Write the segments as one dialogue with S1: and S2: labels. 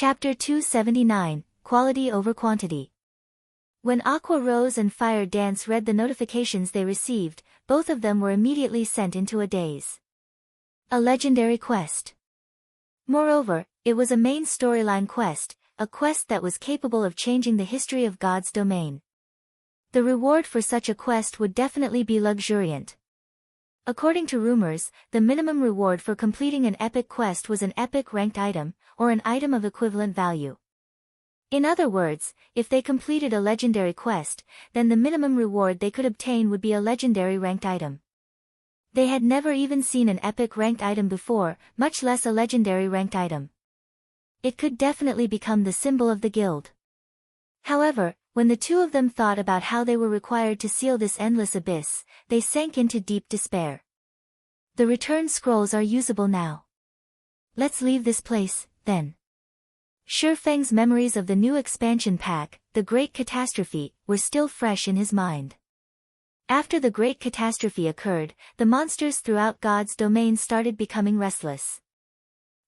S1: Chapter 279, Quality over Quantity. When Aqua Rose and Fire Dance read the notifications they received, both of them were immediately sent into a daze. A legendary quest. Moreover, it was a main storyline quest, a quest that was capable of changing the history of God's domain. The reward for such a quest would definitely be luxuriant. According to rumors, the minimum reward for completing an epic quest was an epic ranked item, or an item of equivalent value. In other words, if they completed a legendary quest, then the minimum reward they could obtain would be a legendary ranked item. They had never even seen an epic ranked item before, much less a legendary ranked item. It could definitely become the symbol of the guild. However, when the two of them thought about how they were required to seal this endless abyss, they sank into deep despair. The return scrolls are usable now. Let's leave this place, then. Shifeng's memories of the new expansion pack, the Great Catastrophe, were still fresh in his mind. After the Great Catastrophe occurred, the monsters throughout God's domain started becoming restless.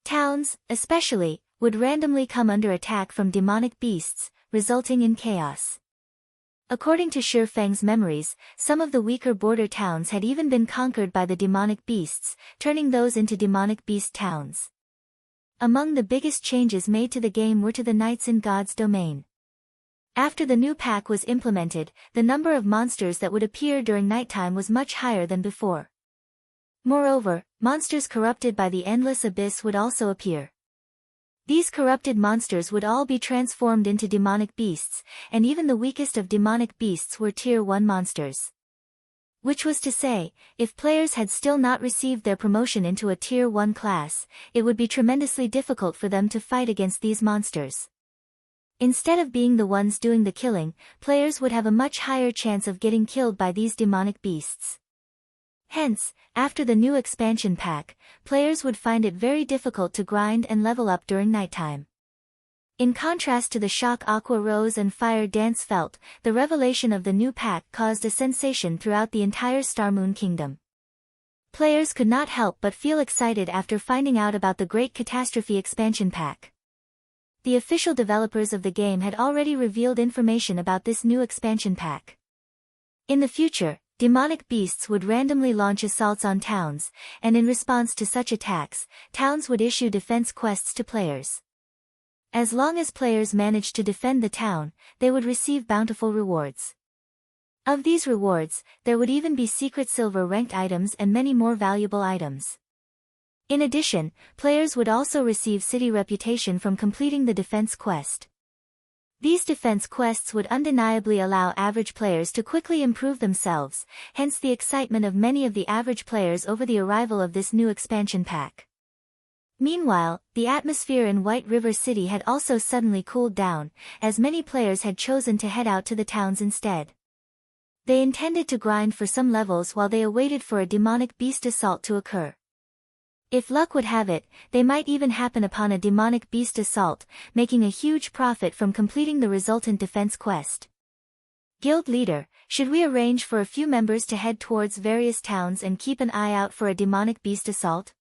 S1: Towns, especially, would randomly come under attack from demonic beasts, resulting in chaos. According to Shifeng's memories, some of the weaker border towns had even been conquered by the demonic beasts, turning those into demonic beast towns. Among the biggest changes made to the game were to the knights in God's domain. After the new pack was implemented, the number of monsters that would appear during nighttime was much higher than before. Moreover, monsters corrupted by the endless abyss would also appear. These corrupted monsters would all be transformed into demonic beasts, and even the weakest of demonic beasts were Tier 1 monsters. Which was to say, if players had still not received their promotion into a Tier 1 class, it would be tremendously difficult for them to fight against these monsters. Instead of being the ones doing the killing, players would have a much higher chance of getting killed by these demonic beasts. Hence, after the new expansion pack, players would find it very difficult to grind and level up during nighttime. In contrast to the shock Aqua Rose and Fire Dance felt, the revelation of the new pack caused a sensation throughout the entire Starmoon Kingdom. Players could not help but feel excited after finding out about the Great Catastrophe expansion pack. The official developers of the game had already revealed information about this new expansion pack. In the future, demonic beasts would randomly launch assaults on towns, and in response to such attacks, towns would issue defense quests to players. As long as players managed to defend the town, they would receive bountiful rewards. Of these rewards, there would even be secret silver ranked items and many more valuable items. In addition, players would also receive city reputation from completing the defense quest. These defense quests would undeniably allow average players to quickly improve themselves, hence the excitement of many of the average players over the arrival of this new expansion pack. Meanwhile, the atmosphere in White River City had also suddenly cooled down, as many players had chosen to head out to the towns instead. They intended to grind for some levels while they awaited for a demonic beast assault to occur. If luck would have it, they might even happen upon a demonic beast assault, making a huge profit from completing the resultant defense quest. Guild leader, should we arrange for a few members to head towards various towns and keep an eye out for a demonic beast assault?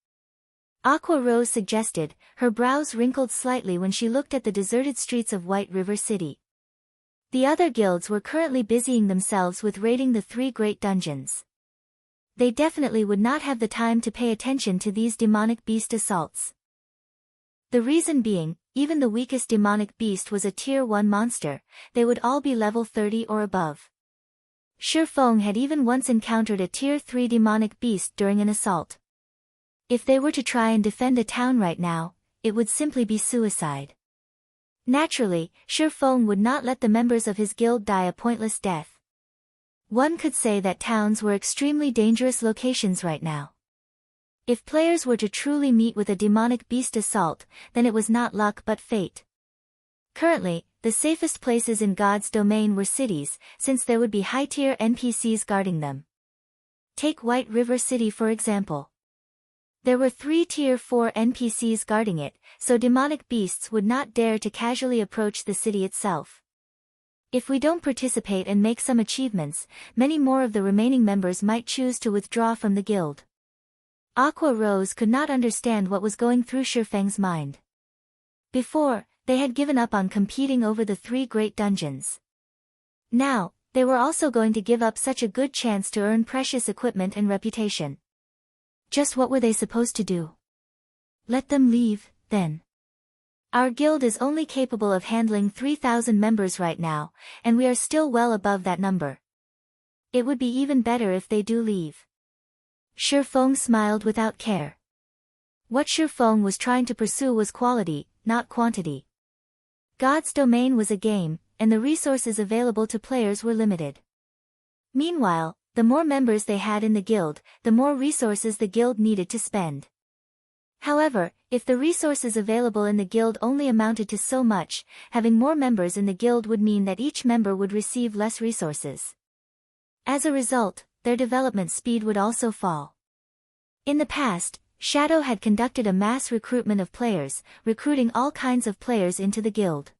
S1: Aqua Rose suggested, her brows wrinkled slightly when she looked at the deserted streets of White River City. The other guilds were currently busying themselves with raiding the 3 great dungeons. They definitely would not have the time to pay attention to these demonic beast assaults. The reason being, even the weakest demonic beast was a Tier 1 monster, they would all be level 30 or above. Shifeng had even once encountered a Tier 3 demonic beast during an assault. If they were to try and defend a town right now, it would simply be suicide. Naturally, Shifeng would not let the members of his guild die a pointless death. One could say that towns were extremely dangerous locations right now. If players were to truly meet with a demonic beast assault, then it was not luck but fate. Currently, the safest places in God's domain were cities, since there would be high-tier NPCs guarding them. Take White River City for example. There were 3 Tier 4 NPCs guarding it, so demonic beasts would not dare to casually approach the city itself. If we don't participate and make some achievements, many more of the remaining members might choose to withdraw from the guild. Aqua Rose could not understand what was going through Shifeng's mind. Before, they had given up on competing over the 3 great dungeons. Now, they were also going to give up such a good chance to earn precious equipment and reputation. Just what were they supposed to do? Let them leave, then. Our guild is only capable of handling 3,000 members right now, and we are still well above that number. It would be even better if they do leave. Shifeng smiled without care. What Shifeng was trying to pursue was quality, not quantity. God's domain was a game, and the resources available to players were limited. Meanwhile, the more members they had in the guild, the more resources the guild needed to spend. However, if the resources available in the guild only amounted to so much, having more members in the guild would mean that each member would receive less resources. As a result, their development speed would also fall. In the past, Shadow had conducted a mass recruitment of players, recruiting all kinds of players into the guild.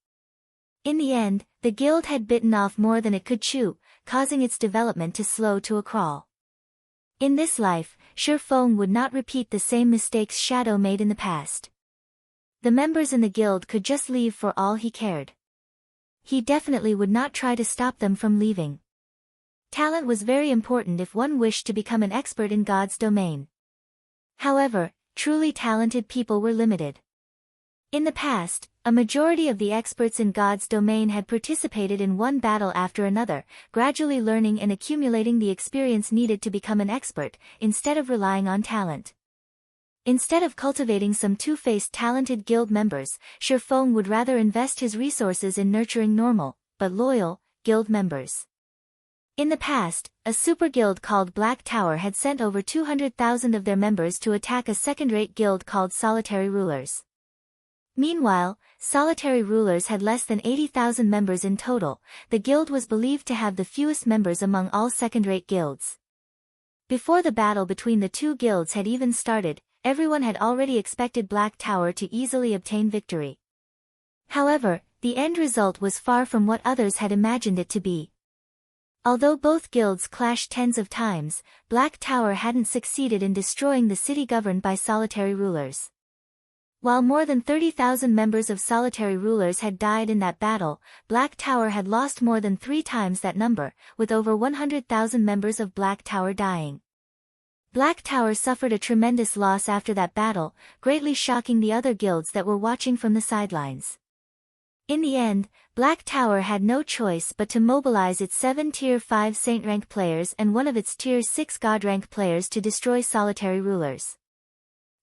S1: In the end, the guild had bitten off more than it could chew, causing its development to slow to a crawl. In this life, Shifeng would not repeat the same mistakes Shadow made in the past. The members in the guild could just leave for all he cared. He definitely would not try to stop them from leaving. Talent was very important if one wished to become an expert in God's domain. However, truly talented people were limited. In the past, a majority of the experts in God's domain had participated in one battle after another, gradually learning and accumulating the experience needed to become an expert, instead of relying on talent. Instead of cultivating some two-faced talented guild members, Shifeng would rather invest his resources in nurturing normal, but loyal, guild members. In the past, a super guild called Black Tower had sent over 200,000 of their members to attack a second-rate guild called Solitary Rulers. Meanwhile, Solitary Rulers had less than 80,000 members in total. The guild was believed to have the fewest members among all second-rate guilds. Before the battle between the two guilds had even started, everyone had already expected Black Tower to easily obtain victory. However, the end result was far from what others had imagined it to be. Although both guilds clashed tens of times, Black Tower hadn't succeeded in destroying the city governed by Solitary Rulers. While more than 30,000 members of Solitary Rulers had died in that battle, Black Tower had lost more than 3 times that number, with over 100,000 members of Black Tower dying. Black Tower suffered a tremendous loss after that battle, greatly shocking the other guilds that were watching from the sidelines. In the end, Black Tower had no choice but to mobilize its 7 Tier 5 Saint rank players and one of its Tier 6 God rank players to destroy Solitary Rulers.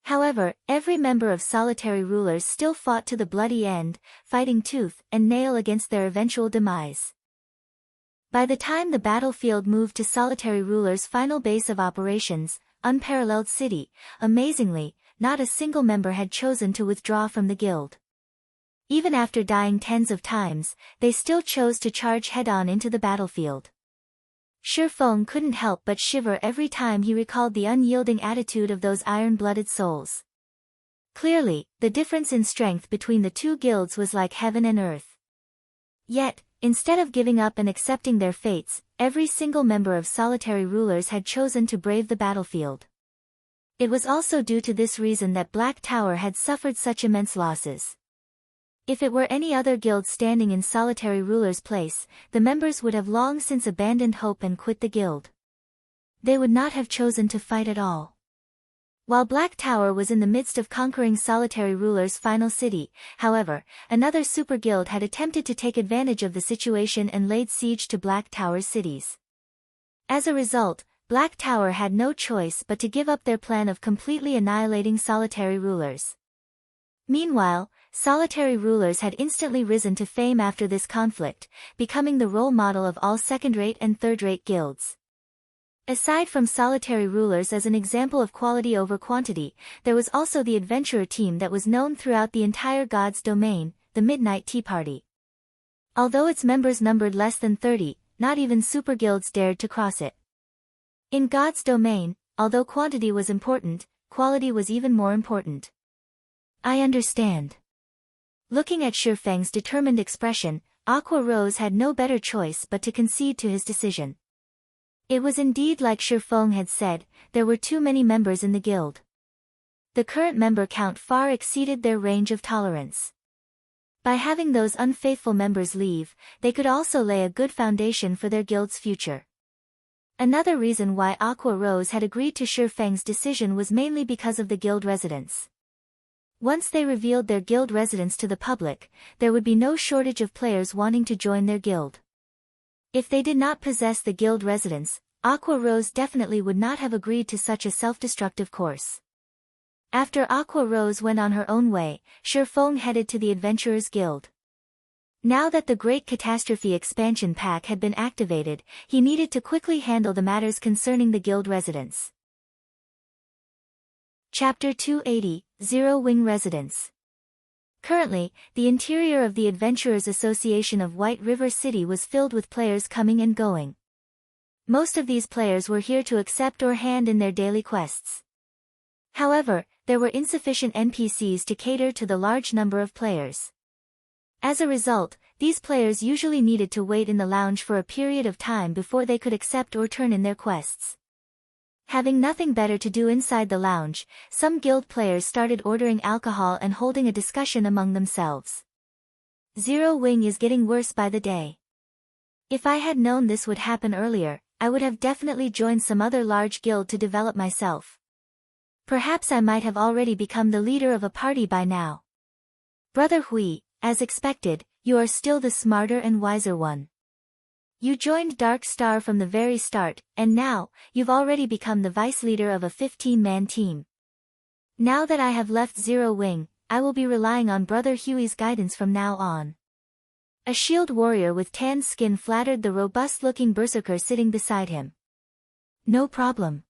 S1: However, every member of Solitary Rulers still fought to the bloody end, fighting tooth and nail against their eventual demise. By the time the battlefield moved to Solitary Rulers' final base of operations, Unparalleled City, amazingly, not a single member had chosen to withdraw from the guild. Even after dying tens of times, they still chose to charge head-on into the battlefield. Shifeng couldn't help but shiver every time he recalled the unyielding attitude of those iron-blooded souls. Clearly, the difference in strength between the two guilds was like heaven and earth. Yet, instead of giving up and accepting their fates, every single member of Solitary Rulers had chosen to brave the battlefield. It was also due to this reason that Black Tower had suffered such immense losses. If it were any other guild standing in Solitary Ruler's place, the members would have long since abandoned hope and quit the guild. They would not have chosen to fight at all. While Black Tower was in the midst of conquering Solitary Ruler's final city, however, another super guild had attempted to take advantage of the situation and laid siege to Black Tower's cities. As a result, Black Tower had no choice but to give up their plan of completely annihilating Solitary Rulers. Meanwhile, Solitary Rulers had instantly risen to fame after this conflict, becoming the role model of all second-rate and third-rate guilds. Aside from Solitary Rulers as an example of quality over quantity, there was also the adventurer team that was known throughout the entire God's domain, the Midnight Tea Party. Although its members numbered less than 30, not even super guilds dared to cross it. In God's domain, although quantity was important, quality was even more important. I understand. Looking at Shifeng's determined expression, Aqua Rose had no better choice but to concede to his decision. It was indeed like Shifeng had said, there were too many members in the guild. The current member count far exceeded their range of tolerance. By having those unfaithful members leave, they could also lay a good foundation for their guild's future. Another reason why Aqua Rose had agreed to Shi Feng's decision was mainly because of the guild residence. Once they revealed their guild residence to the public, there would be no shortage of players wanting to join their guild. If they did not possess the guild residence, Aqua Rose definitely would not have agreed to such a self-destructive course. After Aqua Rose went on her own way, Shi Feng headed to the Adventurers Guild. Now that the Great Catastrophe expansion pack had been activated, he needed to quickly handle the matters concerning the guild residence. Chapter 280, Zero Wing Residence. Currently, the interior of the Adventurers Association of White River City was filled with players coming and going. Most of these players were here to accept or hand in their daily quests. However, there were insufficient NPCs to cater to the large number of players. As a result, these players usually needed to wait in the lounge for a period of time before they could accept or turn in their quests. Having nothing better to do inside the lounge, some guild players started ordering alcohol and holding a discussion among themselves. Zero Wing is getting worse by the day. If I had known this would happen earlier, I would have definitely joined some other large guild to develop myself. Perhaps I might have already become the leader of a party by now. Brother Hui, as expected, you are still the smarter and wiser one. You joined Dark Star from the very start, and now, you've already become the vice leader of a 15-man team. Now that I have left Zero Wing, I will be relying on Brother Huey's guidance from now on. A shield warrior with tan skin flattered the robust-looking berserker sitting beside him. No problem.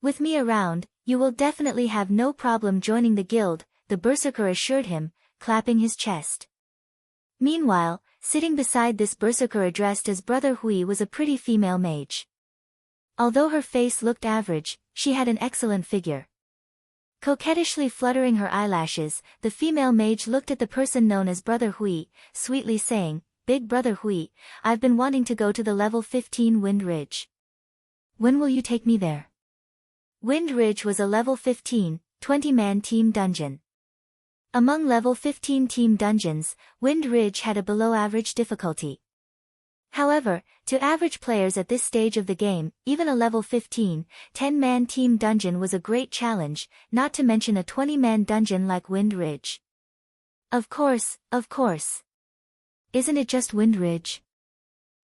S1: With me around, you will definitely have no problem joining the guild, the berserker assured him, clapping his chest. Meanwhile, sitting beside this berserker addressed as Brother Hui was a pretty female mage. Although her face looked average, she had an excellent figure. Coquettishly fluttering her eyelashes, the female mage looked at the person known as Brother Hui, sweetly saying, "Big Brother Hui, I've been wanting to go to the level 15 Wind Ridge. When will you take me there?" Wind Ridge was a level 15, 20-man team dungeon. Among level 15 team dungeons, Wind Ridge had a below-average difficulty. However, to average players at this stage of the game, even a level 15, 10-man team dungeon was a great challenge, not to mention a 20-man dungeon like Wind Ridge. Of course. Isn't it just Wind Ridge?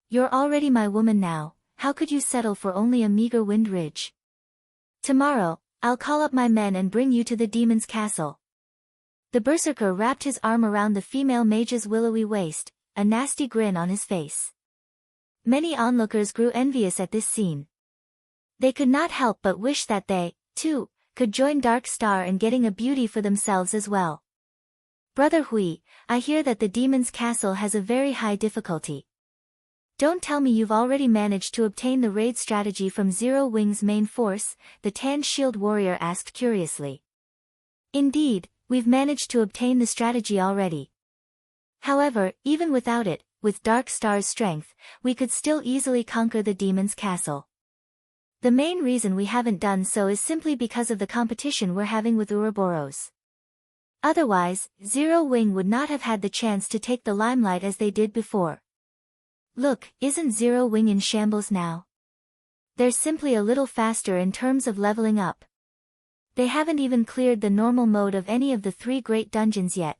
S1: You're already my woman now, how could you settle for only a meager Wind Ridge? Tomorrow, I'll call up my men and bring you to the demon's castle. The berserker wrapped his arm around the female mage's willowy waist, a nasty grin on his face. Many onlookers grew envious at this scene. They could not help but wish that they, too, could join Dark Star in getting a beauty for themselves as well. Brother Hui, I hear that the demon's castle has a very high difficulty. Don't tell me you've already managed to obtain the raid strategy from Zero Wing's main force, the tan shield warrior asked curiously. Indeed, we've managed to obtain the strategy already. However, even without it, with Dark Star's strength, we could still easily conquer the demon's castle. The main reason we haven't done so is simply because of the competition we're having with Ouroboros. Otherwise, Zero Wing would not have had the chance to take the limelight as they did before. Look, isn't Zero Wing in shambles now? They're simply a little faster in terms of leveling up. They haven't even cleared the normal mode of any of the 3 great dungeons yet.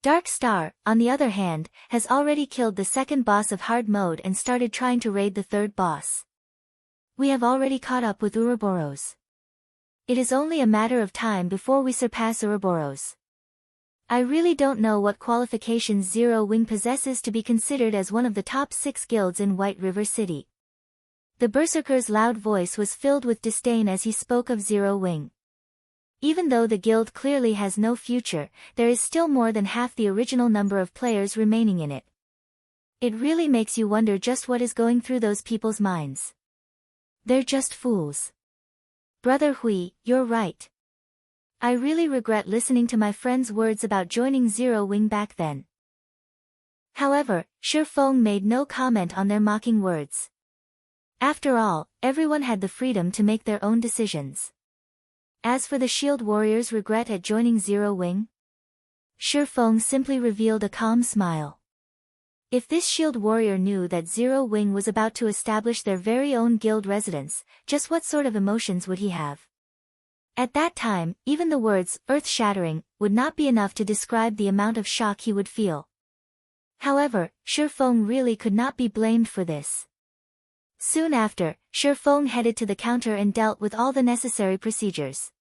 S1: Dark Star, on the other hand, has already killed the second boss of hard mode and started trying to raid the third boss. We have already caught up with Ouroboros. It is only a matter of time before we surpass Ouroboros. I really don't know what qualifications Zero Wing possesses to be considered as one of the top 6 guilds in White River City. The berserker's loud voice was filled with disdain as he spoke of Zero Wing. Even though the guild clearly has no future, there is still more than half the original number of players remaining in it. It really makes you wonder just what is going through those people's minds. They're just fools. Brother Hui, you're right. I really regret listening to my friend's words about joining Zero Wing back then. However, Shi Feng made no comment on their mocking words. After all, everyone had the freedom to make their own decisions. As for the shield warrior's regret at joining Zero Wing, Shifeng simply revealed a calm smile. If this shield warrior knew that Zero Wing was about to establish their very own guild residence, just what sort of emotions would he have? At that time, even the words, earth-shattering, would not be enough to describe the amount of shock he would feel. However, Shifeng really could not be blamed for this. Soon after, Shifeng headed to the counter and dealt with all the necessary procedures.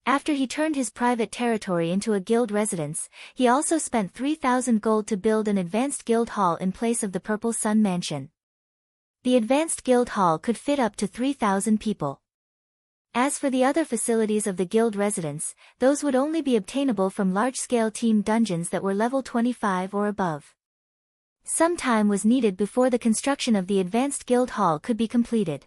S1: After he turned his private territory into a guild residence, he also spent 3,000 gold to build an advanced guild hall in place of the Purple Sun Mansion. The advanced guild hall could fit up to 3,000 people. As for the other facilities of the guild residence, those would only be obtainable from large-scale team dungeons that were level 25 or above. Some time was needed before the construction of the advanced guild hall could be completed.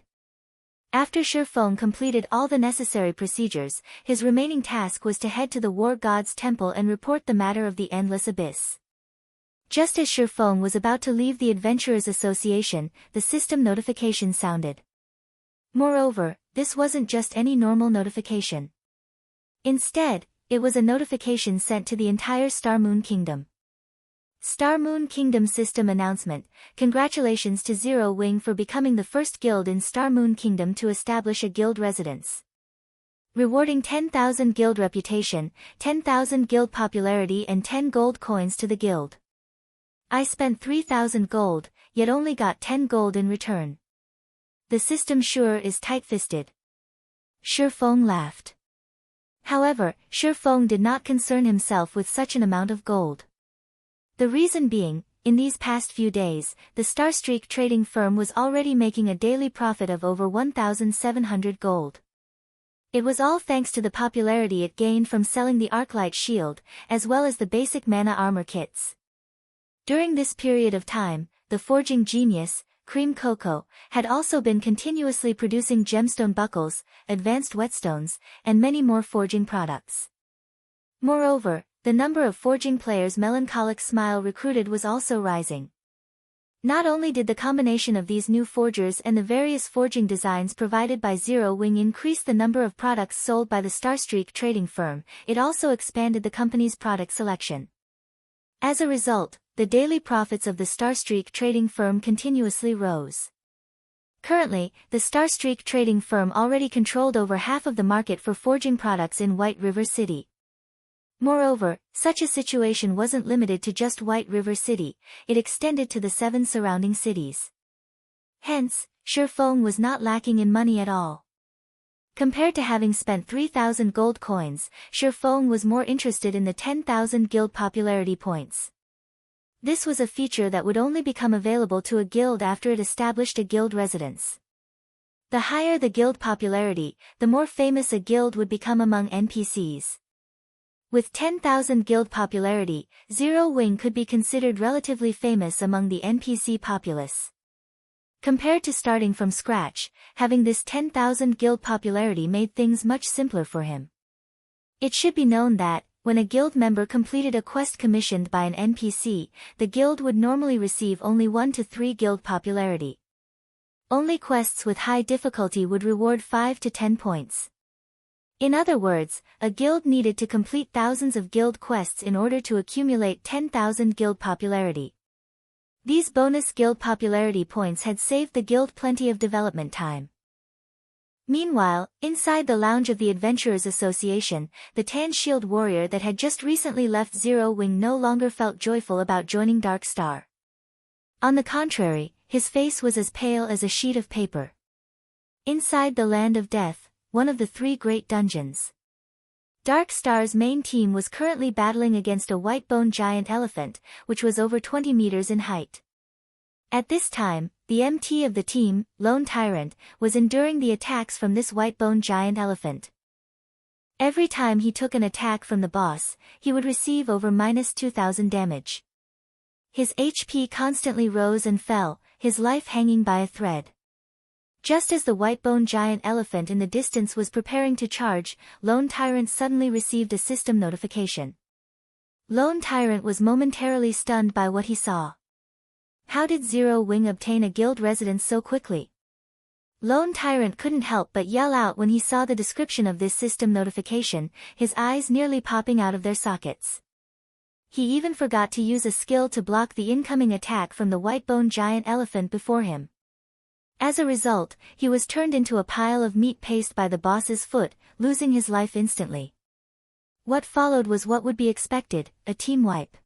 S1: After Shifeng completed all the necessary procedures, his remaining task was to head to the War God's Temple and report the matter of the Endless Abyss. Just as Shifeng was about to leave the Adventurers Association, the system notification sounded. Moreover, this wasn't just any normal notification. Instead, it was a notification sent to the entire Star Moon Kingdom. Star Moon Kingdom System Announcement: Congratulations to Zero Wing for becoming the first guild in Star Moon Kingdom to establish a guild residence. Rewarding 10,000 guild reputation, 10,000 guild popularity and 10 gold coins to the guild. I spent 3,000 gold, yet only got 10 gold in return. The system sure is tight-fisted. Shifeng laughed. However, Shifeng did not concern himself with such an amount of gold. The reason being, in these past few days, the Starstreak trading firm was already making a daily profit of over 1,700 gold. It was all thanks to the popularity it gained from selling the Arclight shield, as well as the basic mana armor kits. During this period of time, the forging genius, Cream Cocoa, had also been continuously producing gemstone buckles, advanced whetstones, and many more forging products. Moreover, the number of forging players Melancholic Smile recruited was also rising. Not only did the combination of these new forgers and the various forging designs provided by Zero Wing increase the number of products sold by the Starstreak trading firm, it also expanded the company's product selection. As a result, the daily profits of the Starstreak trading firm continuously rose. Currently, the Starstreak trading firm already controlled over half of the market for forging products in White River City. Moreover, such a situation wasn't limited to just White River City, it extended to the 7 surrounding cities. Hence, Shifeng was not lacking in money at all. Compared to having spent 3,000 gold coins, Shifeng was more interested in the 10,000 guild popularity points. This was a feature that would only become available to a guild after it established a guild residence. The higher the guild popularity, the more famous a guild would become among NPCs. With 10,000 guild popularity, Zero Wing could be considered relatively famous among the NPC populace. Compared to starting from scratch, having this 10,000 guild popularity made things much simpler for him. It should be known that, when a guild member completed a quest commissioned by an NPC, the guild would normally receive only 1 to 3 guild popularity. Only quests with high difficulty would reward 5 to 10 points. In other words, a guild needed to complete thousands of guild quests in order to accumulate 10,000 guild popularity. These bonus guild popularity points had saved the guild plenty of development time. Meanwhile, inside the lounge of the Adventurers Association, the tan shield warrior that had just recently left Zero Wing no longer felt joyful about joining Dark Star. On the contrary, his face was as pale as a sheet of paper. Inside the Land of Death, one of the 3 great dungeons. Dark Star's main team was currently battling against a white-boned giant elephant, which was over 20 meters in height. At this time, the MT of the team, Lone Tyrant, was enduring the attacks from this white-boned giant elephant. Every time he took an attack from the boss, he would receive over -2,000 damage. His HP constantly rose and fell, his life hanging by a thread. Just as the white-boned giant elephant in the distance was preparing to charge, Lone Tyrant suddenly received a system notification. Lone Tyrant was momentarily stunned by what he saw. How did Zero Wing obtain a guild residence so quickly? Lone Tyrant couldn't help but yell out when he saw the description of this system notification, his eyes nearly popping out of their sockets. He even forgot to use a skill to block the incoming attack from the white-boned giant elephant before him. As a result, he was turned into a pile of meat paste by the boss's foot, losing his life instantly. What followed was what would be expected, a team wipe.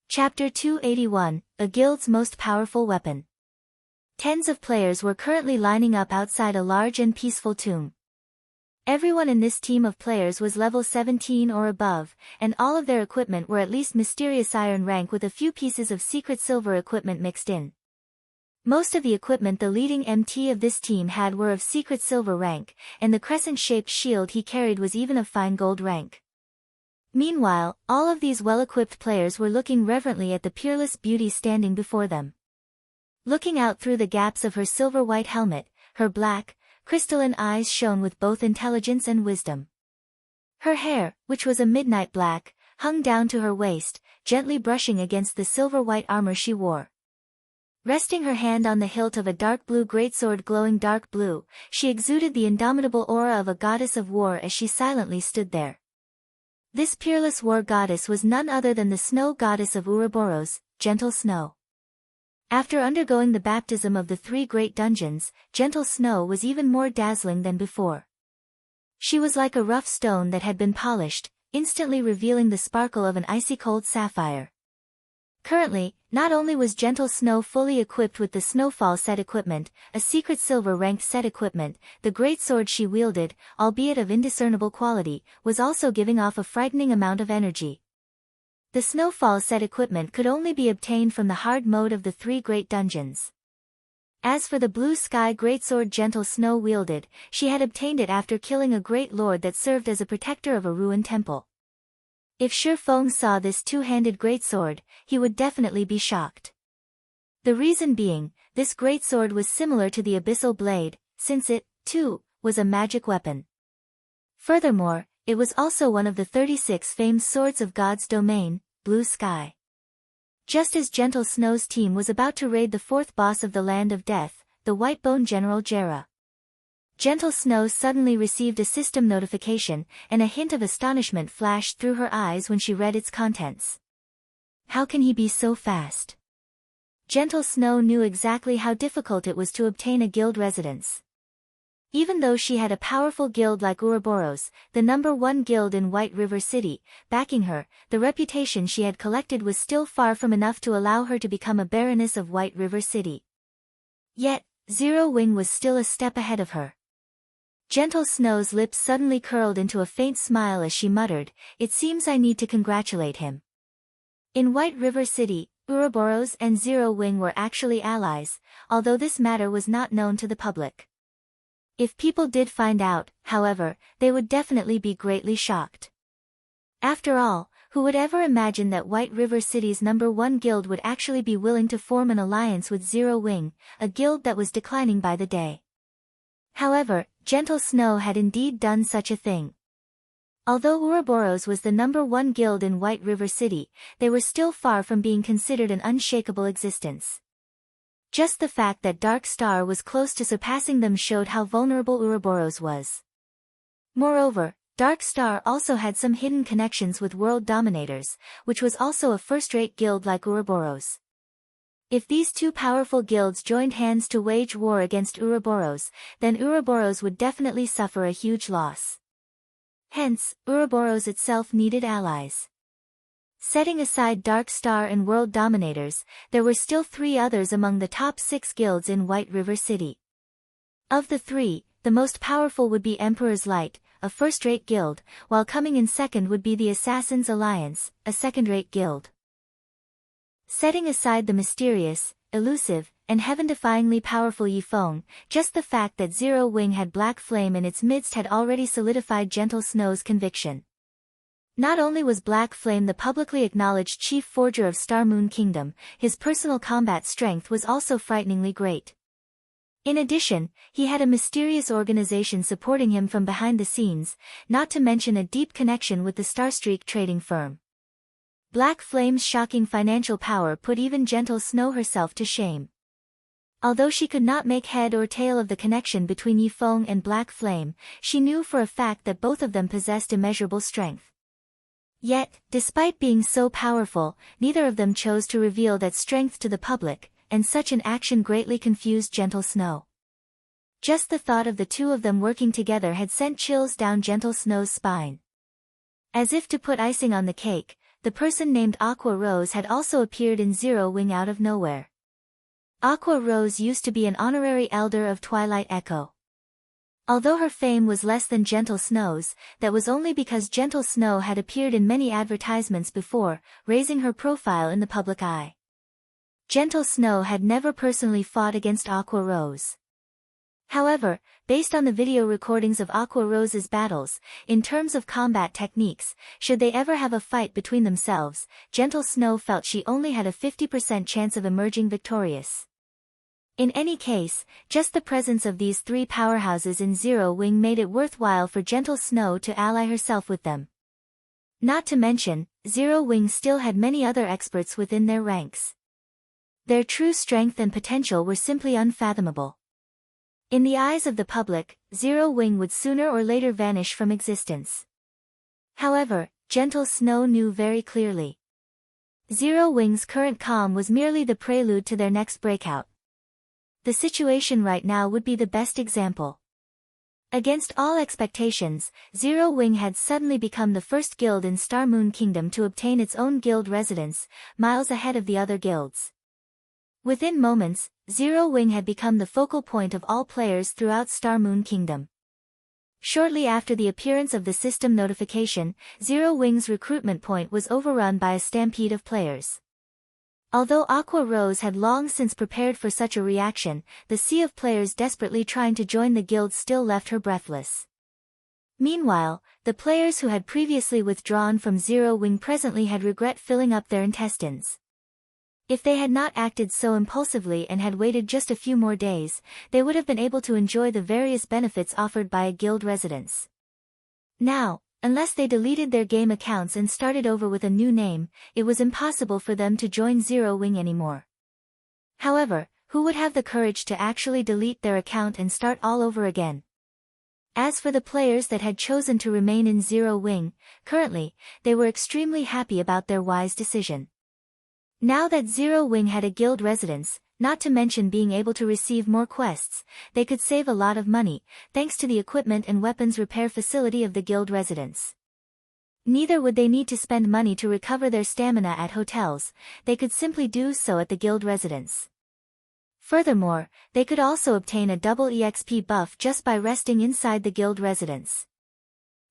S1: Chapter 281, A Guild's Most Powerful Weapon. Tens of players were currently lining up outside a large and peaceful tomb. Everyone in this team of players was level 17 or above, and all of their equipment were at least mysterious iron rank with a few pieces of secret silver equipment mixed in. Most of the equipment the leading MT of this team had were of secret silver rank, and the crescent-shaped shield he carried was even of fine gold rank. Meanwhile, all of these well-equipped players were looking reverently at the peerless beauty standing before them. Looking out through the gaps of her silver-white helmet, her black, crystalline eyes shone with both intelligence and wisdom. Her hair, which was a midnight black, hung down to her waist, gently brushing against the silver-white armor she wore. Resting her hand on the hilt of a dark blue greatsword glowing dark blue, she exuded the indomitable aura of a goddess of war as she silently stood there. This peerless war goddess was none other than the snow goddess of Ouroboros, Gentle Snow. After undergoing the baptism of the 3 great dungeons, Gentle Snow was even more dazzling than before. She was like a rough stone that had been polished, instantly revealing the sparkle of an icy-cold sapphire. Currently, not only was Gentle Snow fully equipped with the Snowfall set equipment, a secret silver-ranked set equipment, the great sword she wielded, albeit of indiscernible quality, was also giving off a frightening amount of energy. The Snowfall set equipment could only be obtained from the hard mode of the 3 great dungeons. As for the blue sky greatsword Gentle Snow wielded, she had obtained it after killing a great lord that served as a protector of a ruined temple. If Shi Feng saw this two-handed greatsword, he would definitely be shocked. The reason being, this greatsword was similar to the abyssal blade, since it, too, was a magic weapon. Furthermore, it was also one of the 36 famed swords of God's domain, Blue Sky. Just as Gentle Snow's team was about to raid the 4th boss of the Land of Death, the Whitebone General Jera. Gentle Snow suddenly received a system notification, and a hint of astonishment flashed through her eyes when she read its contents. How can he be so fast? Gentle Snow knew exactly how difficult it was to obtain a guild residence. Even though she had a powerful guild like Ouroboros, the #1 guild in White River City, backing her, the reputation she had collected was still far from enough to allow her to become a baroness of White River City. Yet, Zero Wing was still a step ahead of her. Gentle Snow's lips suddenly curled into a faint smile as she muttered, "It seems I need to congratulate him." In White River City, Ouroboros and Zero Wing were actually allies, although this matter was not known to the public. If people did find out, however, they would definitely be greatly shocked. After all, who would ever imagine that White River City's #1 guild would actually be willing to form an alliance with Zero Wing, a guild that was declining by the day? However, Gentle Snow had indeed done such a thing. Although Ouroboros was the #1 guild in White River City, they were still far from being considered an unshakable existence. Just the fact that Dark Star was close to surpassing them showed how vulnerable Ouroboros was. Moreover, Dark Star also had some hidden connections with world dominators, which was also a first-rate guild like Ouroboros. If these 2 powerful guilds joined hands to wage war against Ouroboros, then Ouroboros would definitely suffer a huge loss. Hence, Ouroboros itself needed allies. Setting aside Dark Star and world dominators, there were still 3 others among the top 6 guilds in White River City. Of the 3, the most powerful would be Emperor's Light, a first-rate guild, while coming in second would be the Assassin's Alliance, a second-rate guild. Setting aside the mysterious, elusive, and heaven-defyingly powerful Yifeng, just the fact that Zero Wing had black flame in its midst had already solidified Gentle Snow's conviction. Not only was Black Flame the publicly acknowledged chief forger of Star Moon Kingdom, his personal combat strength was also frighteningly great. In addition, he had a mysterious organization supporting him from behind the scenes, not to mention a deep connection with the Starstreak trading firm. Black Flame's shocking financial power put even Gentle Snow herself to shame. Although she could not make head or tail of the connection between Yifeng and Black Flame, she knew for a fact that both of them possessed immeasurable strength. Yet, despite being so powerful, neither of them chose to reveal that strength to the public, and such an action greatly confused Gentle Snow. Just the thought of the two of them working together had sent chills down Gentle Snow's spine. As if to put icing on the cake, the person named Aqua Rose had also appeared in Zero Wing out of nowhere. Aqua Rose used to be an honorary elder of Twilight Echo. Although her fame was less than Gentle Snow's, that was only because Gentle Snow had appeared in many advertisements before, raising her profile in the public eye. Gentle Snow had never personally fought against Aqua Rose. However, based on the video recordings of Aqua Rose's battles, in terms of combat techniques, should they ever have a fight between themselves, Gentle Snow felt she only had a 50% chance of emerging victorious. In any case, just the presence of these three powerhouses in Zero Wing made it worthwhile for Gentle Snow to ally herself with them. Not to mention, Zero Wing still had many other experts within their ranks. Their true strength and potential were simply unfathomable. In the eyes of the public, Zero Wing would sooner or later vanish from existence. However, Gentle Snow knew very clearly. Zero Wing's current calm was merely the prelude to their next breakout. The situation right now would be the best example. Against all expectations, Zero Wing had suddenly become the first guild in Star Moon Kingdom to obtain its own guild residence, miles ahead of the other guilds. Within moments, Zero Wing had become the focal point of all players throughout Star Moon Kingdom. Shortly after the appearance of the system notification, Zero Wing's recruitment point was overrun by a stampede of players. Although Aqua Rose had long since prepared for such a reaction, the sea of players desperately trying to join the guild still left her breathless. Meanwhile, the players who had previously withdrawn from Zero Wing presently had regret filling up their intestines. If they had not acted so impulsively and had waited just a few more days, they would have been able to enjoy the various benefits offered by a guild residence. Now, unless they deleted their game accounts and started over with a new name, it was impossible for them to join Zero Wing anymore. However, who would have the courage to actually delete their account and start all over again? As for the players that had chosen to remain in Zero Wing, currently, they were extremely happy about their wise decision. Now that Zero Wing had a guild residence, not to mention being able to receive more quests, they could save a lot of money, thanks to the equipment and weapons repair facility of the guild residence. Neither would they need to spend money to recover their stamina at hotels, they could simply do so at the guild residence. Furthermore, they could also obtain a double EXP buff just by resting inside the guild residence.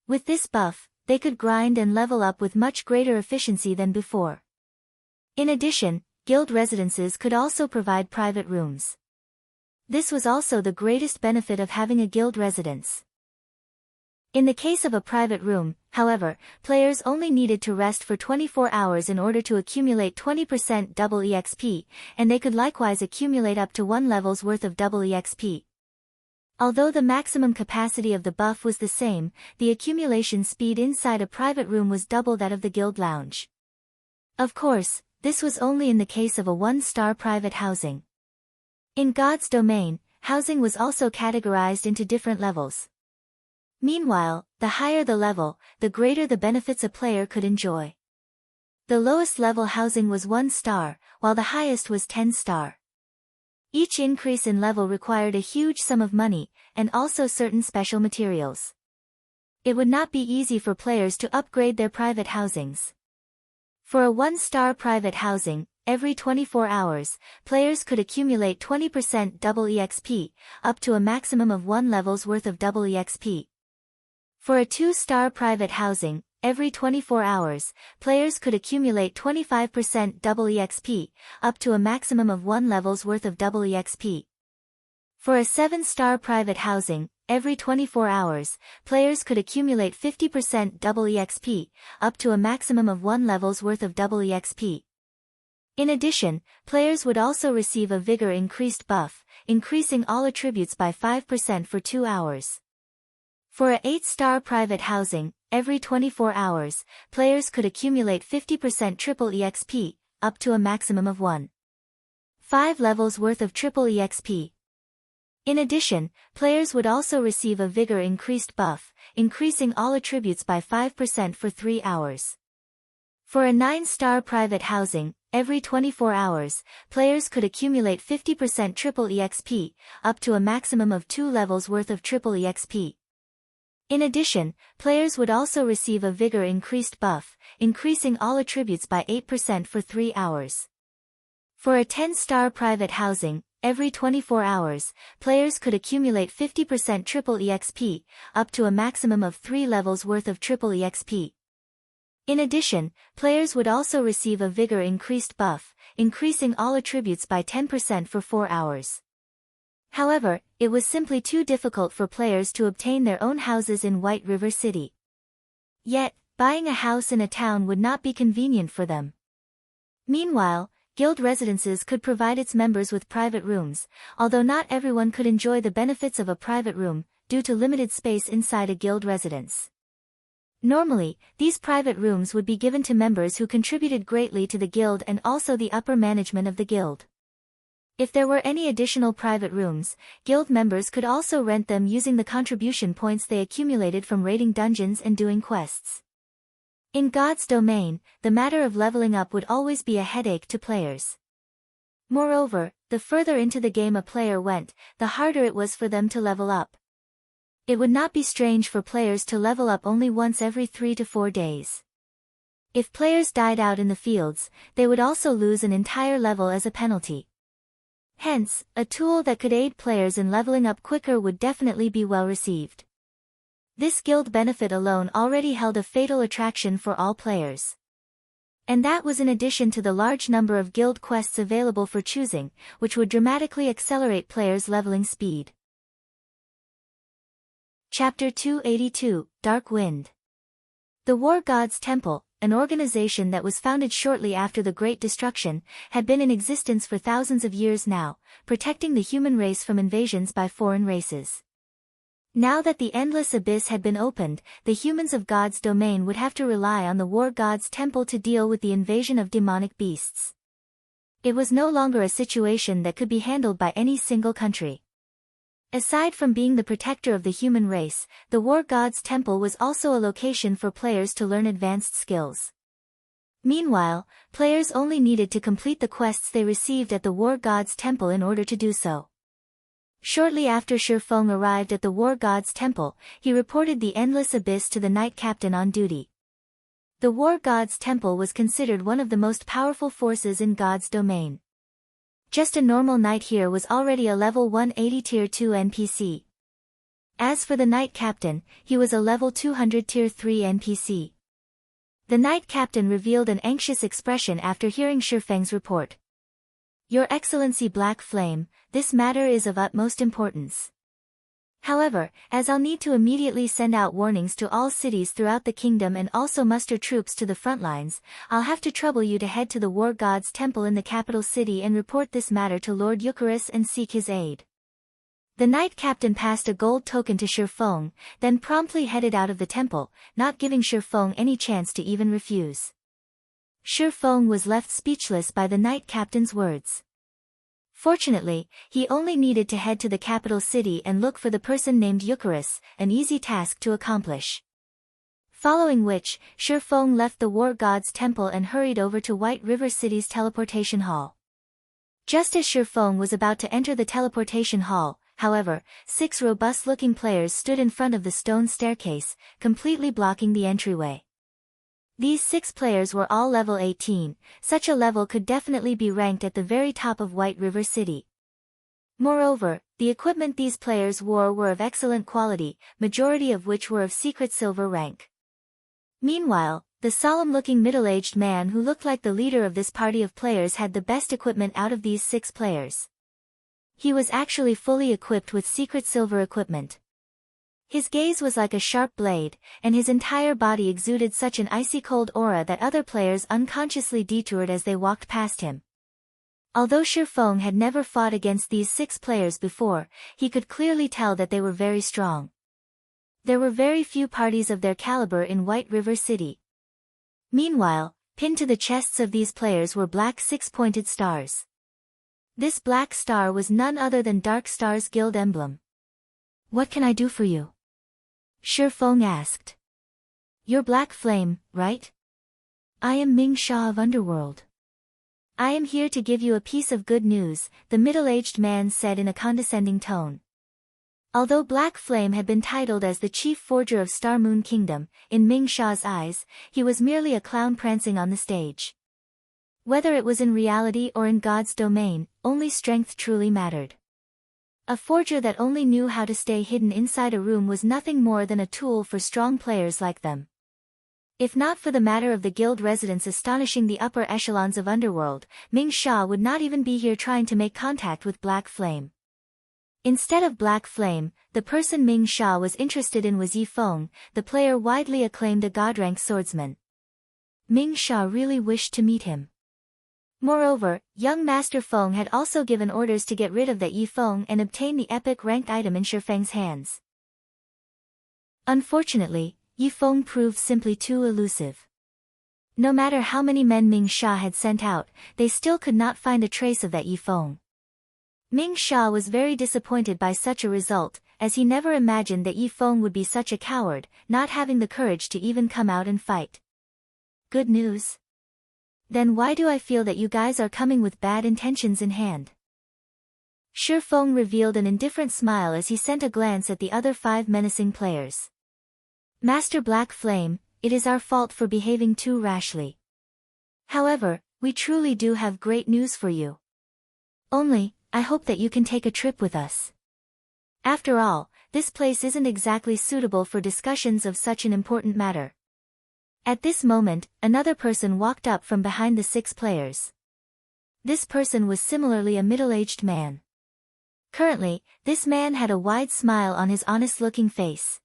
S1: With this buff, they could grind and level up with much greater efficiency than before. In addition, guild residences could also provide private rooms. This was also the greatest benefit of having a guild residence. In the case of a private room, however, players only needed to rest for 24 hours in order to accumulate 20% double EXP, and they could likewise accumulate up to 1 level's worth of double EXP. Although the maximum capacity of the buff was the same, the accumulation speed inside a private room was double that of the guild lounge. Of course, this was only in the case of a 1-star private housing. In God's domain, housing was also categorized into different levels. Meanwhile, the higher the level, the greater the benefits a player could enjoy. The lowest level housing was 1 star, while the highest was 10 star. Each increase in level required a huge sum of money, and also certain special materials. It would not be easy for players to upgrade their private housings. For a 1-star private housing, every 24 hours, players could accumulate 20% double EXP, up to a maximum of 1 level's worth of double EXP. For a 2-star private housing, every 24 hours, players could accumulate 25% double EXP, up to a maximum of 1 level's worth of double EXP. For a 7-star private housing, every 24 hours, players could accumulate 50% double EXP, up to a maximum of 1 level's worth of double EXP. In addition, players would also receive a Vigor increased buff, increasing all attributes by 5% for 2 hours. For a 8-star private housing, every 24 hours, players could accumulate 50% triple EXP, up to a maximum of 1.5 levels worth of triple EXP. In addition, players would also receive a Vigor increased buff, increasing all attributes by 5% for 3 hours. For a 9-star private housing, every 24 hours, players could accumulate 50% triple EXP, up to a maximum of 2 levels worth of triple EXP. In addition, players would also receive a vigor increased buff, increasing all attributes by 8% for 3 hours. For a 10-star private housing, every 24 hours, players could accumulate 50% triple EXP, up to a maximum of 3 levels worth of triple EXP. In addition, players would also receive a vigor increased buff, increasing all attributes by 10% for 4 hours. However, it was simply too difficult for players to obtain their own houses in White River City. Yet, buying a house in a town would not be convenient for them. Meanwhile, guild residences could provide its members with private rooms, although not everyone could enjoy the benefits of a private room, due to limited space inside a guild residence. Normally, these private rooms would be given to members who contributed greatly to the guild and also the upper management of the guild. If there were any additional private rooms, guild members could also rent them using the contribution points they accumulated from raiding dungeons and doing quests. In God's domain, the matter of leveling up would always be a headache to players. Moreover, the further into the game a player went, the harder it was for them to level up. It would not be strange for players to level up only once every 3 to 4 days. If players died out in the fields, they would also lose an entire level as a penalty. Hence, a tool that could aid players in leveling up quicker would definitely be well received. This guild benefit alone already held a fatal attraction for all players. And that was in addition to the large number of guild quests available for choosing, which would dramatically accelerate players' leveling speed. Chapter 282, Dark Wind. The War God's Temple, an organization that was founded shortly after the Great Destruction, had been in existence for thousands of years now, protecting the human race from invasions by foreign races. Now that the endless abyss had been opened, the humans of God's domain would have to rely on the War God's Temple to deal with the invasion of demonic beasts. It was no longer a situation that could be handled by any single country. Aside from being the protector of the human race, the War God's Temple was also a location for players to learn advanced skills. Meanwhile, players only needed to complete the quests they received at the War God's Temple in order to do so. Shortly after Shifeng arrived at the War God's Temple, he reported the Endless Abyss to the Knight Captain on duty. The War God's Temple was considered one of the most powerful forces in God's domain. Just a normal knight here was already a level 180 tier 2 NPC. As for the Knight Captain, he was a level 200 tier 3 NPC. The Knight Captain revealed an anxious expression after hearing Shifeng's report. Your Excellency Black Flame, this matter is of utmost importance. However, as I'll need to immediately send out warnings to all cities throughout the kingdom and also muster troops to the front lines, I'll have to trouble you to head to the War God's Temple in the capital city and report this matter to Lord Eucharis and seek his aid. The Knight Captain passed a gold token to Shifeng, then promptly headed out of the temple, not giving Shifeng any chance to even refuse. Shifeng was left speechless by the Knight Captain's words. Fortunately, he only needed to head to the capital city and look for the person named Eucharis, an easy task to accomplish. Following which, Shifeng left the War God's Temple and hurried over to White River City's teleportation hall. Just as Shifeng was about to enter the teleportation hall, however, 6 robust-looking players stood in front of the stone staircase, completely blocking the entryway. These 6 players were all level 18, such a level could definitely be ranked at the very top of White River City. Moreover, the equipment these players wore were of excellent quality, majority of which were of secret silver rank. Meanwhile, the solemn-looking middle-aged man who looked like the leader of this party of players had the best equipment out of these 6 players. He was actually fully equipped with secret silver equipment. His gaze was like a sharp blade, and his entire body exuded such an icy cold aura that other players unconsciously detoured as they walked past him. Although Shifeng had never fought against these 6 players before, he could clearly tell that they were very strong. There were very few parties of their caliber in White River City. Meanwhile, pinned to the chests of these players were black 6-pointed stars. This black star was none other than Dark Star's guild emblem. "What can I do for you?" Shifeng asked. "You're Black Flame, right?" I am Ming Sha of Underworld. I am here to give you a piece of good news, the middle-aged man said in a condescending tone. Although Black Flame had been titled as the chief forger of Star Moon Kingdom, in Ming Sha's eyes, he was merely a clown prancing on the stage. Whether it was in reality or in God's domain, only strength truly mattered. A forger that only knew how to stay hidden inside a room was nothing more than a tool for strong players like them. If not for the matter of the guild residents astonishing the upper echelons of Underworld, Ming Sha would not even be here trying to make contact with Black Flame. Instead of Black Flame, the person Ming Sha was interested in was Yi Feng, the player widely acclaimed a god-rank swordsman. Ming Sha really wished to meet him. Moreover, young Master Feng had also given orders to get rid of that Yi Feng and obtain the epic ranked item in Shifeng's hands. Unfortunately, Yi Feng proved simply too elusive. No matter how many men Ming Sha had sent out, they still could not find a trace of that Yi Feng. Ming Sha was very disappointed by such a result, as he never imagined that Yi Feng would be such a coward, not having the courage to even come out and fight. Good news? Then why do I feel that you guys are coming with bad intentions in hand? Shi Feng revealed an indifferent smile as he sent a glance at the other 5 menacing players. Master Black Flame, it is our fault for behaving too rashly. However, we truly do have great news for you. Only, I hope that you can take a trip with us. After all, this place isn't exactly suitable for discussions of such an important matter. At this moment, another person walked up from behind the 6 players. This person was similarly a middle-aged man. Currently, this man had a wide smile on his honest-looking face.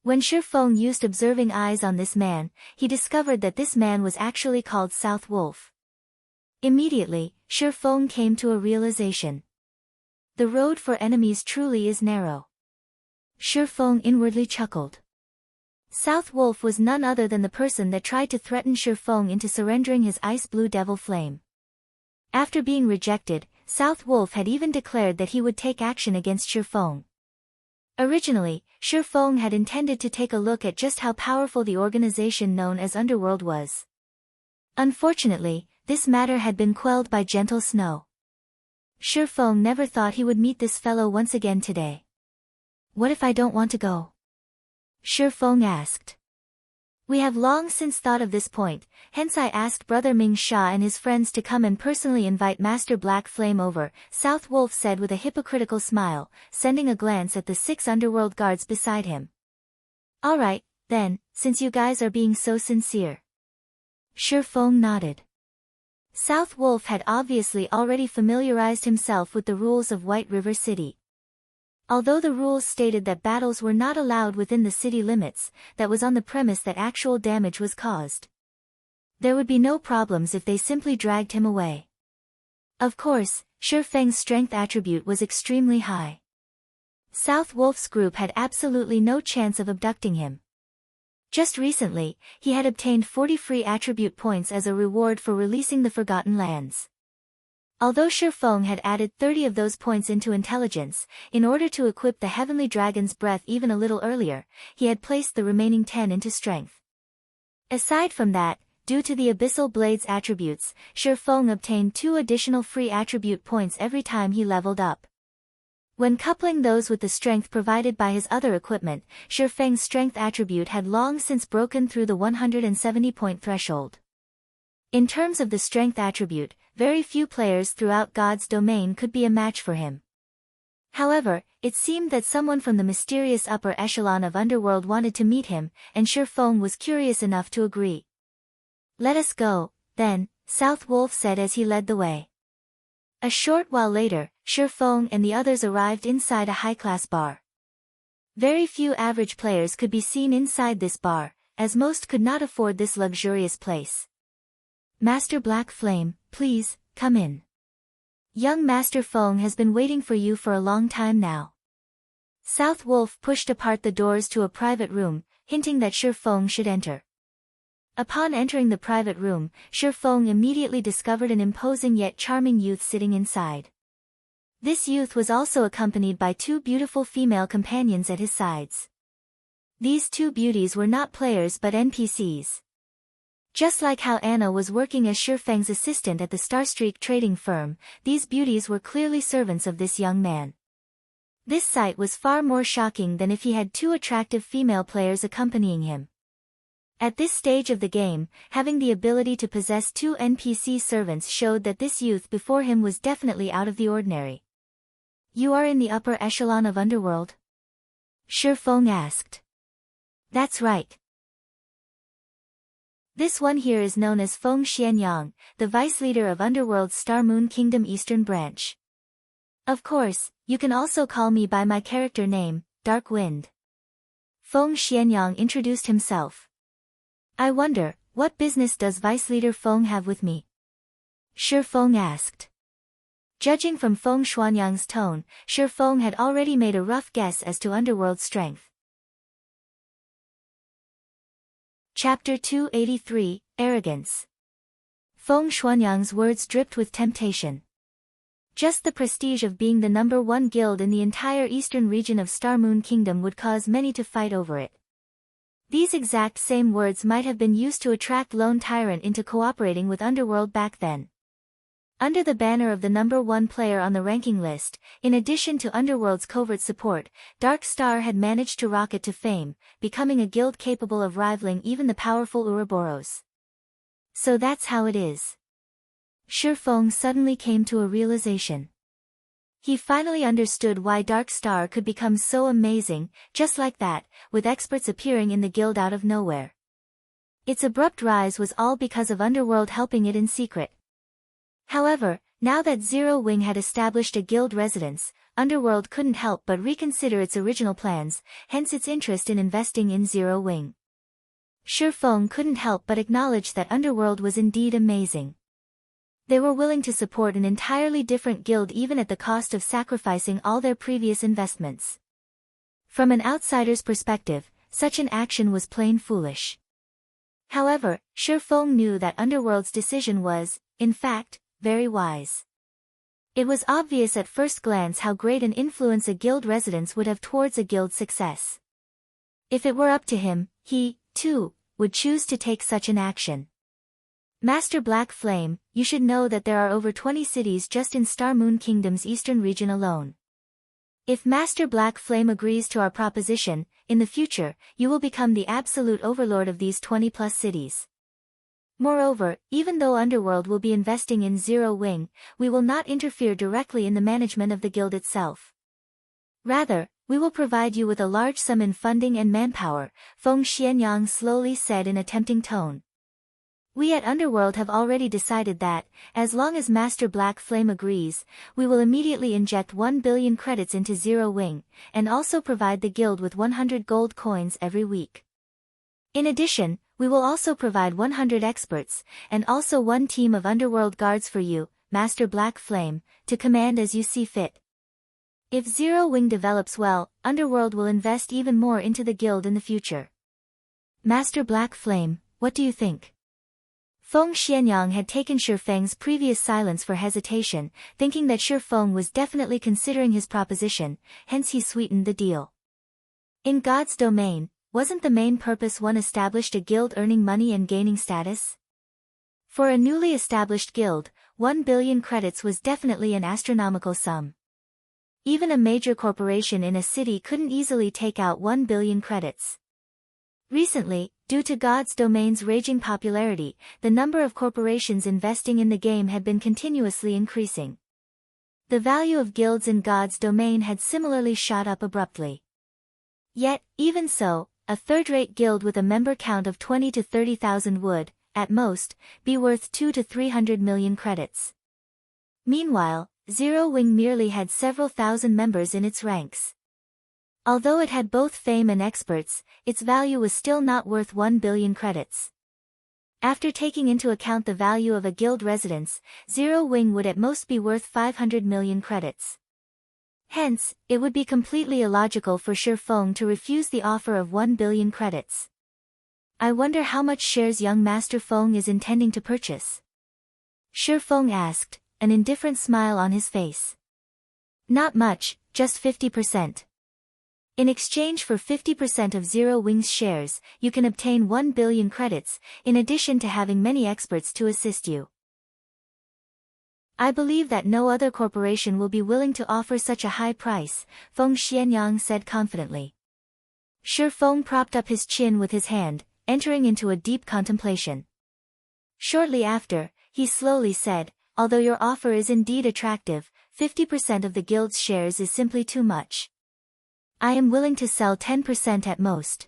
S1: When Shi Feng used observing eyes on this man, he discovered that this man was actually called South Wolf. Immediately, Shi Feng came to a realization. The road for enemies truly is narrow. Shi Feng inwardly chuckled. South Wolf was none other than the person that tried to threaten Shi Feng into surrendering his ice blue devil flame. After being rejected, South Wolf had even declared that he would take action against Shi Feng. Originally, Shi Feng had intended to take a look at just how powerful the organization known as Underworld was. Unfortunately, this matter had been quelled by gentle snow. Shi Feng never thought he would meet this fellow once again today. What if I don't want to go? Shi Feng asked. We have long since thought of this point, hence I asked Brother Ming Sha and his friends to come and personally invite Master Black Flame over, South Wolf said with a hypocritical smile, sending a glance at the 6 underworld guards beside him. Alright, then, since you guys are being so sincere. Shi Feng nodded. South Wolf had obviously already familiarized himself with the rules of White River City. Although the rules stated that battles were not allowed within the city limits, that was on the premise that actual damage was caused. There would be no problems if they simply dragged him away. Of course, Shi Feng's strength attribute was extremely high. South Wolf's group had absolutely no chance of abducting him. Just recently, he had obtained 40 free attribute points as a reward for releasing the Forgotten Lands. Although Shi Feng had added 30 of those points into intelligence, in order to equip the Heavenly Dragon's breath even a little earlier, he had placed the remaining 10 into strength. Aside from that, due to the Abyssal Blade's attributes, Shi Feng obtained 2 additional free attribute points every time he leveled up. When coupling those with the strength provided by his other equipment, Shi Feng's strength attribute had long since broken through the 170-point threshold. In terms of the strength attribute, very few players throughout God's domain could be a match for him. However, it seemed that someone from the mysterious upper echelon of Underworld wanted to meet him, and Shi Feng was curious enough to agree. Let us go, then, South Wolf said as he led the way. A short while later, Shi Feng and the others arrived inside a high-class bar. Very few average players could be seen inside this bar, as most could not afford this luxurious place. Master Black Flame, please, come in. Young Master Feng has been waiting for you for a long time now. South Wolf pushed apart the doors to a private room, hinting that Shi Feng should enter. Upon entering the private room, Shi Feng immediately discovered an imposing yet charming youth sitting inside. This youth was also accompanied by 2 beautiful female companions at his sides. These 2 beauties were not players but NPCs. Just like how Anna was working as Shifeng's assistant at the Starstreak trading firm, these beauties were clearly servants of this young man. This sight was far more shocking than if he had two attractive female players accompanying him. At this stage of the game, having the ability to possess two NPC servants showed that this youth before him was definitely out of the ordinary. "You are in the upper echelon of Underworld?" Shifeng asked. "That's right. This one here is known as Feng Xianyang, the vice-leader of Underworld's Star Moon Kingdom Eastern Branch. Of course, you can also call me by my character name, Dark Wind." Feng Xianyang introduced himself. "I wonder, what business does Vice-Leader Feng have with me?" Shifeng asked. Judging from Feng Xuanyang's tone, Shifeng had already made a rough guess as to Underworld's strength. Chapter 283, Arrogance. Feng Xuanyang's words dripped with temptation. Just the prestige of being the #1 guild in the entire eastern region of Star Moon Kingdom would cause many to fight over it. These exact same words might have been used to attract Lone Tyrant into cooperating with Underworld back then. Under the banner of the #1 player on the ranking list, in addition to Underworld's covert support, Dark Star had managed to rocket to fame, becoming a guild capable of rivaling even the powerful Ouroboros. So that's how it is. Shifeng suddenly came to a realization. He finally understood why Dark Star could become so amazing, just like that, with experts appearing in the guild out of nowhere. Its abrupt rise was all because of Underworld helping it in secret. However, now that Zero Wing had established a guild residence, Underworld couldn't help but reconsider its original plans, hence its interest in investing in Zero Wing. Shifeng couldn't help but acknowledge that Underworld was indeed amazing. They were willing to support an entirely different guild even at the cost of sacrificing all their previous investments. From an outsider's perspective, such an action was plain foolish. However, Shifeng knew that Underworld's decision was, in fact, very wise. It was obvious at first glance how great an influence a guild residence would have towards a guild's success. If it were up to him, he, too, would choose to take such an action. "Master Black Flame, you should know that there are over 20 cities just in Star Moon Kingdom's eastern region alone. If Master Black Flame agrees to our proposition, in the future, you will become the absolute overlord of these 20+ cities. Moreover, even though Underworld will be investing in Zero Wing, we will not interfere directly in the management of the guild itself. Rather, we will provide you with a large sum in funding and manpower," Feng Xianyang slowly said in a tempting tone. "We at Underworld have already decided that, as long as Master Black Flame agrees, we will immediately inject 1 billion credits into Zero Wing, and also provide the guild with 100 gold coins every week. In addition, we will also provide 100 experts, and also one team of Underworld guards for you, Master Black Flame, to command as you see fit. If Zero Wing develops well, Underworld will invest even more into the guild in the future. Master Black Flame, what do you think?" Feng Xianyang had taken Shifeng's previous silence for hesitation, thinking that Shifeng was definitely considering his proposition, hence he sweetened the deal. In God's domain, wasn't the main purpose one established a guild earning money and gaining status? For a newly established guild, 1 billion credits was definitely an astronomical sum. Even a major corporation in a city couldn't easily take out 1 billion credits. Recently, due to God's domain's raging popularity, the number of corporations investing in the game had been continuously increasing. The value of guilds in God's domain had similarly shot up abruptly. Yet, even so, a third-rate guild with a member count of 20 to 30,000 would, at most, be worth 200 to 300 million credits. Meanwhile, Zero Wing merely had several thousand members in its ranks. Although it had both fame and experts, its value was still not worth 1 billion credits. After taking into account the value of a guild residence, Zero Wing would at most be worth 500 million credits. Hence, it would be completely illogical for Shifeng to refuse the offer of 1 billion credits. "I wonder how much shares young Master Feng is intending to purchase?" Shifeng asked, an indifferent smile on his face. "Not much, just 50%. In exchange for 50% of Zero Wings shares, you can obtain 1 billion credits, in addition to having many experts to assist you. I believe that no other corporation will be willing to offer such a high price, Feng Xianyang said confidently. Shi Feng propped up his chin with his hand, entering into a deep contemplation. Shortly after, he slowly said, although your offer is indeed attractive, 50% of the guild's shares is simply too much. I am willing to sell 10% at most.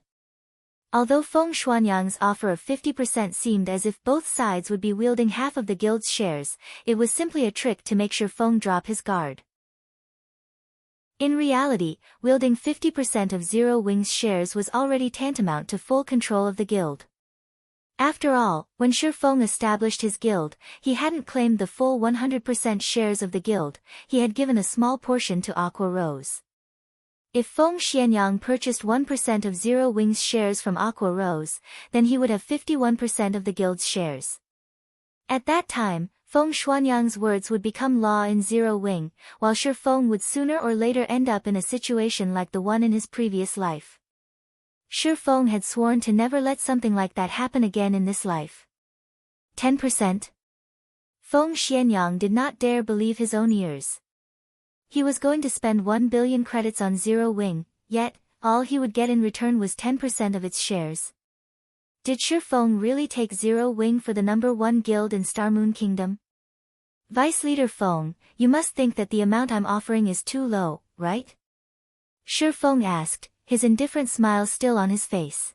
S1: Although Feng Xuanyang's offer of 50% seemed as if both sides would be wielding half of the guild's shares, it was simply a trick to make Shi Feng drop his guard. In reality, wielding 50% of Zero Wings shares was already tantamount to full control of the guild. After all, when Shi Feng established his guild, he hadn't claimed the full 100% shares of the guild, he had given a small portion to Aqua Rose. If Feng Xianyang purchased 1% of Zero Wings shares from Aqua Rose, then he would have 51% of the guild's shares. At that time, Feng Xuanyang's words would become law in Zero Wing, while Shi Feng would sooner or later end up in a situation like the one in his previous life. Shi Feng had sworn to never let something like that happen again in this life. 10%? Feng Xianyang did not dare believe his own ears. He was going to spend 1 billion credits on Zero Wing, yet, all he would get in return was 10% of its shares. Did Shi Feng really take Zero Wing for the #1 guild in Starmoon Kingdom? Vice Leader Feng, you must think that the amount I'm offering is too low, right? Shi Feng asked, his indifferent smile still on his face.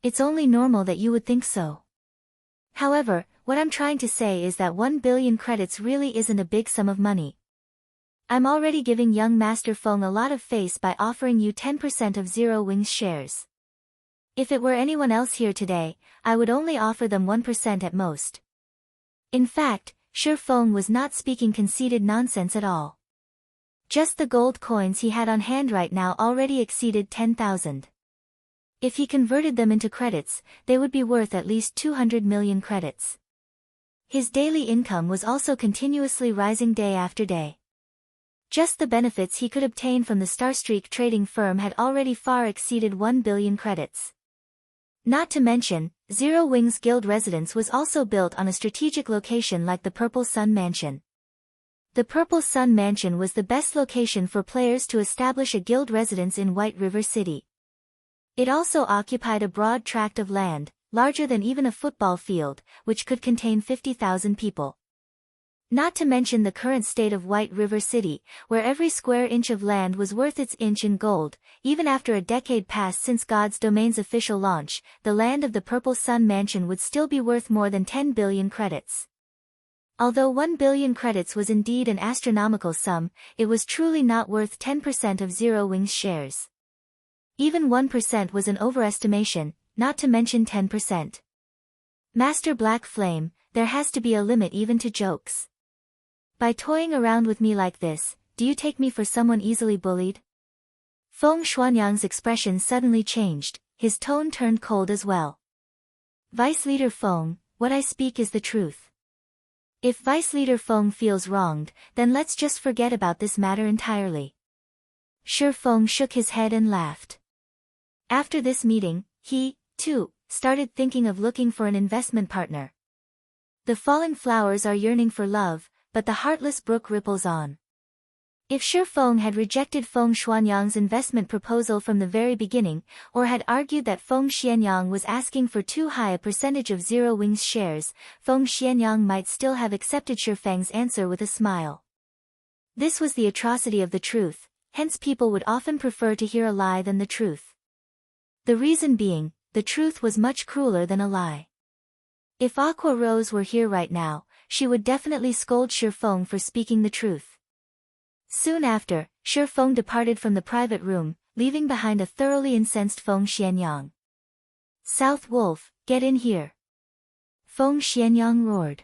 S1: It's only normal that you would think so. However, what I'm trying to say is that 1 billion credits really isn't a big sum of money. I'm already giving young Master Feng a lot of face by offering you 10% of Zero Wings shares. If it were anyone else here today, I would only offer them 1% at most. In fact, Shi Feng was not speaking conceited nonsense at all. Just the gold coins he had on hand right now already exceeded 10,000. If he converted them into credits, they would be worth at least 200 million credits. His daily income was also continuously rising day after day. Just the benefits he could obtain from the Starstreak trading firm had already far exceeded 1 billion credits. Not to mention, Zero Wings Guild residence was also built on a strategic location like the Purple Sun Mansion. The Purple Sun Mansion was the best location for players to establish a guild residence in White River City. It also occupied a broad tract of land, larger than even a football field, which could contain 50,000 people. Not to mention the current state of White River City, where every square inch of land was worth its inch in gold. Even after a decade passed since God's Domain's official launch, the land of the Purple Sun Mansion would still be worth more than 10 billion credits. Although 1 billion credits was indeed an astronomical sum, it was truly not worth 10% of Zero Wings shares. Even 1% was an overestimation, not to mention 10%. Master Black Flame, there has to be a limit even to jokes. By toying around with me like this, do you take me for someone easily bullied? Feng Xuanyang's expression suddenly changed, his tone turned cold as well. Vice Leader Feng, what I speak is the truth. If Vice Leader Feng feels wronged, then let's just forget about this matter entirely. Shi Feng shook his head and laughed. After this meeting, he, too, started thinking of looking for an investment partner. The falling flowers are yearning for love, but the heartless brook ripples on. If Shi Feng had rejected Feng Xuanyang's investment proposal from the very beginning, or had argued that Feng Xianyang was asking for too high a percentage of Zero Wings shares, Feng Xianyang might still have accepted Shi Feng's answer with a smile. This was the atrocity of the truth, hence people would often prefer to hear a lie than the truth. The reason being, the truth was much crueler than a lie. If Aqua Rose were here right now, she would definitely scold Shi Feng for speaking the truth. Soon after, Shi Feng departed from the private room, leaving behind a thoroughly incensed Feng Xianyang. South Wolf, get in here. Feng Xianyang roared.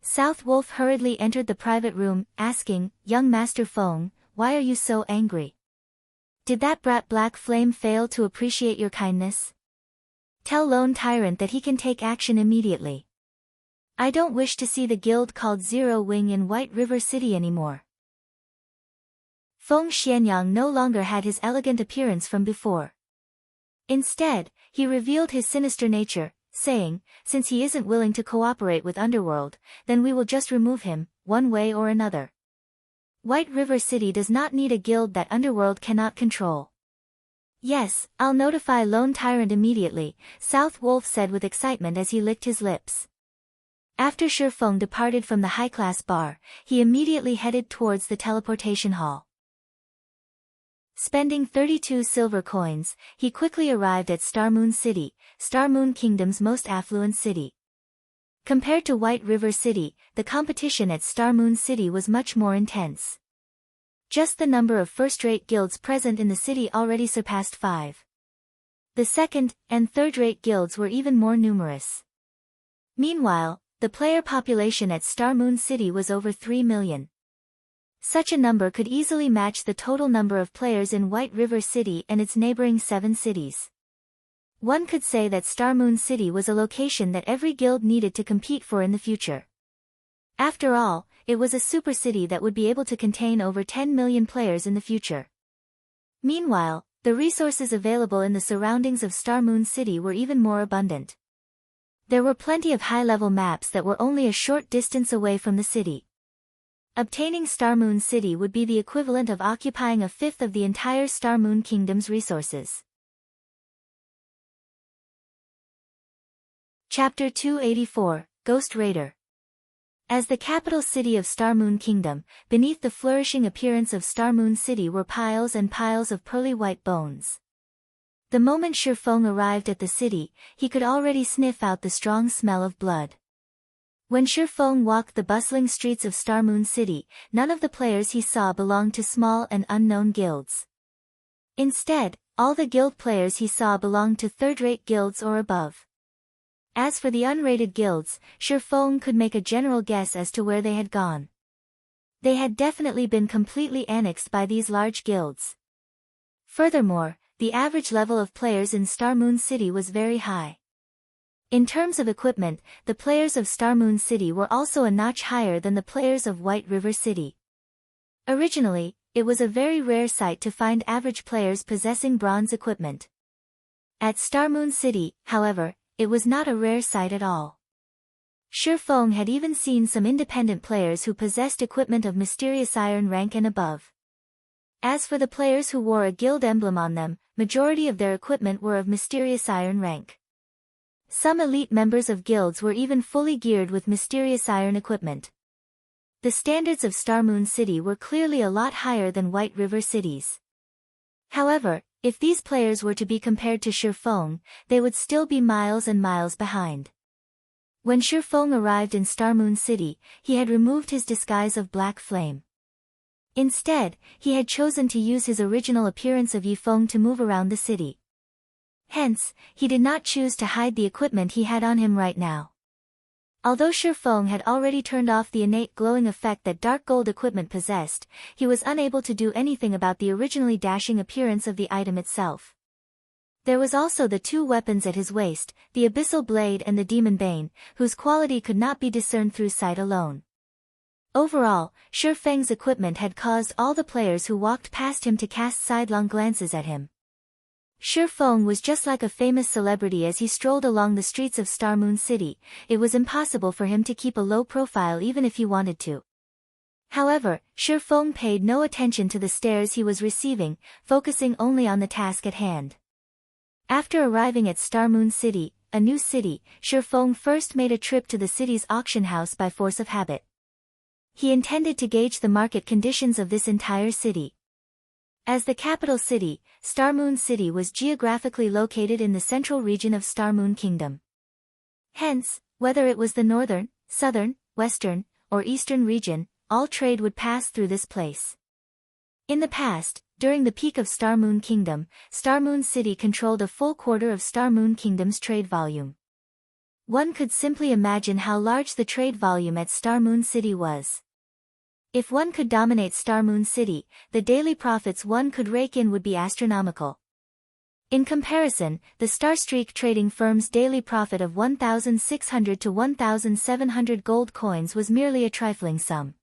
S1: South Wolf hurriedly entered the private room, asking, Young Master Feng, why are you so angry? Did that brat Black Flame fail to appreciate your kindness? Tell Lone Tyrant that he can take action immediately. I don't wish to see the guild called Zero Wing in White River City anymore. Feng Xianyang no longer had his elegant appearance from before. Instead, he revealed his sinister nature, saying, "Since he isn't willing to cooperate with Underworld, then we will just remove him, one way or another. White River City does not need a guild that Underworld cannot control." "Yes, I'll notify Lone Tyrant immediately," South Wolf said with excitement as he licked his lips. After Shi Feng departed from the high-class bar, he immediately headed towards the teleportation hall. Spending 32 silver coins, he quickly arrived at Star Moon City, Star Moon Kingdom's most affluent city. Compared to White River City, the competition at Star Moon City was much more intense. Just the number of first-rate guilds present in the city already surpassed 5. The second- and third-rate guilds were even more numerous. Meanwhile, the player population at Star Moon City was over 3 million. Such a number could easily match the total number of players in White River City and its neighboring 7 cities. One could say that Star Moon City was a location that every guild needed to compete for in the future. After all, it was a super city that would be able to contain over 10 million players in the future. Meanwhile, the resources available in the surroundings of Star Moon City were even more abundant. There were plenty of high-level maps that were only a short distance away from the city. Obtaining Star Moon City would be the equivalent of occupying a fifth of the entire Star Moon Kingdom's resources. Chapter 284, Ghost Raider. As the capital city of Star Moon Kingdom, beneath the flourishing appearance of Star Moon City were piles and piles of pearly white bones. The moment Shi Feng arrived at the city, he could already sniff out the strong smell of blood. When Shi Feng walked the bustling streets of Star Moon City, none of the players he saw belonged to small and unknown guilds. Instead, all the guild players he saw belonged to third-rate guilds or above. As for the unrated guilds, Shi Feng could make a general guess as to where they had gone. They had definitely been completely annexed by these large guilds. Furthermore, the average level of players in Star Moon City was very high. In terms of equipment, the players of Star Moon City were also a notch higher than the players of White River City. Originally, it was a very rare sight to find average players possessing bronze equipment. At Star Moon City, however, it was not a rare sight at all. Shi Feng had even seen some independent players who possessed equipment of mysterious iron rank and above. As for the players who wore a guild emblem on them, majority of their equipment were of mysterious iron rank. Some elite members of guilds were even fully geared with mysterious iron equipment. The standards of Star Moon City were clearly a lot higher than White River Cities. However, if these players were to be compared to Shi Feng, they would still be miles and miles behind. When Shi Feng arrived in Star Moon City, he had removed his disguise of black flame. Instead, he had chosen to use his original appearance of Yifeng to move around the city. Hence, he did not choose to hide the equipment he had on him right now. Although Shi Feng had already turned off the innate glowing effect that dark gold equipment possessed, he was unable to do anything about the originally dashing appearance of the item itself. There was also the 2 weapons at his waist, the Abyssal Blade and the Demon Bane, whose quality could not be discerned through sight alone. Overall, Shi Feng's equipment had caused all the players who walked past him to cast sidelong glances at him. Shi Feng was just like a famous celebrity as he strolled along the streets of Star Moon City. It was impossible for him to keep a low profile even if he wanted to. However, Shi Feng paid no attention to the stares he was receiving, focusing only on the task at hand. After arriving at Star Moon City, a new city, Shi Feng first made a trip to the city's auction house by force of habit. He intended to gauge the market conditions of this entire city. As the capital city, Star Moon City was geographically located in the central region of Star Moon Kingdom. Hence, whether it was the northern, southern, western, or eastern region, all trade would pass through this place. In the past, during the peak of Star Moon Kingdom, Star Moon City controlled a full quarter of Star Moon Kingdom's trade volume. One could simply imagine how large the trade volume at Star Moon City was. If one could dominate Star Moon City, the daily profits one could rake in would be astronomical. In comparison, the Star Streak trading firm's daily profit of 1,600 to 1,700 gold coins was merely a trifling sum.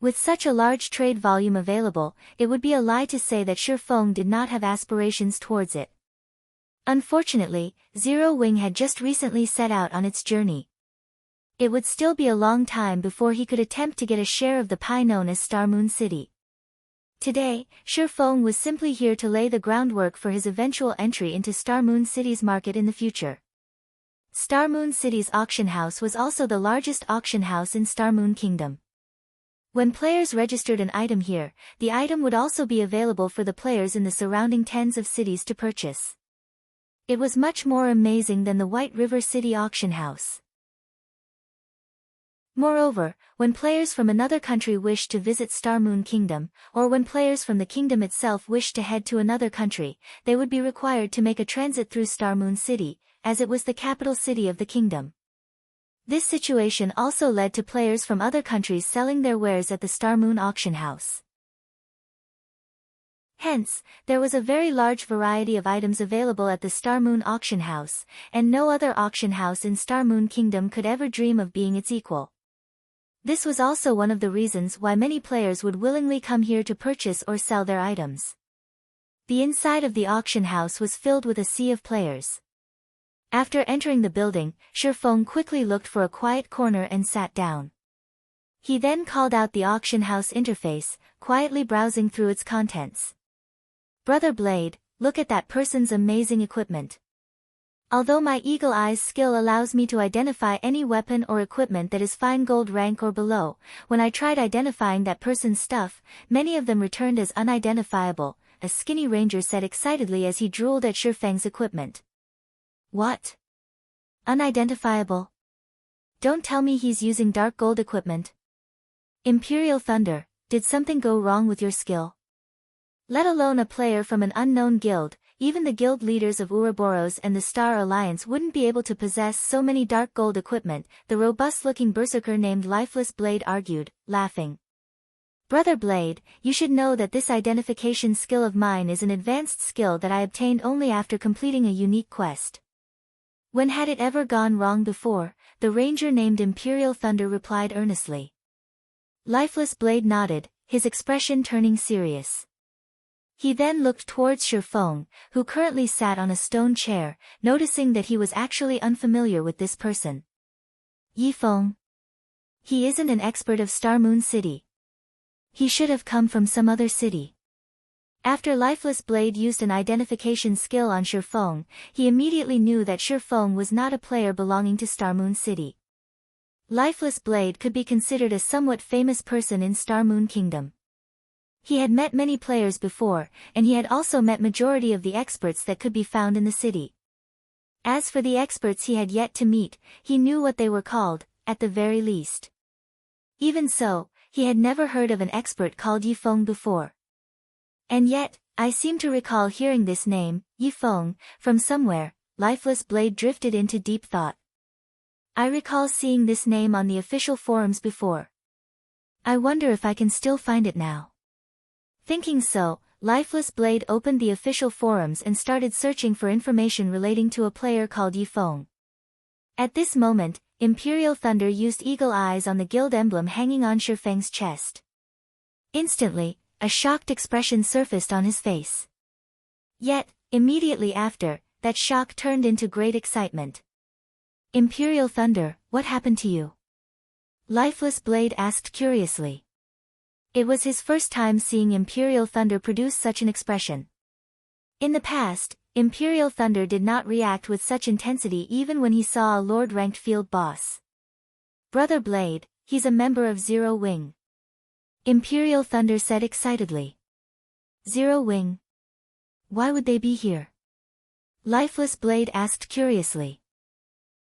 S1: With such a large trade volume available, it would be a lie to say that Shifeng did not have aspirations towards it. Unfortunately, Zero Wing had just recently set out on its journey. It would still be a long time before he could attempt to get a share of the pie known as Star Moon City. Today, Shifeng was simply here to lay the groundwork for his eventual entry into Star Moon City's market in the future. Star Moon City's auction house was also the largest auction house in Star Moon Kingdom. When players registered an item here, the item would also be available for the players in the surrounding tens of cities to purchase. It was much more amazing than the White River City auction house. Moreover, when players from another country wished to visit Star Moon Kingdom, or when players from the kingdom itself wished to head to another country, they would be required to make a transit through Star Moon City, as it was the capital city of the kingdom. This situation also led to players from other countries selling their wares at the Star Moon auction house. Hence, there was a very large variety of items available at the Star Moon auction house, and no other auction house in Star Moon Kingdom could ever dream of being its equal. This was also one of the reasons why many players would willingly come here to purchase or sell their items. The inside of the auction house was filled with a sea of players. After entering the building, Shifeng quickly looked for a quiet corner and sat down. He then called out the auction house interface, quietly browsing through its contents. "Brother Blade, look at that person's amazing equipment. Although my eagle eye's skill allows me to identify any weapon or equipment that is fine gold rank or below, when I tried identifying that person's stuff, many of them returned as unidentifiable," a skinny ranger said excitedly as he drooled at Shifeng's equipment. "What? Unidentifiable? Don't tell me he's using dark gold equipment. Imperial Thunder, did something go wrong with your skill? Let alone a player from an unknown guild, even the guild leaders of Ouroboros and the Star Alliance wouldn't be able to possess so many dark gold equipment," the robust-looking berserker named Lifeless Blade argued, laughing. "Brother Blade, you should know that this identification skill of mine is an advanced skill that I obtained only after completing a unique quest." "When had it ever gone wrong before?" the ranger named Imperial Thunder replied earnestly. Lifeless Blade nodded, his expression turning serious. He then looked towards Shifeng, who currently sat on a stone chair, noticing that he was actually unfamiliar with this person. "Yifeng. He isn't an expert of Star Moon City. He should have come from some other city." After Lifeless Blade used an identification skill on Shifeng, he immediately knew that Shifeng was not a player belonging to Star Moon City. Lifeless Blade could be considered a somewhat famous person in Star Moon Kingdom. He had met many players before, and he had also met majority of the experts that could be found in the city. As for the experts he had yet to meet, he knew what they were called, at the very least. Even so, he had never heard of an expert called Yifeng before. And yet, I seem to recall hearing this name, Yifeng, from somewhere. Lifeless Blade drifted into deep thought. "I recall seeing this name on the official forums before. I wonder if I can still find it now." Thinking so, Lifeless Blade opened the official forums and started searching for information relating to a player called Yifeng. At this moment, Imperial Thunder used eagle eyes on the guild emblem hanging on Shifeng's chest. Instantly, a shocked expression surfaced on his face. Yet, immediately after, that shock turned into great excitement. "Imperial Thunder, what happened to you?" Lifeless Blade asked curiously. It was his first time seeing Imperial Thunder produce such an expression. In the past, Imperial Thunder did not react with such intensity even when he saw a Lord-ranked field boss. "Brother Blade, he's a member of Zero Wing," Imperial Thunder said excitedly. "Zero Wing? Why would they be here?" Lifeless Blade asked curiously.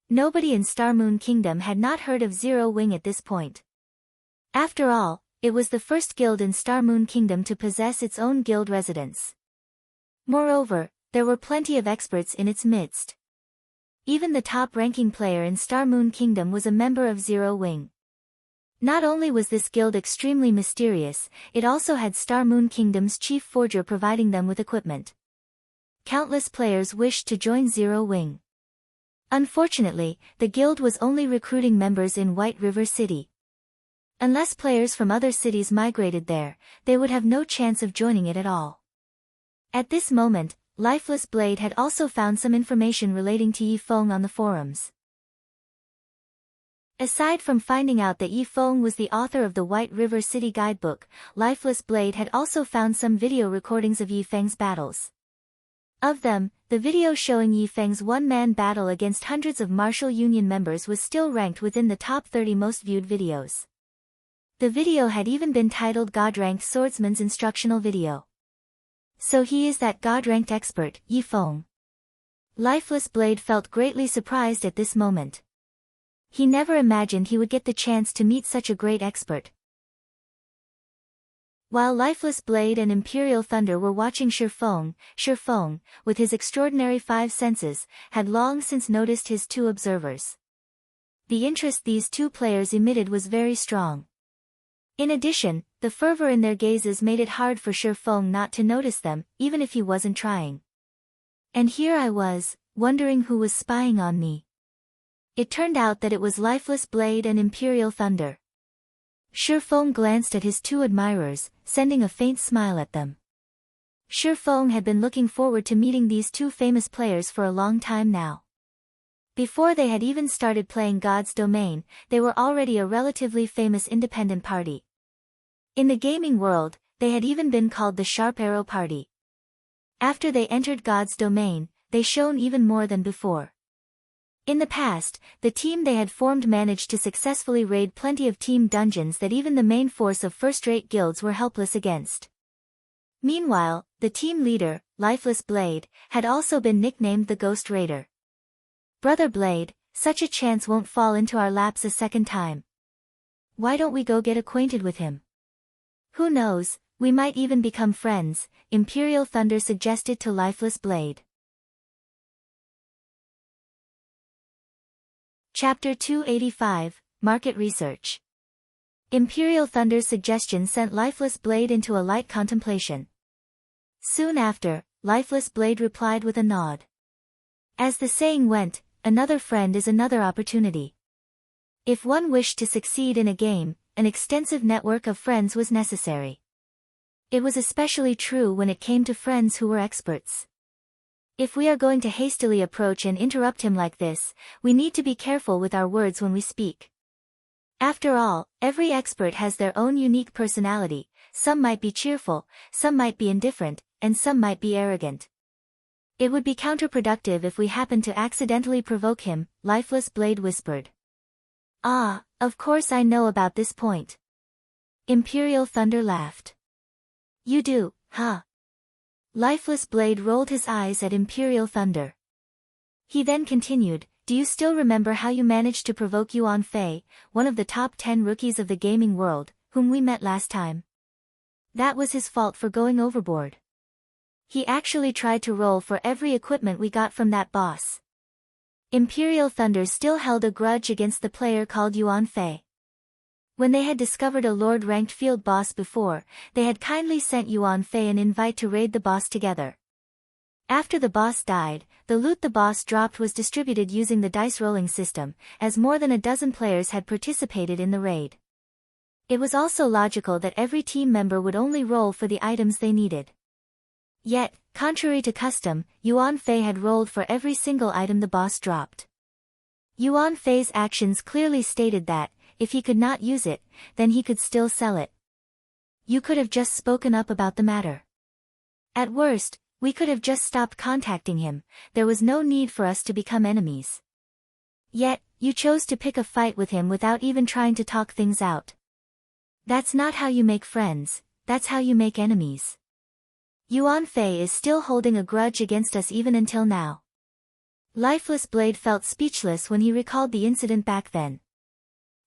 S1: Nobody in Star Moon Kingdom had not heard of Zero Wing at this point. After all, it was the first guild in Star Moon Kingdom to possess its own guild residence. Moreover, there were plenty of experts in its midst. Even the top-ranking player in Star Moon Kingdom was a member of Zero Wing. Not only was this guild extremely mysterious, it also had Star Moon Kingdom's chief forger providing them with equipment. Countless players wished to join Zero Wing. Unfortunately, the guild was only recruiting members in White River City. Unless players from other cities migrated there, they would have no chance of joining it at all. At this moment, Lifeless Blade had also found some information relating to Yifeng on the forums. Aside from finding out that Yifeng was the author of the White River City Guidebook, Lifeless Blade had also found some video recordings of Yifeng's battles. Of them, the video showing Yifeng's one-man battle against hundreds of Martial Union members was still ranked within the top 30 most viewed videos. The video had even been titled God-Ranked Swordsman's Instructional Video. So he is that God-ranked expert, Yifeng. Lifeless Blade felt greatly surprised at this moment. He never imagined he would get the chance to meet such a great expert. While Lifeless Blade and Imperial Thunder were watching Shifeng, with his extraordinary 5 senses, had long since noticed his 2 observers. The interest these 2 players emitted was very strong. In addition, the fervor in their gazes made it hard for Shifeng not to notice them, even if he wasn't trying. And here I was, wondering who was spying on me. It turned out that it was Lifeless Blade and Imperial Thunder. Shifeng glanced at his 2 admirers, sending a faint smile at them. Shifeng had been looking forward to meeting these 2 famous players for a long time now. Before they had even started playing God's Domain, they were already a relatively famous independent party. In the gaming world, they had even been called the Sharp Arrow Party. After they entered God's Domain, they shone even more than before. In the past, the team they had formed managed to successfully raid plenty of team dungeons that even the main force of first-rate guilds were helpless against. Meanwhile, the team leader, Lifeless Blade, had also been nicknamed the Ghost Raider. Brother Blade, such a chance won't fall into our laps a second time. Why don't we go get acquainted with him? Who knows, we might even become friends, Imperial Thunder suggested to Lifeless Blade. Chapter 285, Market Research. Imperial Thunder's suggestion sent Lifeless Blade into a light contemplation. Soon after, Lifeless Blade replied with a nod. As the saying went, another friend is another opportunity. If one wished to succeed in a game, an extensive network of friends was necessary. It was especially true when it came to friends who were experts. If we are going to hastily approach and interrupt him like this, we need to be careful with our words when we speak. After all, every expert has their own unique personality, some might be cheerful, some might be indifferent, and some might be arrogant. It would be counterproductive if we happened to accidentally provoke him, Lifeless Blade whispered. Ah, of course I know about this point. Imperial Thunder laughed. You do, huh? Lifeless Blade rolled his eyes at Imperial Thunder. He then continued, do you still remember how you managed to provoke Yuan Fei, one of the top 10 rookies of the gaming world, whom we met last time? That was his fault for going overboard. He actually tried to roll for every equipment we got from that boss. Imperial Thunder still held a grudge against the player called Yuan Fei. When they had discovered a Lord-ranked field boss before, they had kindly sent Yuan Fei an invite to raid the boss together. After the boss died, the loot the boss dropped was distributed using the dice rolling system, as more than a dozen players had participated in the raid. It was also logical that every team member would only roll for the items they needed. Yet, contrary to custom, Yuan Fei had rolled for every single item the boss dropped. Yuan Fei's actions clearly stated that, if he could not use it, then he could still sell it. You could have just spoken up about the matter. At worst, we could have just stopped contacting him, there was no need for us to become enemies. Yet, you chose to pick a fight with him without even trying to talk things out. That's not how you make friends, that's how you make enemies. Yuan Fei is still holding a grudge against us even until now. Lifeless Blade felt speechless when he recalled the incident back then.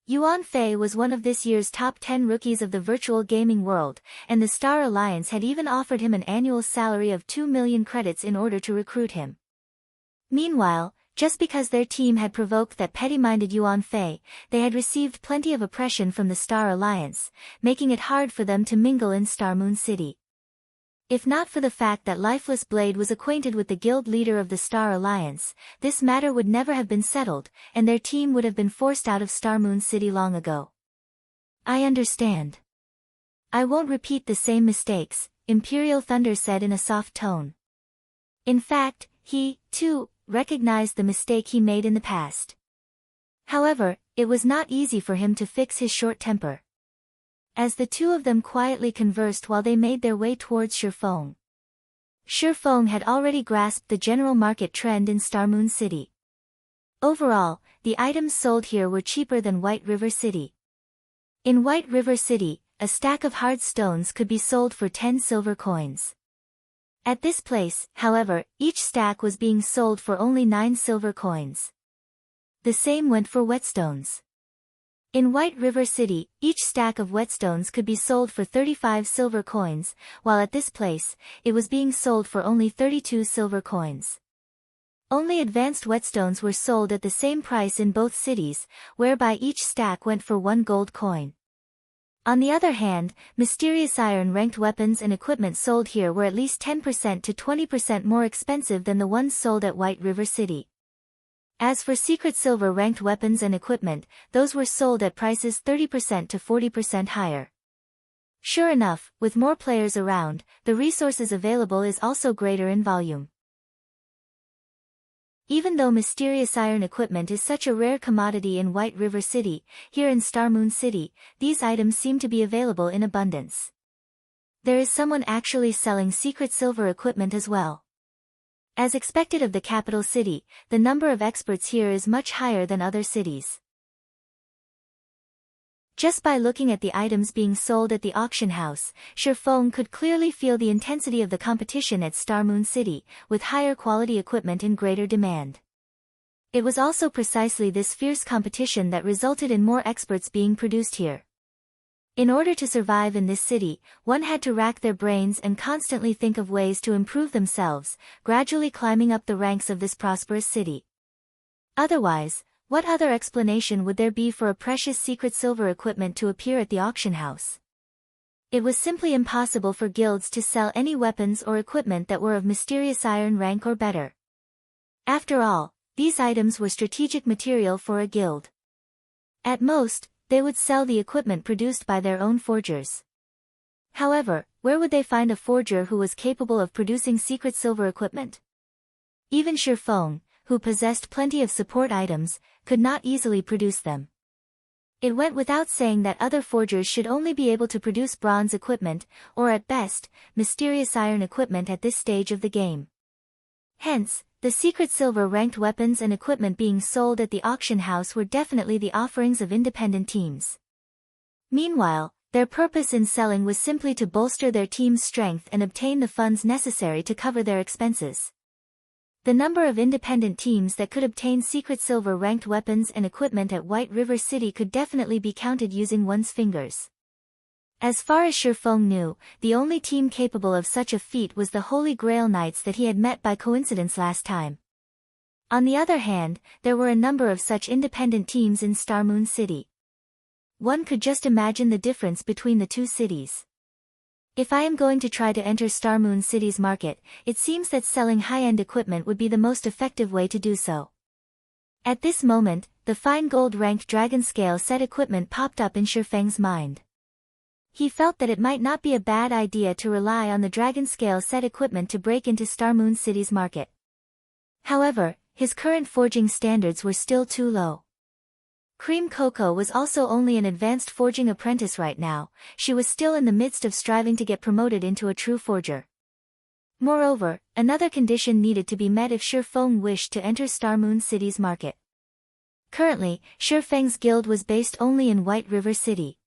S1: Yuan Fei was one of this year's top 10 rookies of the virtual gaming world, and the Star Alliance had even offered him an annual salary of 2 million credits in order to recruit him. Meanwhile, just because their team had provoked that petty-minded Yuan Fei, they had received plenty of oppression from the Star Alliance, making it hard for them to mingle in Star Moon City. If not for the fact that Lifeless Blade was acquainted with the guild leader of the Star Alliance, this matter would never have been settled, and their team would have been forced out of Star Moon City long ago. I understand. I won't repeat the same mistakes, Imperial Thunder said in a soft tone. In fact, he, too, recognized the mistake he made in the past. However, it was not easy for him to fix his short temper. As the two of them quietly conversed while they made their way towards Shifeng. Shifeng had already grasped the general market trend in Starmoon City. Overall, the items sold here were cheaper than White River City. In White River City, a stack of hard stones could be sold for 10 silver coins. At this place, however, each stack was being sold for only 9 silver coins. The same went for whetstones. In White River City, each stack of whetstones could be sold for 35 silver coins, while at this place, it was being sold for only 32 silver coins. Only advanced whetstones were sold at the same price in both cities, whereby each stack went for 1 gold coin. On the other hand, mysterious iron-ranked weapons and equipment sold here were at least 10% to 20% more expensive than the ones sold at White River City. As for secret silver-ranked weapons and equipment, those were sold at prices 30% to 40% higher. Sure enough, with more players around, the resources available is also greater in volume. Even though mysterious iron equipment is such a rare commodity in White River City, here in Starmoon City, these items seem to be available in abundance. There is someone actually selling secret silver equipment as well. As expected of the capital city, the number of experts here is much higher than other cities. Just by looking at the items being sold at the auction house, Shifeng could clearly feel the intensity of the competition at Starmoon City, with higher quality equipment in greater demand. It was also precisely this fierce competition that resulted in more experts being produced here. In order to survive in this city, one had to rack their brains and constantly think of ways to improve themselves, gradually climbing up the ranks of this prosperous city. Otherwise, what other explanation would there be for a precious secret silver equipment to appear at the auction house? It was simply impossible for guilds to sell any weapons or equipment that were of mysterious iron rank or better. After all, these items were strategic material for a guild. At most, they would sell the equipment produced by their own forgers. However, where would they find a forger who was capable of producing secret silver equipment? Even Shifeng, who possessed plenty of support items, could not easily produce them. It went without saying that other forgers should only be able to produce bronze equipment, or at best, mysterious iron equipment at this stage of the game. Hence, the secret silver-ranked weapons and equipment being sold at the auction house were definitely the offerings of independent teams. Meanwhile, their purpose in selling was simply to bolster their team's strength and obtain the funds necessary to cover their expenses. The number of independent teams that could obtain secret silver-ranked weapons and equipment at White River City could definitely be counted using one's fingers. As far as Shifeng knew, the only team capable of such a feat was the Holy Grail Knights that he had met by coincidence last time. On the other hand, there were a number of such independent teams in Starmoon City. One could just imagine the difference between the two cities. If I am going to try to enter Starmoon City's market, it seems that selling high-end equipment would be the most effective way to do so. At this moment, the fine gold-ranked dragon scale set equipment popped up in Shifeng's mind. He felt that it might not be a bad idea to rely on the dragon scale set equipment to break into Starmoon City's market. However, his current forging standards were still too low. Cream Coco was also only an advanced forging apprentice right now, she was still in the midst of striving to get promoted into a true forger. Moreover, another condition needed to be met if Shifeng wished to enter Starmoon City's market. Currently, Shifeng's guild was based only in White River City.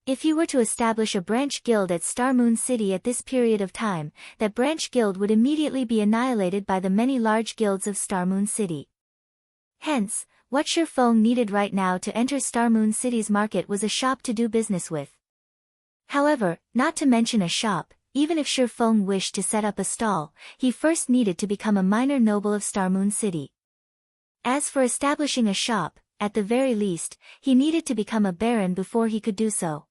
S1: If he were to establish a branch guild at Starmoon City at this period of time, that branch guild would immediately be annihilated by the many large guilds of Starmoon City. Hence, what Shifeng needed right now to enter Starmoon City's market was a shop to do business with. However, not to mention a shop, even if Shifeng wished to set up a stall, he first needed to become a minor noble of Starmoon City. As for establishing a shop, at the very least, he needed to become a baron before he could do so.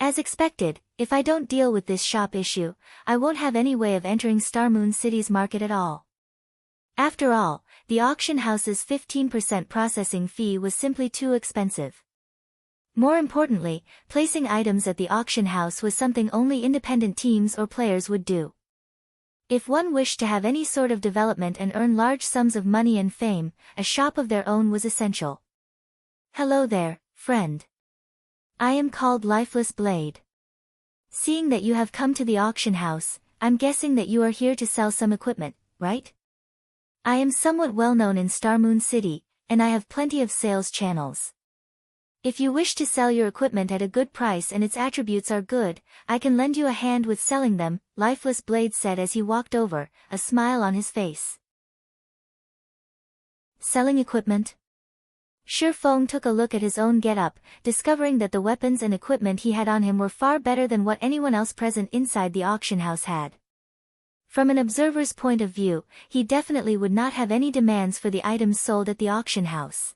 S1: As expected, if I don't deal with this shop issue, I won't have any way of entering Starmoon City's market at all. After all, the auction house's 15% processing fee was simply too expensive. More importantly, placing items at the auction house was something only independent teams or players would do. If one wished to have any sort of development and earn large sums of money and fame, a shop of their own was essential. Hello there, friend. I am called Lifeless Blade. Seeing that you have come to the auction house, I'm guessing that you are here to sell some equipment, right? I am somewhat well known in Starmoon City, and I have plenty of sales channels. If you wish to sell your equipment at a good price and its attributes are good, I can lend you a hand with selling them, Lifeless Blade said as he walked over, a smile on his face. Selling equipment? Shifeng took a look at his own get-up, discovering that the weapons and equipment he had on him were far better than what anyone else present inside the auction house had. From an observer's point of view, he definitely would not have any demands for the items sold at the auction house.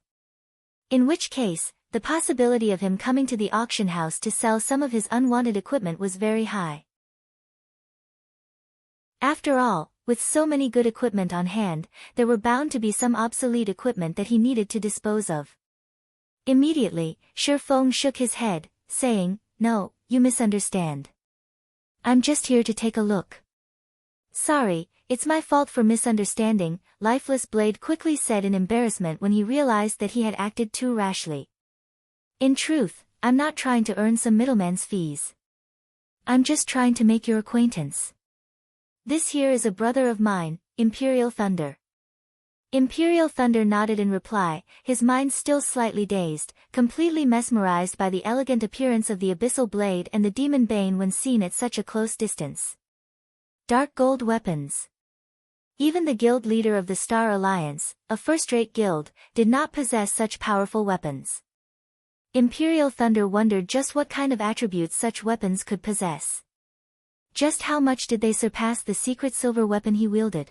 S1: In which case, the possibility of him coming to the auction house to sell some of his unwanted equipment was very high. After all, with so many good equipment on hand, there were bound to be some obsolete equipment that he needed to dispose of. Immediately, Shifeng shook his head, saying, "No, you misunderstand. I'm just here to take a look." "Sorry, it's my fault for misunderstanding," Lifeless Blade quickly said in embarrassment when he realized that he had acted too rashly. "In truth, I'm not trying to earn some middleman's fees. I'm just trying to make your acquaintance. This here is a brother of mine, Imperial Thunder." Imperial Thunder nodded in reply, his mind still slightly dazed, completely mesmerized by the elegant appearance of the Abyssal Blade and the Demon Bane when seen at such a close distance. Dark gold weapons. Even the guild leader of the Star Alliance, a first-rate guild, did not possess such powerful weapons. Imperial Thunder wondered just what kind of attributes such weapons could possess. Just how much did they surpass the secret silver weapon he wielded?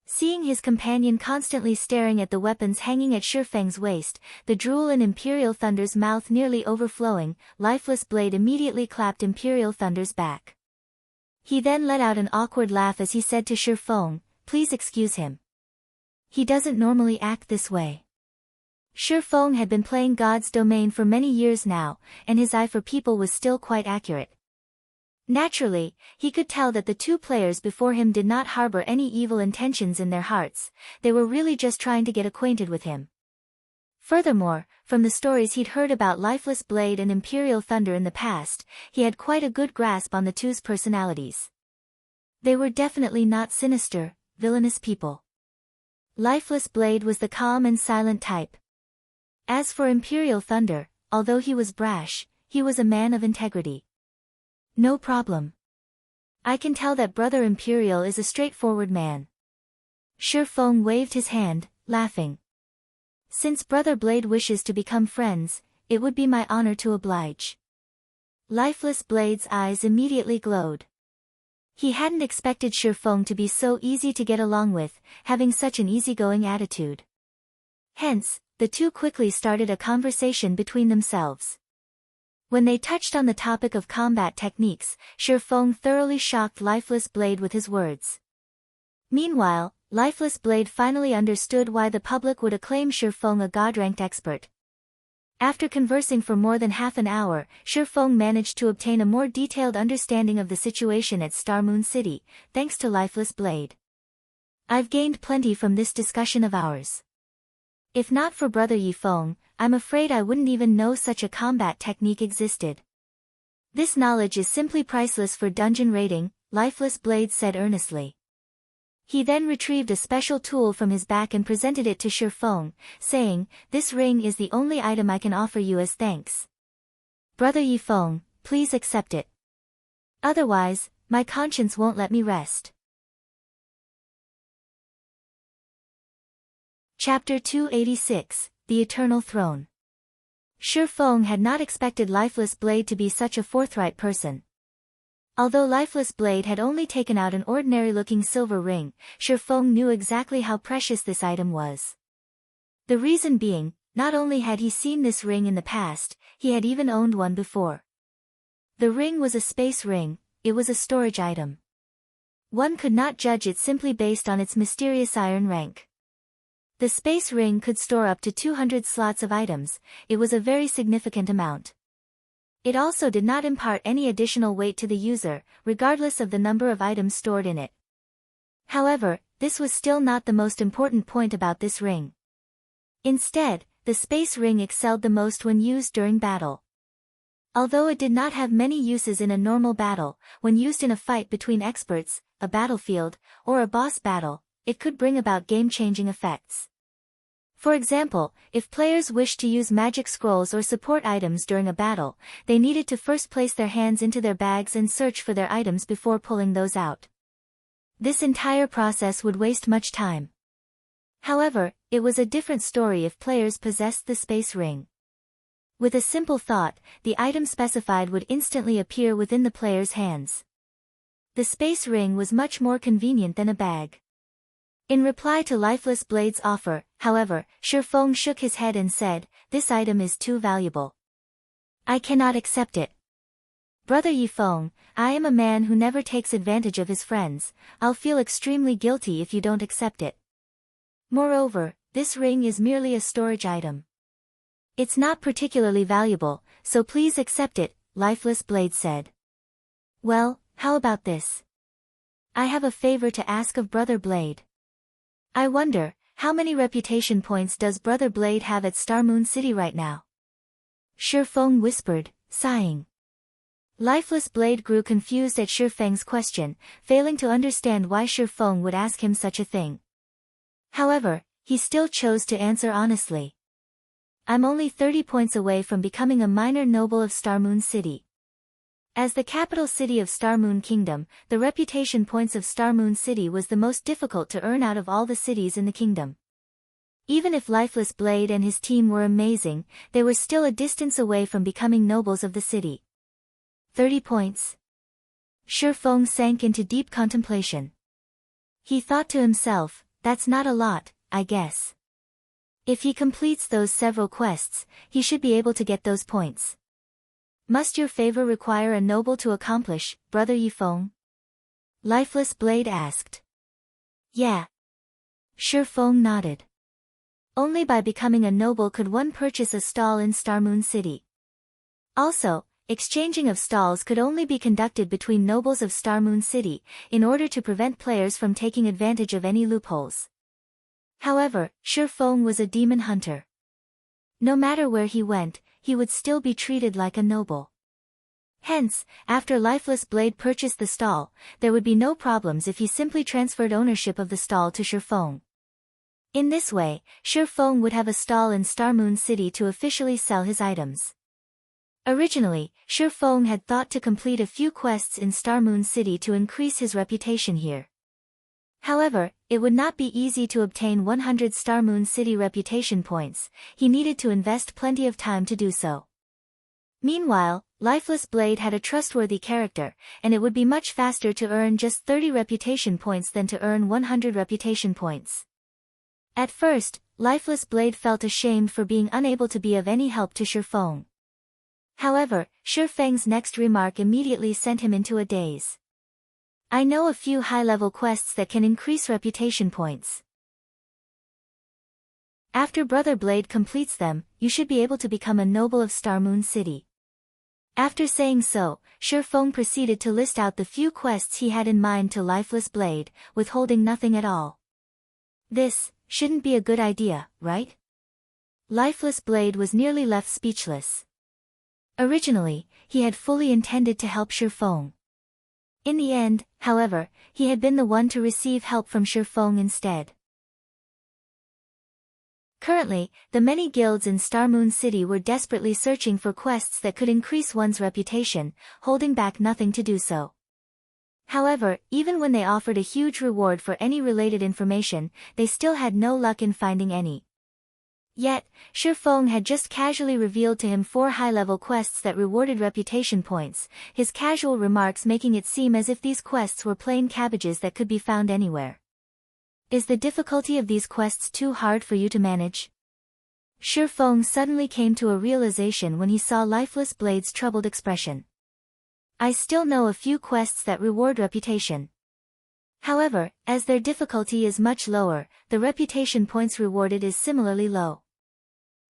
S1: Seeing his companion constantly staring at the weapons hanging at Shifeng's waist, the drool in Imperial Thunder's mouth nearly overflowing, Lifeless Blade immediately clapped Imperial Thunder's back. He then let out an awkward laugh as he said to Shifeng, "Please excuse him. He doesn't normally act this way." Shifeng had been playing God's Domain for many years now, and his eye for people was still quite accurate. Naturally, he could tell that the two players before him did not harbor any evil intentions in their hearts, they were really just trying to get acquainted with him. Furthermore, from the stories he'd heard about Lifeless Blade and Imperial Thunder in the past, he had quite a good grasp on the two's personalities. They were definitely not sinister, villainous people. Lifeless Blade was the calm and silent type. As for Imperial Thunder, although he was brash, he was a man of integrity. "No problem. I can tell that Brother Imperial is a straightforward man." Shifeng waved his hand, laughing. "Since Brother Blade wishes to become friends, it would be my honor to oblige." Lifeless Blade's eyes immediately glowed. He hadn't expected Shifeng to be so easy to get along with, having such an easygoing attitude. Hence, the two quickly started a conversation between themselves. When they touched on the topic of combat techniques, Shifeng thoroughly shocked Lifeless Blade with his words. Meanwhile, Lifeless Blade finally understood why the public would acclaim Shifeng a god-ranked expert. After conversing for more than half an hour, Shifeng managed to obtain a more detailed understanding of the situation at Starmoon City, thanks to Lifeless Blade. "I've gained plenty from this discussion of ours. If not for Brother Yifeng, I'm afraid I wouldn't even know such a combat technique existed. This knowledge is simply priceless for dungeon raiding," Lifeless Blade said earnestly. He then retrieved a special tool from his back and presented it to Shifeng, saying, "This ring is the only item I can offer you as thanks. Brother Yifeng, please accept it. Otherwise, my conscience won't let me rest." Chapter 286, The Eternal Throne. Shifeng had not expected Lifeless Blade to be such a forthright person. Although Lifeless Blade had only taken out an ordinary-looking silver ring, Shifeng knew exactly how precious this item was. The reason being, not only had he seen this ring in the past, he had even owned one before. The ring was a space ring, it was a storage item. One could not judge it simply based on its mysterious iron rank. The space ring could store up to 200 slots of items. It was a very significant amount. It also did not impart any additional weight to the user, regardless of the number of items stored in it. However, this was still not the most important point about this ring. Instead, the space ring excelled the most when used during battle. Although it did not have many uses in a normal battle, when used in a fight between experts, a battlefield, or a boss battle, it could bring about game-changing effects. For example, if players wished to use magic scrolls or support items during a battle, they needed to first place their hands into their bags and search for their items before pulling those out. This entire process would waste much time. However, it was a different story if players possessed the space ring. With a simple thought, the item specified would instantly appear within the player's hands. The space ring was much more convenient than a bag. In reply to Lifeless Blade's offer, however, Shifeng shook his head and said, "This item is too valuable. I cannot accept it. Brother Yifeng, I am a man who never takes advantage of his friends. I'll feel extremely guilty if you don't accept it. Moreover, this ring is merely a storage item. It's not particularly valuable, so please accept it," Lifeless Blade said. "Well, how about this? I have a favor to ask of Brother Blade. I wonder, how many reputation points does Brother Blade have at Starmoon City right now?" Shifeng whispered, sighing. Lifeless Blade grew confused at Shifeng's question, failing to understand why Shifeng would ask him such a thing. However, he still chose to answer honestly. "I'm only 30 points away from becoming a minor noble of Starmoon City. As the capital city of Starmoon Kingdom, the reputation points of Starmoon City was the most difficult to earn out of all the cities in the kingdom. Even if Lifeless Blade and his team were amazing, they were still a distance away from becoming nobles of the city. 30 points. Shifeng sank into deep contemplation. He thought to himself, that's not a lot, I guess. If he completes those several quests, he should be able to get those points. Must your favor require a noble to accomplish, Brother Yifeng? Lifeless Blade asked. Yeah. Shifeng nodded. Only by becoming a noble could one purchase a stall in Starmoon City. Also, exchanging of stalls could only be conducted between nobles of Starmoon City, in order to prevent players from taking advantage of any loopholes. However, Shifeng was a demon hunter. No matter where he went, he would still be treated like a noble. Hence, after Lifeless Blade purchased the stall, there would be no problems if he simply transferred ownership of the stall to Shifeng. In this way, Shifeng would have a stall in Starmoon City to officially sell his items. Originally, Shifeng had thought to complete a few quests in Starmoon City to increase his reputation here. However, it would not be easy to obtain 100 Starmoon City reputation points. He needed to invest plenty of time to do so. Meanwhile, Lifeless Blade had a trustworthy character, and it would be much faster to earn just 30 reputation points than to earn 100 reputation points. At first, Lifeless Blade felt ashamed for being unable to be of any help to Shifeng. However, Shifeng's next remark immediately sent him into a daze. I know a few high-level quests that can increase reputation points. After Brother Blade completes them, you should be able to become a noble of Starmoon City. After saying so, Shifeng proceeded to list out the few quests he had in mind to Lifeless Blade, withholding nothing at all. This shouldn't be a good idea, right? Lifeless Blade was nearly left speechless. Originally, he had fully intended to help Shifeng. In the end, however, he had been the one to receive help from Shifeng instead. Currently, the many guilds in Starmoon City were desperately searching for quests that could increase one's reputation, holding back nothing to do so. However, even when they offered a huge reward for any related information, they still had no luck in finding any. Yet, Shifeng had just casually revealed to him 4 high-level quests that rewarded reputation points, his casual remarks making it seem as if these quests were plain cabbages that could be found anywhere. Is the difficulty of these quests too hard for you to manage? Shifeng suddenly came to a realization when he saw Lifeless Blade's troubled expression. I still know a few quests that reward reputation. However, as their difficulty is much lower, the reputation points rewarded is similarly low.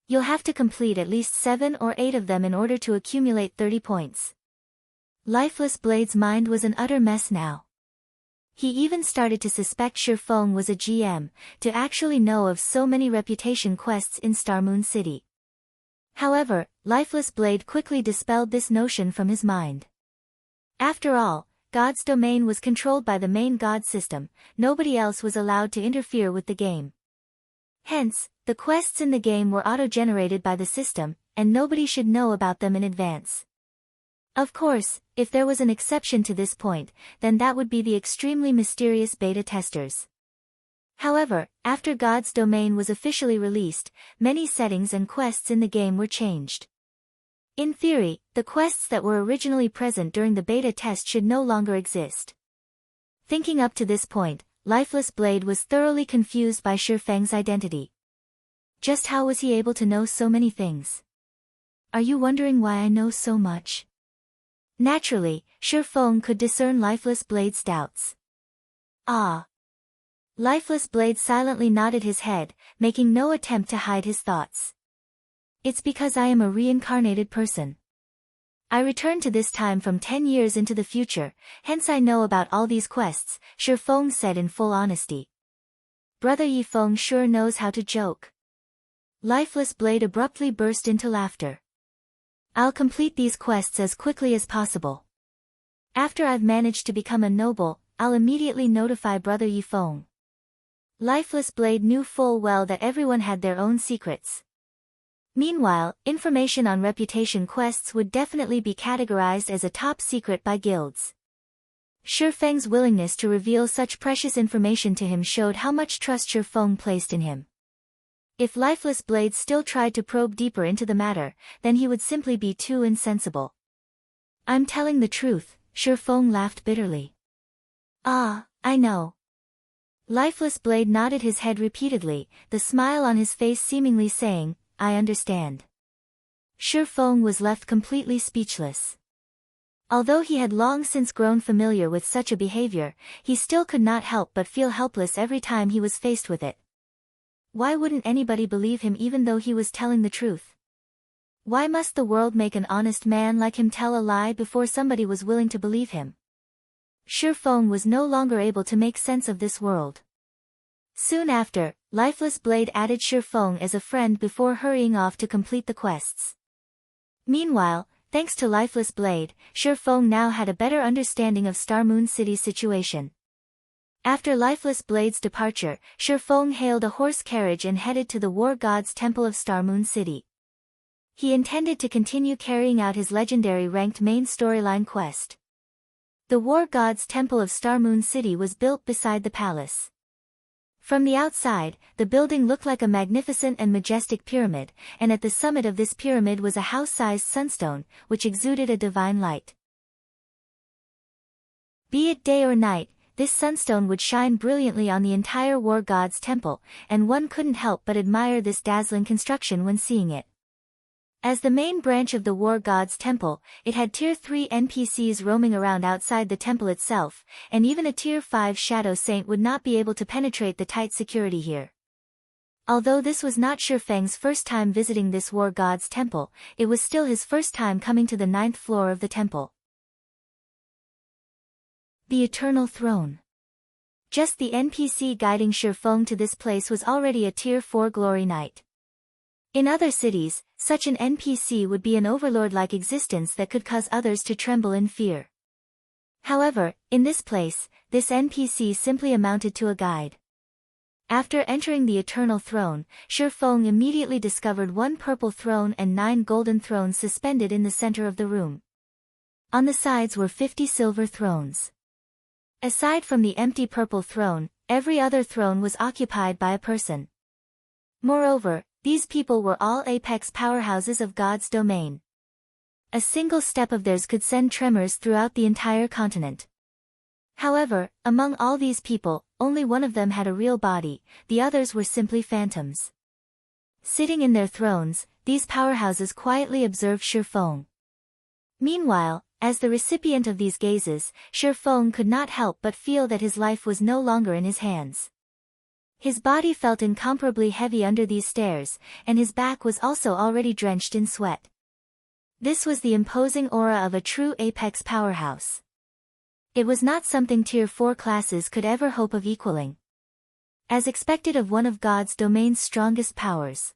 S1: You'll have to complete at least 7 or 8 of them in order to accumulate 30 points. Lifeless Blade's mind was an utter mess now. He even started to suspect Shifeng was a GM, to actually know of so many reputation quests in Starmoon City. However, Lifeless Blade quickly dispelled this notion from his mind. After all, God's domain was controlled by the main God system, nobody else was allowed to interfere with the game. Hence, the quests in the game were auto-generated by the system, and nobody should know about them in advance. Of course, if there was an exception to this point, then that would be the extremely mysterious beta testers. However, after God's domain was officially released, many settings and quests in the game were changed. In theory, the quests that were originally present during the beta test should no longer exist. Thinking up to this point, Lifeless Blade was thoroughly confused by Shifeng's identity. Just how was he able to know so many things? Are you wondering why I know so much? Naturally, Shifeng could discern Lifeless Blade's doubts. Ah. Lifeless Blade silently nodded his head, making no attempt to hide his thoughts. It's because I am a reincarnated person. I returned to this time from 10 years into the future, hence I know about all these quests, Shifeng said in full honesty. Brother Yifeng sure knows how to joke. Lifeless Blade abruptly burst into laughter. I'll complete these quests as quickly as possible. After I've managed to become a noble, I'll immediately notify Brother Yifeng. Lifeless Blade knew full well that everyone had their own secrets. Meanwhile, information on reputation quests would definitely be categorized as a top secret by guilds. Shifeng's willingness to reveal such precious information to him showed how much trust Shifeng placed in him. If Lifeless Blade still tried to probe deeper into the matter, then he would simply be too insensible. I'm telling the truth, Shifeng laughed bitterly. Ah, I know. Lifeless Blade nodded his head repeatedly, the smile on his face seemingly saying, I understand. Shifeng was left completely speechless. Although he had long since grown familiar with such a behavior, he still could not help but feel helpless every time he was faced with it. Why wouldn't anybody believe him even though he was telling the truth? Why must the world make an honest man like him tell a lie before somebody was willing to believe him? Shifeng was no longer able to make sense of this world. Soon after, Lifeless Blade added Shifeng as a friend before hurrying off to complete the quests. Meanwhile, thanks to Lifeless Blade, Shifeng now had a better understanding of Starmoon City's situation. After Lifeless Blade's departure, Shifeng hailed a horse carriage and headed to the War God's Temple of Starmoon City. He intended to continue carrying out his legendary ranked main storyline quest. The War God's Temple of Starmoon City was built beside the palace. From the outside, the building looked like a magnificent and majestic pyramid, and at the summit of this pyramid was a house-sized sunstone, which exuded a divine light. Be it day or night, this sunstone would shine brilliantly on the entire War God's temple, and one couldn't help but admire this dazzling construction when seeing it. As the main branch of the War God's temple, it had Tier 3 NPCs roaming around outside the temple itself, and even a Tier 5 Shadow Saint would not be able to penetrate the tight security here. Although this was not Shifeng's first time visiting this War God's temple, it was still his first time coming to the 9th floor of the temple. The Eternal Throne. Just the NPC guiding Shifeng to this place was already a Tier 4 Glory Knight. In other cities, such an NPC would be an overlord-like existence that could cause others to tremble in fear. However, in this place, this NPC simply amounted to a guide. After entering the Eternal Throne, Shifeng immediately discovered one purple throne and 9 golden thrones suspended in the center of the room. On the sides were 50 silver thrones. Aside from the empty purple throne, every other throne was occupied by a person. Moreover, these people were all apex powerhouses of God's domain. A single step of theirs could send tremors throughout the entire continent. However, among all these people, only one of them had a real body, the others were simply phantoms. Sitting in their thrones, these powerhouses quietly observed Shifeng. Meanwhile, As the recipient of these gazes, Shifeng could not help but feel that his life was no longer in his hands. His body felt incomparably heavy under these stares, and his back was also already drenched in sweat. This was the imposing aura of a true apex powerhouse. It was not something Tier 4 classes could ever hope of equaling. As expected of one of God's domain's strongest powers.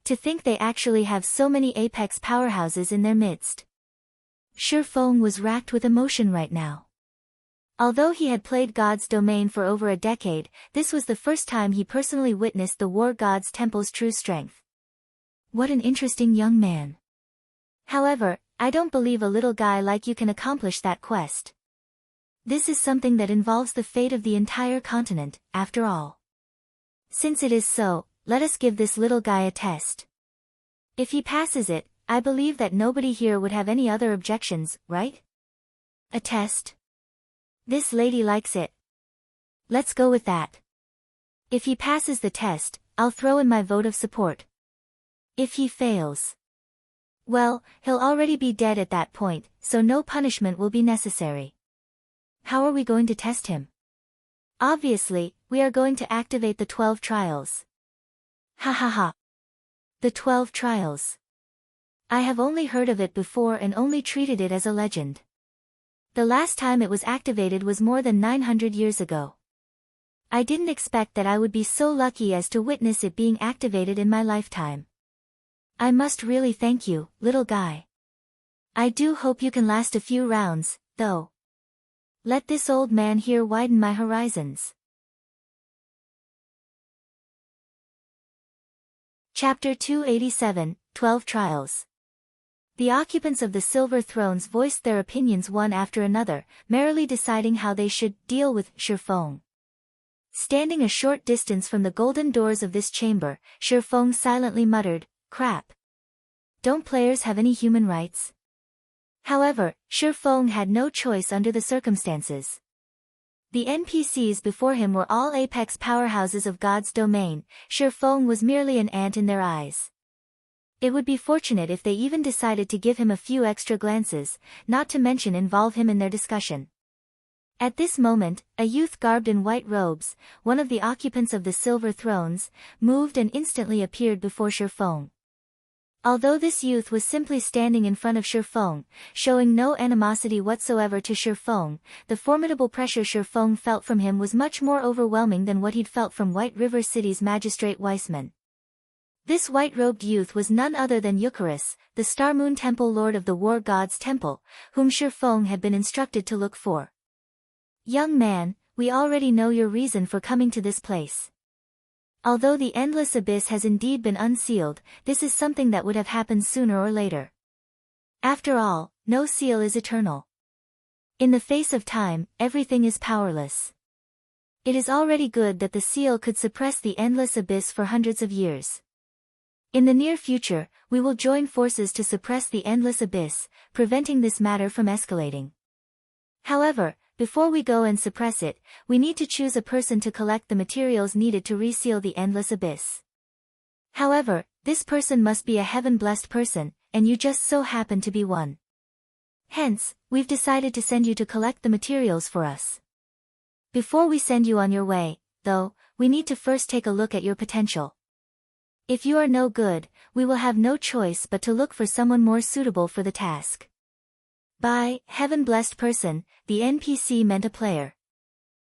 S1: To think they actually have so many apex powerhouses in their midst. Shifeng was racked with emotion right now. Although he had played God's domain for over a decade, this was the first time he personally witnessed the War God's temple's true strength. What an interesting young man. However, I don't believe a little guy like you can accomplish that quest. This is something that involves the fate of the entire continent, after all. Since it is so, let us give this little guy a test. If he passes it, I believe that nobody here would have any other objections, right? A test? This lady likes it. Let's go with that. If he passes the test, I'll throw in my vote of support. If he fails, well, he'll already be dead at that point, so no punishment will be necessary. How are we going to test him? Obviously, we are going to activate the 12 trials. Ha ha ha. The 12 trials. I have only heard of it before and only treated it as a legend. The last time it was activated was more than 900 years ago. I didn't expect that I would be so lucky as to witness it being activated in my lifetime. I must really thank you, little guy. I do hope you can last a few rounds, though. Let this old man here widen my horizons. Chapter 287, 12 Trials. The occupants of the silver thrones voiced their opinions one after another, merrily deciding how they should deal with Shifeng. Standing a short distance from the golden doors of this chamber, Shifeng silently muttered, "Crap. Don't players have any human rights?" However, Shifeng had no choice under the circumstances. The NPCs before him were all apex powerhouses of God's domain. Shifeng was merely an ant in their eyes. It would be fortunate if they even decided to give him a few extra glances, not to mention involve him in their discussion. At this moment, a youth garbed in white robes, one of the occupants of the silver thrones, moved and instantly appeared before Shifeng. Although this youth was simply standing in front of Shifeng, showing no animosity whatsoever to Shifeng, the formidable pressure Shifeng felt from him was much more overwhelming than what he'd felt from White River City's magistrate Weissman. This white-robed youth was none other than Eucharis, the Star Moon Temple Lord of the War God's Temple, whom Shifeng had been instructed to look for. "Young man, we already know your reason for coming to this place. Although the endless abyss has indeed been unsealed, this is something that would have happened sooner or later. After all, no seal is eternal. In the face of time, everything is powerless. It is already good that the seal could suppress the endless abyss for hundreds of years. In the near future, we will join forces to suppress the endless abyss, preventing this matter from escalating. However, before we go and suppress it, we need to choose a person to collect the materials needed to reseal the endless abyss. However, this person must be a heaven-blessed person, and you just so happen to be one. Hence, we've decided to send you to collect the materials for us. Before we send you on your way, though, we need to first take a look at your potential. If you are no good, we will have no choice but to look for someone more suitable for the task." By heaven-blessed person, the NPC meant a player.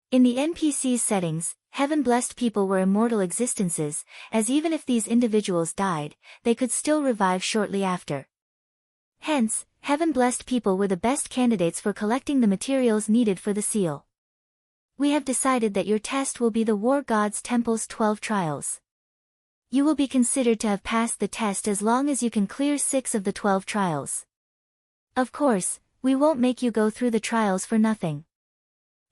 S1: In the NPC's settings, heaven-blessed people were immortal existences, as even if these individuals died, they could still revive shortly after. Hence, heaven-blessed people were the best candidates for collecting the materials needed for the seal. We have decided that your test will be the War God's Temple's 12 trials. You will be considered to have passed the test as long as you can clear 6 of the 12 trials. Of course, we won't make you go through the trials for nothing.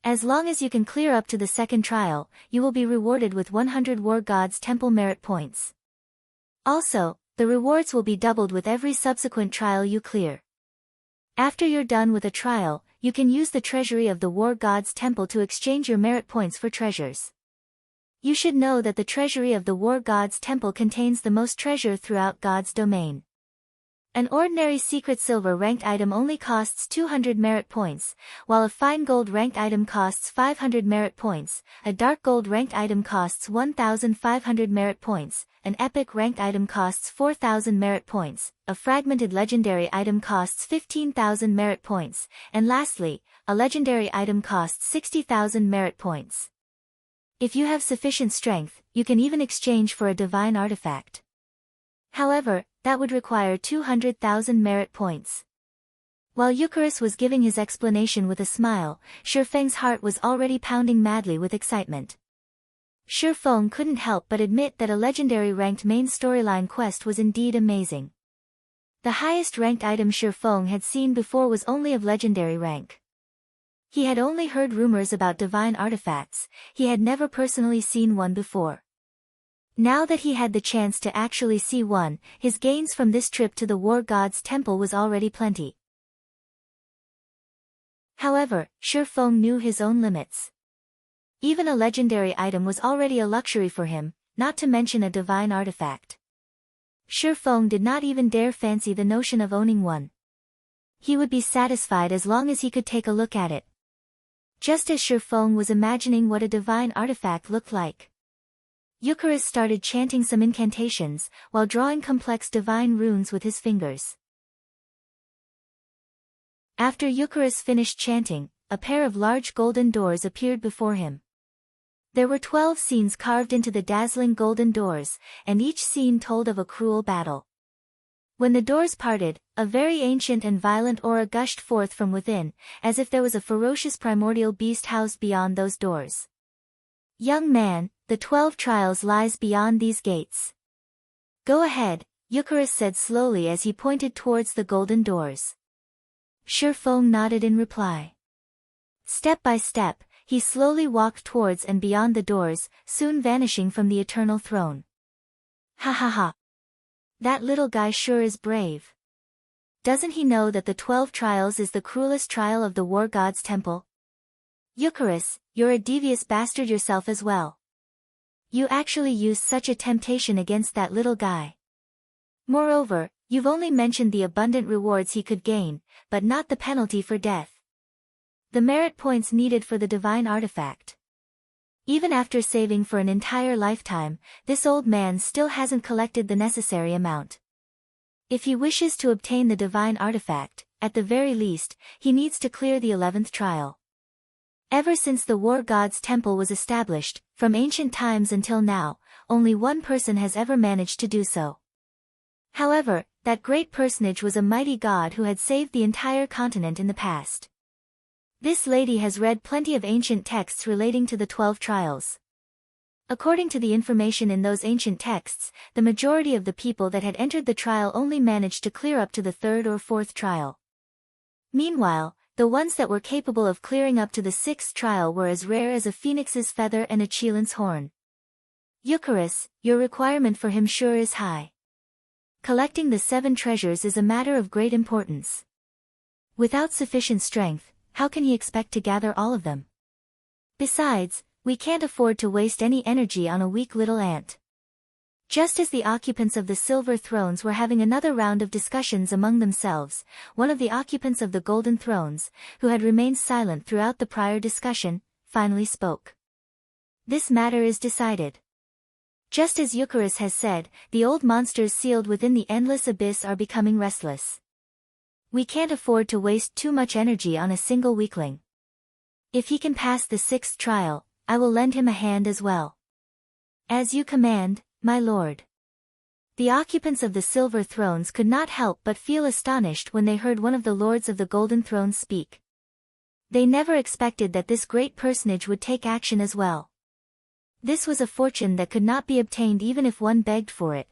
S1: As long as you can clear up to the second trial, you will be rewarded with 100 War God's Temple merit points. Also, the rewards will be doubled with every subsequent trial you clear. After you're done with a trial, you can use the treasury of the War God's Temple to exchange your merit points for treasures. You should know that the treasury of the War God's Temple contains the most treasure throughout God's domain. An ordinary secret silver ranked item only costs 200 merit points, while a fine gold ranked item costs 500 merit points, a dark gold ranked item costs 1,500 merit points, an epic ranked item costs 4,000 merit points, a fragmented legendary item costs 15,000 merit points, and lastly, a legendary item costs 60,000 merit points. If you have sufficient strength, you can even exchange for a divine artifact. However, that would require 200,000 merit points. While Eucharis was giving his explanation with a smile, Shifeng's heart was already pounding madly with excitement. Shifeng couldn't help but admit that a legendary ranked main storyline quest was indeed amazing. The highest ranked item Shifeng had seen before was only of legendary rank. He had only heard rumors about divine artifacts, he had never personally seen one before. Now that he had the chance to actually see one, his gains from this trip to the war god's temple was already plenty. However, Shifeng knew his own limits. Even a legendary item was already a luxury for him, not to mention a divine artifact. Shifeng did not even dare fancy the notion of owning one. He would be satisfied as long as he could take a look at it. Just as Shifeng was imagining what a divine artifact looked like, Eucharis started chanting some incantations, while drawing complex divine runes with his fingers. After Eucharis finished chanting, a pair of large golden doors appeared before him. There were 12 scenes carved into the dazzling golden doors, and each scene told of a cruel battle. When the doors parted, a very ancient and violent aura gushed forth from within, as if there was a ferocious primordial beast housed beyond those doors. "Young man, the 12 trials lies beyond these gates. Go ahead," Eucharis said slowly as he pointed towards the golden doors. Shifeng nodded in reply. Step by step, he slowly walked towards and beyond the doors, soon vanishing from the eternal throne. Ha ha ha. That little guy sure is brave. Doesn't he know that the 12 trials is the cruelest trial of the war god's temple? Eucharis, you're a devious bastard yourself as well. You actually used such a temptation against that little guy. Moreover, you've only mentioned the abundant rewards he could gain, but not the penalty for death. The merit points needed for the divine artifact. Even after saving for an entire lifetime, this old man still hasn't collected the necessary amount. If he wishes to obtain the divine artifact, at the very least, he needs to clear the 11th trial. Ever since the war god's temple was established, from ancient times until now, only one person has ever managed to do so. However, that great personage was a mighty god who had saved the entire continent in the past. This lady has read plenty of ancient texts relating to the 12 trials. According to the information in those ancient texts, the majority of the people that had entered the trial only managed to clear up to the 3rd or 4th trial. Meanwhile, the ones that were capable of clearing up to the 6th trial were as rare as a phoenix's feather and a chelan's horn. Eucharis, your requirement for him sure is high. Collecting the 7 treasures is a matter of great importance. Without sufficient strength, how can he expect to gather all of them? Besides, we can't afford to waste any energy on a weak little ant. Just as the occupants of the silver thrones were having another round of discussions among themselves, one of the occupants of the golden thrones, who had remained silent throughout the prior discussion, finally spoke. This matter is decided. Just as Eucharis has said, the old monsters sealed within the endless abyss are becoming restless. We can't afford to waste too much energy on a single weakling. If he can pass the 6th trial, I will lend him a hand as well. As you command, my lord. The occupants of the silver thrones could not help but feel astonished when they heard one of the lords of the golden thrones speak. They never expected that this great personage would take action as well. This was a fortune that could not be obtained even if one begged for it.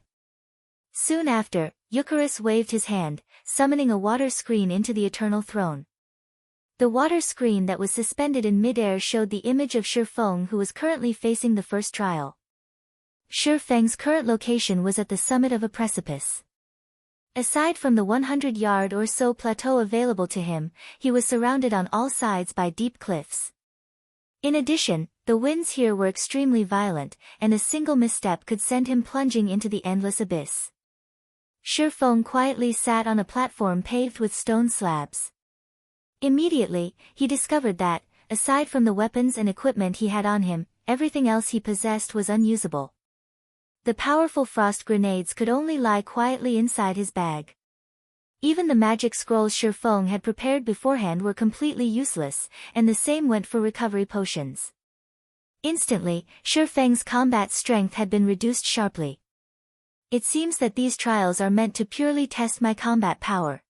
S1: Soon after, Eucharis waved his hand, summoning a water screen into the eternal throne. The water screen that was suspended in mid-air showed the image of Shifeng, who was currently facing the 1st trial. Shifeng's current location was at the summit of a precipice. Aside from the 100-yard or so plateau available to him, he was surrounded on all sides by deep cliffs. In addition, the winds here were extremely violent, and a single misstep could send him plunging into the endless abyss. Shifeng quietly sat on a platform paved with stone slabs. Immediately, he discovered that, aside from the weapons and equipment he had on him, everything else he possessed was unusable. The powerful frost grenades could only lie quietly inside his bag. Even the magic scrolls Shifeng had prepared beforehand were completely useless, and the same went for recovery potions. Instantly, Shifeng's combat strength had been reduced sharply. It seems that these trials are meant to purely test my combat power.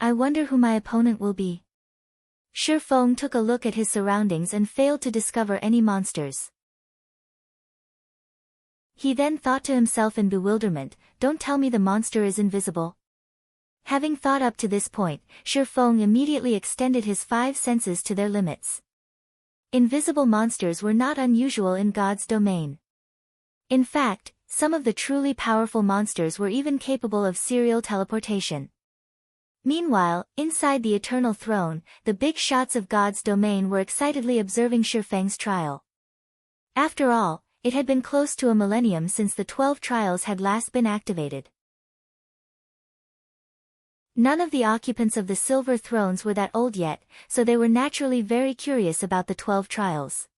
S1: I wonder who my opponent will be. Shifeng took a look at his surroundings and failed to discover any monsters. He then thought to himself in bewilderment, don't tell me the monster is invisible. Having thought up to this point, Shifeng immediately extended his 5 senses to their limits. Invisible monsters were not unusual in God's domain. In fact, some of the truly powerful monsters were even capable of serial teleportation. Meanwhile, inside the Eternal Throne, the big shots of God's domain were excitedly observing Shifeng's trial. After all, it had been close to a millennium since the 12 trials had last been activated. None of the occupants of the silver thrones were that old yet, so they were naturally very curious about the 12 trials.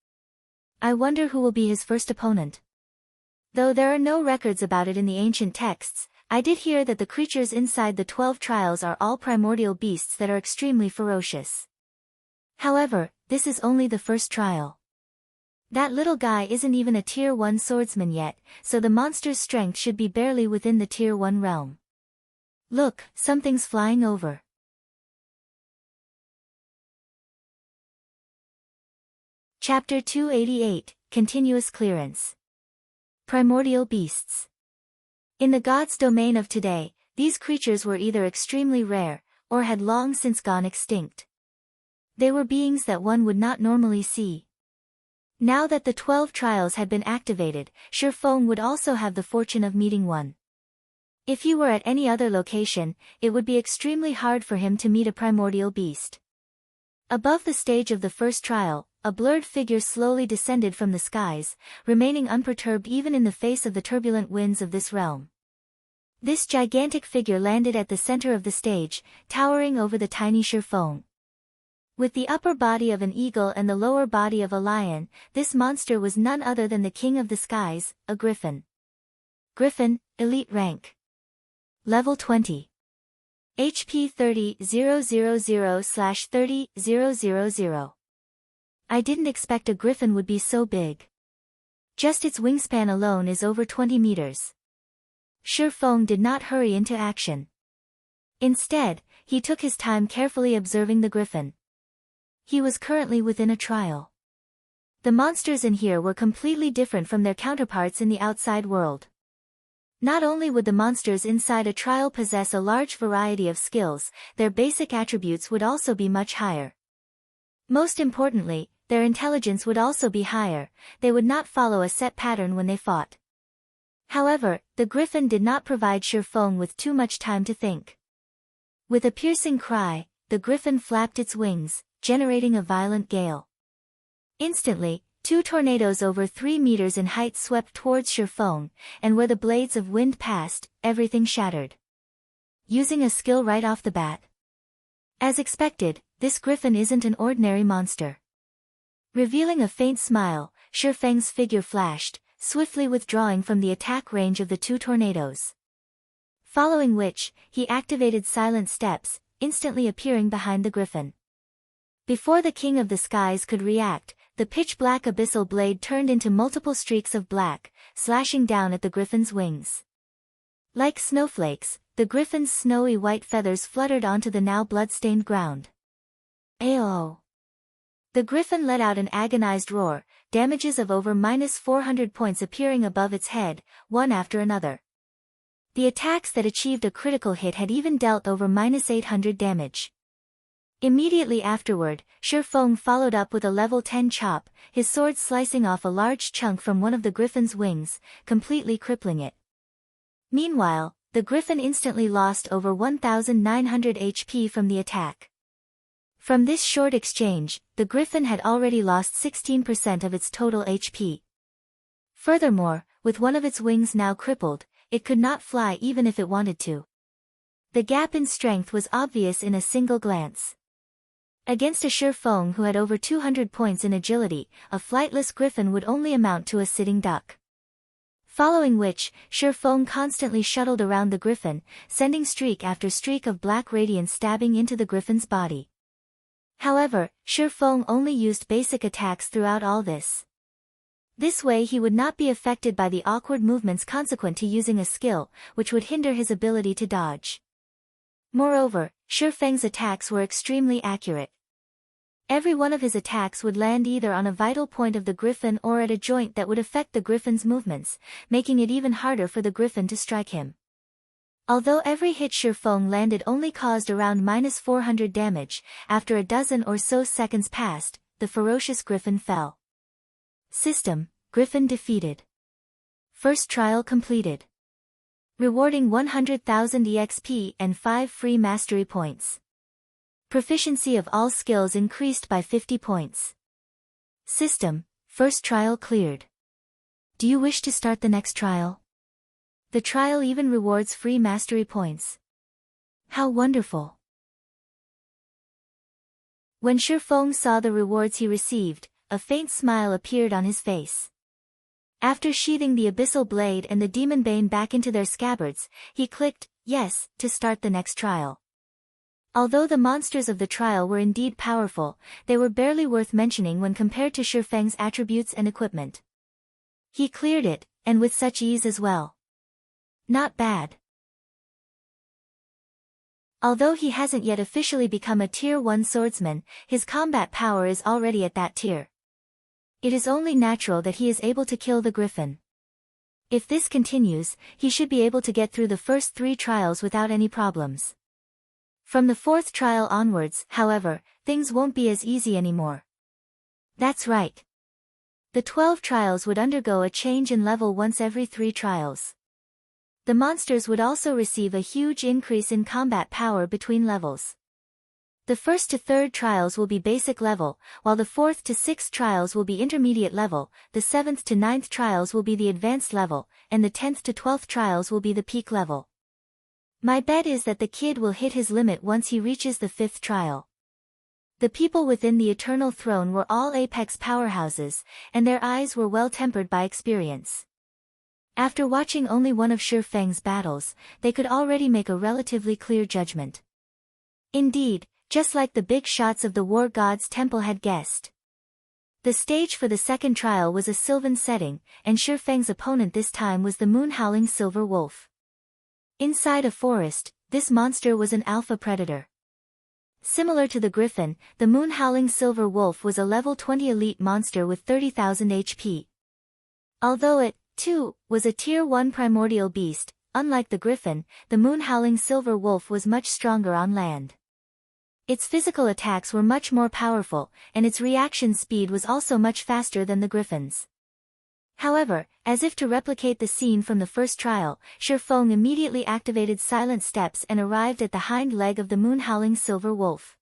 S1: I wonder who will be his first opponent. Though there are no records about it in the ancient texts, I did hear that the creatures inside the 12 trials are all primordial beasts that are extremely ferocious. However, this is only the first trial. That little guy isn't even a Tier 1 swordsman yet, so the monster's strength should be barely within the Tier 1 realm. Look, something's flying over. Chapter 288, Continuous Clearance. Primordial Beasts. In the gods' domain of today, these creatures were either extremely rare, or had long since gone extinct. They were beings that one would not normally see. Now that the 12 trials had been activated, Shifeng would also have the fortune of meeting one. If he were at any other location, it would be extremely hard for him to meet a primordial beast. Above the stage of the first trial, a blurred figure slowly descended from the skies, remaining unperturbed even in the face of the turbulent winds of this realm. This gigantic figure landed at the center of the stage, towering over the tiny Shifeng. With the upper body of an eagle and the lower body of a lion, this monster was none other than the king of the skies, a griffin. Griffin, elite rank. Level 20. HP 30,000/30,000. I didn't expect a griffin would be so big. Just its wingspan alone is over 20 meters. Shifeng did not hurry into action. Instead, he took his time carefully observing the griffin. He was currently within a trial. The monsters in here were completely different from their counterparts in the outside world. Not only would the monsters inside a trial possess a large variety of skills, their basic attributes would also be much higher. Most importantly, their intelligence would also be higher, they would not follow a set pattern when they fought. However, the griffin did not provide Shifeng with too much time to think. With a piercing cry, the griffin flapped its wings, generating a violent gale. Instantly, 2 tornadoes over 3 meters in height swept towards Shifeng, and where the blades of wind passed, everything shattered. Using a skill right off the bat. As expected, this griffin isn't an ordinary monster. Revealing a faint smile, Shifeng's figure flashed, swiftly withdrawing from the attack range of the 2 tornadoes. Following which, he activated silent steps, instantly appearing behind the griffin. Before the king of the skies could react, the pitch-black abyssal blade turned into multiple streaks of black, slashing down at the griffin's wings. Like snowflakes, the griffin's snowy white feathers fluttered onto the now blood-stained ground. Ayo! The griffin let out an agonized roar, damages of over -400 points appearing above its head, one after another. The attacks that achieved a critical hit had even dealt over -800 damage. Immediately afterward, Shifeng followed up with a level 10 chop, his sword slicing off a large chunk from one of the griffin's wings, completely crippling it. Meanwhile, the griffin instantly lost over 1,900 HP from the attack. From this short exchange, the griffin had already lost 16% of its total HP. Furthermore, with one of its wings now crippled, it could not fly even if it wanted to. The gap in strength was obvious in a single glance. Against a Shifeng who had over 200 points in agility, a flightless griffin would only amount to a sitting duck. Following which, Shifeng constantly shuttled around the griffin, sending streak after streak of black radiance stabbing into the griffin's body. However, Shifeng only used basic attacks throughout all this. This way he would not be affected by the awkward movements consequent to using a skill, which would hinder his ability to dodge. Moreover, Shifeng's attacks were extremely accurate. Every one of his attacks would land either on a vital point of the griffin or at a joint that would affect the griffin's movements, making it even harder for the griffin to strike him. Although every hit Shifeng landed only caused around -400 damage, after a dozen or so seconds passed, the ferocious griffin fell. System: Griffin defeated. First trial completed. Rewarding 100,000 EXP and 5 free mastery points. Proficiency of all skills increased by 50 points. System: First trial cleared. Do you wish to start the next trial? The trial even rewards free mastery points. How wonderful! When Shifeng saw the rewards he received, a faint smile appeared on his face. After sheathing the abyssal blade and the demon bane back into their scabbards, he clicked yes to start the next trial. Although the monsters of the trial were indeed powerful, they were barely worth mentioning when compared to Shifeng's attributes and equipment. He cleared it, and with such ease as well. Not bad. Although he hasn't yet officially become a Tier 1 swordsman, his combat power is already at that tier. It is only natural that he is able to kill the griffin. If this continues, he should be able to get through the first 3 trials without any problems. From the 4th trial onwards, however, things won't be as easy anymore. That's right. The 12 trials would undergo a change in level once every 3 trials. The monsters would also receive a huge increase in combat power between levels. The 1st to 3rd trials will be basic level, while the 4th to 6th trials will be intermediate level, the 7th to 9th trials will be the advanced level, and the 10th to 12th trials will be the peak level. My bet is that the kid will hit his limit once he reaches the 5th trial. The people within the Eternal Throne were all apex powerhouses, and their eyes were well tempered by experience. After watching only one of Shifeng's battles, they could already make a relatively clear judgment. Indeed, just like the big shots of the War God's Temple had guessed. The stage for the 2nd trial was a sylvan setting, and Shifeng's opponent this time was the moon-howling silver wolf. Inside a forest, this monster was an alpha predator. Similar to the griffin, the moon-howling silver wolf was a level 20 elite monster with 30,000 HP. Although it, too, was a Tier 1 primordial beast, unlike the griffin, the moon-howling silver wolf was much stronger on land. Its physical attacks were much more powerful, and its reaction speed was also much faster than the griffin's. However, as if to replicate the scene from the first trial, Shifeng immediately activated silent steps and arrived at the hind leg of the moon-howling silver wolf.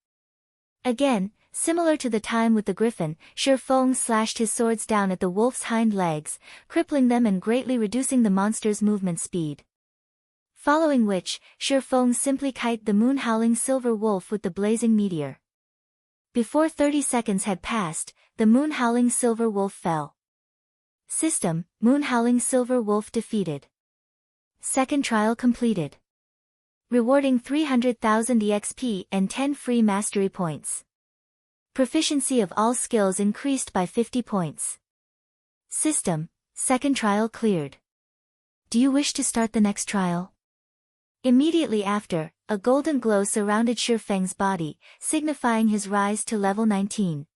S1: Again, similar to the time with the griffin, Shifeng slashed his swords down at the wolf's hind legs, crippling them and greatly reducing the monster's movement speed. Following which, Shifeng simply kited the moon-howling silver wolf with the blazing meteor. Before 30 seconds had passed, the moon-howling silver wolf fell. System: Moon-howling silver wolf defeated. 2nd trial completed. Rewarding 300,000 EXP and 10 free mastery points. Proficiency of all skills increased by 50 points. System: 2nd trial cleared. Do you wish to start the next trial? Immediately after, a golden glow surrounded Shifeng's body, signifying his rise to level 19.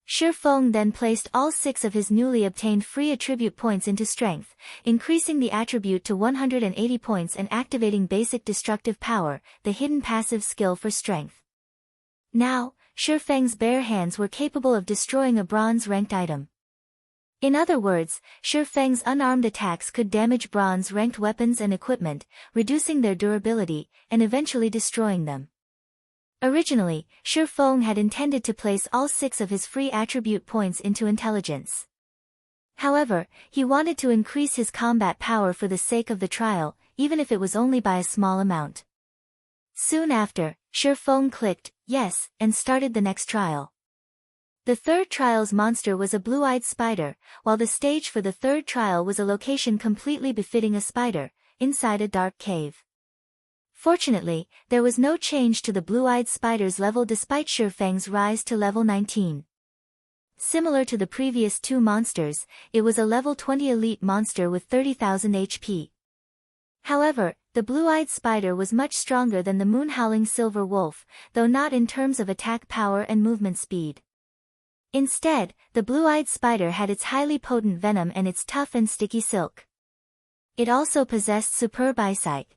S1: Shifeng then placed all 6 of his newly obtained free attribute points into strength, increasing the attribute to 180 points and activating basic destructive power, the hidden passive skill for strength. Now, Shifeng's bare hands were capable of destroying a bronze-ranked item. In other words, Shifeng's unarmed attacks could damage bronze-ranked weapons and equipment, reducing their durability, and eventually destroying them. Originally, Shifeng had intended to place all 6 of his free attribute points into intelligence. However, he wanted to increase his combat power for the sake of the trial, even if it was only by a small amount. Soon after, Shifeng clicked yes and started the next trial. The third trial's monster was a blue-eyed spider, while the stage for the third trial was a location completely befitting a spider, inside a dark cave. Fortunately, there was no change to the blue-eyed spider's level despite Shifeng's rise to level 19. Similar to the previous two monsters, it was a level 20 elite monster with 30,000 HP. However, the blue-eyed spider was much stronger than the moon-howling silver wolf, though not in terms of attack power and movement speed. Instead, the blue-eyed spider had its highly potent venom and its tough and sticky silk. It also possessed superb eyesight.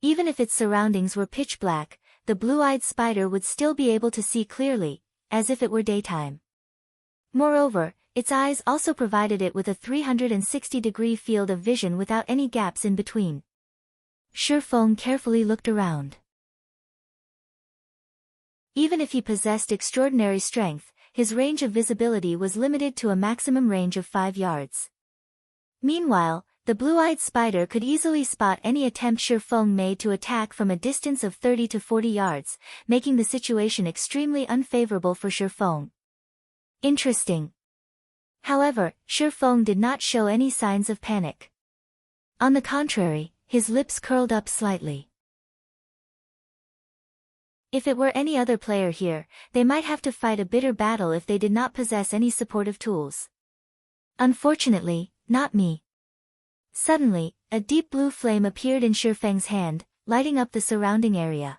S1: Even if its surroundings were pitch black, the blue-eyed spider would still be able to see clearly, as if it were daytime. Moreover, its eyes also provided it with a 360-degree field of vision without any gaps in between. Shifeng carefully looked around. Even if he possessed extraordinary strength, his range of visibility was limited to a maximum range of 5 yards. Meanwhile, the blue-eyed spider could easily spot any attempt Shifeng made to attack from a distance of 30 to 40 yards, making the situation extremely unfavorable for Shifeng. Interesting. However, Shifeng did not show any signs of panic. On the contrary, his lips curled up slightly. If it were any other player here, they might have to fight a bitter battle if they did not possess any supportive tools. Unfortunately, not me. Suddenly, a deep blue flame appeared in Shifeng's hand, lighting up the surrounding area.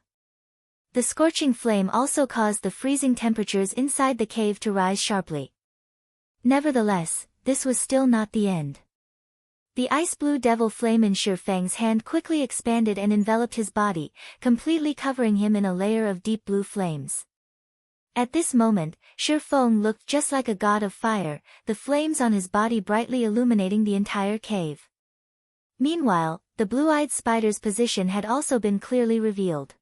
S1: The scorching flame also caused the freezing temperatures inside the cave to rise sharply. Nevertheless, this was still not the end. The ice blue devil flame in Shifeng's hand quickly expanded and enveloped his body, completely covering him in a layer of deep blue flames. At this moment, Shifeng looked just like a god of fire, the flames on his body brightly illuminating the entire cave. Meanwhile, the blue-eyed spider's position had also been clearly revealed.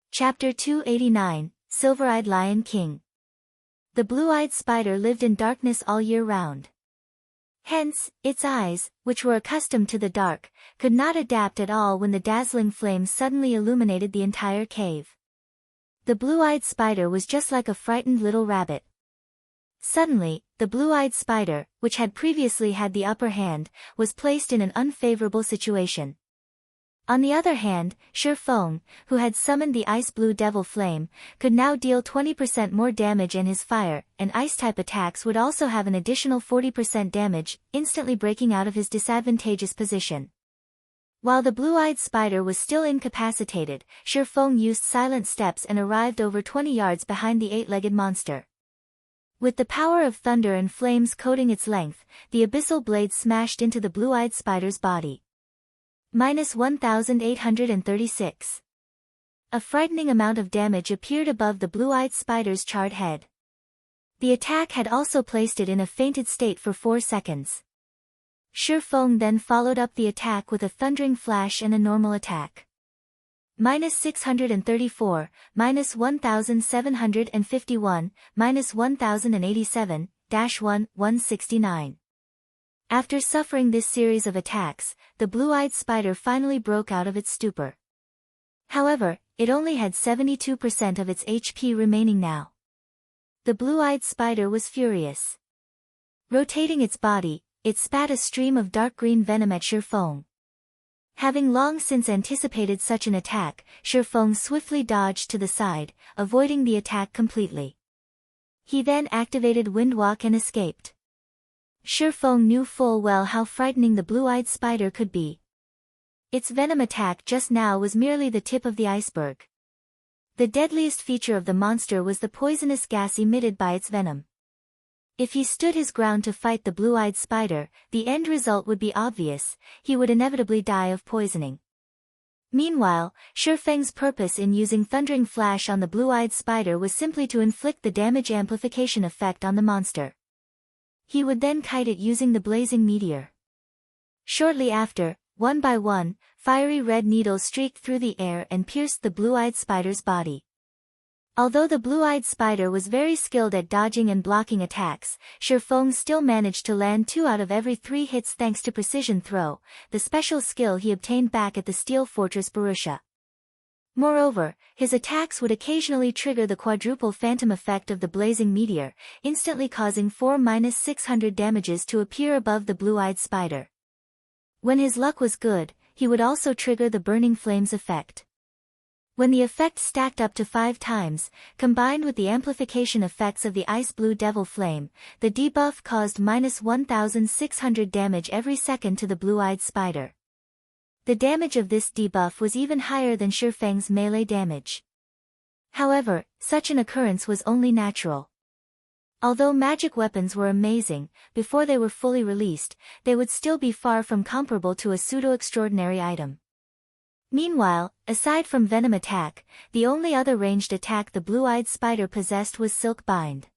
S1: Chapter 289, Silver-Eyed Lion King. The blue-eyed spider lived in darkness all year round. Hence, its eyes, which were accustomed to the dark, could not adapt at all when the dazzling flames suddenly illuminated the entire cave. The blue-eyed spider was just like a frightened little rabbit. Suddenly, the blue-eyed spider, which had previously had the upper hand, was placed in an unfavorable situation. On the other hand, Shifeng, who had summoned the ice blue devil flame, could now deal 20% more damage, and his fire and ice-type attacks would also have an additional 40% damage, instantly breaking out of his disadvantageous position. While the blue-eyed spider was still incapacitated, Shifeng used silent steps and arrived over 20 yards behind the 8-legged monster. With the power of thunder and flames coating its length, the abyssal blade smashed into the blue-eyed spider's body. -1836. A frightening amount of damage appeared above the blue-eyed spider's charred head. The attack had also placed it in a fainted state for 4 seconds. Shifeng then followed up the attack with a thundering flash and a normal attack. -634, -1751, -1087, -169. After suffering this series of attacks, the blue-eyed spider finally broke out of its stupor. However, it only had 72% of its HP remaining now. The blue-eyed spider was furious. Rotating its body, it spat a stream of dark green venom at Shifeng. Having long since anticipated such an attack, Shifeng swiftly dodged to the side, avoiding the attack completely. He then activated Windwalk and escaped. Shifeng knew full well how frightening the blue-eyed spider could be. Its venom attack just now was merely the tip of the iceberg. The deadliest feature of the monster was the poisonous gas emitted by its venom. If he stood his ground to fight the blue-eyed spider, the end result would be obvious: he would inevitably die of poisoning. Meanwhile, Shifeng's purpose in using Thundering Flash on the blue-eyed spider was simply to inflict the damage amplification effect on the monster. He would then kite it using the blazing meteor. Shortly after, one by one, fiery red needles streaked through the air and pierced the blue-eyed spider's body. Although the blue-eyed spider was very skilled at dodging and blocking attacks, Shifeng still managed to land 2 out of every 3 hits thanks to precision throw, the special skill he obtained back at the Steel Fortress Borussia. Moreover, his attacks would occasionally trigger the quadruple phantom effect of the blazing meteor, instantly causing 4-600 damages to appear above the blue-eyed spider. When his luck was good, he would also trigger the burning flames effect. When the effect stacked up to 5 times, combined with the amplification effects of the ice blue devil flame, the debuff caused -1600 damage every second to the blue-eyed spider. The damage of this debuff was even higher than Shifeng's melee damage. However, such an occurrence was only natural. Although magic weapons were amazing, before they were fully released, they would still be far from comparable to a pseudo-extraordinary item. Meanwhile, aside from Venom attack, the only other ranged attack the blue-eyed spider possessed was Silk Bind.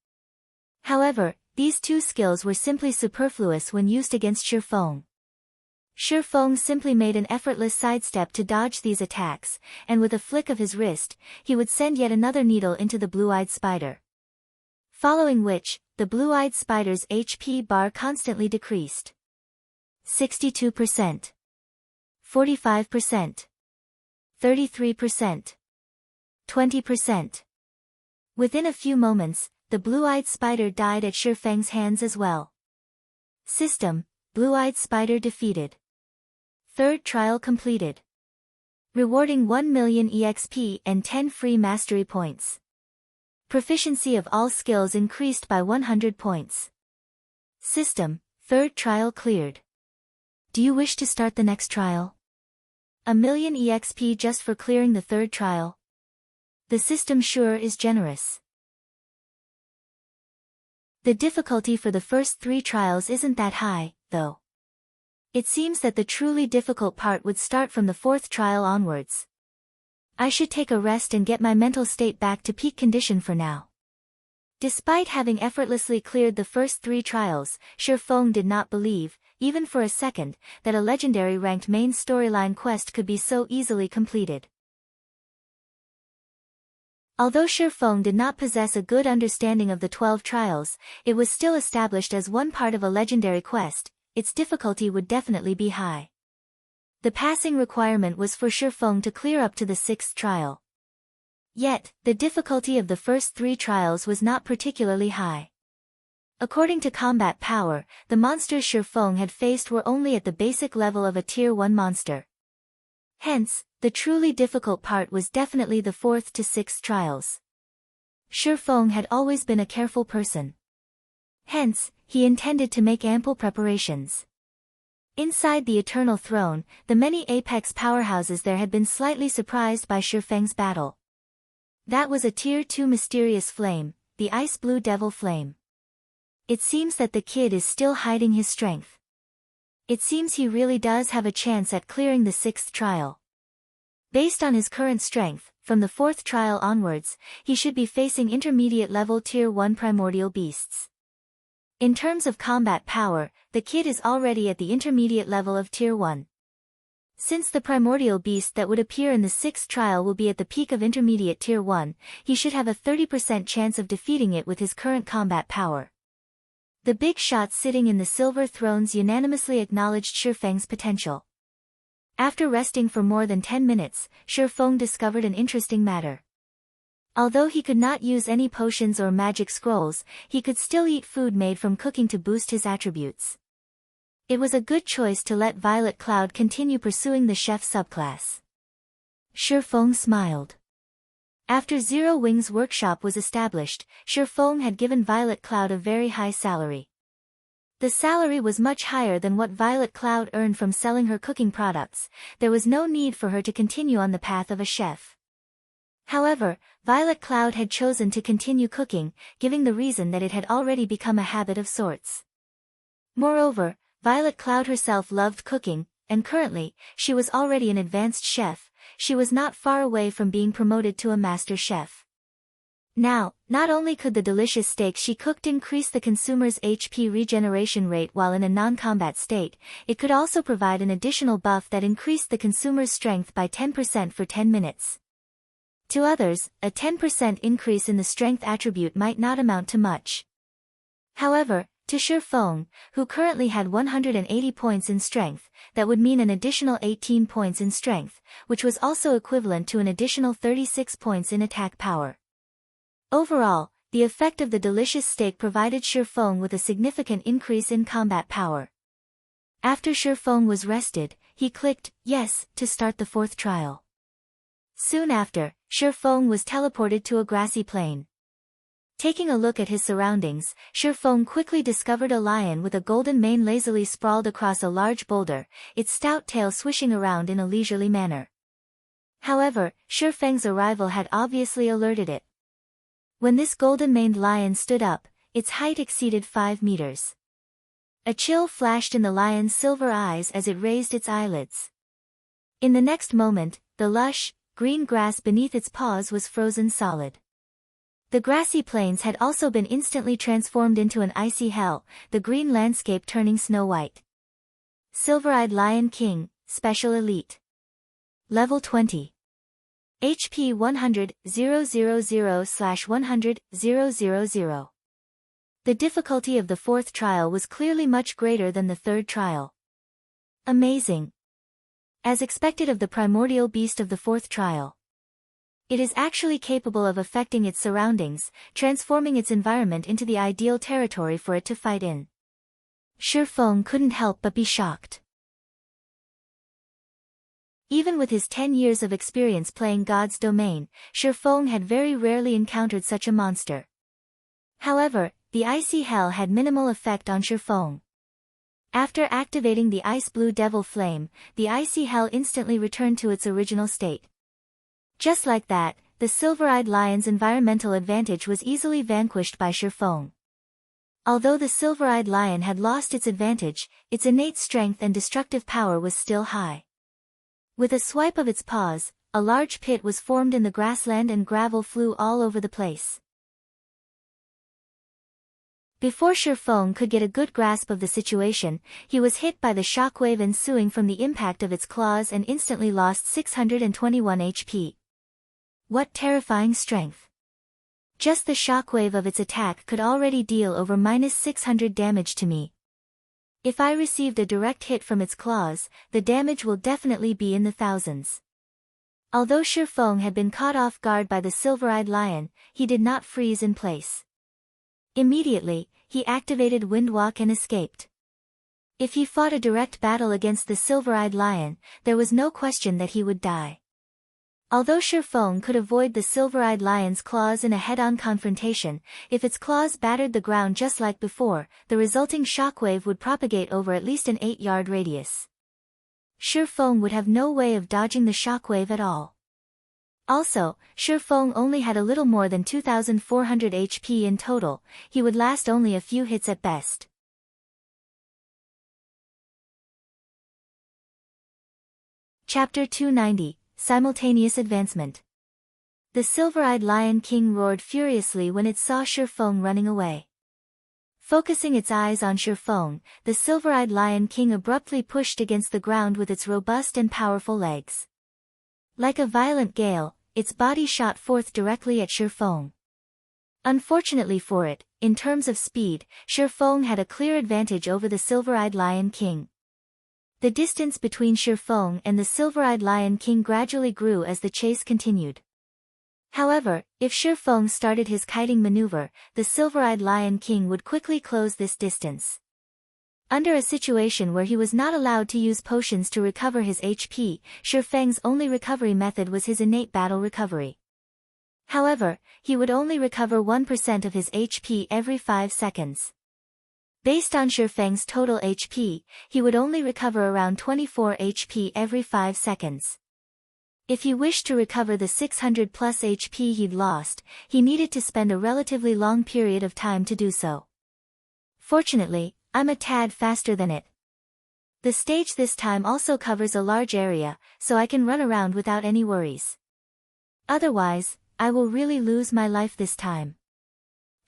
S1: However, these 2 skills were simply superfluous when used against Shifeng. Shifeng simply made an effortless sidestep to dodge these attacks, and with a flick of his wrist, he would send yet another needle into the blue-eyed spider. Following which, the blue-eyed spider's HP bar constantly decreased. 62%. 45%. 33%. 20%. Within a few moments, the blue-eyed spider died at Shifeng's hands as well. System: Blue-eyed spider defeated. 3rd trial completed. Rewarding 1 million EXP and 10 free mastery points. Proficiency of all skills increased by 100 points. System: 3rd trial cleared. Do you wish to start the next trial? 1 million EXP just for clearing the 3rd trial. The system sure is generous. The difficulty for the first 3 trials isn't that high, though. It seems that the truly difficult part would start from the 4th trial onwards. I should take a rest and get my mental state back to peak condition for now. Despite having effortlessly cleared the first 3 trials, Shifeng did not believe, even for a second, that a legendary ranked main storyline quest could be so easily completed. Although Shifeng did not possess a good understanding of the 12 trials, it was still established as one part of a legendary quest. Its difficulty would definitely be high. The passing requirement was for Shifeng to clear up to the 6th trial. Yet, the difficulty of the first 3 trials was not particularly high. According to combat power, the monsters Shifeng had faced were only at the basic level of a Tier 1 monster. Hence, the truly difficult part was definitely the 4th to 6th trials. Shifeng had always been a careful person. Hence, he intended to make ample preparations. Inside the Eternal Throne, the many Apex powerhouses there had been slightly surprised by Shifeng's battle. That was a Tier 2 mysterious flame, the Ice Blue Devil Flame. It seems that the kid is still hiding his strength. It seems he really does have a chance at clearing the 6th trial. Based on his current strength, from the 4th trial onwards, he should be facing intermediate level Tier 1 primordial beasts. In terms of combat power, the kid is already at the intermediate level of Tier 1. Since the primordial beast that would appear in the 6th trial will be at the peak of intermediate Tier 1, he should have a 30% chance of defeating it with his current combat power. The big shots sitting in the Silver Thrones unanimously acknowledged Shifeng's potential. After resting for more than 10 minutes, Shifeng discovered an interesting matter. Although he could not use any potions or magic scrolls, he could still eat food made from cooking to boost his attributes. It was a good choice to let Violet Cloud continue pursuing the chef subclass. Shifeng smiled. After Zero Wings Workshop was established, Shifeng had given Violet Cloud a very high salary. The salary was much higher than what Violet Cloud earned from selling her cooking products. There was no need for her to continue on the path of a chef. However, Violet Cloud had chosen to continue cooking, giving the reason that it had already become a habit of sorts. Moreover, Violet Cloud herself loved cooking, and currently, she was already an advanced chef. She was not far away from being promoted to a master chef. Now, not only could the delicious steak she cooked increase the consumer's HP regeneration rate while in a non-combat state, it could also provide an additional buff that increased the consumer's strength by 10% for 10 minutes. To others, a 10% increase in the strength attribute might not amount to much. However, to Shi Feng, who currently had 180 points in strength, that would mean an additional 18 points in strength, which was also equivalent to an additional 36 points in attack power. Overall, the effect of the delicious steak provided Shi Feng with a significant increase in combat power. After Shi Feng was rested, he clicked yes to start the fourth trial. Soon after, Shi Feng was teleported to a grassy plain. Taking a look at his surroundings, Shi Feng quickly discovered a lion with a golden mane lazily sprawled across a large boulder, its stout tail swishing around in a leisurely manner. However, Shi Feng's arrival had obviously alerted it. When this golden-maned lion stood up, its height exceeded 5 meters. A chill flashed in the lion's silver eyes as it raised its eyelids. In the next moment, the lush, green grass beneath its paws was frozen solid. The grassy plains had also been instantly transformed into an icy hell, the green landscape turning snow-white. Silver-Eyed Lion King, Special Elite. Level 20. HP 100, 000/100, 000. The difficulty of the fourth trial was clearly much greater than the third trial. Amazing. As expected of the primordial beast of the fourth trial. It is actually capable of affecting its surroundings, transforming its environment into the ideal territory for it to fight in. Shi Feng couldn't help but be shocked. Even with his 10 years of experience playing God's domain, Shi Feng had very rarely encountered such a monster. However, the icy hell had minimal effect on Shi Feng. After activating the ice blue devil flame, the icy hell instantly returned to its original state. Just like that, the silver-eyed lion's environmental advantage was easily vanquished by Shi Feng. Although the silver-eyed lion had lost its advantage, its innate strength and destructive power was still high. With a swipe of its paws, a large pit was formed in the grassland and gravel flew all over the place. Before Shi Feng could get a good grasp of the situation, he was hit by the shockwave ensuing from the impact of its claws and instantly lost 621 HP. What terrifying strength! Just the shockwave of its attack could already deal over -600 damage to me. If I received a direct hit from its claws, the damage will definitely be in the thousands. Although Shi Feng had been caught off guard by the silver-eyed lion, he did not freeze in place. Immediately, he activated Windwalk and escaped. If he fought a direct battle against the silver-eyed lion, there was no question that he would die. Although Shi Feng could avoid the silver-eyed lion's claws in a head-on confrontation, if its claws battered the ground just like before, the resulting shockwave would propagate over at least an 8-yard radius. Shi Feng would have no way of dodging the shockwave at all. Also, Shi Feng only had a little more than 2,400 HP in total, he would last only a few hits at best. Chapter 290, Simultaneous Advancement. The silver-eyed Lion King roared furiously when it saw Shi Feng running away. Focusing its eyes on Shi Feng, the silver-eyed Lion King abruptly pushed against the ground with its robust and powerful legs. Like a violent gale, its body shot forth directly at Shi Feng. Unfortunately for it, in terms of speed, Shi Feng had a clear advantage over the silver-eyed Lion King. The distance between Shi Feng and the silver-eyed Lion King gradually grew as the chase continued. However, if Shi Feng started his kiting maneuver, the silver-eyed Lion King would quickly close this distance. Under a situation where he was not allowed to use potions to recover his HP, Shi Feng's only recovery method was his innate battle recovery. However, he would only recover 1% of his HP every 5 seconds. Based on Shi Feng's total HP, he would only recover around 24 HP every 5 seconds. If he wished to recover the 600 plus HP he'd lost, he needed to spend a relatively long period of time to do so. Fortunately, I'm a tad faster than it. The stage this time also covers a large area, so I can run around without any worries. Otherwise, I will really lose my life this time.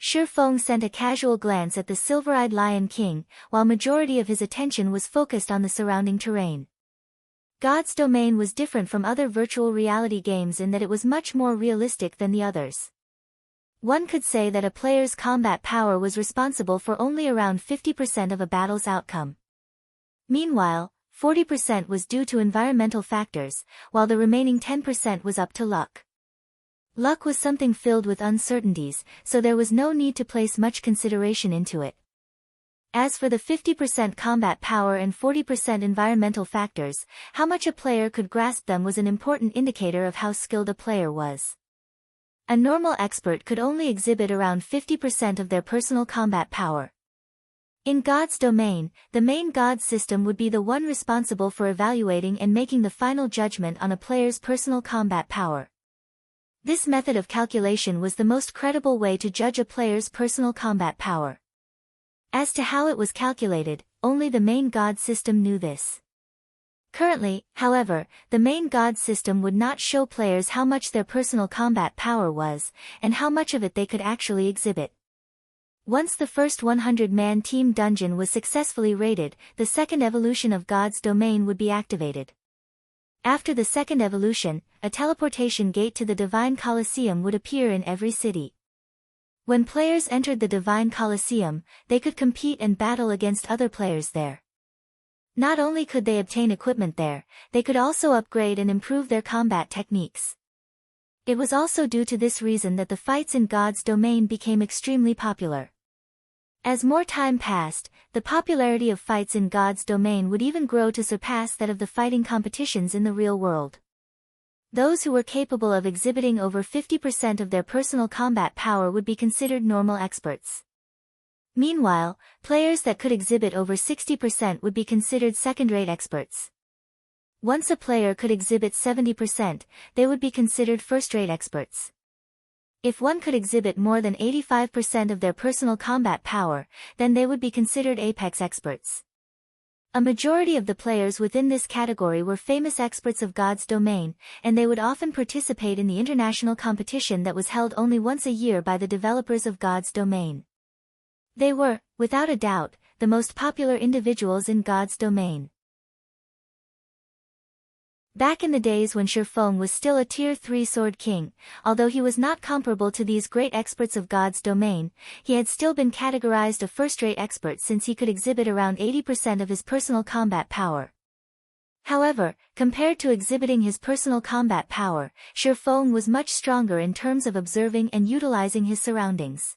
S1: Shi Feng sent a casual glance at the silver-eyed Lion King, while majority of his attention was focused on the surrounding terrain. God's Domain was different from other virtual reality games in that it was much more realistic than the others. One could say that a player's combat power was responsible for only around 50% of a battle's outcome. Meanwhile, 40% was due to environmental factors, while the remaining 10% was up to luck. Luck was something filled with uncertainties, so there was no need to place much consideration into it. As for the 50% combat power and 40% environmental factors, how much a player could grasp them was an important indicator of how skilled a player was. A normal expert could only exhibit around 50% of their personal combat power. In God's Domain, the main God system would be the one responsible for evaluating and making the final judgment on a player's personal combat power. This method of calculation was the most credible way to judge a player's personal combat power. As to how it was calculated, only the main God system knew this. Currently, however, the main God system would not show players how much their personal combat power was, and how much of it they could actually exhibit. Once the first 100-man team dungeon was successfully raided, the second evolution of God's Domain would be activated. After the second evolution, a teleportation gate to the Divine Colosseum would appear in every city. When players entered the Divine Colosseum, they could compete and battle against other players there. Not only could they obtain equipment there, they could also upgrade and improve their combat techniques. It was also due to this reason that the fights in God's Domain became extremely popular. As more time passed, the popularity of fights in God's Domain would even grow to surpass that of the fighting competitions in the real world. Those who were capable of exhibiting over 50% of their personal combat power would be considered normal experts. Meanwhile, players that could exhibit over 60% would be considered second-rate experts. Once a player could exhibit 70%, they would be considered first-rate experts. If one could exhibit more than 85% of their personal combat power, then they would be considered apex experts. A majority of the players within this category were famous experts of God's Domain, and they would often participate in the international competition that was held only once a year by the developers of God's Domain. They were, without a doubt, the most popular individuals in God's Domain. Back in the days when Shifeng was still a Tier 3 Sword King, although he was not comparable to these great experts of God's Domain, he had still been categorized a first-rate expert since he could exhibit around 80% of his personal combat power. However, compared to exhibiting his personal combat power, Shifeng was much stronger in terms of observing and utilizing his surroundings.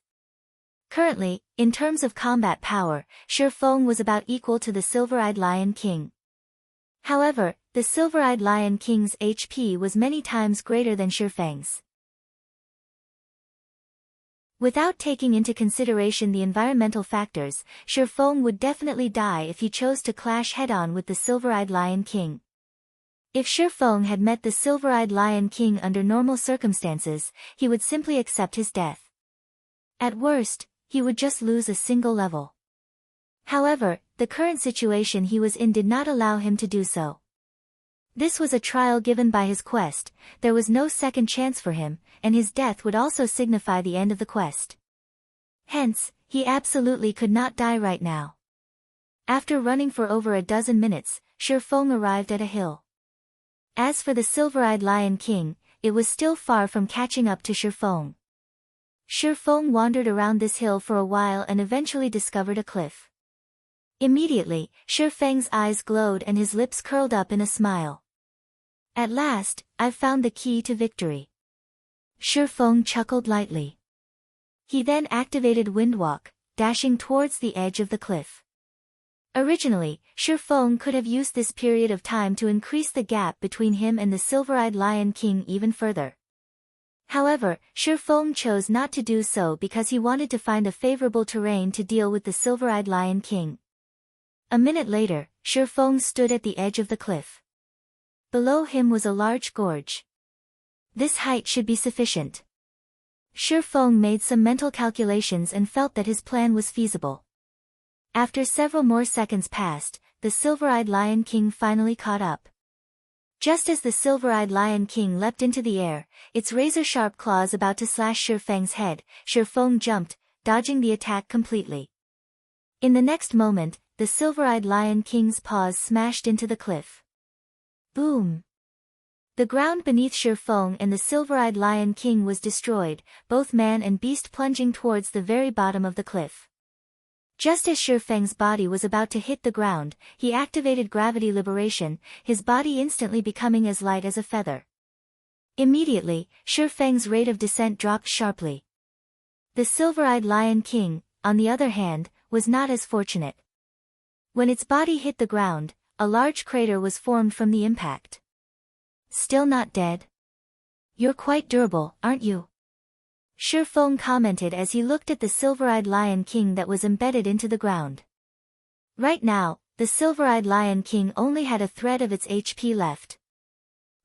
S1: Currently, in terms of combat power, Shifeng was about equal to the Silver-Eyed Lion King. However, the Silver-Eyed Lion King's HP was many times greater than Shifeng's. Without taking into consideration the environmental factors, Shifeng would definitely die if he chose to clash head-on with the Silver-Eyed Lion King. If Shifeng had met the Silver-Eyed Lion King under normal circumstances, he would simply accept his death. At worst, he would just lose a single level. However, the current situation he was in did not allow him to do so. This was a trial given by his quest, there was no second chance for him, and his death would also signify the end of the quest. Hence, he absolutely could not die right now. After running for over a dozen minutes, Shifeng arrived at a hill. As for the Silver-Eyed Lion King, it was still far from catching up to Shifeng. Shifeng wandered around this hill for a while and eventually discovered a cliff. Immediately, Shifeng's eyes glowed and his lips curled up in a smile. At last, I've found the key to victory. Shifeng chuckled lightly. He then activated Windwalk, dashing towards the edge of the cliff. Originally, Shifeng could have used this period of time to increase the gap between him and the Silver-Eyed Lion King even further. However, Shifeng chose not to do so because he wanted to find a favorable terrain to deal with the Silver-Eyed Lion King. A minute later, Shifeng stood at the edge of the cliff. Below him was a large gorge. This height should be sufficient. Shifeng made some mental calculations and felt that his plan was feasible. After several more seconds passed, the Silver-Eyed Lion King finally caught up. Just as the Silver-Eyed Lion King leapt into the air, its razor-sharp claws about to slash Shifeng's head, Shifeng jumped, dodging the attack completely. In the next moment, the Silver-Eyed Lion King's paws smashed into the cliff. Boom! The ground beneath Shi Feng and the silver-eyed Lion King was destroyed, both man and beast plunging towards the very bottom of the cliff. Just as Shi Feng's body was about to hit the ground, he activated gravity liberation, his body instantly becoming as light as a feather. Immediately, Shi Feng's rate of descent dropped sharply. The silver-eyed Lion King, on the other hand, was not as fortunate. When its body hit the ground, a large crater was formed from the impact. Still not dead? You're quite durable, aren't you? Shi Feng commented as he looked at the silver-eyed Lion King that was embedded into the ground. Right now, the silver-eyed Lion King only had a thread of its HP left.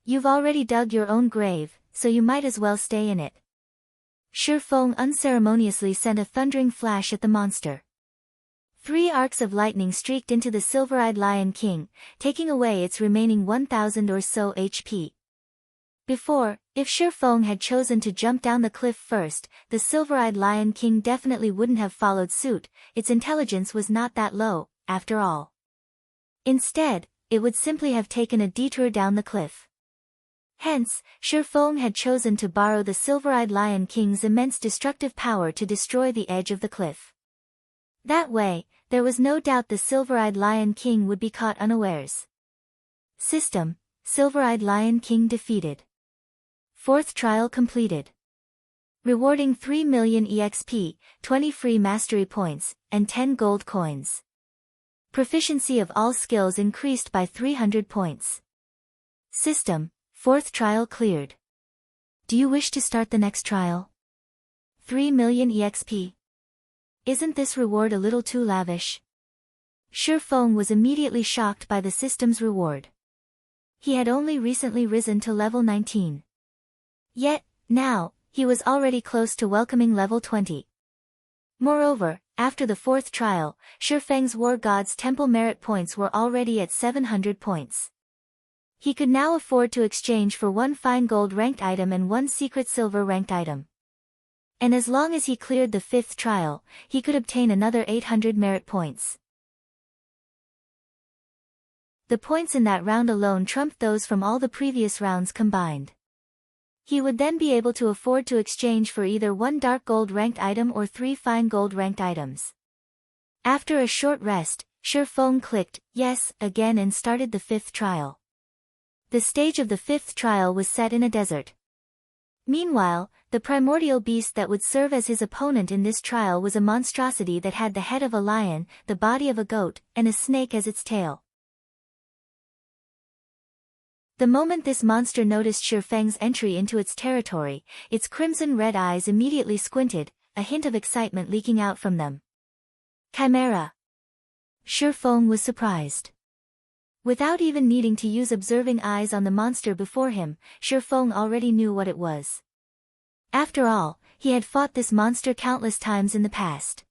S1: You've already dug your own grave, so you might as well stay in it. Shi Feng unceremoniously sent a thundering flash at the monster. 3 arcs of lightning streaked into the silver-eyed Lion King, taking away its remaining 1,000 or so HP. Before, if Shi Feng had chosen to jump down the cliff first, the silver-eyed Lion King definitely wouldn't have followed suit. Its intelligence was not that low, after all. Instead, it would simply have taken a detour down the cliff. Hence, Shi Feng had chosen to borrow the silver-eyed Lion King's immense destructive power to destroy the edge of the cliff. That way, there was no doubt the silver-eyed Lion King would be caught unawares. System: Silver-eyed Lion King defeated. 4th trial completed. Rewarding 3 million EXP, 20 free mastery points, and 10 gold coins. Proficiency of all skills increased by 300 points. System: 4th trial cleared. Do you wish to start the next trial? 3 million EXP. Isn't this reward a little too lavish? Shi Feng was immediately shocked by the system's reward. He had only recently risen to level 19. Yet, now, he was already close to welcoming level 20. Moreover, after the 4th trial, Shi Feng's War God's Temple merit points were already at 700 points. He could now afford to exchange for 1 fine gold ranked item and 1 secret silver ranked item. And as long as he cleared the 5th trial, he could obtain another 800 merit points. The points in that round alone trumped those from all the previous rounds combined. He would then be able to afford to exchange for either 1 dark gold ranked item or 3 fine gold ranked items. After a short rest, Shi Feng clicked yes again and started the 5th trial. The stage of the 5th trial was set in a desert. Meanwhile, the primordial beast that would serve as his opponent in this trial was a monstrosity that had the head of a lion, the body of a goat, and a snake as its tail. The moment this monster noticed Shi Feng's entry into its territory, its crimson-red eyes immediately squinted, a hint of excitement leaking out from them. Chimera! Shi Feng was surprised. Without even needing to use observing eyes on the monster before him, Shi Feng already knew what it was. After all, he had fought this monster countless times in the past.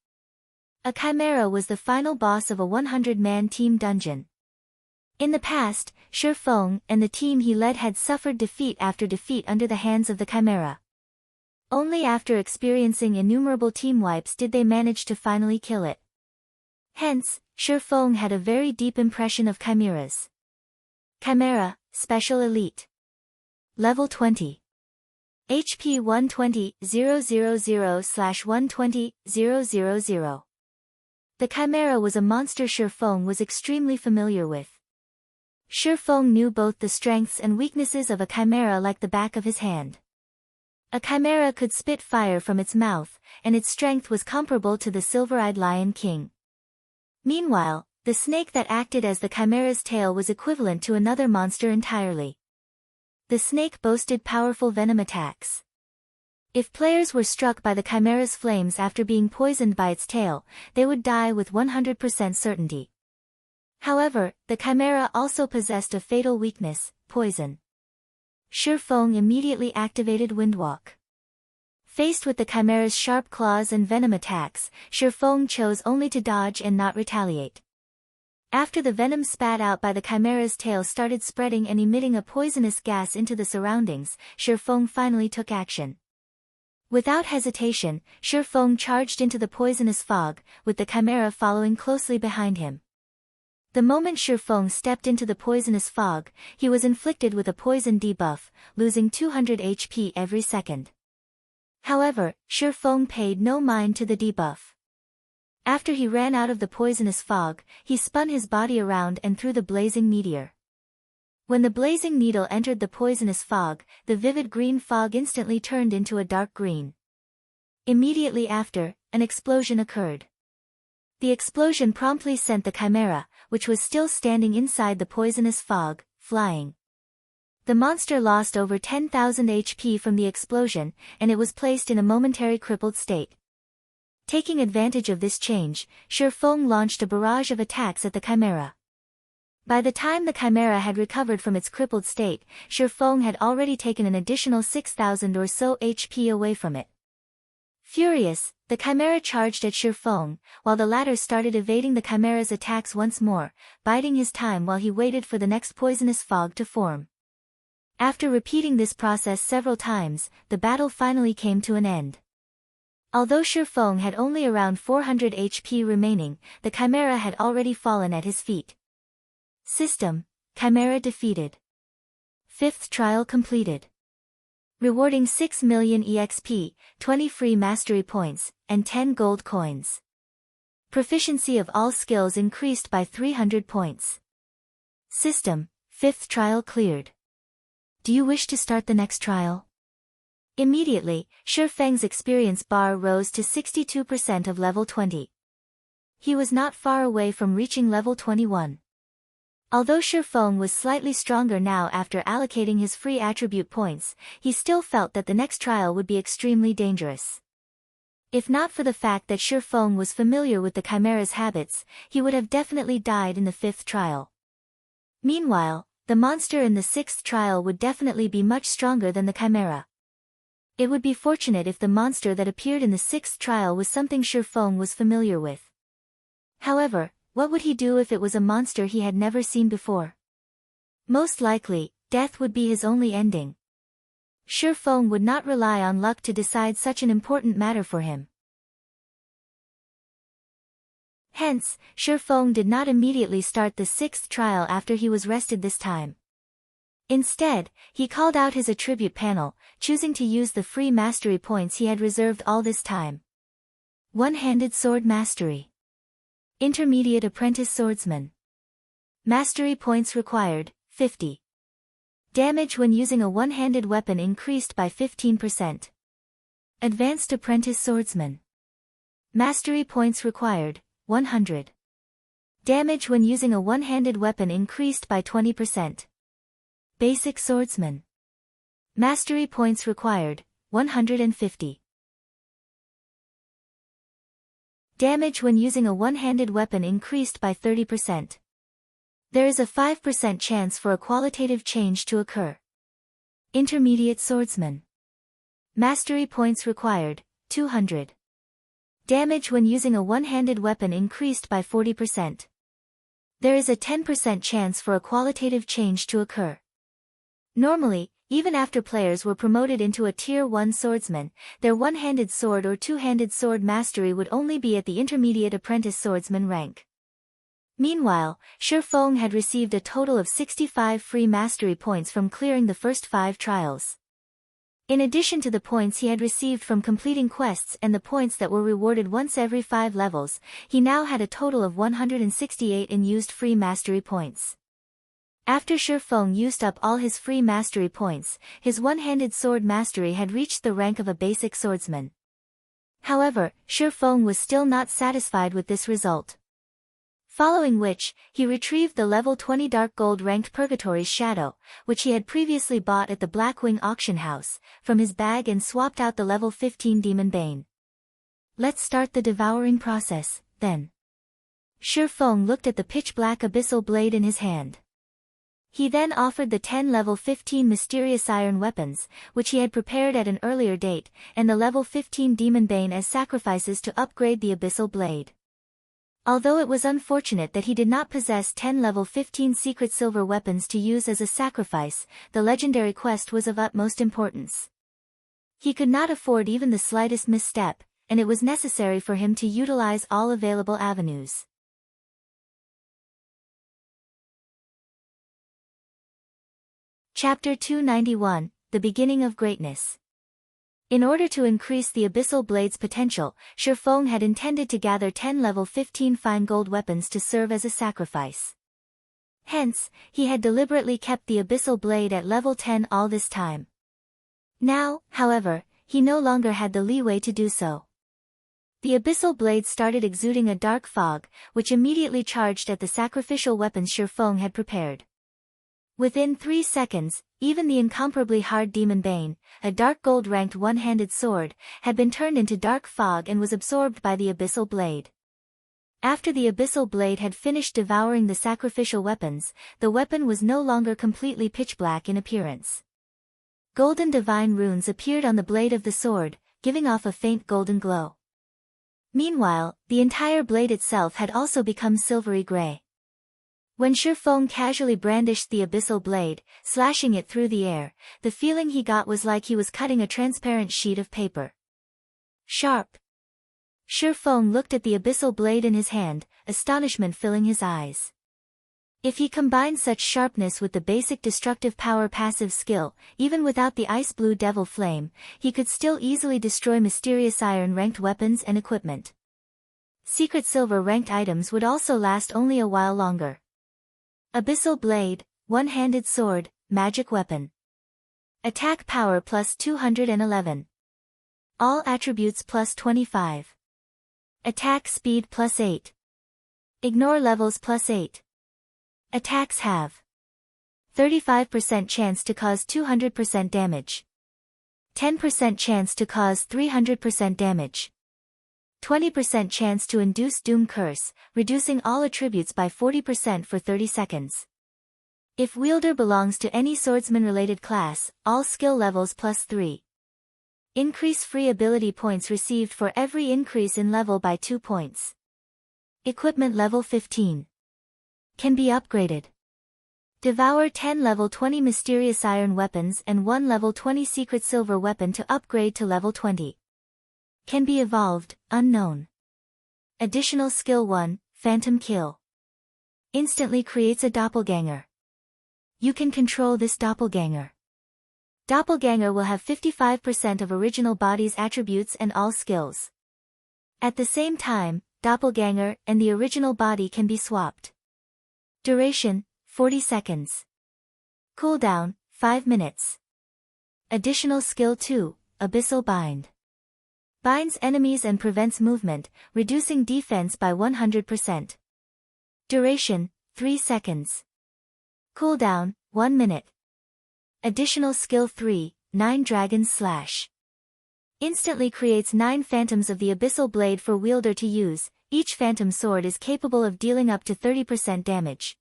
S1: A chimera was the final boss of a 100-man team dungeon. In the past, Shi Feng and the team he led had suffered defeat after defeat under the hands of the chimera. Only after experiencing innumerable team wipes did they manage to finally kill it. Hence, Shi Feng had a very deep impression of chimeras. Chimera, Special Elite. Level 20. HP 120,000/120,000. The chimera was a monster Shi Feng was extremely familiar with. Shi Feng knew both the strengths and weaknesses of a chimera like the back of his hand. A chimera could spit fire from its mouth, and its strength was comparable to the silver-eyed Lion King. Meanwhile, the snake that acted as the chimera's tail was equivalent to another monster entirely. The snake boasted powerful venom attacks. If players were struck by the chimera's flames after being poisoned by its tail, they would die with 100% certainty. However, the chimera also possessed a fatal weakness, poison. Shi Feng immediately activated Windwalk. Faced with the chimera's sharp claws and venom attacks, Shi Feng chose only to dodge and not retaliate. After the venom spat out by the chimera's tail started spreading and emitting a poisonous gas into the surroundings, Shi Feng finally took action. Without hesitation, Shi Feng charged into the poisonous fog, with the chimera following closely behind him. The moment Shifeng stepped into the poisonous fog, he was inflicted with a poison debuff, losing 200 HP every second. However, Shifeng paid no mind to the debuff. After he ran out of the poisonous fog, he spun his body around and threw the blazing meteor. When the blazing needle entered the poisonous fog, the vivid green fog instantly turned into a dark green. Immediately after, an explosion occurred. The explosion promptly sent the chimera, which was still standing inside the poisonous fog, flying. The monster lost over 10,000 HP from the explosion, and it was placed in a momentary crippled state. Taking advantage of this change, Shifeng launched a barrage of attacks at the chimera. By the time the chimera had recovered from its crippled state, Shifeng had already taken an additional 6,000 or so HP away from it. Furious, the chimera charged at Shifeng, while the latter started evading the chimera's attacks once more, biding his time while he waited for the next poisonous fog to form. After repeating this process several times, the battle finally came to an end. Although Shifeng had only around 400 HP remaining, the chimera had already fallen at his feet. System: Chimera defeated. 5th trial completed. Rewarding 6 million EXP, 20 free mastery points, and 10 gold coins. Proficiency of all skills increased by 300 points. System: 5th trial cleared. Do you wish to start the next trial? Immediately, Shifeng's experience bar rose to 62% of level 20. He was not far away from reaching level 21. Although Shifeng was slightly stronger now after allocating his free attribute points, he still felt that the next trial would be extremely dangerous. If not for the fact that Shifeng was familiar with the chimera's habits, he would have definitely died in the 5th trial. Meanwhile, the monster in the 6th trial would definitely be much stronger than the chimera. It would be fortunate if the monster that appeared in the 6th trial was something Shifeng was familiar with. However, what would he do if it was a monster he had never seen before? Most likely, death would be his only ending. Shifeng would not rely on luck to decide such an important matter for him. Hence, Shifeng did not immediately start the 6th trial after he was rested this time. Instead, he called out his attribute panel, choosing to use the free mastery points he had reserved all this time. One-handed sword mastery. Intermediate apprentice swordsman. Mastery points required, 50. Damage when using a one-handed weapon increased by 15%. Advanced apprentice swordsman. Mastery points required, 100. Damage when using a one-handed weapon increased by 20%. Basic swordsman. Mastery points required, 150. Damage when using a one-handed weapon increased by 30%. There is a 5% chance for a qualitative change to occur. Intermediate swordsman. Mastery points required, 200. Damage when using a one-handed weapon increased by 40%. There is a 10% chance for a qualitative change to occur. Normally, even after players were promoted into a Tier 1 swordsman, their one-handed sword or two-handed sword mastery would only be at the intermediate apprentice swordsman rank. Meanwhile, Shifeng had received a total of 65 free mastery points from clearing the first 5 trials. In addition to the points he had received from completing quests and the points that were rewarded once every 5 levels, he now had a total of 168 in used free mastery points. After Shifeng used up all his free mastery points, his one-handed sword mastery had reached the rank of a basic swordsman. However, Shifeng was still not satisfied with this result. Following which, he retrieved the level 20 Dark Gold ranked Purgatory's Shadow, which he had previously bought at the Blackwing auction house, from his bag and swapped out the level 15 Demon Bane. Let's start the devouring process, then. Shifeng looked at the pitch-black abyssal blade in his hand. He then offered the 10 level 15 mysterious iron weapons, which he had prepared at an earlier date, and the level 15 Demon Bane as sacrifices to upgrade the abyssal blade. Although it was unfortunate that he did not possess 10 level 15 secret silver weapons to use as a sacrifice, the legendary quest was of utmost importance. He could not afford even the slightest misstep, and it was necessary for him to utilize all available avenues. Chapter 291, The Beginning of Greatness. In order to increase the Abyssal Blade's potential, Shifeng had intended to gather 10 level 15 fine gold weapons to serve as a sacrifice. Hence, he had deliberately kept the Abyssal Blade at level 10 all this time. Now, however, he no longer had the leeway to do so. The Abyssal Blade started exuding a dark fog, which immediately charged at the sacrificial weapons Shifeng had prepared. Within 3 seconds, even the incomparably hard Demon Bane, a dark gold-ranked one-handed sword, had been turned into dark fog and was absorbed by the Abyssal Blade. After the Abyssal Blade had finished devouring the sacrificial weapons, the weapon was no longer completely pitch-black in appearance. Golden divine runes appeared on the blade of the sword, giving off a faint golden glow. Meanwhile, the entire blade itself had also become silvery gray. When Shifeng casually brandished the Abyssal Blade, slashing it through the air, the feeling he got was like he was cutting a transparent sheet of paper. Sharp. Shifeng looked at the Abyssal Blade in his hand, astonishment filling his eyes. If he combined such sharpness with the basic destructive power passive skill, even without the ice blue devil flame, he could still easily destroy mysterious iron-ranked weapons and equipment. Secret silver-ranked items would also last only a while longer. Abyssal Blade, one-handed sword, magic weapon. Attack power plus 211. All attributes plus 25. Attack speed plus 8. Ignore levels plus 8. Attacks have 35% chance to cause 200% damage. 10% chance to cause 300% damage. 20% chance to induce Doom Curse, reducing all attributes by 40% for 30 seconds. If wielder belongs to any swordsman-related class, all skill levels plus 3. Increase free ability points received for every increase in level by 2 points. Equipment level 15. Can be upgraded. Devour 10 level 20 mysterious iron weapons and 1 level 20 secret silver weapon to upgrade to level 20. Can be evolved, unknown. Additional skill 1, Phantom Kill. Instantly creates a doppelganger. You can control this doppelganger. Doppelganger will have 55% of original body's attributes and all skills. At the same time, doppelganger and the original body can be swapped. Duration, 40 seconds. Cooldown, 5 minutes. Additional skill 2, Abyssal Bind. Binds enemies and prevents movement, reducing defense by 100%. Duration, 3 seconds. Cooldown, 1 minute. Additional skill 3, 9 Dragon's Slash. Instantly creates 9 phantoms of the Abyssal Blade for wielder to use. Each phantom sword is capable of dealing up to 30% damage.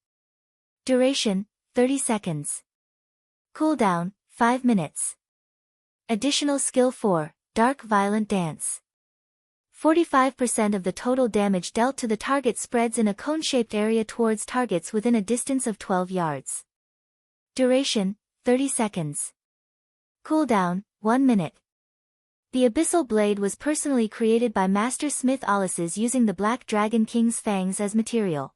S1: Duration, 30 seconds. Cooldown, 5 minutes. Additional skill 4, Dark Violent Dance. 45% of the total damage dealt to the target spreads in a cone-shaped area towards targets within a distance of 12 yards. Duration, 30 seconds. Cooldown, 1 minute. The Abyssal Blade was personally created by Master Smith Alices using the Black Dragon King's fangs as material.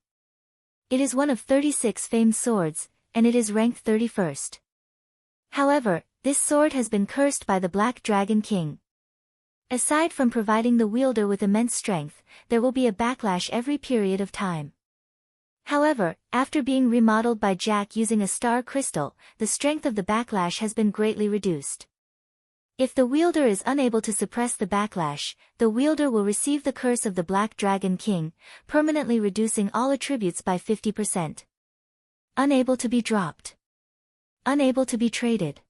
S1: It is one of 36 famed swords, and it is ranked 31st. However, this sword has been cursed by the Black Dragon King. Aside from providing the wielder with immense strength, there will be a backlash every period of time. However, after being remodeled by Jack using a star crystal, the strength of the backlash has been greatly reduced. If the wielder is unable to suppress the backlash, the wielder will receive the curse of the Black Dragon King, permanently reducing all attributes by 50%. Unable to be dropped. Unable to be traded.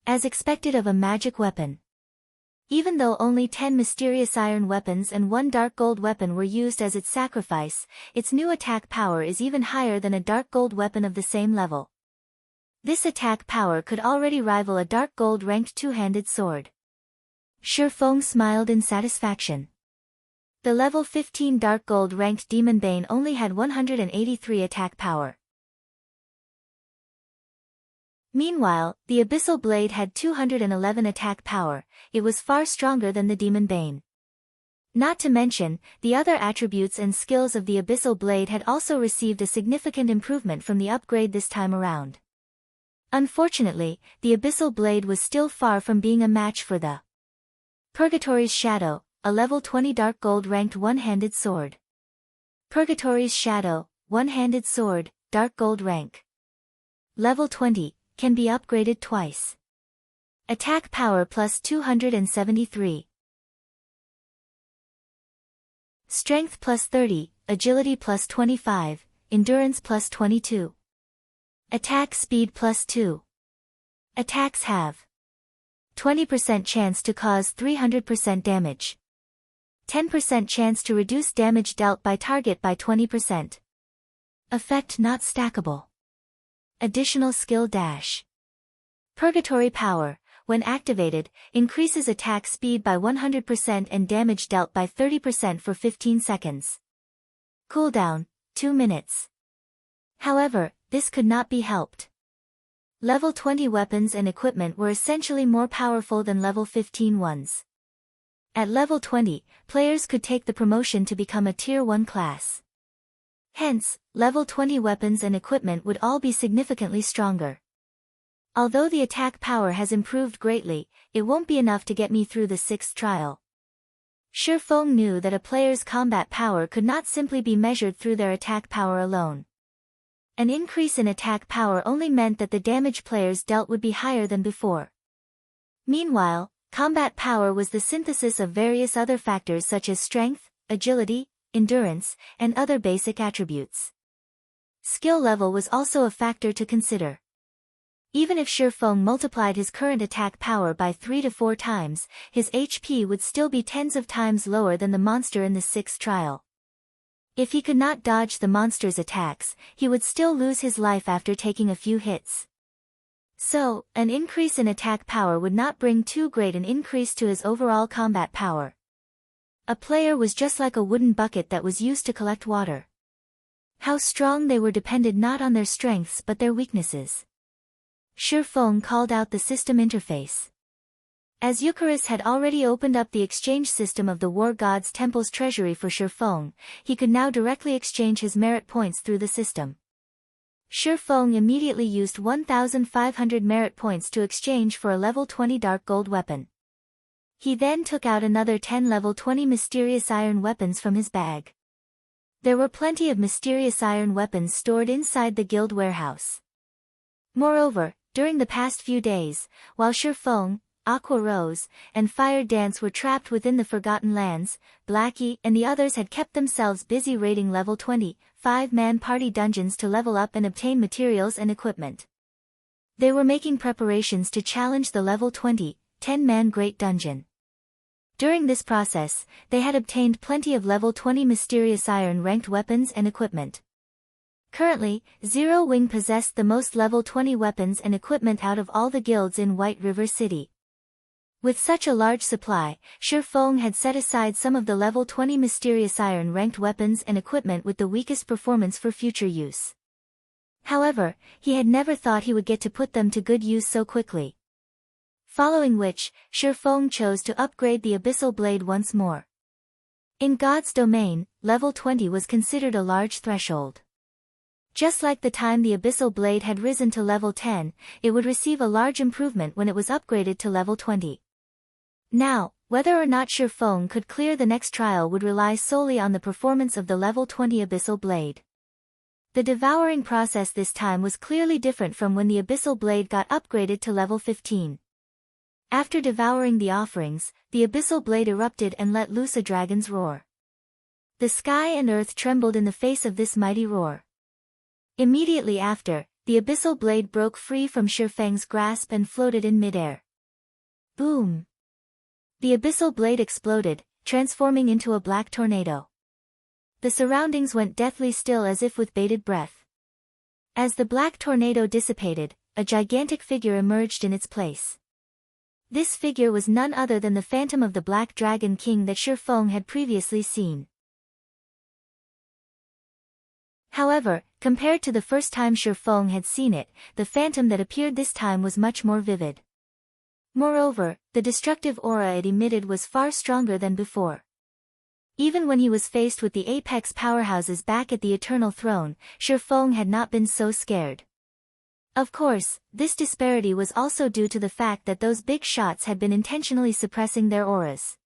S1: As expected of a magic weapon. Even though only 10 mysterious iron weapons and 1 dark gold weapon were used as its sacrifice, its new attack power is even higher than a dark gold weapon of the same level. This attack power could already rival a dark gold ranked two-handed sword. Shifeng smiled in satisfaction. The level 15 dark gold ranked Demon Bane only had 183 attack power. Meanwhile, the Abyssal Blade had 211 attack power. It was far stronger than the Demon Bane. Not to mention, the other attributes and skills of the Abyssal Blade had also received a significant improvement from the upgrade this time around. Unfortunately, the Abyssal Blade was still far from being a match for the Purgatory's Shadow, a level 20 dark gold ranked one-handed sword. Purgatory's Shadow, one-handed sword, dark gold rank. Level 20, can be upgraded twice. Attack power plus 273. Strength plus 30, agility plus 25, endurance plus 22. Attack speed plus 2. Attacks have 20% chance to cause 300% damage. 10% chance to reduce damage dealt by target by 20%. Effect not stackable. Additional skill dash. Purgatory power, when activated, increases attack speed by 100% and damage dealt by 30% for 15 seconds. Cooldown, 2 minutes. However, this could not be helped. Level 20 weapons and equipment were essentially more powerful than level 15 ones. At level 20, players could take the promotion to become a Tier 1 class. Hence, level 20 weapons and equipment would all be significantly stronger. Although the attack power has improved greatly, it won't be enough to get me through the 6th trial. Shifeng knew that a player's combat power could not simply be measured through their attack power alone. An increase in attack power only meant that the damage players dealt would be higher than before. Meanwhile, combat power was the synthesis of various other factors such as strength, agility, endurance, and other basic attributes. Skill level was also a factor to consider. Even if Shifeng multiplied his current attack power by 3 to 4 times, his HP would still be tens of times lower than the monster in the 6th trial. If he could not dodge the monster's attacks, he would still lose his life after taking a few hits. So, an increase in attack power would not bring too great an increase to his overall combat power. A player was just like a wooden bucket that was used to collect water. How strong they were depended not on their strengths but their weaknesses. Shifeng called out the system interface. As Eucharis had already opened up the exchange system of the War God's Temple's treasury for Shifeng, he could now directly exchange his merit points through the system. Shifeng immediately used 1,500 merit points to exchange for a level 20 dark gold weapon. He then took out another 10 level 20 mysterious iron weapons from his bag. There were plenty of mysterious iron weapons stored inside the guild warehouse. Moreover, during the past few days, while Shifeng, Aqua Rose, and Fire Dance were trapped within the Forgotten Lands, Blackie and the others had kept themselves busy raiding level 20, 5-man party dungeons to level up and obtain materials and equipment. They were making preparations to challenge the level 20, 10-man Great Dungeon. During this process, they had obtained plenty of level 20 mysterious iron-ranked weapons and equipment. Currently, Zero Wing possessed the most level 20 weapons and equipment out of all the guilds in White River City. With such a large supply, Shifeng had set aside some of the level 20 mysterious iron-ranked weapons and equipment with the weakest performance for future use. However, he had never thought he would get to put them to good use so quickly. Following which, Shifeng chose to upgrade the Abyssal Blade once more. In God's domain, level 20 was considered a large threshold. Just like the time the Abyssal Blade had risen to level 10, it would receive a large improvement when it was upgraded to level 20. Now, whether or not Shifeng could clear the next trial would rely solely on the performance of the level 20 Abyssal Blade. The devouring process this time was clearly different from when the Abyssal Blade got upgraded to level 15. After devouring the offerings, the Abyssal Blade erupted and let loose a dragon's roar. The sky and earth trembled in the face of this mighty roar. Immediately after, the Abyssal Blade broke free from Shifeng's grasp and floated in midair. Boom! The Abyssal Blade exploded, transforming into a black tornado. The surroundings went deathly still as if with bated breath. As the black tornado dissipated, a gigantic figure emerged in its place. This figure was none other than the phantom of the Black Dragon King that Shifeng had previously seen. However, compared to the first time Shifeng had seen it, the phantom that appeared this time was much more vivid. Moreover, the destructive aura it emitted was far stronger than before. Even when he was faced with the apex powerhouses back at the Eternal Throne, Shifeng had not been so scared. Of course, this disparity was also due to the fact that those big shots had been intentionally suppressing their auras.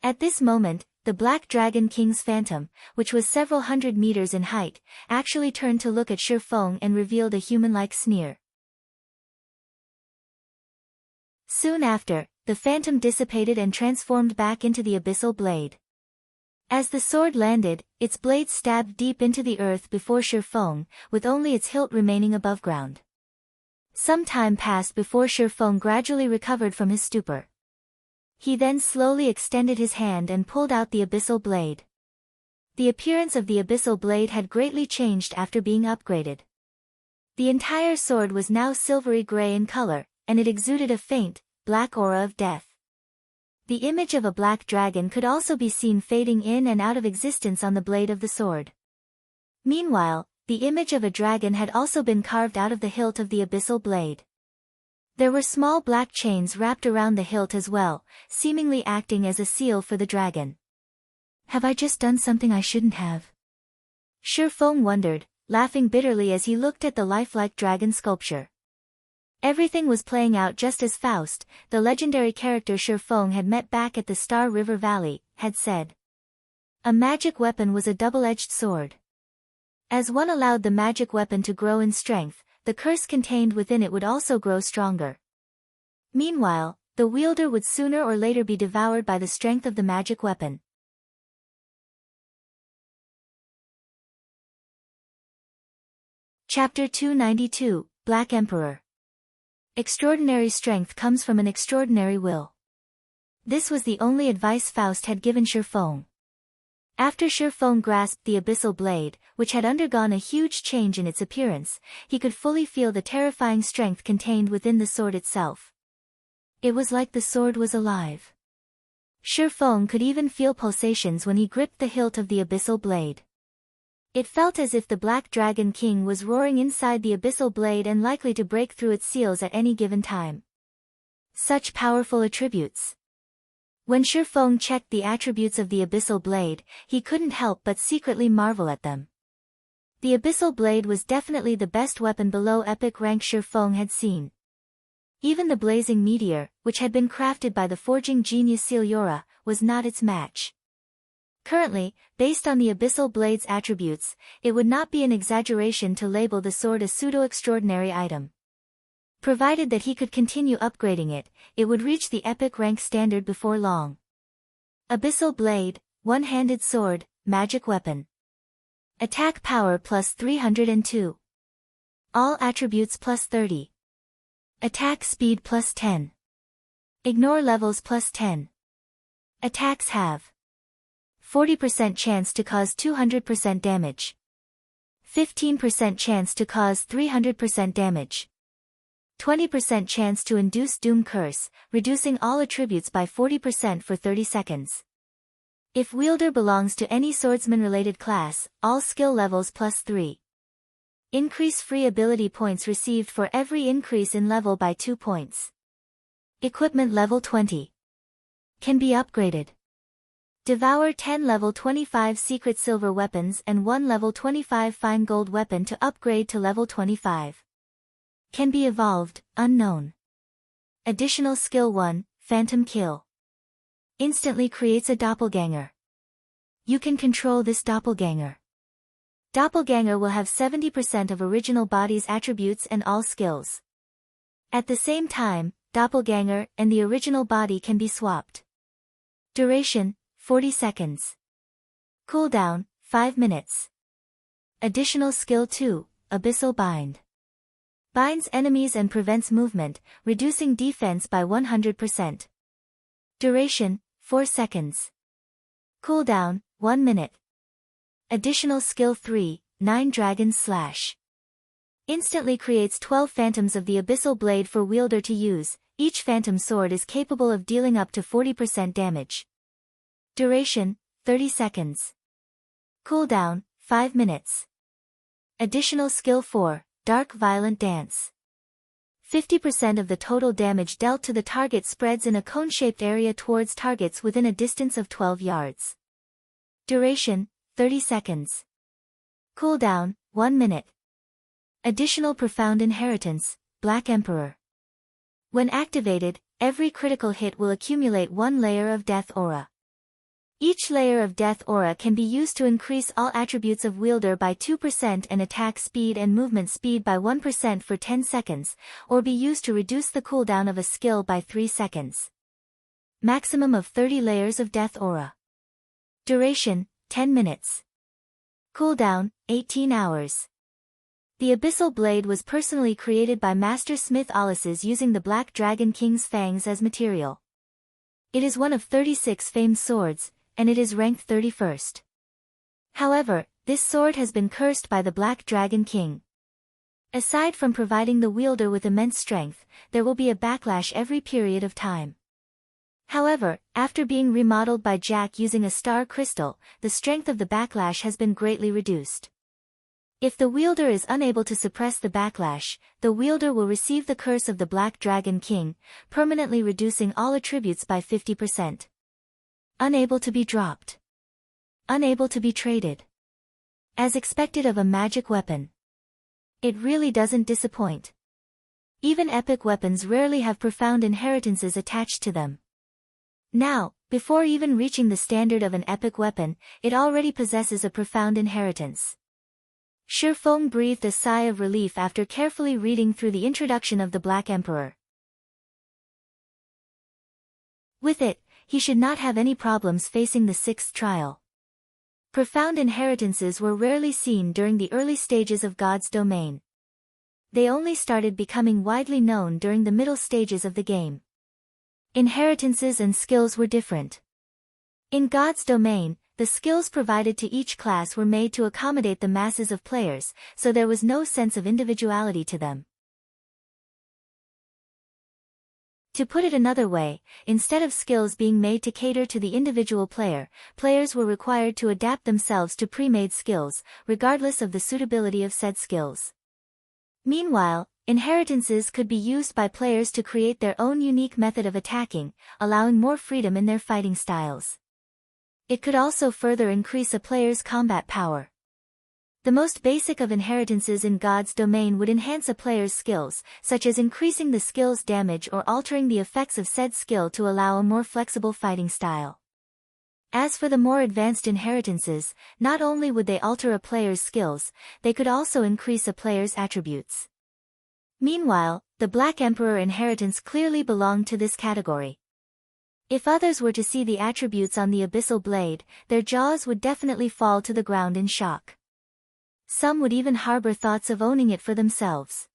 S1: At this moment, the Black Dragon King's phantom, which was several hundred meters in height, actually turned to look at Shi Feng and revealed a human-like sneer. Soon after, the phantom dissipated and transformed back into the abyssal blade. As the sword landed, its blade stabbed deep into the earth before Shi Feng, with only its hilt remaining above ground. Some time passed before Shi Feng gradually recovered from his stupor. He then slowly extended his hand and pulled out the abyssal blade. The appearance of the abyssal blade had greatly changed after being upgraded. The entire sword was now silvery gray in color, and it exuded a faint, black aura of death. The image of a black dragon could also be seen fading in and out of existence on the blade of the sword. Meanwhile, the image of a dragon had also been carved out of the hilt of the abyssal blade. There were small black chains wrapped around the hilt as well, seemingly acting as a seal for the dragon. Have I just done something I shouldn't have? Shi Feng wondered, laughing bitterly as he looked at the lifelike dragon sculpture. Everything was playing out just as Faust, the legendary character Shi Feng had met back at the Star River Valley, had said. A magic weapon was a double-edged sword. As one allowed the magic weapon to grow in strength, the curse contained within it would also grow stronger. Meanwhile, the wielder would sooner or later be devoured by the strength of the magic weapon. Chapter 292, Black Emperor. Extraordinary strength comes from an extraordinary will. This was the only advice Faust had given Shi Feng. After Shi Feng grasped the abyssal blade, which had undergone a huge change in its appearance, he could fully feel the terrifying strength contained within the sword itself. It was like the sword was alive. Shi Feng could even feel pulsations when he gripped the hilt of the abyssal blade. It felt as if the Black Dragon King was roaring inside the abyssal blade and likely to break through its seals at any given time. Such powerful attributes. When Shi Feng checked the attributes of the abyssal blade, he couldn't help but secretly marvel at them. The abyssal blade was definitely the best weapon below epic rank Shi Feng had seen. Even the blazing meteor, which had been crafted by the forging genius Celiora, was not its match. Currently, based on the abyssal blade's attributes, it would not be an exaggeration to label the sword a pseudo-extraordinary item. Provided that he could continue upgrading it, it would reach the epic rank standard before long. Abyssal blade, one-handed sword, magic weapon. Attack power plus 302. All attributes plus 30. Attack speed plus 10. Ignore levels plus 10. Attacks have 40% chance to cause 200% damage. 15% chance to cause 300% damage. 20% chance to induce Doom Curse, reducing all attributes by 40% for 30 seconds. If wielder belongs to any swordsman-related class, all skill levels plus 3. Increase free ability points received for every increase in level by 2 points. Equipment level 20. Can be upgraded. Devour 10 level 25 secret silver weapons and 1 level 25 fine gold weapon to upgrade to level 25. Can be evolved, unknown. Additional skill 1, Phantom Kill. Instantly creates a doppelganger. You can control this doppelganger. Doppelganger will have 70% of original body's attributes and all skills. At the same time, doppelganger and the original body can be swapped. Duration, 40 seconds. Cooldown, 5 minutes. Additional skill 2, Abyssal Bind. Binds enemies and prevents movement, reducing defense by 100%. Duration, 4 seconds. Cooldown, 1 minute. Additional skill 3, 9 Dragon Slash. Instantly creates 12 phantoms of the abyssal blade for wielder to use. Each phantom sword is capable of dealing up to 40% damage. Duration, 30 seconds. Cooldown, 5 minutes. Additional skill 4, Dark Violent Dance. 50% of the total damage dealt to the target spreads in a cone-shaped area towards targets within a distance of 12 yards. Duration, 30 seconds. Cooldown, 1 minute. Additional profound inheritance, Black Emperor. When activated, every critical hit will accumulate one layer of death aura. Each layer of death aura can be used to increase all attributes of wielder by 2% and attack speed and movement speed by 1% for 10 seconds, or be used to reduce the cooldown of a skill by 3 seconds. Maximum of 30 layers of death aura. Duration, 10 minutes. Cooldown, 18 hours. The Abyssal Blade was personally created by Master Smith Alices using the Black Dragon King's fangs as material. It is one of 36 famed swords, and it is ranked 31st. However, this sword has been cursed by the Black Dragon King. Aside from providing the wielder with immense strength, there will be a backlash every period of time. However, after being remodeled by Jack using a star crystal, the strength of the backlash has been greatly reduced. If the wielder is unable to suppress the backlash, the wielder will receive the curse of the Black Dragon King, permanently reducing all attributes by 50%. Unable to be dropped. Unable to be traded. As expected of a magic weapon. It really doesn't disappoint. Even epic weapons rarely have profound inheritances attached to them. Now, before even reaching the standard of an epic weapon, it already possesses a profound inheritance. Shifeng breathed a sigh of relief after carefully reading through the introduction of the Black Emperor. With it, he should not have any problems facing the 6th trial. Profound inheritances were rarely seen during the early stages of God's domain. They only started becoming widely known during the middle stages of the game. Inheritances and skills were different. In God's domain, the skills provided to each class were made to accommodate the masses of players, so there was no sense of individuality to them. To put it another way, instead of skills being made to cater to the individual player, players were required to adapt themselves to pre-made skills, regardless of the suitability of said skills. Meanwhile, inheritances could be used by players to create their own unique method of attacking, allowing more freedom in their fighting styles. It could also further increase a player's combat power. The most basic of inheritances in God's domain would enhance a player's skills, such as increasing the skill's damage or altering the effects of said skill to allow a more flexible fighting style. As for the more advanced inheritances, not only would they alter a player's skills, they could also increase a player's attributes. Meanwhile, the Black Emperor inheritance clearly belonged to this category. If others were to see the attributes on the Abyssal Blade, their jaws would definitely fall to the ground in shock. Some would even harbor thoughts of owning it for themselves.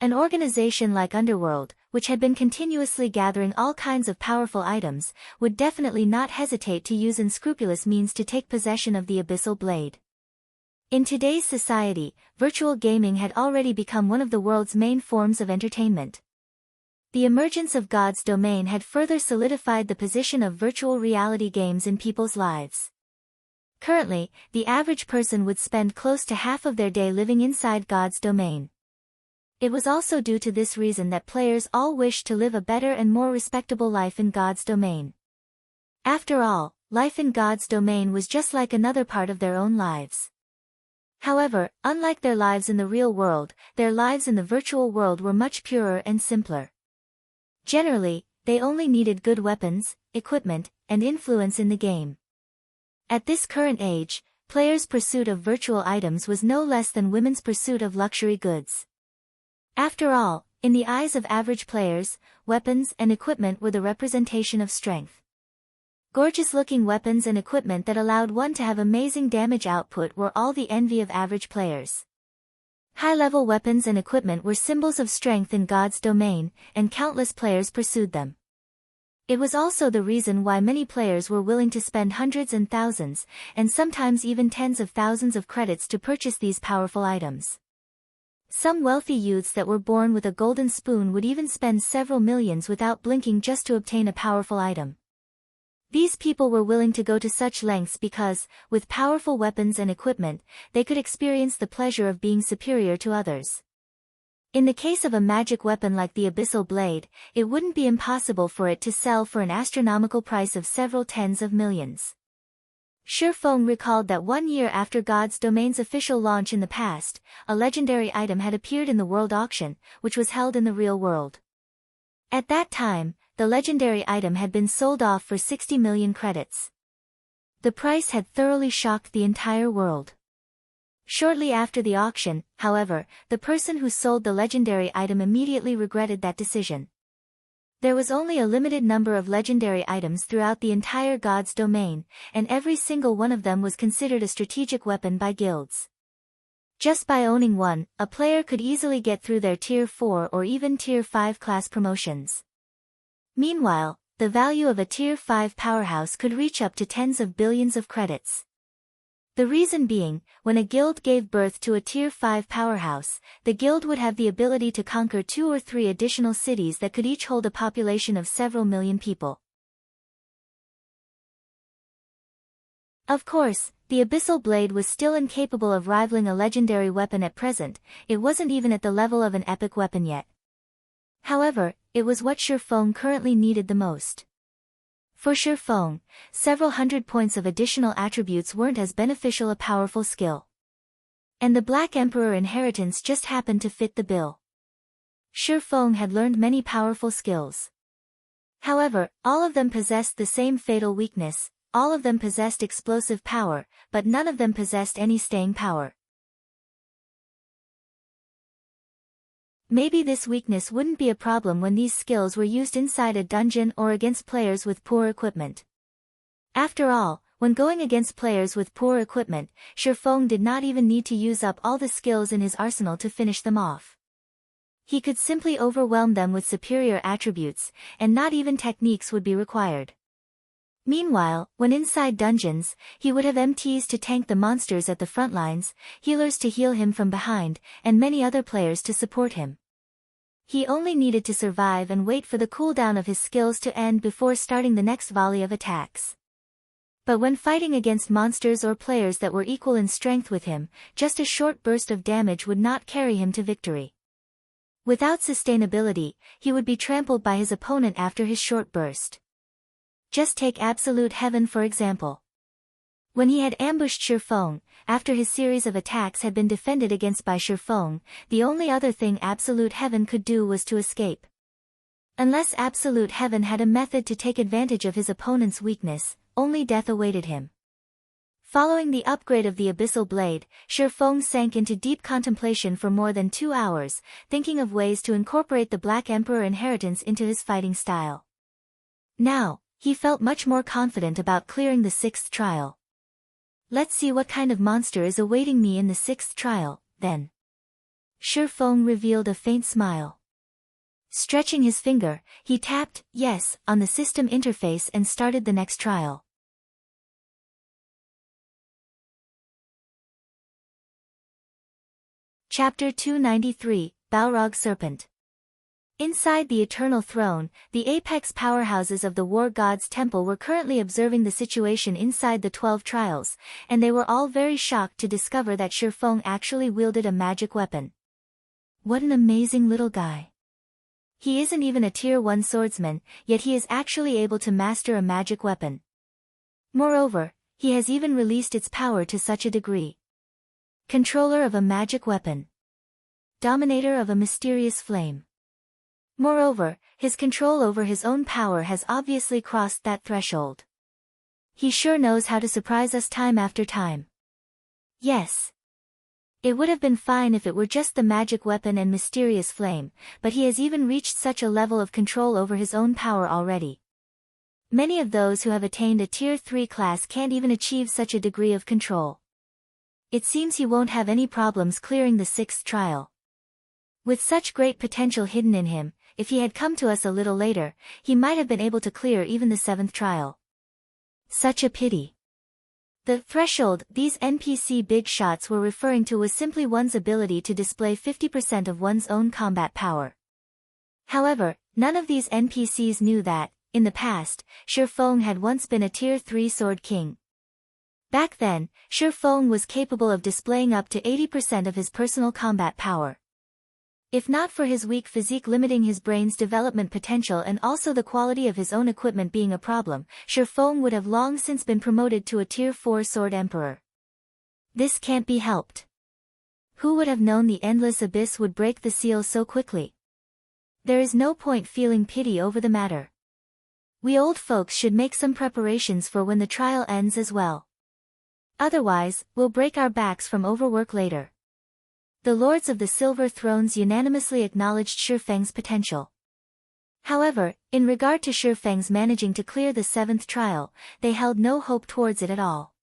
S1: An organization like Underworld, which had been continuously gathering all kinds of powerful items, would definitely not hesitate to use unscrupulous means to take possession of the Abyssal Blade. In today's society, virtual gaming had already become one of the world's main forms of entertainment. The emergence of God's domain had further solidified the position of virtual reality games in people's lives. Currently, the average person would spend close to half of their day living inside God's domain. It was also due to this reason that players all wished to live a better and more respectable life in God's domain. After all, life in God's domain was just like another part of their own lives. However, unlike their lives in the real world, their lives in the virtual world were much purer and simpler. Generally, they only needed good weapons, equipment, and influence in the game. At this current age, players' pursuit of virtual items was no less than women's pursuit of luxury goods. After all, in the eyes of average players, weapons and equipment were the representation of strength. Gorgeous-looking weapons and equipment that allowed one to have amazing damage output were all the envy of average players. High-level weapons and equipment were symbols of strength in God's domain, and countless players pursued them. It was also the reason why many players were willing to spend hundreds and thousands, and sometimes even tens of thousands of credits to purchase these powerful items. Some wealthy youths that were born with a golden spoon would even spend several millions without blinking just to obtain a powerful item. These people were willing to go to such lengths because, with powerful weapons and equipment, they could experience the pleasure of being superior to others. In the case of a magic weapon like the Abyssal Blade, it wouldn't be impossible for it to sell for an astronomical price of several tens of millions. Shifeng recalled that 1 year after God's Domain's official launch in the past, a legendary item had appeared in the world auction, which was held in the real world. At that time, the legendary item had been sold off for 60 million credits. The price had thoroughly shocked the entire world. Shortly after the auction, however, the person who sold the legendary item immediately regretted that decision. There was only a limited number of legendary items throughout the entire God's Domain, and every single one of them was considered a strategic weapon by guilds. Just by owning one, a player could easily get through their Tier 4 or even Tier 5 class promotions. Meanwhile, the value of a Tier 5 powerhouse could reach up to tens of billions of credits. The reason being, when a guild gave birth to a Tier 5 powerhouse, the guild would have the ability to conquer 2 or 3 additional cities that could each hold a population of several million people. Of course, the Abyssal Blade was still incapable of rivaling a legendary weapon at present. It wasn't even at the level of an epic weapon yet. However, it was what Shifeng currently needed the most. For Shifeng, several hundred points of additional attributes weren't as beneficial a powerful skill. And the Black Emperor inheritance just happened to fit the bill. Shifeng had learned many powerful skills. However, all of them possessed the same fatal weakness, all of them possessed explosive power, but none of them possessed any staying power. Maybe this weakness wouldn't be a problem when these skills were used inside a dungeon or against players with poor equipment. After all, when going against players with poor equipment, Shifeng did not even need to use up all the skills in his arsenal to finish them off. He could simply overwhelm them with superior attributes, and not even techniques would be required. Meanwhile, when inside dungeons, he would have MTs to tank the monsters at the front lines, healers to heal him from behind, and many other players to support him. He only needed to survive and wait for the cooldown of his skills to end before starting the next volley of attacks. But when fighting against monsters or players that were equal in strength with him, just a short burst of damage would not carry him to victory. Without sustainability, he would be trampled by his opponent after his short burst. Just take Absolute Heaven for example. When he had ambushed Shifeng, after his series of attacks had been defended against by Shifeng, the only other thing Absolute Heaven could do was to escape. Unless Absolute Heaven had a method to take advantage of his opponent's weakness, only death awaited him. Following the upgrade of the Abyssal Blade, Shifeng sank into deep contemplation for more than 2 hours, thinking of ways to incorporate the Black Emperor inheritance into his fighting style. Now, he felt much more confident about clearing the 6th trial. Let's see what kind of monster is awaiting me in the 6th trial, then. Shifeng revealed a faint smile. Stretching his finger, he tapped yes on the system interface and started the next trial. Chapter 293, Balrog Serpent. Inside the Eternal Throne, the apex powerhouses of the War God's Temple were currently observing the situation inside the 12 trials, and they were all very shocked to discover that Shifeng actually wielded a magic weapon. What an amazing little guy. He isn't even a Tier 1 swordsman, yet he is actually able to master a magic weapon. Moreover, he has even released its power to such a degree. Controller of a magic weapon. Dominator of a mysterious flame. Moreover, his control over his own power has obviously crossed that threshold. He sure knows how to surprise us time after time. Yes. It would have been fine if it were just the magic weapon and mysterious flame, but he has even reached such a level of control over his own power already. Many of those who have attained a Tier 3 class can't even achieve such a degree of control. It seems he won't have any problems clearing the 6th trial. With such great potential hidden in him, if he had come to us a little later, he might have been able to clear even the 7th trial. Such a pity. The threshold these NPC big shots were referring to was simply one's ability to display 50% of one's own combat power. However, none of these NPCs knew that, in the past, Shifeng had once been a Tier 3 Sword King. Back then, Shifeng was capable of displaying up to 80% of his personal combat power. If not for his weak physique limiting his brain's development potential and also the quality of his own equipment being a problem, Shi Feng would have long since been promoted to a Tier 4 Sword Emperor. This can't be helped. Who would have known the endless abyss would break the seal so quickly? There is no point feeling pity over the matter. We old folks should make some preparations for when the trial ends as well. Otherwise, we'll break our backs from overwork later. The Lords of the Silver Thrones unanimously acknowledged Shi Feng's potential. However, in regard to Shi Feng's managing to clear the 7th trial, they held no hope towards it at all.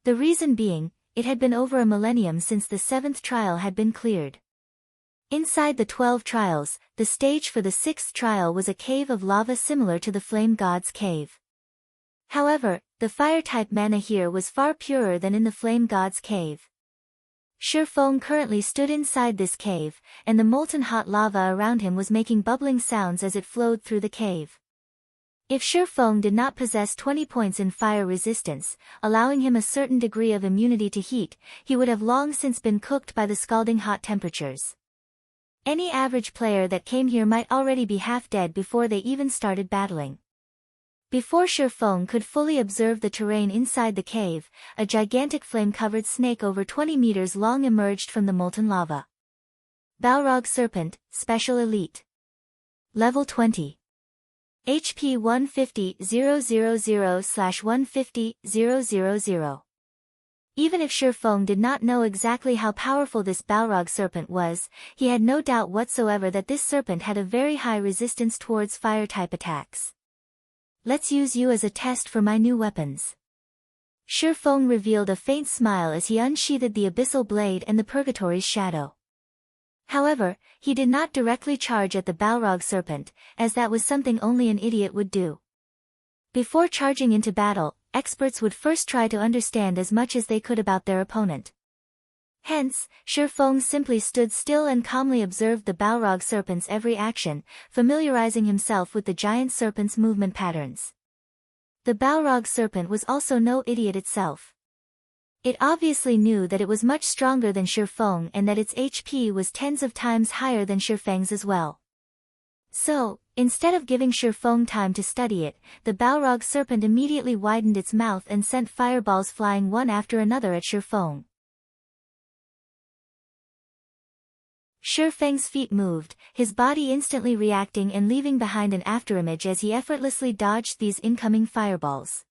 S1: The reason being, it had been over a millennium since the 7th trial had been cleared. Inside the 12 trials, the stage for the 6th trial was a cave of lava similar to the Flame God's cave. However, the fire-type mana here was far purer than in the Flame God's cave. Shi Feng currently stood inside this cave, and the molten hot lava around him was making bubbling sounds as it flowed through the cave. If Shi Feng did not possess 20 points in fire resistance, allowing him a certain degree of immunity to heat, he would have long since been cooked by the scalding hot temperatures. Any average player that came here might already be half dead before they even started battling. Before Shi Feng could fully observe the terrain inside the cave, a gigantic flame-covered snake over 20 meters long emerged from the molten lava. Balrog Serpent, Special Elite. Level 20. HP 150,000/150,000. Even if Shi Feng did not know exactly how powerful this Balrog Serpent was, he had no doubt whatsoever that this serpent had a very high resistance towards fire-type attacks. Let's use you as a test for my new weapons. Shi Feng revealed a faint smile as he unsheathed the Abyssal Blade and the Purgatory's Shadow. However, he did not directly charge at the Balrog Serpent, as that was something only an idiot would do. Before charging into battle, experts would first try to understand as much as they could about their opponent. Hence, Shi Feng simply stood still and calmly observed the Balrog Serpent's every action, familiarizing himself with the giant serpent's movement patterns. The Balrog Serpent was also no idiot itself. It obviously knew that it was much stronger than Shi Feng and that its HP was tens of times higher than Shi Feng's as well. So, instead of giving Shi Feng time to study it, the Balrog Serpent immediately widened its mouth and sent fireballs flying one after another at Shi Feng. Shi Feng's feet moved, his body instantly reacting and leaving behind an afterimage as he effortlessly dodged these incoming fireballs.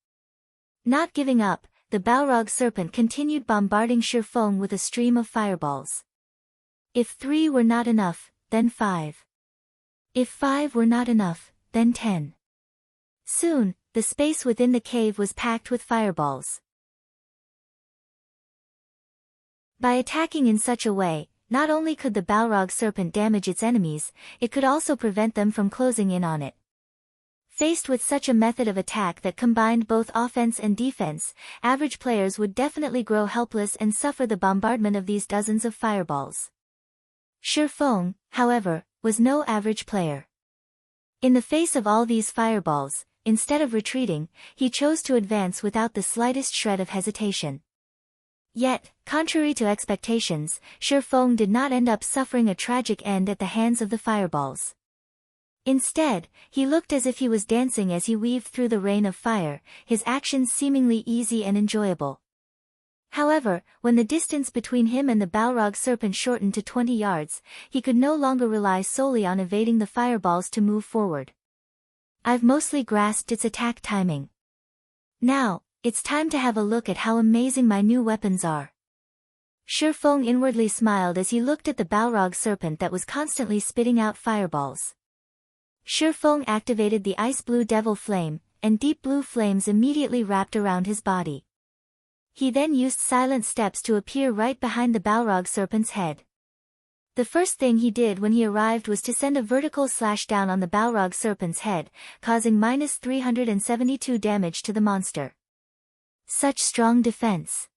S1: Not giving up, the Balrog Serpent continued bombarding Shi Feng with a stream of fireballs. If 3 were not enough, then 5. If 5 were not enough, then 10. Soon, the space within the cave was packed with fireballs. By attacking in such a way, not only could the Balrog Serpent damage its enemies, it could also prevent them from closing in on it. Faced with such a method of attack that combined both offense and defense, average players would definitely grow helpless and suffer the bombardment of these dozens of fireballs. Shi Feng, however, was no average player. In the face of all these fireballs, instead of retreating, he chose to advance without the slightest shred of hesitation. Yet, contrary to expectations, Shi Feng did not end up suffering a tragic end at the hands of the fireballs. Instead, he looked as if he was dancing as he weaved through the rain of fire, his actions seemingly easy and enjoyable. However, when the distance between him and the Balrog Serpent shortened to 20 yards, he could no longer rely solely on evading the fireballs to move forward. I've mostly grasped its attack timing. Now, it's time to have a look at how amazing my new weapons are. Shi Feng inwardly smiled as he looked at the Balrog Serpent that was constantly spitting out fireballs. Shi Feng activated the ice blue devil flame, and deep blue flames immediately wrapped around his body. He then used silent steps to appear right behind the Balrog Serpent's head. The first thing he did when he arrived was to send a vertical slash down on the Balrog Serpent's head, causing -372 damage to the monster. Such strong defense.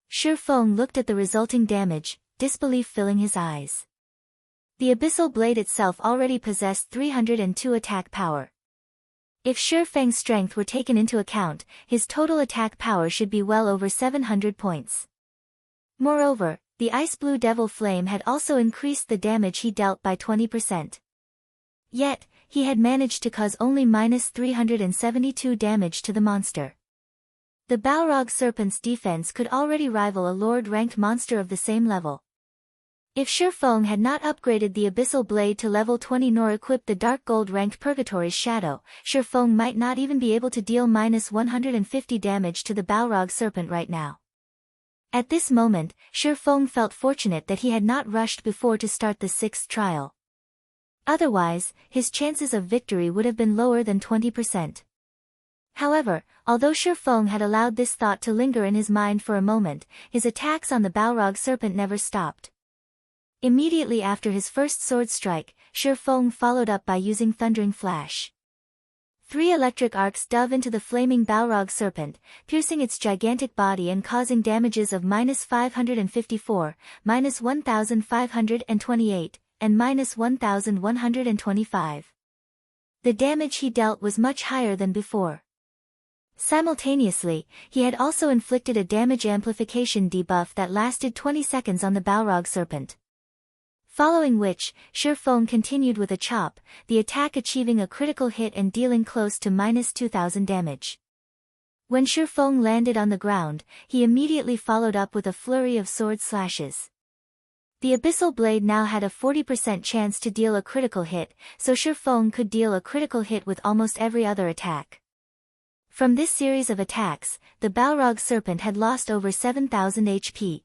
S1: Shi Feng looked at the resulting damage, disbelief filling his eyes. The Abyssal Blade itself already possessed 302 attack power. If Shi Feng's strength were taken into account, his total attack power should be well over 700 points. Moreover, the ice blue devil flame had also increased the damage he dealt by 20%. Yet, he had managed to cause only -372 damage to the monster. The Balrog Serpent's defense could already rival a Lord-ranked monster of the same level. If Shurfeng had not upgraded the Abyssal Blade to level 20 nor equipped the Dark Gold-ranked Purgatory's Shadow, Shurfeng might not even be able to deal -150 damage to the Balrog Serpent right now. At this moment, Shurfeng felt fortunate that he had not rushed before to start the 6th trial. Otherwise, his chances of victory would have been lower than 20%. However, although Shurfeng had allowed this thought to linger in his mind for a moment, his attacks on the Balrog Serpent never stopped. Immediately after his first sword strike, Shurfeng followed up by using Thundering Flash. 3 electric arcs dove into the flaming Balrog Serpent, piercing its gigantic body and causing damages of -554, -1,528, and -1,125. The damage he dealt was much higher than before. Simultaneously, he had also inflicted a damage amplification debuff that lasted 20 seconds on the Balrog Serpent. Following which, Shurfeng continued with a chop, the attack achieving a critical hit and dealing close to -2,000 damage. When Shurfeng landed on the ground, he immediately followed up with a flurry of sword slashes. The Abyssal Blade now had a 40% chance to deal a critical hit, so Shurfeng could deal a critical hit with almost every other attack. From this series of attacks, the Balrog Serpent had lost over 7,000 HP.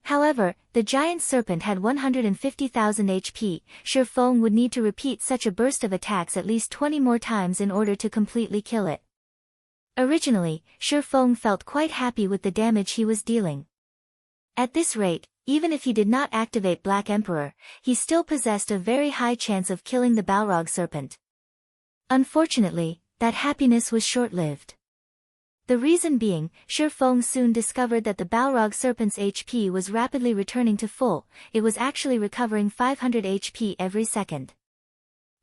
S1: However, the giant serpent had 150,000 HP, Shurfeng would need to repeat such a burst of attacks at least 20 more times in order to completely kill it. Originally, Shurfeng felt quite happy with the damage he was dealing. At this rate, even if he did not activate Black Emperor, he still possessed a very high chance of killing the Balrog Serpent. Unfortunately, that happiness was short-lived. The reason being, Shurfeng soon discovered that the Balrog Serpent's HP was rapidly returning to full, it was actually recovering 500 HP every second.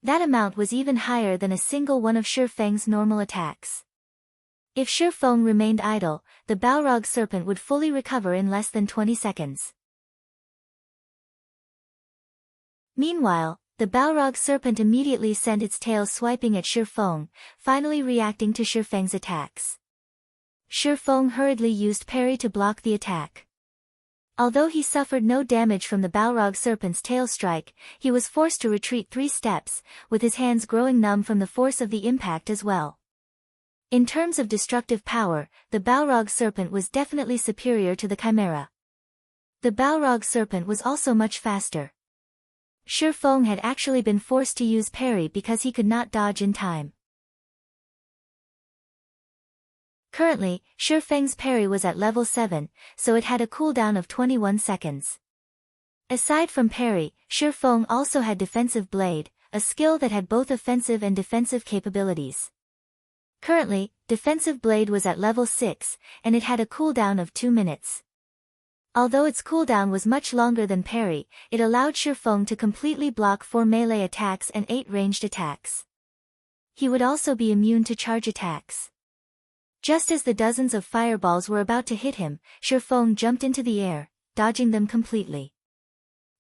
S1: That amount was even higher than a single one of Shurfeng's normal attacks. If Shurfeng remained idle, the Balrog Serpent would fully recover in less than 20 seconds. Meanwhile, the Balrog Serpent immediately sent its tail swiping at Shurfeng, finally reacting to Shurfeng's attacks. Shurfeng hurriedly used parry to block the attack. Although he suffered no damage from the Balrog Serpent's tail strike, he was forced to retreat 3 steps, with his hands growing numb from the force of the impact as well. In terms of destructive power, the Balrog Serpent was definitely superior to the Chimera. The Balrog Serpent was also much faster. Shurfeng had actually been forced to use parry because he could not dodge in time. Currently, Shurfeng's parry was at level 7, so it had a cooldown of 21 seconds. Aside from parry, Shurfeng also had Defensive Blade, a skill that had both offensive and defensive capabilities. Currently, Defensive Blade was at level 6, and it had a cooldown of 2 minutes. Although its cooldown was much longer than parry, it allowed Shurfeng to completely block 4 melee attacks and 8 ranged attacks. He would also be immune to charge attacks. Just as the dozens of fireballs were about to hit him, Shurfeng jumped into the air, dodging them completely.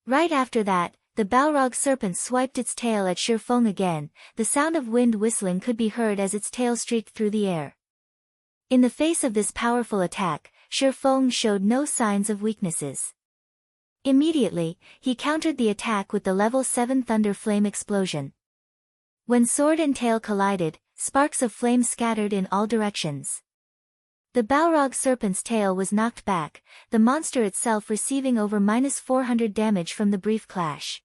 S1: Right after that, the Balrog Serpent swiped its tail at Shurfeng again, the sound of wind whistling could be heard as its tail streaked through the air. In the face of this powerful attack, Shurfeng showed no signs of weaknesses. Immediately, he countered the attack with the level 7 Thunder Flame Explosion. When sword and tail collided, sparks of flame scattered in all directions. The Balrog Serpent's tail was knocked back, the monster itself receiving over -400 damage from the brief clash.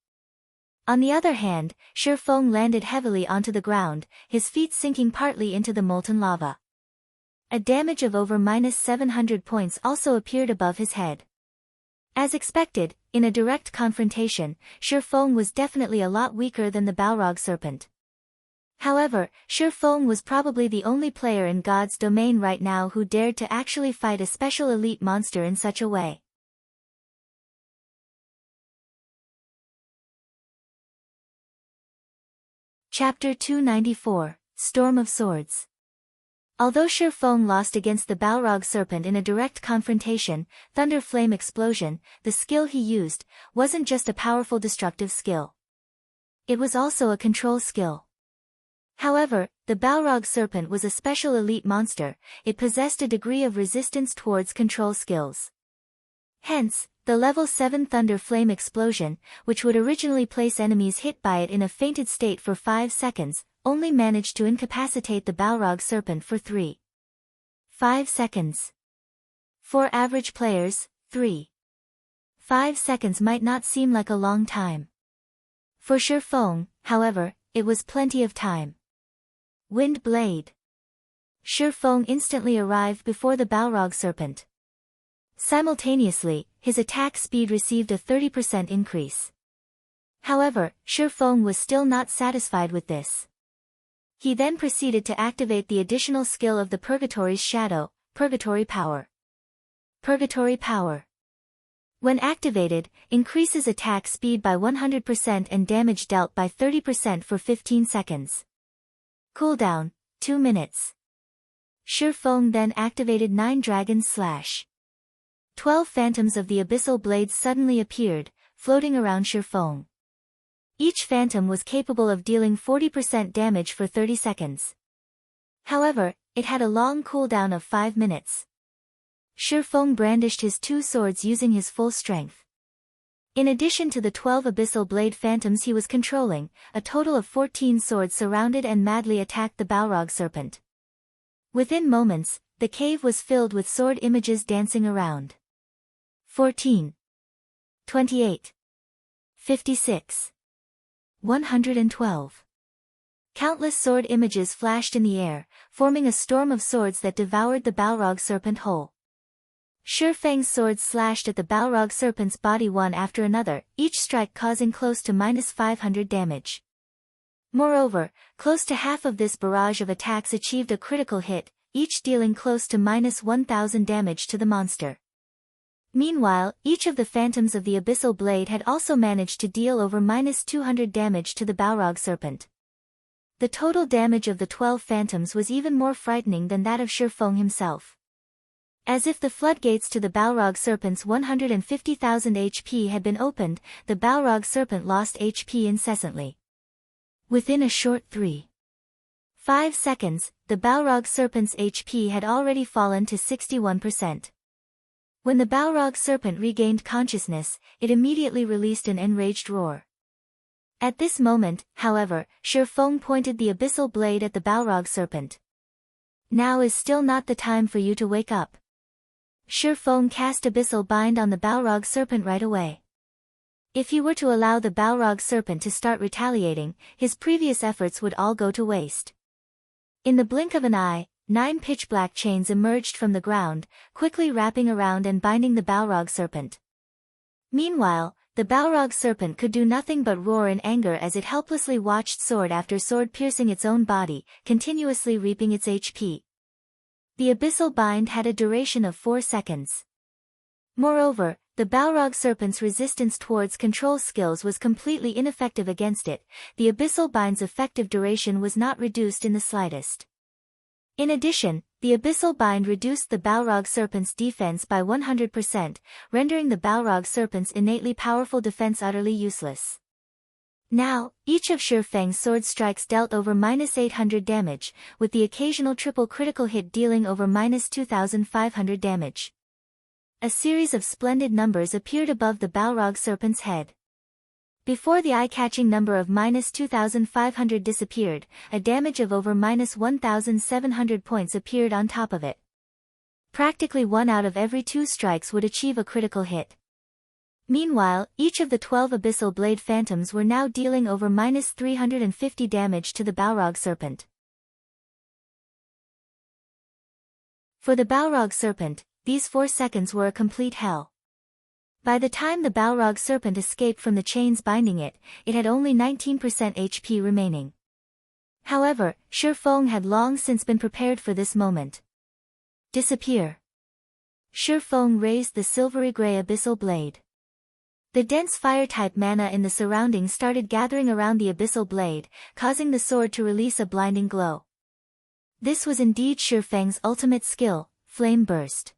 S1: On the other hand, Shurfeng landed heavily onto the ground, his feet sinking partly into the molten lava. A damage of over -700 points also appeared above his head. As expected, in a direct confrontation, Shurfeng was definitely a lot weaker than the Balrog Serpent. However, Shurfeng was probably the only player in God's domain right now who dared to actually fight a special elite monster in such a way. Chapter 294, Storm of Swords. Although Shi Feng lost against the Balrog serpent in a direct confrontation, thunder flame explosion, the skill he used, wasn't just a powerful destructive skill. It was also a control skill. However, the Balrog serpent was a special elite monster, it possessed a degree of resistance towards control skills. Hence, the level 7 thunder flame explosion, which would originally place enemies hit by it in a fainted state for 5 seconds, only managed to incapacitate the Balrog serpent for 5 seconds. For average players, 5 seconds might not seem like a long time. For Shi Feng, however, it was plenty of time. Wind Blade. Shi Feng instantly arrived before the Balrog serpent. Simultaneously, his attack speed received a 30% increase. However, Shi Feng was still not satisfied with this. He then proceeded to activate the additional skill of the Purgatory's shadow, Purgatory Power. Purgatory Power, when activated, increases attack speed by 100% and damage dealt by 30% for 15 seconds. Cooldown, 2 minutes. Shi Feng then activated 9 Dragon's Slash. 12 phantoms of the abyssal blades suddenly appeared, floating around Shi Feng. Each phantom was capable of dealing 40% damage for 30 seconds. However, it had a long cooldown of 5 minutes. Shi Feng brandished his 2 swords using his full strength. In addition to the 12 abyssal blade phantoms he was controlling, a total of 14 swords surrounded and madly attacked the Balrog serpent. Within moments, the cave was filled with sword images dancing around. 14. 28. 56. 112. Countless sword images flashed in the air, forming a storm of swords that devoured the Balrog serpent whole. Shi Feng's swords slashed at the Balrog serpent's body one after another, each strike causing close to -500 damage. Moreover, close to half of this barrage of attacks achieved a critical hit, each dealing close to -1000 damage to the monster. Meanwhile, each of the phantoms of the abyssal blade had also managed to deal over -200 damage to the Balrog serpent. The total damage of the 12 phantoms was even more frightening than that of Shi Feng himself. As if the floodgates to the Balrog serpent's 150,000 HP had been opened, the Balrog serpent lost HP incessantly. Within a short 5 seconds, the Balrog serpent's HP had already fallen to 61%. When the Balrog serpent regained consciousness, it immediately released an enraged roar. At this moment, however, Shi Feng pointed the abyssal blade at the Balrog serpent. Now is still not the time for you to wake up. Shi Feng cast Abyssal Bind on the Balrog serpent right away. If he were to allow the Balrog serpent to start retaliating, his previous efforts would all go to waste. In the blink of an eye, 9 pitch-black chains emerged from the ground, quickly wrapping around and binding the Balrog serpent. Meanwhile, the Balrog serpent could do nothing but roar in anger as it helplessly watched sword after sword piercing its own body, continuously reaping its HP. The Abyssal Bind had a duration of 4 seconds. Moreover, the Balrog serpent's resistance towards control skills was completely ineffective against it. The Abyssal Bind's effective duration was not reduced in the slightest. In addition, the Abyssal Bind reduced the Balrog serpent's defense by 100%, rendering the Balrog serpent's innately powerful defense utterly useless. Now, each of Shi Feng's sword strikes dealt over -800 damage, with the occasional triple critical hit dealing over -2500 damage. A series of splendid numbers appeared above the Balrog serpent's head. Before the eye-catching number of -2500 disappeared, a damage of over -1700 points appeared on top of it. Practically 1 out of every 2 strikes would achieve a critical hit. Meanwhile, each of the 12 abyssal blade phantoms were now dealing over -350 damage to the Balrog serpent. For the Balrog serpent, these 4 seconds were a complete hell. By the time the Balrog serpent escaped from the chains binding it, it had only 19% HP remaining. However, Shi Feng had long since been prepared for this moment. Disappear. Shi Feng raised the silvery gray abyssal blade. The dense fire-type mana in the surroundings started gathering around the abyssal blade, causing the sword to release a blinding glow. This was indeed Shifeng's ultimate skill, Flame Burst.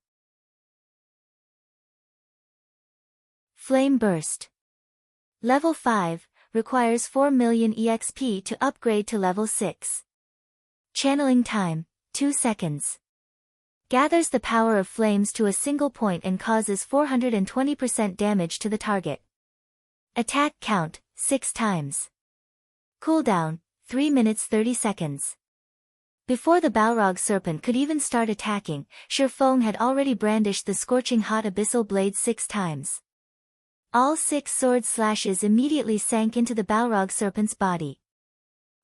S1: Flame Burst. Level 5, requires 4 million EXP to upgrade to level 6. Channeling time, 2 seconds. Gathers the power of flames to a single point and causes 420% damage to the target. Attack count, 6 times. Cooldown, 3 minutes 30 seconds. Before the Balrog Serpent could even start attacking, Shifeng had already brandished the scorching hot abyssal blade 6 times. All 6 sword slashes immediately sank into the Balrog Serpent's body.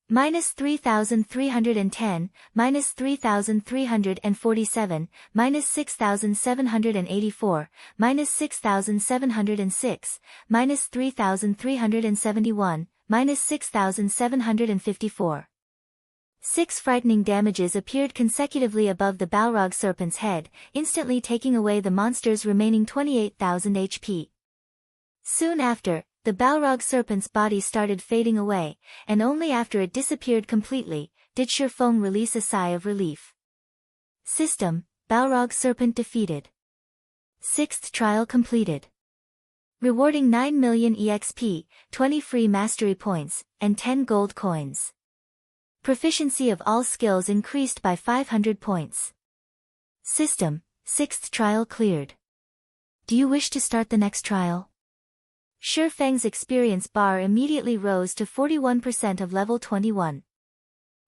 S1: Minus 3,310, minus 3,347, minus 6,784, minus 6,706, minus 3,371, minus 6,754. 6 frightening damages appeared consecutively above the Balrog Serpent's head, instantly taking away the monster's remaining 28,000 HP. Soon after, the Balrog Serpent's body started fading away, and only after it disappeared completely, did Shifeng release a sigh of relief. System, Balrog Serpent defeated. 6th trial completed. Rewarding 9 million EXP, 20 free mastery points, and 10 gold coins. Proficiency of all skills increased by 500 points. System, 6th trial cleared. Do you wish to start the next trial? Shifeng's experience bar immediately rose to 41% of level 21.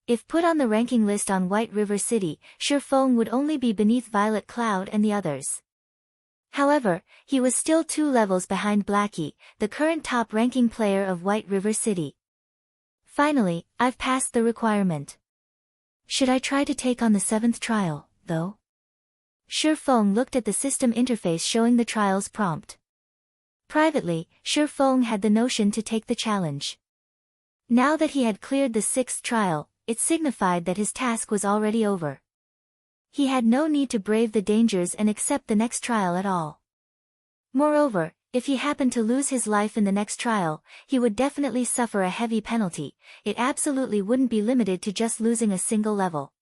S1: If put on the ranking list on White River City, Shifeng would only be beneath Violet Cloud and the others. However, he was still 2 levels behind Blackie, the current top-ranking player of White River City. Finally, I've passed the requirement. Should I try to take on the 7th trial, though? Shifeng looked at the system interface showing the trial's prompt. Privately, Shifeng had the notion to take the challenge. Now that he had cleared the 6th trial, it signified that his task was already over. He had no need to brave the dangers and accept the next trial at all. Moreover, if he happened to lose his life in the next trial, he would definitely suffer a heavy penalty. It absolutely wouldn't be limited to just losing a single level.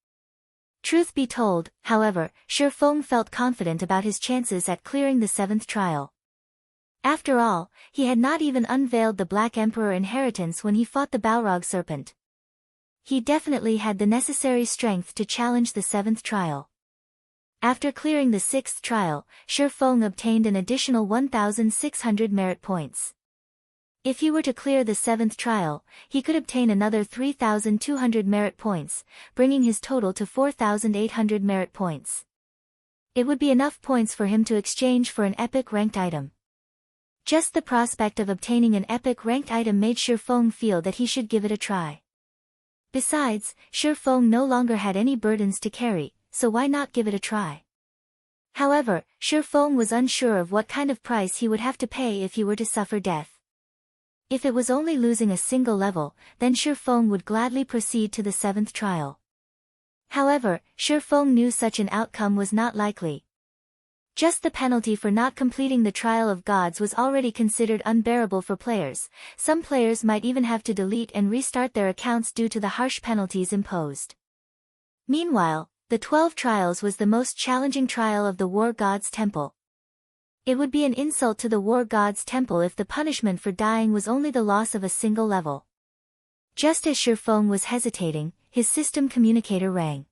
S1: Truth be told, however, Shifeng felt confident about his chances at clearing the 7th trial. After all, he had not even unveiled the Black Emperor inheritance when he fought the Balrog Serpent. He definitely had the necessary strength to challenge the 7th trial. After clearing the 6th trial, Shifeng obtained an additional 1,600 merit points. If he were to clear the 7th trial, he could obtain another 3,200 merit points, bringing his total to 4,800 merit points. It would be enough points for him to exchange for an epic ranked item. Just the prospect of obtaining an epic ranked item made Shifeng feel that he should give it a try. Besides, Shifeng no longer had any burdens to carry, so why not give it a try? However, Shifeng was unsure of what kind of price he would have to pay if he were to suffer death. If it was only losing a single level, then Shifeng would gladly proceed to the 7th trial. However, Shifeng knew such an outcome was not likely. Just the penalty for not completing the Trial of Gods was already considered unbearable for players. Some players might even have to delete and restart their accounts due to the harsh penalties imposed. Meanwhile, the 12 trials was the most challenging trial of the War God's Temple. It would be an insult to the War God's Temple if the punishment for dying was only the loss of a single level. Just as Shifeng was hesitating, his system communicator rang.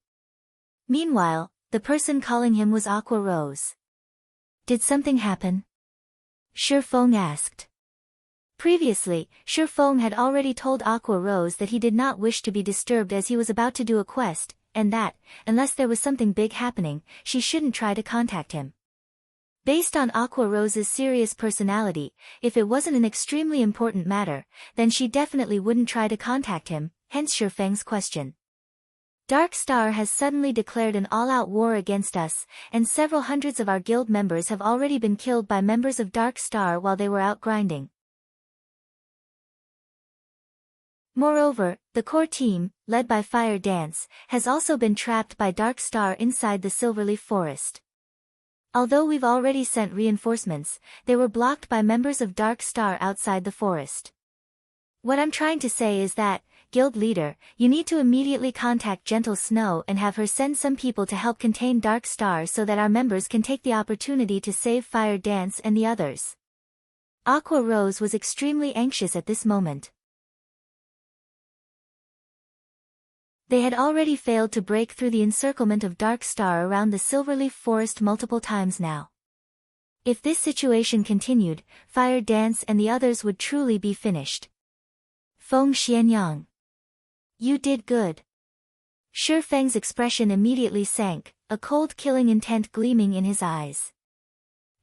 S1: Meanwhile, the person calling him was Aqua Rose. Did something happen? Shifeng asked. Previously, Shifeng had already told Aqua Rose that he did not wish to be disturbed as he was about to do a quest, and that, unless there was something big happening, she shouldn't try to contact him. Based on Aqua Rose's serious personality, if it wasn't an extremely important matter, then she definitely wouldn't try to contact him, hence Shifeng's question. Dark Star has suddenly declared an all-out war against us, and several hundreds of our guild members have already been killed by members of Dark Star while they were out grinding. Moreover, the core team, led by Fire Dance, has also been trapped by Dark Star inside the Silverleaf Forest. Although we've already sent reinforcements, they were blocked by members of Dark Star outside the forest. What I'm trying to say is that, guild leader, you need to immediately contact Gentle Snow and have her send some people to help contain Dark Star so that our members can take the opportunity to save Fire Dance and the others. Aqua Rose was extremely anxious at this moment. They had already failed to break through the encirclement of Dark Star around the Silverleaf Forest multiple times now. If this situation continued, Fire Dance and the others would truly be finished. Feng Xianyang. You did good. Shi Feng's expression immediately sank, a cold killing intent gleaming in his eyes.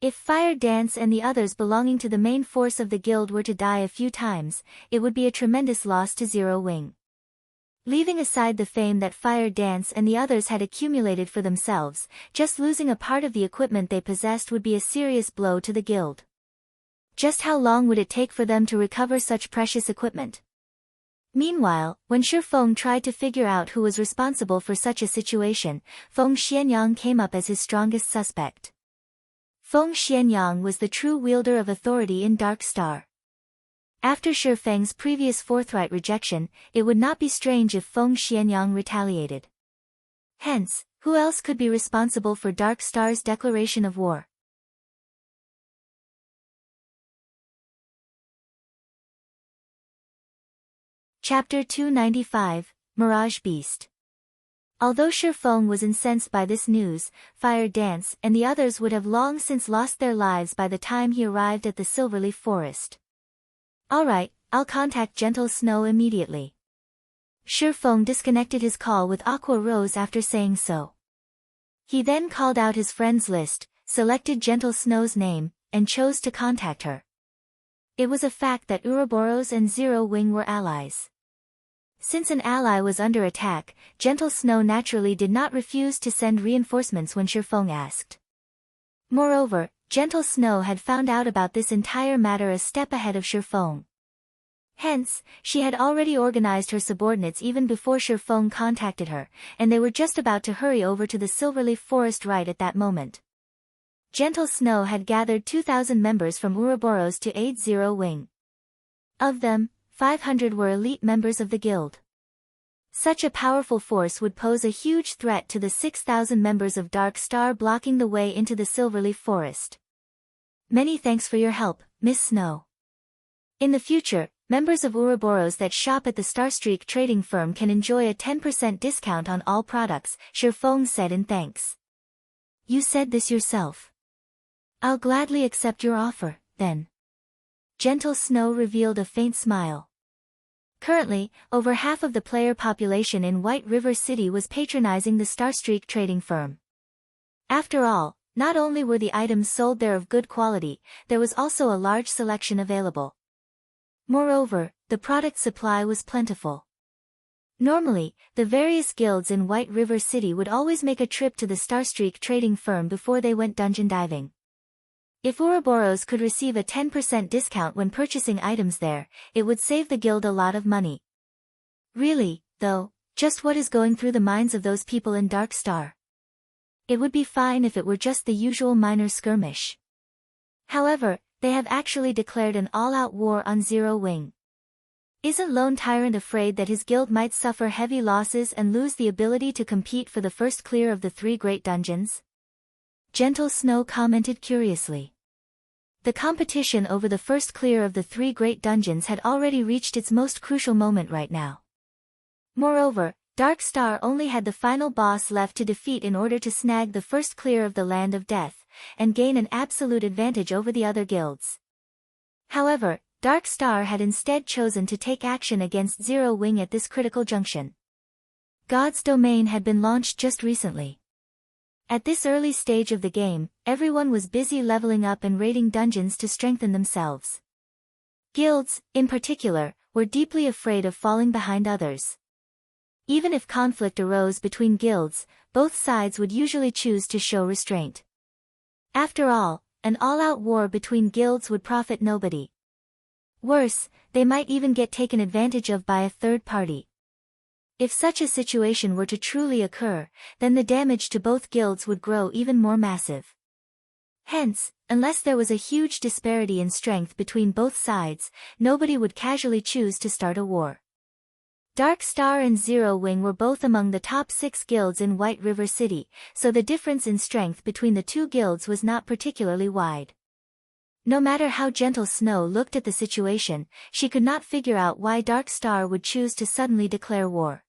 S1: If Fire Dance and the others belonging to the main force of the guild were to die a few times, it would be a tremendous loss to Zero Wing. Leaving aside the fame that Fire Dance and the others had accumulated for themselves, just losing a part of the equipment they possessed would be a serious blow to the guild. Just how long would it take for them to recover such precious equipment? Meanwhile, when Shi Feng tried to figure out who was responsible for such a situation, Feng Xianyang came up as his strongest suspect. Feng Xianyang was the true wielder of authority in Dark Star. After Shi Feng's previous forthright rejection, it would not be strange if Feng Xianyang retaliated. Hence, who else could be responsible for Dark Star's declaration of war? Chapter 295, Mirage Beast. Although Shi Feng was incensed by this news, Fire Dance and the others would have long since lost their lives by the time he arrived at the Silverleaf Forest. Alright, I'll contact Gentle Snow immediately. Shi Feng disconnected his call with Aqua Rose after saying so. He then called out his friends list, selected Gentle Snow's name, and chose to contact her. It was a fact that Ouroboros and Zero Wing were allies. Since an ally was under attack, Gentle Snow naturally did not refuse to send reinforcements when Shi Feng asked. Moreover, Gentle Snow had found out about this entire matter a step ahead of Shi Feng. Hence, she had already organized her subordinates even before Shi Feng contacted her, and they were just about to hurry over to the Silverleaf Forest right at that moment. Gentle Snow had gathered 2,000 members from Ouroboros to aid Zero Wing. Of them, 500 were elite members of the guild. Such a powerful force would pose a huge threat to the 6,000 members of Dark Star blocking the way into the Silverleaf Forest. Many thanks for your help, Miss Snow. In the future, members of Ouroboros that shop at the Starstreak trading firm can enjoy a 10% discount on all products, Shi Feng said in thanks. You said this yourself. I'll gladly accept your offer, then. Gentle Snow revealed a faint smile. Currently, over half of the player population in White River City was patronizing the Starstreak trading firm. After all, not only were the items sold there of good quality, there was also a large selection available. Moreover, the product supply was plentiful. Normally, the various guilds in White River City would always make a trip to the Starstreak trading firm before they went dungeon diving. If Ouroboros could receive a 10% discount when purchasing items there, it would save the guild a lot of money. Really, though, just what is going through the minds of those people in Dark Star? It would be fine if it were just the usual minor skirmish. However, they have actually declared an all-out war on Zero Wing. Isn't Lone Tyrant afraid that his guild might suffer heavy losses and lose the ability to compete for the first clear of the 3 great dungeons? Gentle Snow commented curiously. The competition over the first clear of the 3 great dungeons had already reached its most crucial moment right now. Moreover, Dark Star only had the final boss left to defeat in order to snag the first clear of the Land of Death, and gain an absolute advantage over the other guilds. However, Dark Star had instead chosen to take action against Zero Wing at this critical junction. God's Domain had been launched just recently. At this early stage of the game, everyone was busy leveling up and raiding dungeons to strengthen themselves. Guilds, in particular, were deeply afraid of falling behind others. Even if conflict arose between guilds, both sides would usually choose to show restraint. After all, an all-out war between guilds would profit nobody. Worse, they might even get taken advantage of by a third party. If such a situation were to truly occur, then the damage to both guilds would grow even more massive. Hence, unless there was a huge disparity in strength between both sides, nobody would casually choose to start a war. Dark Star and Zero Wing were both among the top 6 guilds in White River City, so the difference in strength between the two guilds was not particularly wide. No matter how gentle Snow looked at the situation, she could not figure out why Dark Star would choose to suddenly declare war.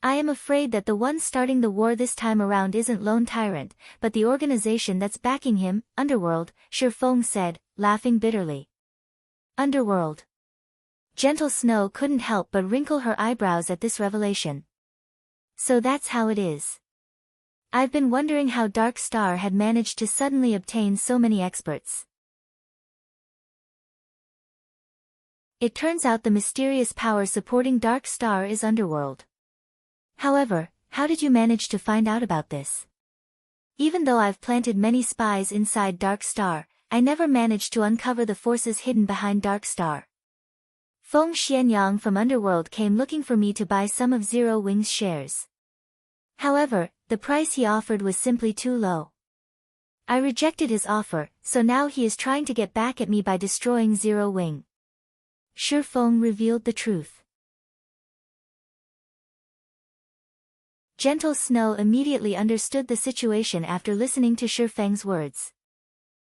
S1: I am afraid that the one starting the war this time around isn't Lone Tyrant, but the organization that's backing him, Underworld, Shifeng said, laughing bitterly. Underworld. Gentle Snow couldn't help but wrinkle her eyebrows at this revelation. So that's how it is. I've been wondering how Dark Star had managed to suddenly obtain so many experts. It turns out the mysterious power supporting Dark Star is Underworld. However, how did you manage to find out about this? Even though I've planted many spies inside Dark Star, I never managed to uncover the forces hidden behind Dark Star. Feng Xianyang from Underworld came looking for me to buy some of Zero Wing's shares. However, the price he offered was simply too low. I rejected his offer, so now he is trying to get back at me by destroying Zero Wing. Shifeng revealed the truth. Gentle Snow immediately understood the situation after listening to Shifeng's words.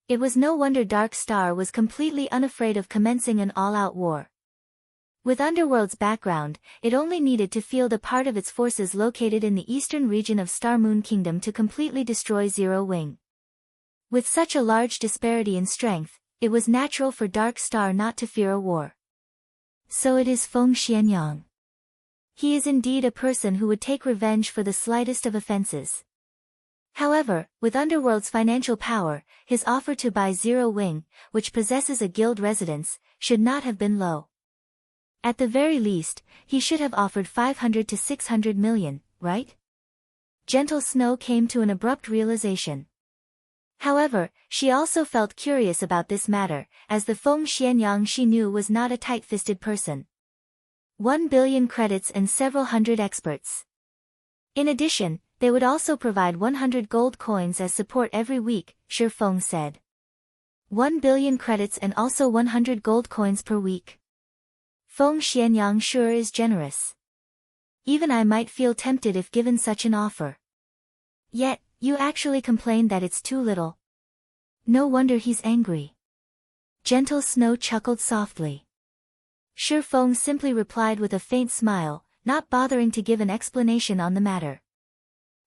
S1: It was no wonder Dark Star was completely unafraid of commencing an all-out war. With Underworld's background, it only needed to field a part of its forces located in the eastern region of Star Moon Kingdom to completely destroy Zero Wing. With such a large disparity in strength, it was natural for Dark Star not to fear a war. So it is Feng Xianyang. He is indeed a person who would take revenge for the slightest of offenses. However, with Underworld's financial power, his offer to buy Zero Wing, which possesses a guild residence, should not have been low. At the very least, he should have offered 500 to 600 million, right? Gentle Snow came to an abrupt realization. However, she also felt curious about this matter, as the Feng Xianyang she knew was not a tight-fisted person. 1 billion credits and several hundred experts. In addition, they would also provide 100 gold coins as support every week, Shifeng said. 1 billion credits and also 100 gold coins per week. Feng Xianyang sure is generous. Even I might feel tempted if given such an offer. Yet, you actually complain that it's too little. No wonder he's angry. Gentle Snow chuckled softly. Shifeng simply replied with a faint smile, not bothering to give an explanation on the matter.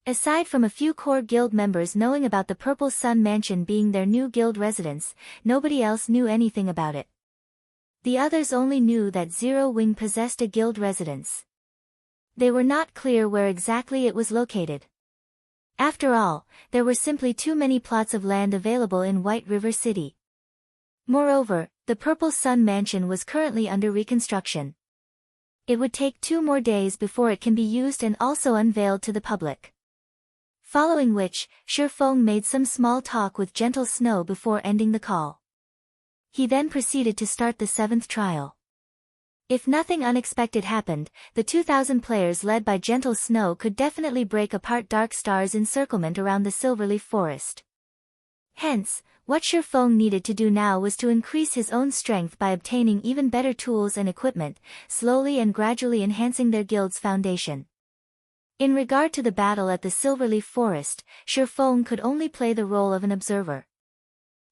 S1: Aside from a few core guild members knowing about the Purple Sun Mansion being their new guild residence, nobody else knew anything about it. The others only knew that Zero Wing possessed a guild residence. They were not clear where exactly it was located. After all, there were simply too many plots of land available in White River City. Moreover, the Purple Sun Mansion was currently under reconstruction. It would take 2 more days before it can be used and also unveiled to the public. Following which, Shifeng made some small talk with Gentle Snow before ending the call. He then proceeded to start the 7th trial. If nothing unexpected happened, the 2,000 players led by Gentle Snow could definitely break apart Dark Star's encirclement around the Silverleaf Forest. Hence, what Shifeng needed to do now was to increase his own strength by obtaining even better tools and equipment, slowly and gradually enhancing their guild's foundation. In regard to the battle at the Silverleaf Forest, Shifeng could only play the role of an observer.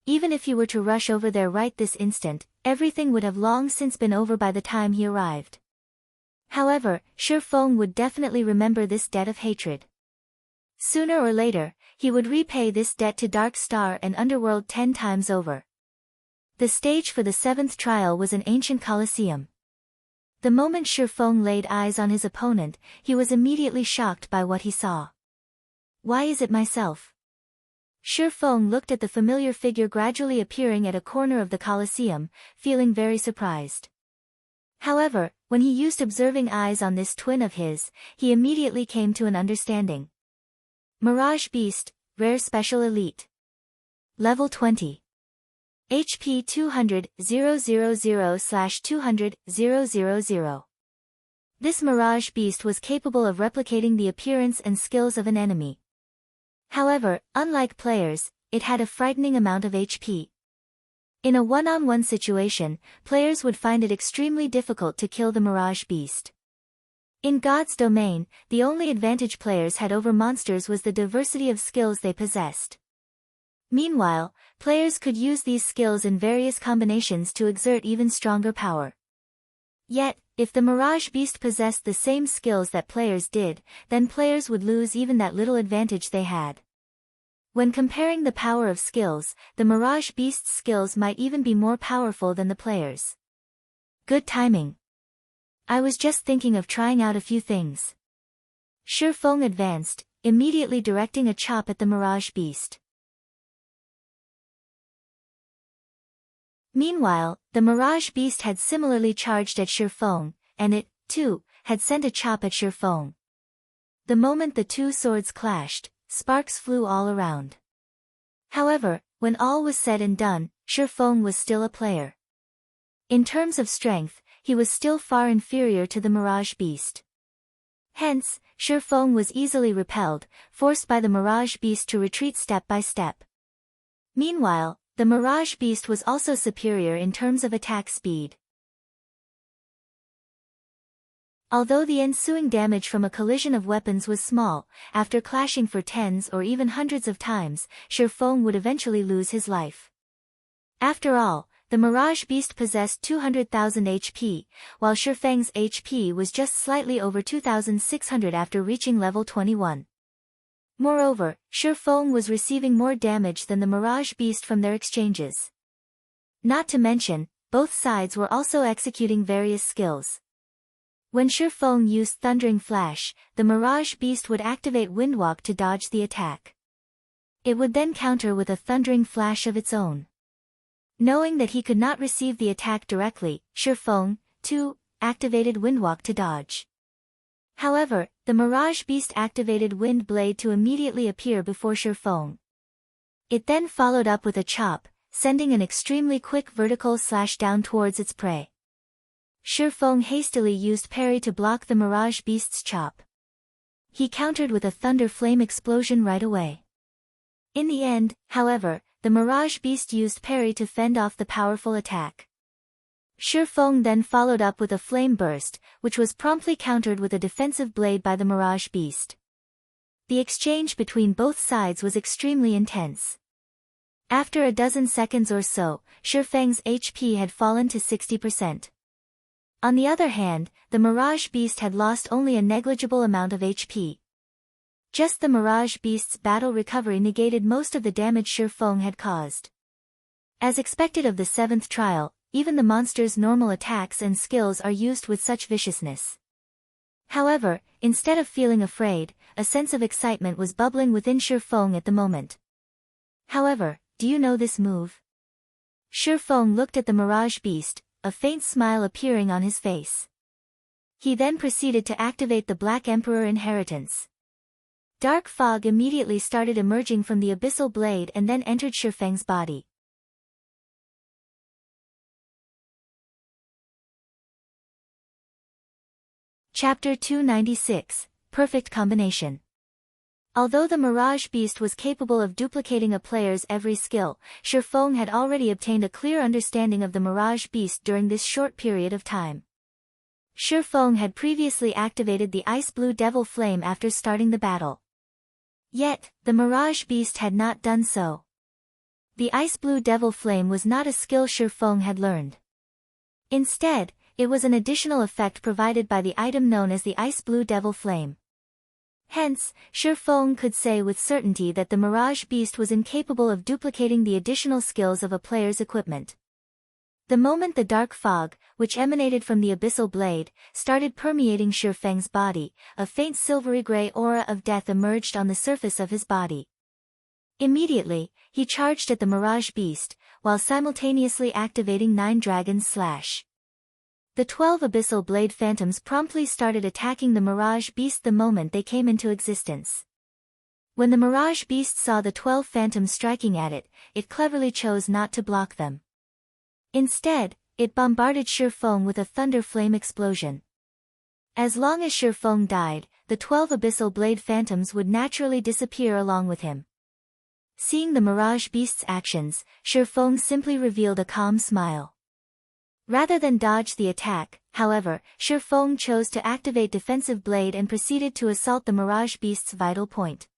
S1: Even if he were to rush over there right this instant, everything would have long since been over by the time he arrived. However, Shifeng would definitely remember this debt of hatred. Sooner or later, he would repay this debt to Dark Star and Underworld 10 times over. The stage for the 7th trial was an ancient coliseum. The moment Shifeng laid eyes on his opponent, he was immediately shocked by what he saw. Why is it myself? Shifeng looked at the familiar figure gradually appearing at a corner of the Colosseum, feeling very surprised. However, when he used observing eyes on this twin of his, he immediately came to an understanding. Mirage Beast, Rare Special Elite. Level 20. HP 200, 000/200, 000. This Mirage Beast was capable of replicating the appearance and skills of an enemy. However, unlike players, it had a frightening amount of HP. In a one-on-one situation, players would find it extremely difficult to kill the Mirage Beast. In God's domain, the only advantage players had over monsters was the diversity of skills they possessed. Meanwhile, players could use these skills in various combinations to exert even stronger power. Yet, if the Mirage Beast possessed the same skills that players did, then players would lose even that little advantage they had. When comparing the power of skills, the Mirage Beast's skills might even be more powerful than the players'. Good timing. I was just thinking of trying out a few things. Shi Feng advanced, immediately directing a chop at the Mirage Beast. Meanwhile, the Mirage Beast had similarly charged at Shi Feng, and it, too, had sent a chop at Shi Feng. The moment the two swords clashed, sparks flew all around. However, when all was said and done, Shi Feng was still a player. In terms of strength, he was still far inferior to the Mirage Beast. Hence, Shi Feng was easily repelled, forced by the Mirage Beast to retreat step by step. Meanwhile, the Mirage Beast was also superior in terms of attack speed. Although the ensuing damage from a collision of weapons was small, after clashing for tens or even hundreds of times, Shi Feng would eventually lose his life. After all, the Mirage Beast possessed 200,000 HP, while Shi Feng's HP was just slightly over 2,600 after reaching level 21. Moreover, Shi Feng was receiving more damage than the Mirage Beast from their exchanges. Not to mention, both sides were also executing various skills. When Shi Feng used Thundering Flash, the Mirage Beast would activate Windwalk to dodge the attack. It would then counter with a Thundering Flash of its own. Knowing that he could not receive the attack directly, Shi Feng, too, activated Windwalk to dodge. However, the Mirage Beast activated Wind Blade to immediately appear before Shi Feng. It then followed up with a chop, sending an extremely quick vertical slash down towards its prey. Shi Feng hastily used parry to block the Mirage Beast's chop. He countered with a Thunder Flame explosion right away. In the end, however, the Mirage Beast used parry to fend off the powerful attack. Shi Feng then followed up with a Flame Burst, which was promptly countered with a defensive blade by the Mirage Beast. The exchange between both sides was extremely intense. After a dozen seconds or so, Shi Feng's HP had fallen to 60%. On the other hand, the Mirage Beast had lost only a negligible amount of HP. Just the Mirage Beast's battle recovery negated most of the damage Shi Feng had caused. As expected of the 7th trial, even the monster's normal attacks and skills are used with such viciousness. However, instead of feeling afraid, a sense of excitement was bubbling within Shi Feng at the moment. However, do you know this move? Shi Feng looked at the Mirage Beast, a faint smile appearing on his face. He then proceeded to activate the Black Emperor Inheritance. Dark fog immediately started emerging from the abyssal blade and then entered Shi Feng's body. Chapter 296, Perfect Combination. Although the Mirage Beast was capable of duplicating a player's every skill, Shi Feng had already obtained a clear understanding of the Mirage Beast during this short period of time. Shi Feng had previously activated the Ice Blue Devil Flame after starting the battle. Yet, the Mirage Beast had not done so. The Ice Blue Devil Flame was not a skill Shi Feng had learned. Instead, it was an additional effect provided by the item known as the Ice Blue Devil Flame. Hence, Shi Feng could say with certainty that the Mirage Beast was incapable of duplicating the additional skills of a player's equipment. The moment the dark fog, which emanated from the abyssal blade, started permeating Shi Feng's body, a faint silvery gray aura of death emerged on the surface of his body. Immediately, he charged at the Mirage Beast, while simultaneously activating 9 Dragon's Slash. The 12 abyssal blade phantoms promptly started attacking the Mirage Beast the moment they came into existence. When the Mirage Beast saw the 12 phantoms striking at it, it cleverly chose not to block them. Instead, it bombarded Shi Feng with a thunder flame explosion. As long as Shi Feng died, the 12 abyssal blade phantoms would naturally disappear along with him. Seeing the Mirage Beast's actions, Shi Feng simply revealed a calm smile. Rather than dodge the attack, However, Shi Feng chose to activate Defensive Blade and proceeded to assault the Mirage Beast's vital point.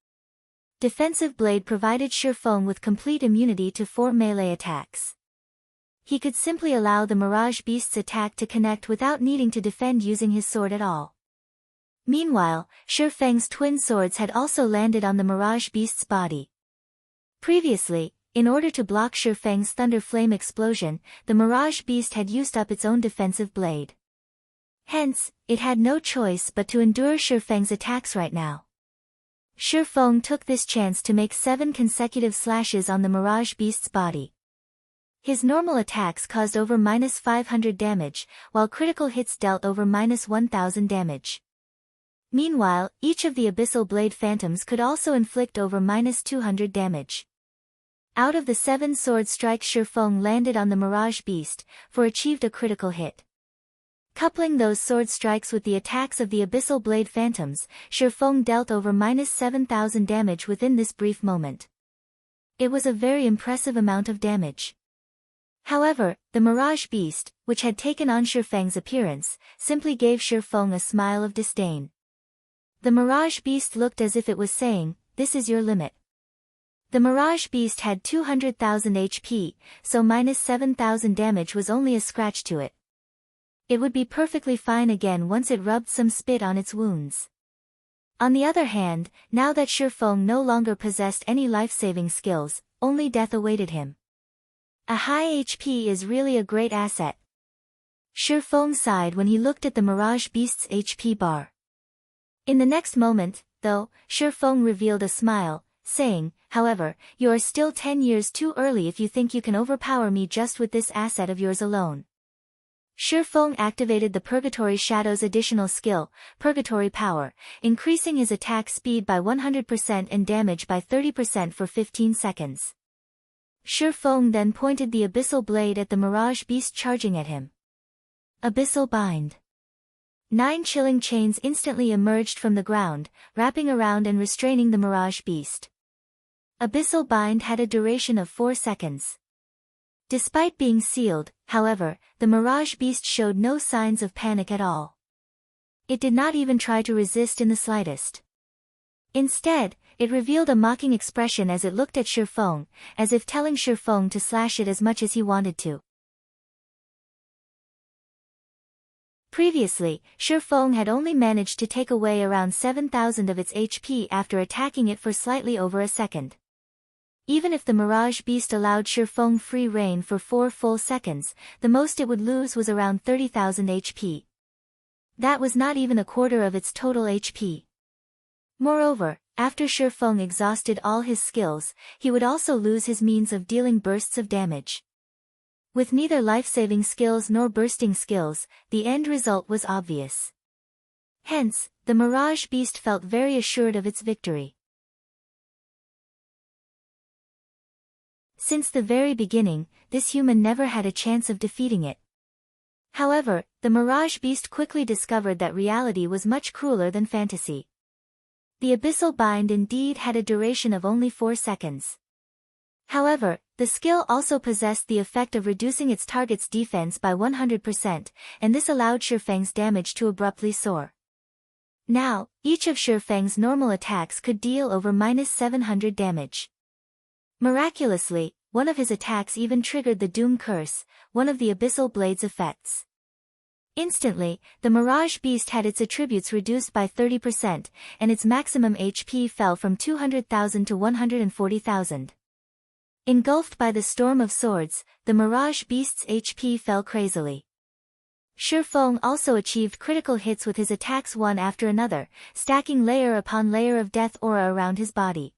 S1: Defensive Blade provided Shi Feng with complete immunity to 4 melee attacks. He could simply allow the Mirage Beast's attack to connect without needing to defend using his sword at all. Meanwhile, Shi Feng's twin swords had also landed on the Mirage Beast's body. Previously, in order to block Shi Feng's Thunder Flame explosion, the Mirage Beast had used up its own defensive blade. Hence, it had no choice but to endure Shi Feng's attacks right now. Shi Feng took this chance to make 7 consecutive slashes on the Mirage Beast's body. His normal attacks caused over -500 damage, while critical hits dealt over -1000 damage. Meanwhile, each of the Abyssal Blade Phantoms could also inflict over -200 damage. Out of the 7 sword strikes Shi Feng landed on the Mirage Beast, for achieved a critical hit. Coupling those sword strikes with the attacks of the Abyssal Blade Phantoms, Shi Feng dealt over -7000 damage within this brief moment. It was a very impressive amount of damage. However, the Mirage Beast, which had taken on Shi Feng's appearance, simply gave Shi Feng a smile of disdain. The Mirage Beast looked as if it was saying, "This is your limit." The Mirage Beast had 200,000 HP, so -7000 damage was only a scratch to it. It would be perfectly fine again once it rubbed some spit on its wounds. On the other hand, now that Shi Feng no longer possessed any life-saving skills, only death awaited him. A high HP is really a great asset. Shi Feng sighed when he looked at the Mirage Beast's HP bar. In the next moment, though, Shi Feng revealed a smile, saying, "However, you are still 10 years too early if you think you can overpower me just with this asset of yours alone." Shi Feng activated the Purgatory Shadow's additional skill, Purgatory Power, increasing his attack speed by 100% and damage by 30% for 15 seconds. Shi Feng then pointed the Abyssal Blade at the Mirage Beast charging at him. Abyssal Bind. 9 chilling chains instantly emerged from the ground, wrapping around and restraining the Mirage Beast. Abyssal Bind had a duration of 4 seconds. Despite being sealed, however, the Mirage Beast showed no signs of panic at all. It did not even try to resist in the slightest. Instead, it revealed a mocking expression as it looked at Shi Feng, as if telling Shi Feng to slash it as much as he wanted to. Previously, Shi Feng had only managed to take away around 7,000 of its HP after attacking it for slightly over a second. Even if the Mirage Beast allowed Shi Feng free rein for 4 full seconds, the most it would lose was around 30,000 HP. That was not even a quarter of its total HP. Moreover, after Shi Feng exhausted all his skills, he would also lose his means of dealing bursts of damage. With neither life-saving skills nor bursting skills, the end result was obvious. Hence, the Mirage Beast felt very assured of its victory. Since the very beginning, this human never had a chance of defeating it. However, the Mirage Beast quickly discovered that reality was much crueler than fantasy. The Abyssal Bind indeed had a duration of only 4 seconds. However, the skill also possessed the effect of reducing its target's defense by 100%, and this allowed Shi Feng's damage to abruptly soar. Now, each of Shi Feng's normal attacks could deal over -700 damage. Miraculously, one of his attacks even triggered the Doom Curse, one of the Abyssal Blade's effects. Instantly, the Mirage Beast had its attributes reduced by 30%, and its maximum HP fell from 200,000 to 140,000. Engulfed by the storm of swords, the Mirage Beast's HP fell crazily. Shi Feng also achieved critical hits with his attacks one after another, stacking layer upon layer of death aura around his body.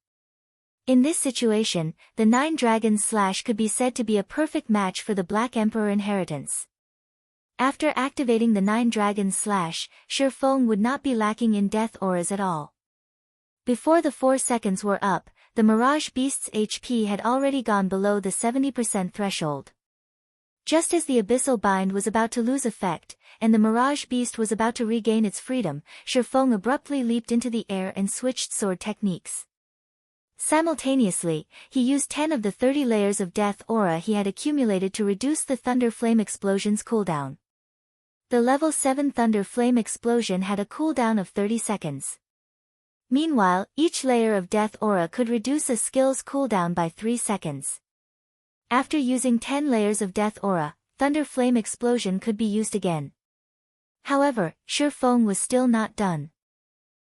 S1: In this situation, the 9 Dragons Slash could be said to be a perfect match for the Black Emperor inheritance. After activating the 9 Dragons Slash, Shi Feng would not be lacking in death auras at all. Before the 4 seconds were up, the Mirage Beast's HP had already gone below the 70% threshold. Just as the Abyssal Bind was about to lose effect, and the Mirage Beast was about to regain its freedom, Shi Feng abruptly leaped into the air and switched sword techniques. Simultaneously, he used 10 of the 30 layers of death aura he had accumulated to reduce the Thunder Flame explosion's cooldown. The level 7 Thunder Flame Explosion had a cooldown of 30 seconds. Meanwhile, each layer of Death Aura could reduce a skill's cooldown by 3 seconds. After using 10 layers of Death Aura, Thunder Flame Explosion could be used again. However, Shifeng was still not done.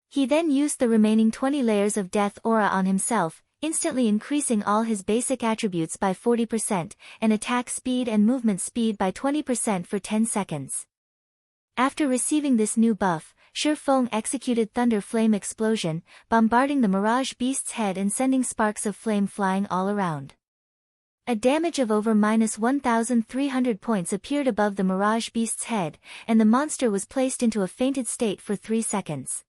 S1: He then used the remaining 20 layers of Death Aura on himself, instantly increasing all his basic attributes by 40%, and attack speed and movement speed by 20% for 10 seconds. After receiving this new buff, Shifeng executed Thunder Flame Explosion, bombarding the Mirage Beast's head and sending sparks of flame flying all around. A damage of over -1,300 points appeared above the Mirage Beast's head, and the monster was placed into a fainted state for 3 seconds.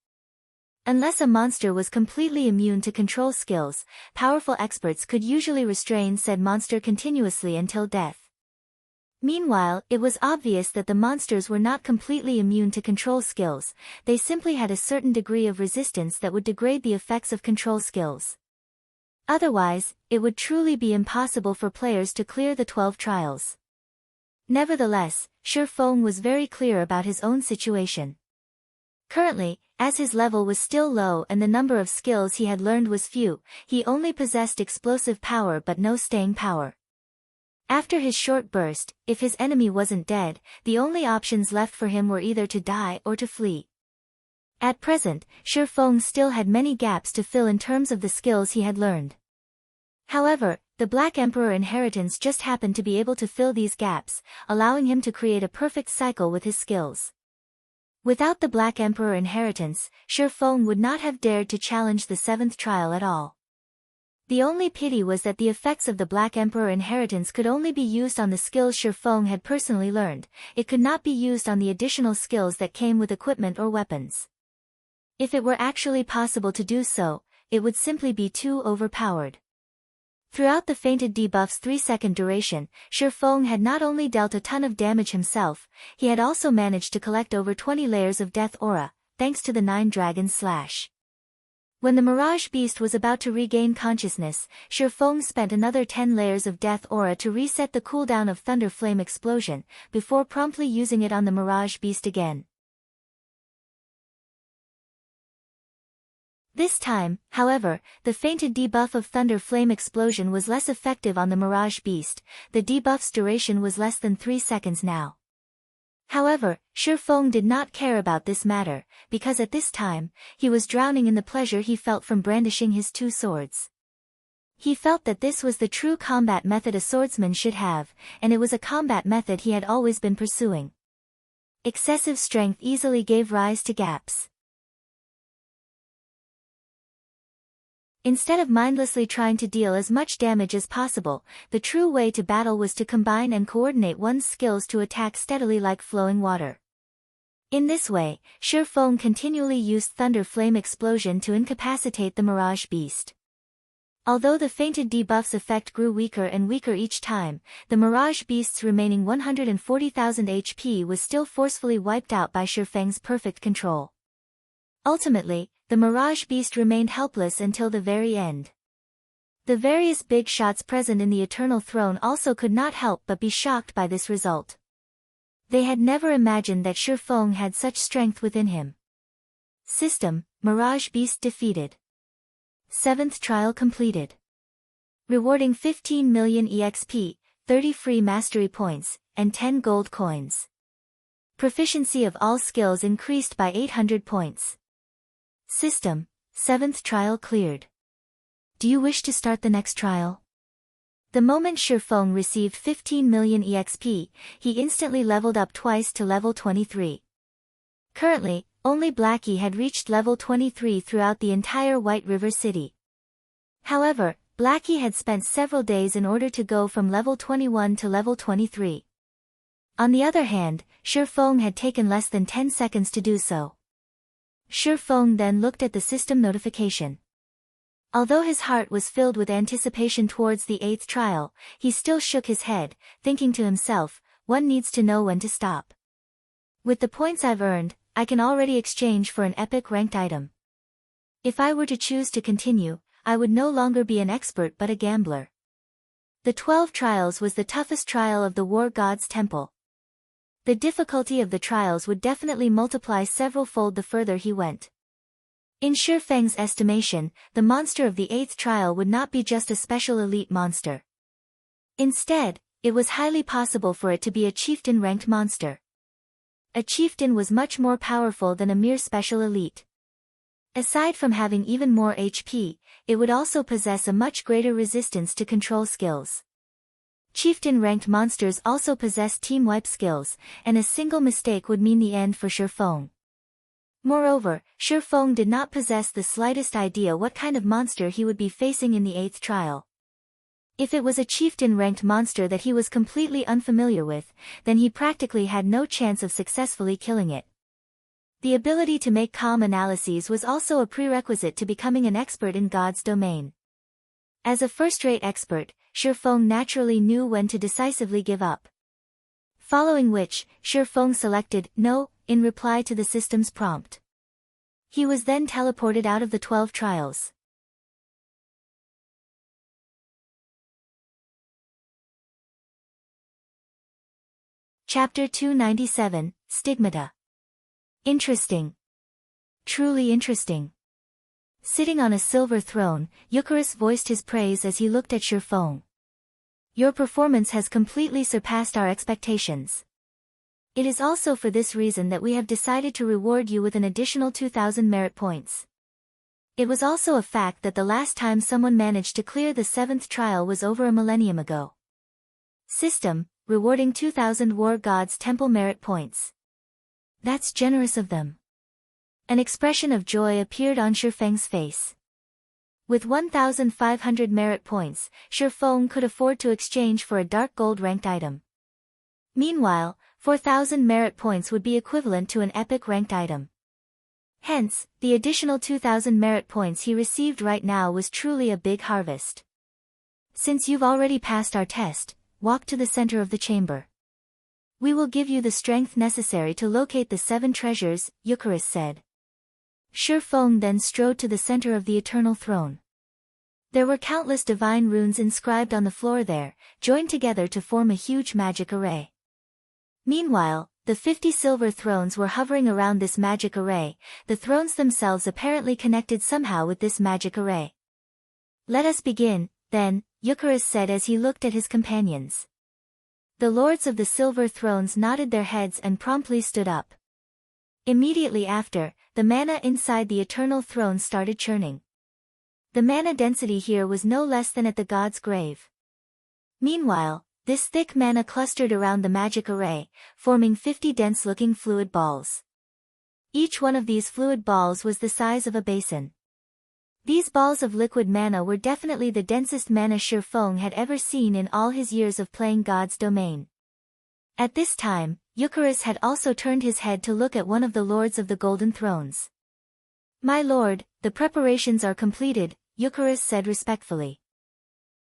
S1: Unless a monster was completely immune to control skills, powerful experts could usually restrain said monster continuously until death. Meanwhile, it was obvious that the monsters were not completely immune to control skills, they simply had a certain degree of resistance that would degrade the effects of control skills. Otherwise, it would truly be impossible for players to clear the 12 trials. Nevertheless, Shifeng was very clear about his own situation. Currently, as his level was still low and the number of skills he had learned was few, he only possessed explosive power but no staying power. After his short burst, if his enemy wasn't dead, the only options left for him were either to die or to flee. At present, Shifeng still had many gaps to fill in terms of the skills he had learned. However, the Black Emperor inheritance just happened to be able to fill these gaps, allowing him to create a perfect cycle with his skills. Without the Black Emperor inheritance, Shifeng would not have dared to challenge the 7th trial at all. The only pity was that the effects of the Black Emperor inheritance could only be used on the skills Shifeng had personally learned, it could not be used on the additional skills that came with equipment or weapons. If it were actually possible to do so, it would simply be too overpowered. Throughout the fainted debuff's 3-second duration, Shifeng had not only dealt a ton of damage himself, he had also managed to collect over 20 layers of Death Aura, thanks to the 9 Dragon Slash. When the Mirage Beast was about to regain consciousness, Shifeng spent another 10 layers of Death Aura to reset the cooldown of Thunder Flame Explosion, before promptly using it on the Mirage Beast again. This time, however, the fainted debuff of Thunder Flame Explosion was less effective on the Mirage Beast, the debuff's duration was less than 3 seconds now. However, Shifeng did not care about this matter, because at this time, he was drowning in the pleasure he felt from brandishing his 2 swords. He felt that this was the true combat method a swordsman should have, and it was a combat method he had always been pursuing. Excessive strength easily gave rise to gaps. Instead of mindlessly trying to deal as much damage as possible, the true way to battle was to combine and coordinate one's skills to attack steadily like flowing water. In this way, Shifeng continually used Thunder Flame Explosion to incapacitate the Mirage Beast. Although the fainted debuff's effect grew weaker and weaker each time, the Mirage Beast's remaining 140,000 HP was still forcefully wiped out by Shifeng's perfect control. Ultimately, the Mirage Beast remained helpless until the very end. The various big shots present in the Eternal Throne also could not help but be shocked by this result. They had never imagined that Shifeng had such strength within him. System: Mirage Beast defeated. 7th trial completed. Rewarding 15 million EXP, 30 free mastery points, and 10 gold coins. Proficiency of all skills increased by 800 points. System: 7th trial cleared. Do you wish to start the next trial? The moment Shifeng received 15 million EXP, he instantly leveled up twice to level 23. Currently, only Blackie had reached level 23 throughout the entire White River City. However, Blackie had spent several days in order to go from level 21 to level 23. On the other hand, Shifeng had taken less than 10 seconds to do so. Shifeng then looked at the system notification. Although his heart was filled with anticipation towards the 8th trial, he still shook his head, thinking to himself, one needs to know when to stop. With the points I've earned, I can already exchange for an epic ranked item. If I were to choose to continue, I would no longer be an expert but a gambler. The 12 trials was the toughest trial of the War God's Temple. The difficulty of the trials would definitely multiply several-fold the further he went. In Shi Feng's estimation, the monster of the 8th trial would not be just a special elite monster. Instead, it was highly possible for it to be a chieftain-ranked monster. A chieftain was much more powerful than a mere special elite. Aside from having even more HP, it would also possess a much greater resistance to control skills. Chieftain-ranked monsters also possess team-wipe skills, and a single mistake would mean the end for Shi Feng. Moreover, Shi Feng did not possess the slightest idea what kind of monster he would be facing in the 8th trial. If it was a chieftain-ranked monster that he was completely unfamiliar with, then he practically had no chance of successfully killing it. The ability to make calm analyses was also a prerequisite to becoming an expert in God's domain. As a first-rate expert, Shi Feng naturally knew when to decisively give up. Following which, Shi Feng selected No in reply to the system's prompt. He was then teleported out of the 12 trials. Chapter 297, Stigmata. Interesting. Truly interesting. Sitting on a silver throne, Eucharis voiced his praise as he looked at Shi Feng. Your performance has completely surpassed our expectations. It is also for this reason that we have decided to reward you with an additional 2,000 merit points. It was also a fact that the last time someone managed to clear the 7th trial was over a millennium ago. System, rewarding 2,000 War Gods Temple merit points. That's generous of them. An expression of joy appeared on Shi Feng's face. With 1,500 merit points, Shi Feng could afford to exchange for a dark gold ranked item. Meanwhile, 4,000 merit points would be equivalent to an epic ranked item. Hence, the additional 2,000 merit points he received right now was truly a big harvest. Since you've already passed our test, walk to the center of the chamber. We will give you the strength necessary to locate the 7 treasures, Eucharis said. Shi Feng then strode to the center of the eternal throne. There were countless divine runes inscribed on the floor there, joined together to form a huge magic array. Meanwhile, the 50 silver thrones were hovering around this magic array, the thrones themselves apparently connected somehow with this magic array. Let us begin, then, Eucharis said as he looked at his companions. The lords of the silver thrones nodded their heads and promptly stood up. Immediately after, the mana inside the eternal throne started churning. The mana density here was no less than at the god's grave. Meanwhile, this thick mana clustered around the magic array, forming 50 dense-looking fluid balls. Each one of these fluid balls was the size of a basin. These balls of liquid mana were definitely the densest mana Shi Feng had ever seen in all his years of playing God's domain. At this time, Eucharis had also turned his head to look at one of the lords of the golden thrones. My lord, the preparations are completed, Eucharis said respectfully.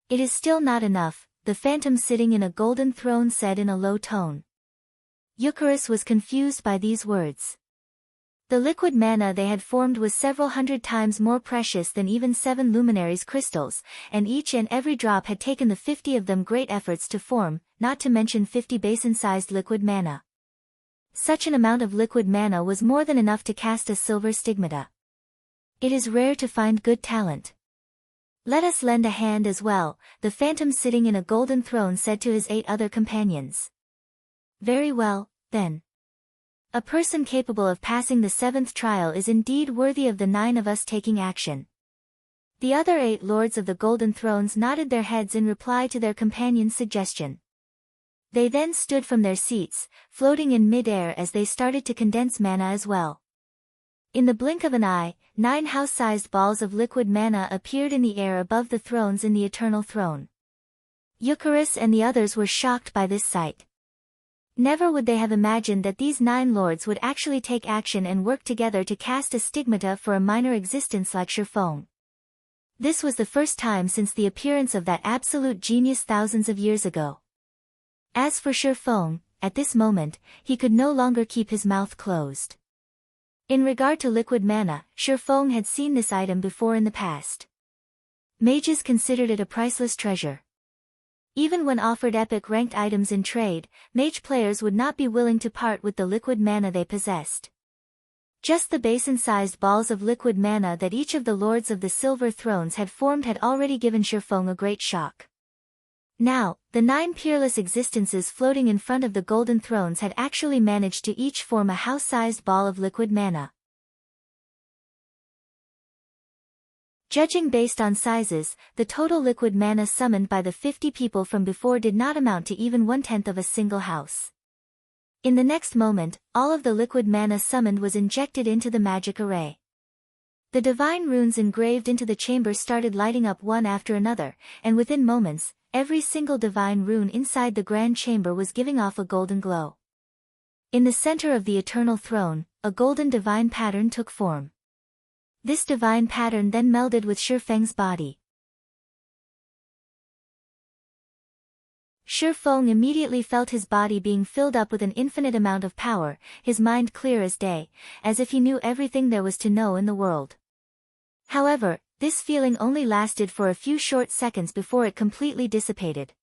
S1: It is still not enough, the phantom sitting in a golden throne said in a low tone. Eucharis was confused by these words. The liquid mana they had formed was several hundred times more precious than even 7 luminaries crystals, and each and every drop had taken the 50 of them great efforts to form, not to mention 50 basin-sized liquid mana. Such an amount of liquid mana was more than enough to cast a silver stigmata. It is rare to find good talent. Let us lend a hand as well, the phantom sitting in a golden throne said to his 8 other companions. Very well, then. A person capable of passing the 7th trial is indeed worthy of the 9 of us taking action. The other 8 lords of the golden thrones nodded their heads in reply to their companion's suggestion. They then stood from their seats, floating in mid-air as they started to condense mana as well. In the blink of an eye, 9 house-sized balls of liquid mana appeared in the air above the thrones in the eternal throne. Eucharis and the others were shocked by this sight. Never would they have imagined that these 9 lords would actually take action and work together to cast a stigmata for a minor existence like Shi Feng. This was the first time since the appearance of that absolute genius thousands of years ago. As for Shi Feng, at this moment, he could no longer keep his mouth closed. In regard to liquid mana, Shi Feng had seen this item before in the past. Mages considered it a priceless treasure. Even when offered epic ranked items in trade, mage players would not be willing to part with the liquid mana they possessed. Just the basin-sized balls of liquid mana that each of the Lords of the Silver Thrones had formed had already given Shifeng a great shock. Now, the 9 peerless existences floating in front of the Golden Thrones had actually managed to each form a house-sized ball of liquid mana. Judging based on sizes, the total liquid mana summoned by the 50 people from before did not amount to even 1/10 of a single house. In the next moment, all of the liquid mana summoned was injected into the magic array. The divine runes engraved into the chamber started lighting up one after another, and within moments, every single divine rune inside the grand chamber was giving off a golden glow. In the center of the eternal throne, a golden divine pattern took form. This divine pattern then melded with Shifeng's body. Shifeng immediately felt his body being filled up with an infinite amount of power, his mind clear as day, as if he knew everything there was to know in the world. However, this feeling only lasted for a few short seconds before it completely dissipated.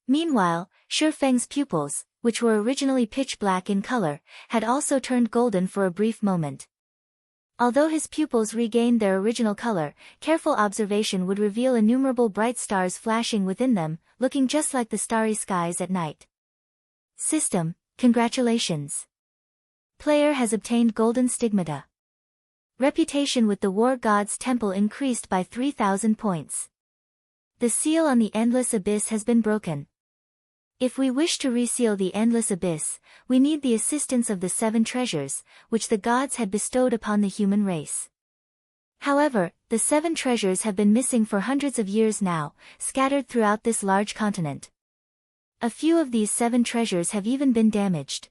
S1: Meanwhile, Shifeng's pupils, which were originally pitch black in color, had also turned golden for a brief moment. Although his pupils regained their original color, careful observation would reveal innumerable bright stars flashing within them, looking just like the starry skies at night. System, congratulations! Player has obtained Golden Stigmata. Reputation with the War God's Temple increased by 3,000 points. The seal on the Endless Abyss has been broken. If we wish to reseal the Endless Abyss, we need the assistance of the 7 treasures, which the gods had bestowed upon the human race. However, the 7 treasures have been missing for hundreds of years now, scattered throughout this large continent. A few of these 7 treasures have even been damaged.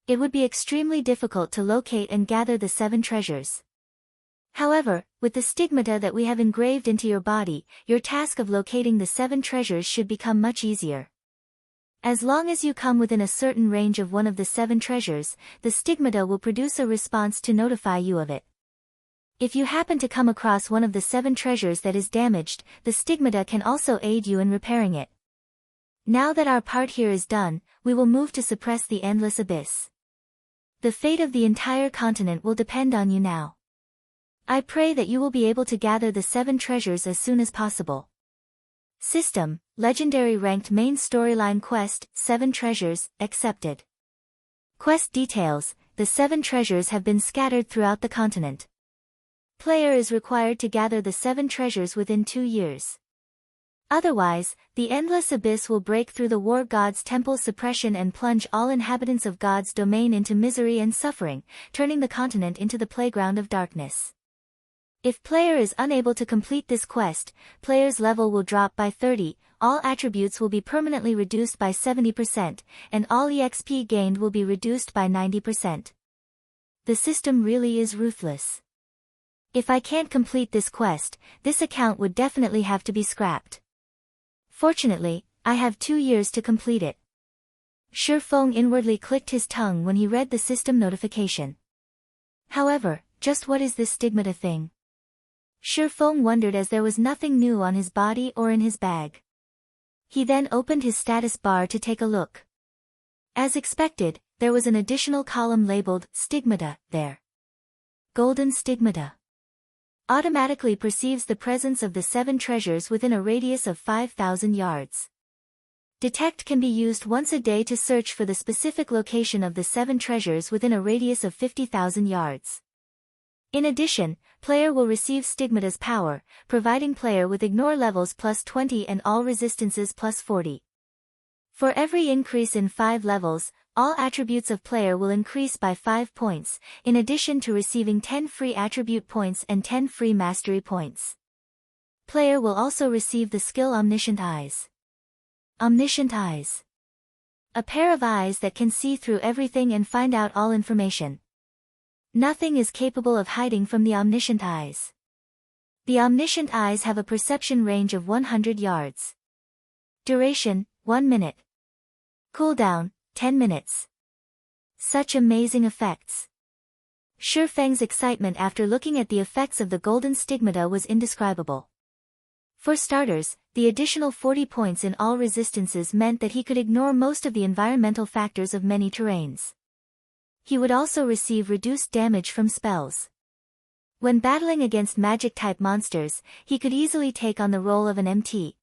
S1: It would be extremely difficult to locate and gather the 7 treasures. However, with the stigmata that we have engraved into your body, your task of locating the 7 treasures should become much easier. As long as you come within a certain range of one of the 7 treasures, the stigmata will produce a response to notify you of it. If you happen to come across one of the 7 treasures that is damaged, the stigmata can also aid you in repairing it. Now that our part here is done, we will move to suppress the Endless Abyss. The fate of the entire continent will depend on you now. I pray that you will be able to gather the 7 treasures as soon as possible. System, Legendary Ranked Main Storyline Quest, 7 Treasures, accepted. Quest details, the 7 treasures have been scattered throughout the continent. Player is required to gather the 7 treasures within 2 years. Otherwise, the Endless Abyss will break through the War God's Temple suppression and plunge all inhabitants of God's domain into misery and suffering, turning the continent into the playground of darkness. If player is unable to complete this quest, player's level will drop by 30, all attributes will be permanently reduced by 70%, and all EXP gained will be reduced by 90%. The system really is ruthless. If I can't complete this quest, this account would definitely have to be scrapped. Fortunately, I have 2 years to complete it. Shifeng inwardly clicked his tongue when he read the system notification. However, just what is this stigmata thing? Shifeng wondered as there was nothing new on his body or in his bag. He then opened his status bar to take a look. As expected, there was an additional column labeled Stigmata there. Golden Stigmata. Automatically perceives the presence of the 7 treasures within a radius of 5,000 yards. Detect can be used once a day to search for the specific location of the 7 treasures within a radius of 50,000 yards. In addition, player will receive Stigmata's power, providing player with ignore levels plus 20 and all resistances plus 40. For every increase in 5 levels, all attributes of player will increase by 5 points, in addition to receiving 10 free attribute points and 10 free mastery points. Player will also receive the skill Omniscient Eyes. Omniscient Eyes. A pair of eyes that can see through everything and find out all information. Nothing is capable of hiding from the Omniscient Eyes. The Omniscient Eyes have a perception range of 100 yards. Duration, 1 minute. Cooldown, 10 minutes. Such amazing effects. Shifeng's excitement after looking at the effects of the Golden Stigmata was indescribable. For starters, the additional 40 points in all resistances meant that he could ignore most of the environmental factors of many terrains. He would also receive reduced damage from spells. When battling against magic-type monsters, he could easily take on the role of an MT.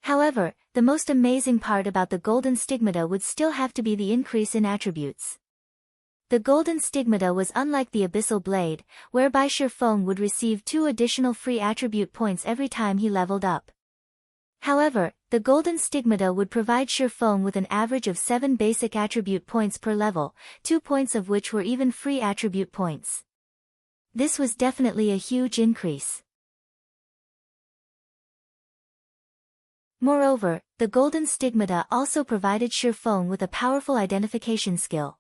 S1: However, the most amazing part about the Golden Stigmata would still have to be the increase in attributes. The Golden Stigmata was unlike the Abyssal Blade, whereby Shifeng would receive 2 additional free attribute points every time he leveled up. However, the Golden Stigmata would provide Shifeng with an average of 7 basic attribute points per level, 2 points of which were even free attribute points. This was definitely a huge increase. Moreover, the Golden Stigmata also provided Shifeng with a powerful identification skill.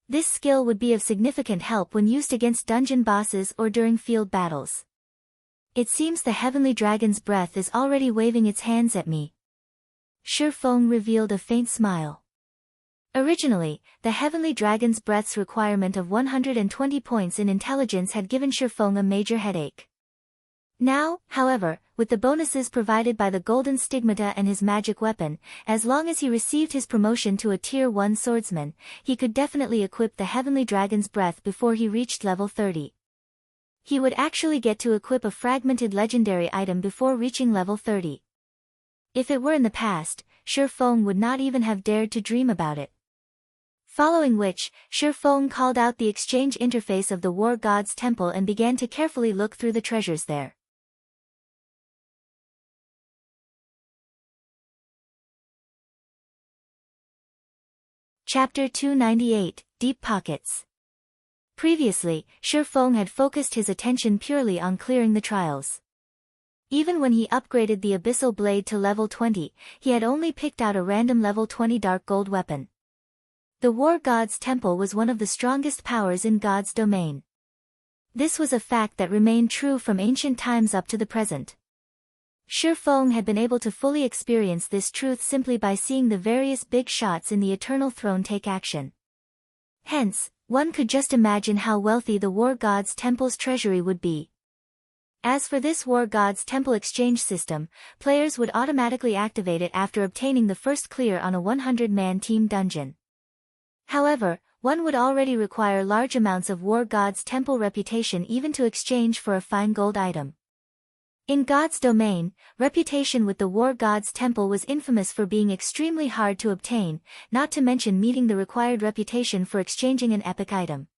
S1: This skill would be of significant help when used against dungeon bosses or during field battles. It seems the Heavenly Dragon's breath is already waving its hands at me. Shifeng revealed a faint smile. Originally, the Heavenly Dragon's breath's requirement of 120 points in intelligence had given Shifeng a major headache. Now, however, with the bonuses provided by the Golden Stigmata and his magic weapon, as long as he received his promotion to a Tier 1 swordsman, he could definitely equip the Heavenly Dragon's breath before he reached level 30. He would actually get to equip a fragmented legendary item before reaching level 30. If it were in the past, Shifeng would not even have dared to dream about it. Following which, Shifeng called out the exchange interface of the War God's Temple and began to carefully look through the treasures there. Chapter 298, Deep Pockets. Previously, Shifeng had focused his attention purely on clearing the trials. Even when he upgraded the Abyssal Blade to level 20, he had only picked out a random level 20 dark gold weapon. The War God's Temple was one of the strongest powers in God's domain. This was a fact that remained true from ancient times up to the present. Shifeng had been able to fully experience this truth simply by seeing the various big shots in the Eternal Throne take action. Hence, one could just imagine how wealthy the War God's Temple's treasury would be. As for this War God's Temple exchange system, players would automatically activate it after obtaining the first clear on a 100-man team dungeon. However, one would already require large amounts of War God's Temple reputation even to exchange for a fine gold item. In God's domain, reputation with the War God's Temple was infamous for being extremely hard to obtain, not to mention meeting the required reputation for exchanging an epic item.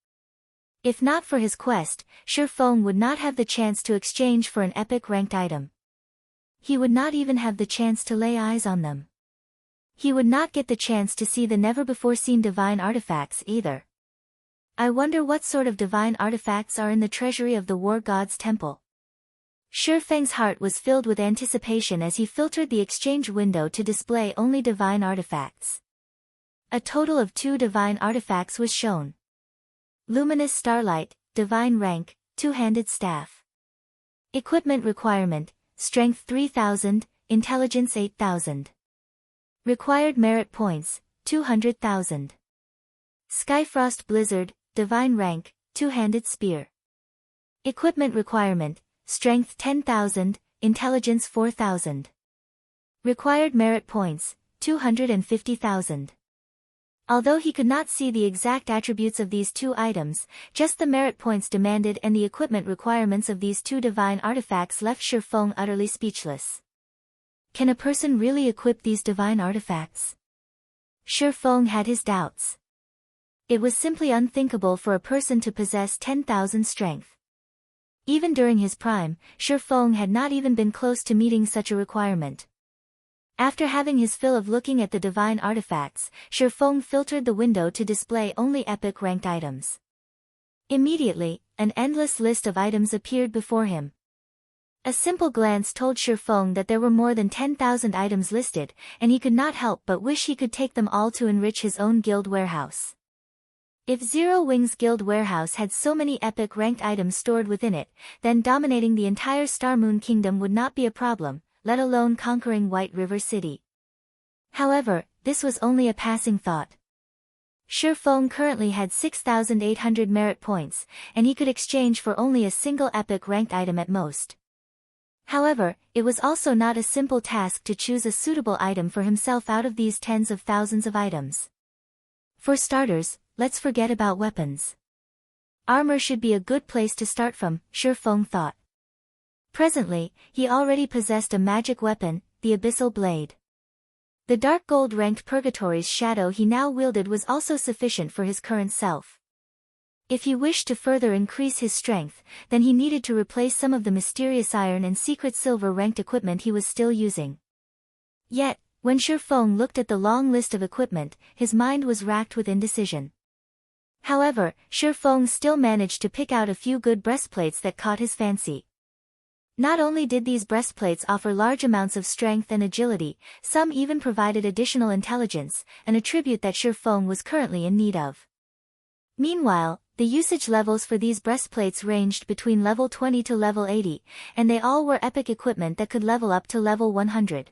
S1: If not for his quest, Shifeng would not have the chance to exchange for an epic ranked item. He would not even have the chance to lay eyes on them. He would not get the chance to see the never-before-seen divine artifacts either. I wonder what sort of divine artifacts are in the treasury of the War God's Temple. Shifeng's heart was filled with anticipation as he filtered the exchange window to display only divine artifacts. A total of 2 divine artifacts was shown. Luminous Starlight, divine rank, 2-handed staff. Equipment requirement, strength 3000, intelligence 8000. Required merit points, 200,000. Skyfrost Blizzard, divine rank, 2-handed spear. Equipment requirement, strength 10,000, intelligence 4,000. Required merit points, 250,000. Although he could not see the exact attributes of these 2 items, just the merit points demanded and the equipment requirements of these 2 divine artifacts left Shifeng utterly speechless. Can a person really equip these divine artifacts? Shifeng had his doubts. It was simply unthinkable for a person to possess 10,000 strength. Even during his prime, Shifeng had not even been close to meeting such a requirement. After having his fill of looking at the divine artifacts, Shifeng filtered the window to display only epic ranked items. Immediately, an endless list of items appeared before him. A simple glance told Shifeng that there were more than 10,000 items listed, and he could not help but wish he could take them all to enrich his own guild warehouse. If Zero Wings Guild Warehouse had so many epic ranked items stored within it, then dominating the entire Star Moon Kingdom would not be a problem, let alone conquering White River City. However, this was only a passing thought. Feng currently had 6,800 merit points, and he could exchange for only a single epic ranked item at most. However, it was also not a simple task to choose a suitable item for himself out of these tens of thousands of items. For starters, let's forget about weapons. Armor should be a good place to start from, Feng thought. Presently, he already possessed a magic weapon, the Abyssal Blade. The dark gold ranked Purgatory's shadow he now wielded was also sufficient for his current self. If he wished to further increase his strength, then he needed to replace some of the mysterious iron and secret silver ranked equipment he was still using. Yet, when Feng looked at the long list of equipment, his mind was racked with indecision. However, Feng still managed to pick out a few good breastplates that caught his fancy. Not only did these breastplates offer large amounts of strength and agility, some even provided additional intelligence, an attribute that Feng was currently in need of. Meanwhile, the usage levels for these breastplates ranged between level 20 to level 80, and they all were epic equipment that could level up to level 100.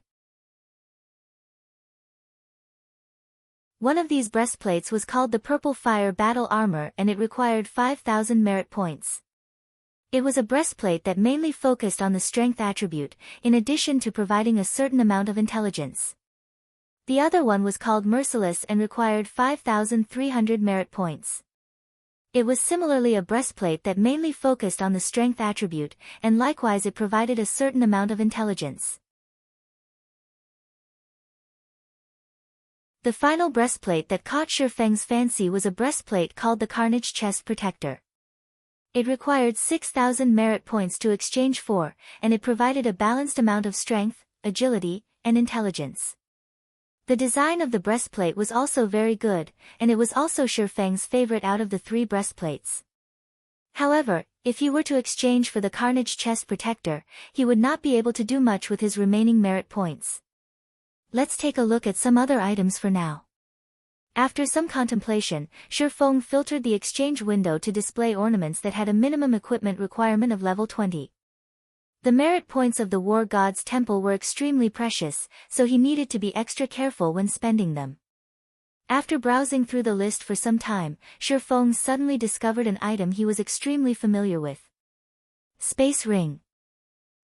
S1: One of these breastplates was called the Purple Fire Battle Armor and it required 5,000 merit points. It was a breastplate that mainly focused on the strength attribute, in addition to providing a certain amount of intelligence. The other one was called Merciless and required 5,300 merit points. It was similarly a breastplate that mainly focused on the strength attribute, and likewise it provided a certain amount of intelligence. The final breastplate that caught Feng's fancy was a breastplate called the Carnage Chest Protector. It required 6,000 merit points to exchange for, and it provided a balanced amount of strength, agility, and intelligence. The design of the breastplate was also very good, and it was also Feng's favorite out of the three breastplates. However, if he were to exchange for the Carnage Chest Protector, he would not be able to do much with his remaining merit points. Let's take a look at some other items for now. After some contemplation, Feng filtered the exchange window to display ornaments that had a minimum equipment requirement of level 20. The merit points of the War God's temple were extremely precious, so he needed to be extra careful when spending them. After browsing through the list for some time, Feng suddenly discovered an item he was extremely familiar with. Space Ring.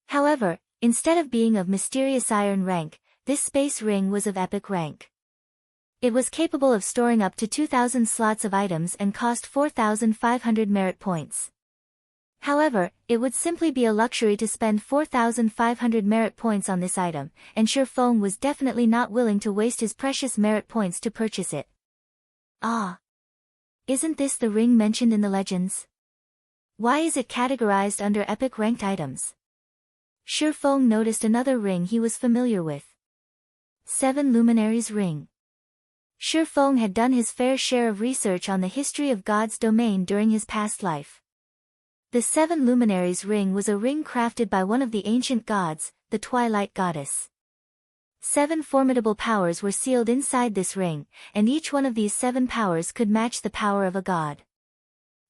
S1: However, instead of being of mysterious iron rank, this space ring was of epic rank. It was capable of storing up to 2,000 slots of items and cost 4,500 merit points. However, it would simply be a luxury to spend 4,500 merit points on this item, and Feng was definitely not willing to waste his precious merit points to purchase it. Ah! Isn't this the ring mentioned in the legends? Why is it categorized under epic ranked items? Feng noticed another ring he was familiar with. 7 Luminaries Ring. Feng had done his fair share of research on the history of God's domain during his past life. The 7 Luminaries Ring was a ring crafted by one of the ancient gods, the Twilight Goddess. 7 formidable powers were sealed inside this ring, and each one of these 7 powers could match the power of a god.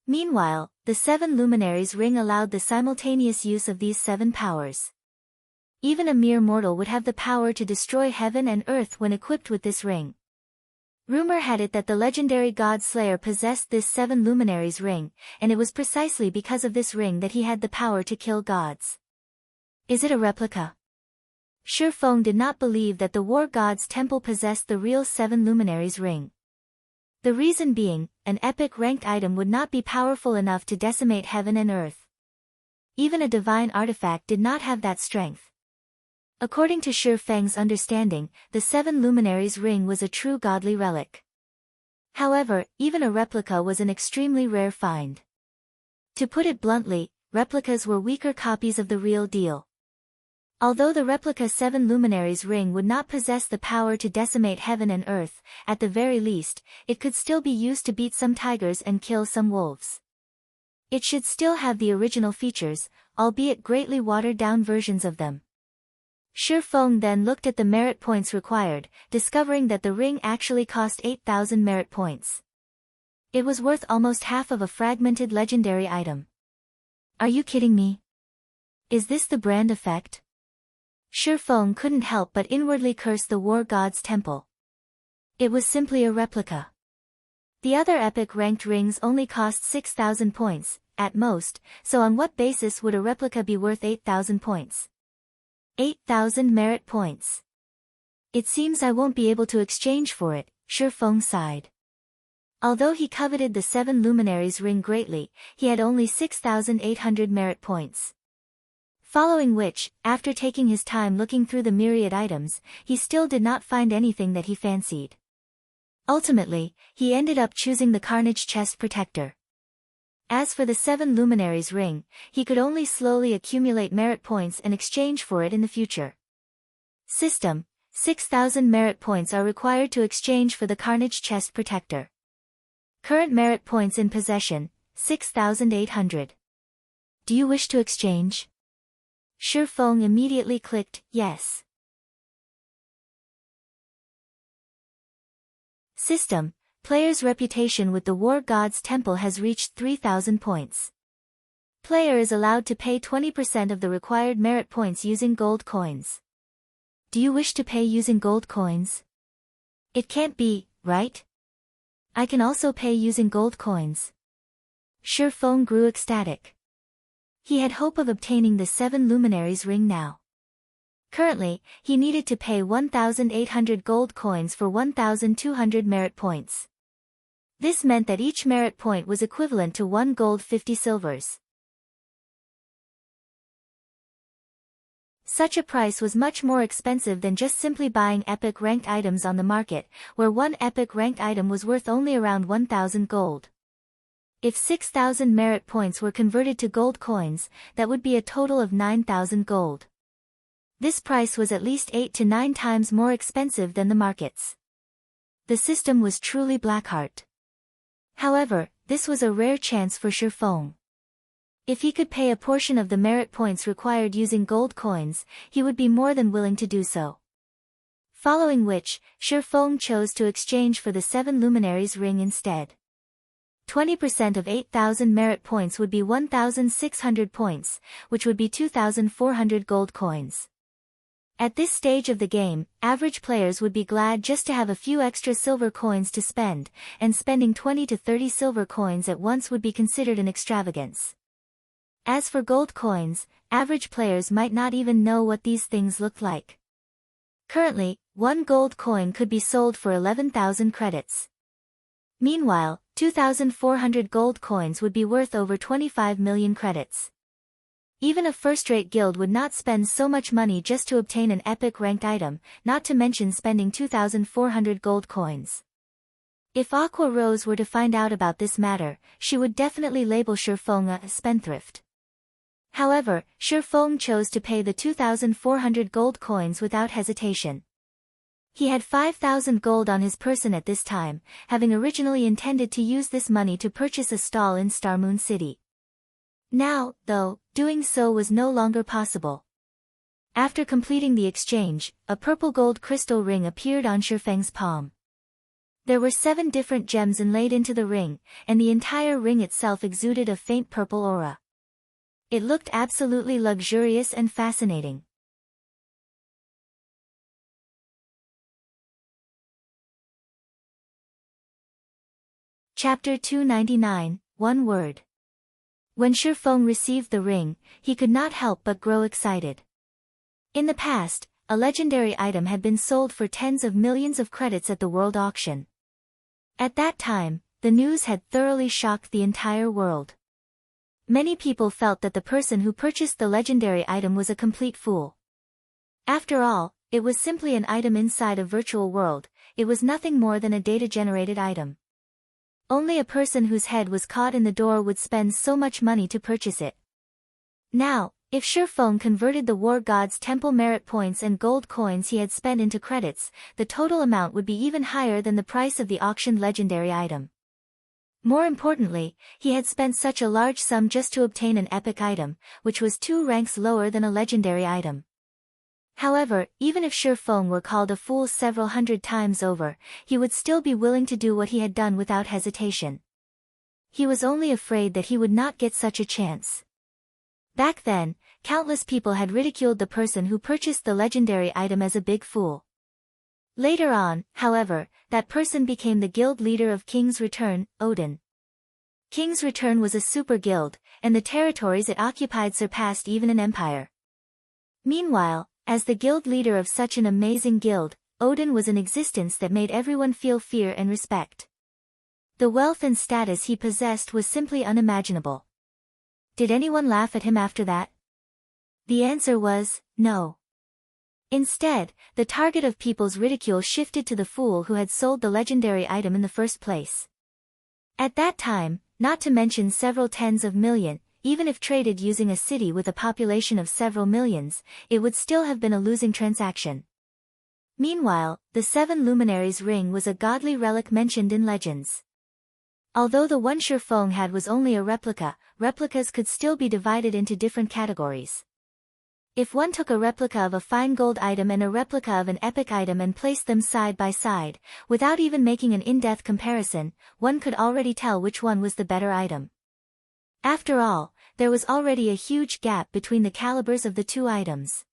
S1: Meanwhile, the 7 Luminaries Ring allowed the simultaneous use of these 7 powers. Even a mere mortal would have the power to destroy heaven and earth when equipped with this ring. Rumor had it that the legendary god Slayer possessed this 7 Luminaries Ring, and it was precisely because of this ring that he had the power to kill gods. Is it a replica? Feng did not believe that the war god's temple possessed the real 7 Luminaries Ring. The reason being, an epic ranked item would not be powerful enough to decimate heaven and earth. Even a divine artifact did not have that strength. According to Feng's understanding, the 7 Luminaries Ring was a true godly relic. However, even a replica was an extremely rare find. To put it bluntly, replicas were weaker copies of the real deal. Although the replica 7 Luminaries Ring would not possess the power to decimate heaven and earth, at the very least, it could still be used to beat some tigers and kill some wolves. It should still have the original features, albeit greatly watered-down versions of them. Feng then looked at the merit points required, discovering that the ring actually cost 8,000 merit points. It was worth almost half of a fragmented legendary item. Are you kidding me? Is this the brand effect? Feng couldn't help but inwardly curse the war god's temple. It was simply a replica. The other epic ranked rings only cost 6,000 points, at most, so on what basis would a replica be worth 8,000 points? 8,000 merit points. It seems I won't be able to exchange for it, Shifeng sighed. Although he coveted the 7 luminaries ring greatly, he had only 6,800 merit points. Following which, after taking his time looking through the myriad items, he still did not find anything that he fancied. Ultimately, he ended up choosing the Carnage Chest Protector. As for the 7 luminaries ring, he could only slowly accumulate merit points and exchange for it in the future. System: 6,000 merit points are required to exchange for the Carnage Chest Protector. Current merit points in possession, 6,800. Do you wish to exchange? Shifeng immediately clicked yes. System: player's reputation with the War God's Temple has reached 3,000 points. Player is allowed to pay 20% of the required merit points using gold coins. Do you wish to pay using gold coins? It can't be, right? I can also pay using gold coins. Shifeng grew ecstatic. He had hope of obtaining the 7 luminaries ring now. Currently, he needed to pay 1,800 gold coins for 1,200 merit points. This meant that each merit point was equivalent to 1 gold 50 silvers. Such a price was much more expensive than just simply buying epic ranked items on the market, where one epic ranked item was worth only around 1,000 gold. If 6,000 merit points were converted to gold coins, that would be a total of 9,000 gold. This price was at least 8 to 9 times more expensive than the markets. The system was truly Blackheart. However, this was a rare chance for Shifeng. If he could pay a portion of the merit points required using gold coins, he would be more than willing to do so. Following which, Shifeng chose to exchange for the 7 luminaries ring instead. 20% of 8,000 merit points would be 1,600 points, which would be 2,400 gold coins. At this stage of the game, average players would be glad just to have a few extra silver coins to spend, and spending 20 to 30 silver coins at once would be considered an extravagance. As for gold coins, average players might not even know what these things looked like. Currently, 1 gold coin could be sold for 11,000 credits. Meanwhile, 2,400 gold coins would be worth over 25 million credits. Even a first-rate guild would not spend so much money just to obtain an epic ranked item, not to mention spending 2,400 gold coins. If Aqua Rose were to find out about this matter, she would definitely label Shifeng a spendthrift. However, Shifeng chose to pay the 2,400 gold coins without hesitation. He had 5,000 gold on his person at this time, having originally intended to use this money to purchase a stall in Starmoon City. Now, though, doing so was no longer possible. After completing the exchange, a purple gold crystal ring appeared on Shifeng's palm. There were 7 different gems inlaid into the ring, and the entire ring itself exuded a faint purple aura. It looked absolutely luxurious and fascinating. Chapter 299, One Word. When Shifeng received the ring, he could not help but grow excited. In the past, a legendary item had been sold for tens of millions of credits at the world auction. At that time, the news had thoroughly shocked the entire world. Many people felt that the person who purchased the legendary item was a complete fool. After all, it was simply an item inside a virtual world, it was nothing more than a data-generated item. Only a person whose head was caught in the door would spend so much money to purchase it. Now, if Shifeng converted the War God's Temple merit points and gold coins he had spent into credits, the total amount would be even higher than the price of the auctioned legendary item. More importantly, he had spent such a large sum just to obtain an epic item, which was 2 ranks lower than a legendary item. However, even if Shifeng were called a fool several hundred times over, he would still be willing to do what he had done without hesitation. He was only afraid that he would not get such a chance. Back then, countless people had ridiculed the person who purchased the legendary item as a big fool. Later on, however, that person became the guild leader of King's Return, Odin. King's Return was a super guild, and the territories it occupied surpassed even an empire. Meanwhile, as the guild leader of such an amazing guild, Odin was an existence that made everyone feel fear and respect. The wealth and status he possessed was simply unimaginable. Did anyone laugh at him after that? The answer was, no. Instead, the target of people's ridicule shifted to the fool who had sold the legendary item in the first place. At that time, not to mention several tens of million, even if traded using a city with a population of several millions, it would still have been a losing transaction. Meanwhile, the Seven Luminaries ring was a godly relic mentioned in legends. Although the one Shurfong had was only a replica, replicas could still be divided into different categories. If one took a replica of a fine gold item and a replica of an epic item and placed them side by side, without even making an in-depth comparison, one could already tell which one was the better item. After all, there was already a huge gap between the calibers of the two items.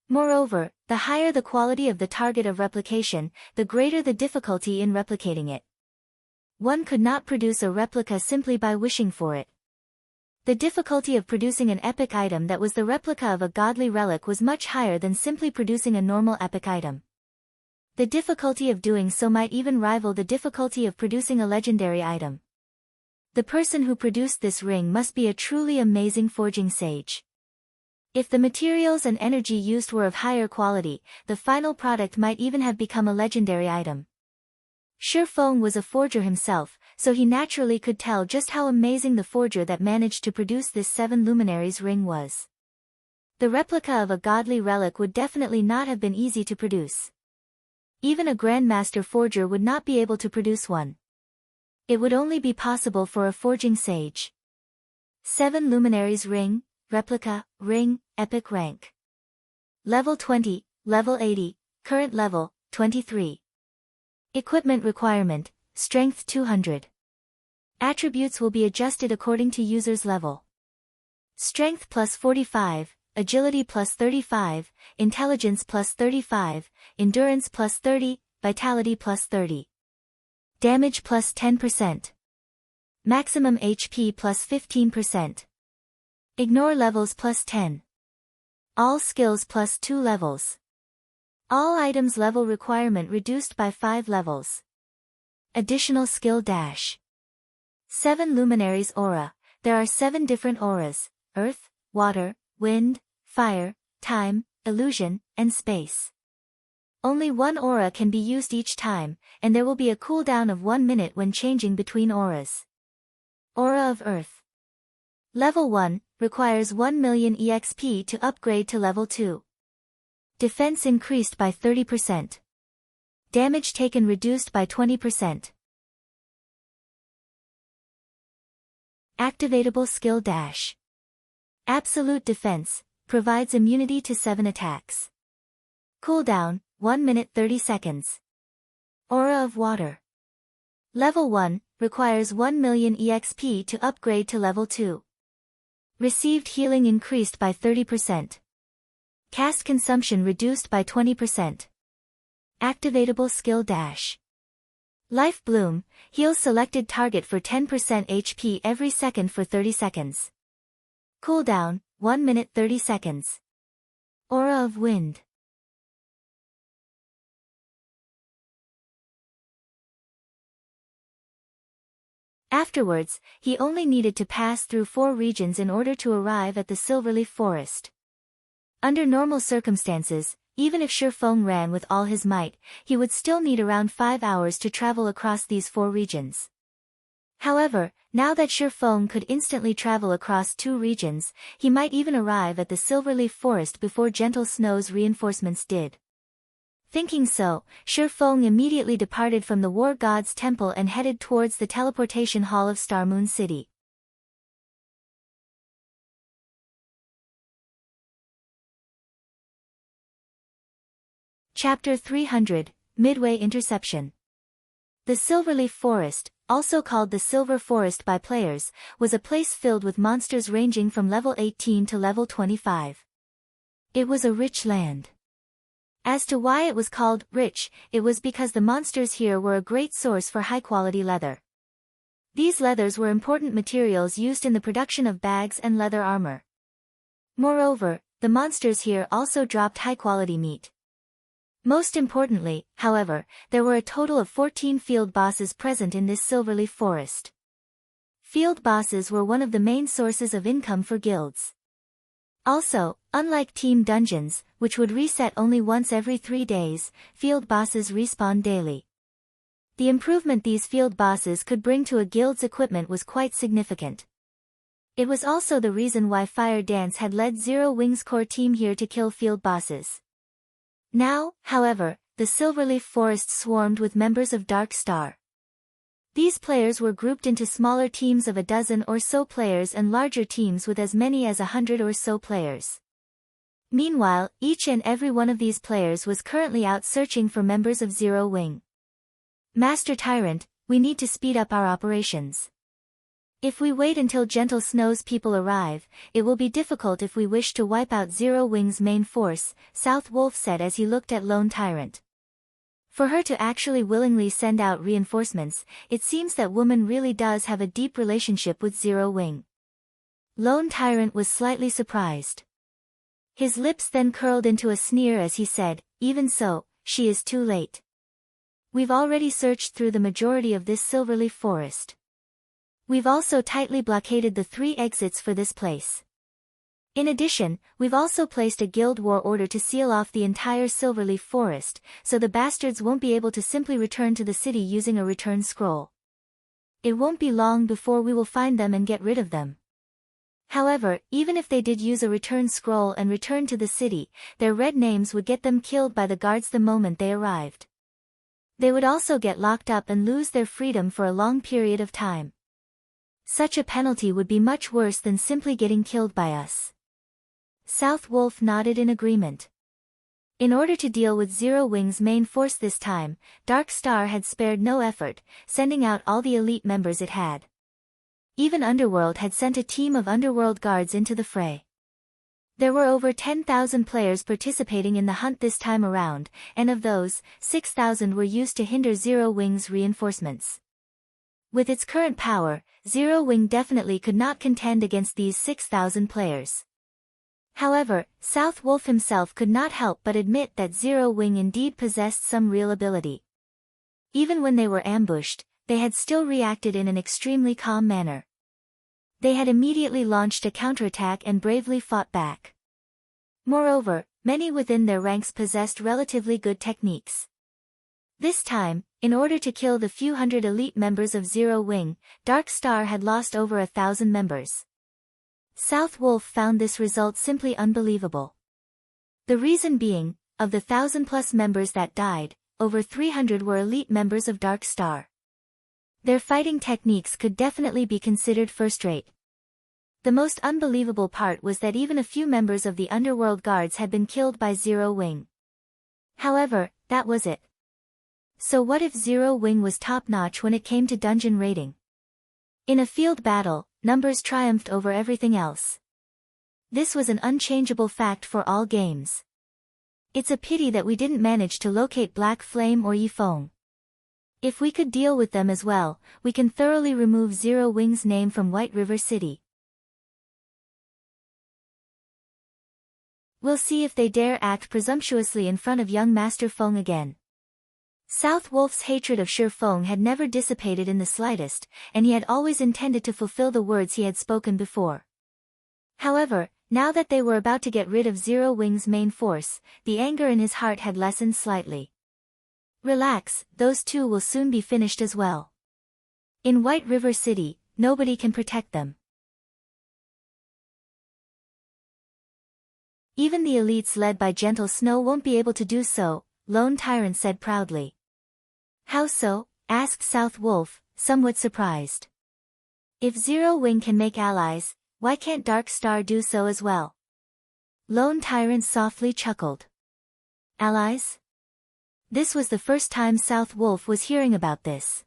S1: Moreover, the higher the quality of the target of replication, the greater the difficulty in replicating it. One could not produce a replica simply by wishing for it. The difficulty of producing an epic item that was the replica of a godly relic was much higher than simply producing a normal epic item. The difficulty of doing so might even rival the difficulty of producing a legendary item. The person who produced this ring must be a truly amazing forging sage. If the materials and energy used were of higher quality, the final product might even have become a legendary item. Shurfong was a forger himself, so he naturally could tell just how amazing the forger that managed to produce this Seven Luminaries ring was. The replica of a godly relic would definitely not have been easy to produce. Even a grandmaster forger would not be able to produce one. It would only be possible for a forging sage. Seven Luminaries ring, replica, ring, epic rank. Level 20, level 80, current level, 23. Equipment requirement, strength 200. Attributes will be adjusted according to user's level. Strength plus 45, agility plus 35, intelligence plus 35, endurance plus 30, vitality plus 30. Damage plus 10%. Maximum HP plus 15%. Ignore levels plus 10. All skills plus 2 levels. All items level requirement reduced by 5 levels. Additional skill dash. 7 Luminaries aura. There are 7 different auras: earth, water, wind, fire, time, illusion, and space. Only one aura can be used each time, and there will be a cooldown of 1 minute when changing between auras. Aura of Earth. Level 1, requires 1 million EXP to upgrade to level 2. Defense increased by 30%. Damage taken reduced by 20%. Activatable skill dash. Absolute defense, provides immunity to 7 attacks. Cooldown, 1 minute 30 seconds. Aura of Water. Level 1, requires 1 million EXP to upgrade to level 2. Received healing increased by 30%. Cast consumption reduced by 20%. Activatable skill dash. Life Bloom, heals selected target for 10% HP every second for 30 seconds. Cooldown, 1 minute 30 seconds. Aura of Wind. Afterwards, he only needed to pass through 4 regions in order to arrive at the Silverleaf Forest. Under normal circumstances, even if Shurfong ran with all his might, he would still need around 5 hours to travel across these 4 regions. However, now that Shurfong could instantly travel across 2 regions, he might even arrive at the Silverleaf Forest before Gentle Snow's reinforcements did. Thinking so, Shurfong immediately departed from the War God's temple and headed towards the teleportation hall of Starmoon City. Chapter 300, Midway Interception. The Silverleaf Forest, also called the Silver Forest by players, was a place filled with monsters ranging from level 18 to level 25. It was a rich land. As to why it was called rich, it was because the monsters here were a great source for high-quality leather. These leathers were important materials used in the production of bags and leather armor. Moreover, the monsters here also dropped high-quality meat. Most importantly, however, there were a total of 14 field bosses present in this silverleaf forest. Field bosses were one of the main sources of income for guilds. Also, unlike team dungeons, which would reset only once every 3 days, field bosses respawn daily. The improvement these field bosses could bring to a guild's equipment was quite significant. It was also the reason why Fire Dance had led Zero Wings' core team here to kill field bosses. Now, however, the Silverleaf Forest swarmed with members of Dark Star. These players were grouped into smaller teams of a dozen or so players and larger teams with as many as 100 or so players. Meanwhile, each and every one of these players was currently out searching for members of Zero Wing. Master Tyrant, we need to speed up our operations. If we wait until Gentle Snow's people arrive, it will be difficult if we wish to wipe out Zero Wing's main force, South Wolf said as he looked at Lone Tyrant. For her to actually willingly send out reinforcements, it seems that woman really does have a deep relationship with Zero Wing. Lone Tyrant was slightly surprised. His lips then curled into a sneer as he said, even so, she is too late. We've already searched through the majority of this Silverleaf Forest. We've also tightly blockaded the 3 exits for this place. In addition, we've also placed a guild war order to seal off the entire Silverleaf Forest, so the bastards won't be able to simply return to the city using a return scroll. It won't be long before we will find them and get rid of them. However, even if they did use a return scroll and return to the city, their red names would get them killed by the guards the moment they arrived. They would also get locked up and lose their freedom for a long period of time. Such a penalty would be much worse than simply getting killed by us. South Wolf nodded in agreement. In order to deal with Zero Wing's main force this time, Dark Star had spared no effort, sending out all the elite members it had. Even Underworld had sent a team of Underworld guards into the fray. There were over 10,000 players participating in the hunt this time around, and of those, 6,000 were used to hinder Zero Wing's reinforcements. With its current power, Zero Wing definitely could not contend against these 6,000 players. However, South Wolf himself could not help but admit that Zero Wing indeed possessed some real ability. Even when they were ambushed, they had still reacted in an extremely calm manner. They had immediately launched a counterattack and bravely fought back. Moreover, many within their ranks possessed relatively good techniques. This time, in order to kill the few hundred elite members of Zero Wing, Dark Star had lost over 1,000 members. South Wolf found this result simply unbelievable. The reason being, of the 1,000+ members that died, over 300 were elite members of Dark Star. Their fighting techniques could definitely be considered first-rate. The most unbelievable part was that even a few members of the Underworld Guards had been killed by Zero Wing. However, that was it. So what if Zero Wing was top-notch when it came to dungeon raiding? In a field battle, numbers triumphed over everything else. This was an unchangeable fact for all games. It's a pity that we didn't manage to locate Black Flame or Yifeng. If we could deal with them as well, we can thoroughly remove Zero Wing's name from White River City. We'll see if they dare act presumptuously in front of young Master Feng again. South Wolf's hatred of Sure Feng had never dissipated in the slightest, and he had always intended to fulfill the words he had spoken before. However, now that they were about to get rid of Zero Wing's main force, the anger in his heart had lessened slightly. Relax, those two will soon be finished as well. In White River City, nobody can protect them. Even the elites led by Gentle Snow won't be able to do so, Lone Tyrant said proudly. How so? Asked South Wolf, somewhat surprised. If Zero Wing can make allies, why can't Dark Star do so as well? Lone Tyrant softly chuckled. Allies? This was the first time South Wolf was hearing about this.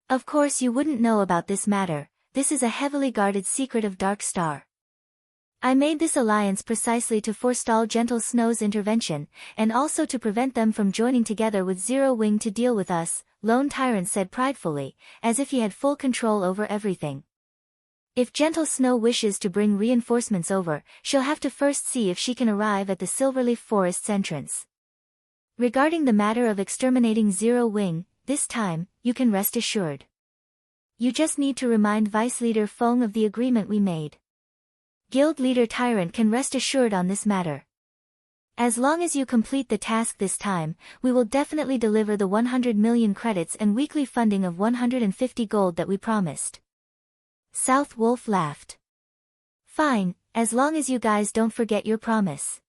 S1: Of course you wouldn't know about this matter, this is a heavily guarded secret of Dark Star. I made this alliance precisely to forestall Gentle Snow's intervention, and also to prevent them from joining together with Zero Wing to deal with us, Lone Tyrant said pridefully, as if he had full control over everything. If Gentle Snow wishes to bring reinforcements over, she'll have to first see if she can arrive at the Silverleaf Forest's entrance. Regarding the matter of exterminating Zero Wing, this time, you can rest assured. You just need to remind Vice Leader Feng of the agreement we made. Guild Leader Tyrant can rest assured on this matter. As long as you complete the task this time, we will definitely deliver the 100 million credits and weekly funding of 150 gold that we promised. South Wolf laughed. Fine, as long as you guys don't forget your promise.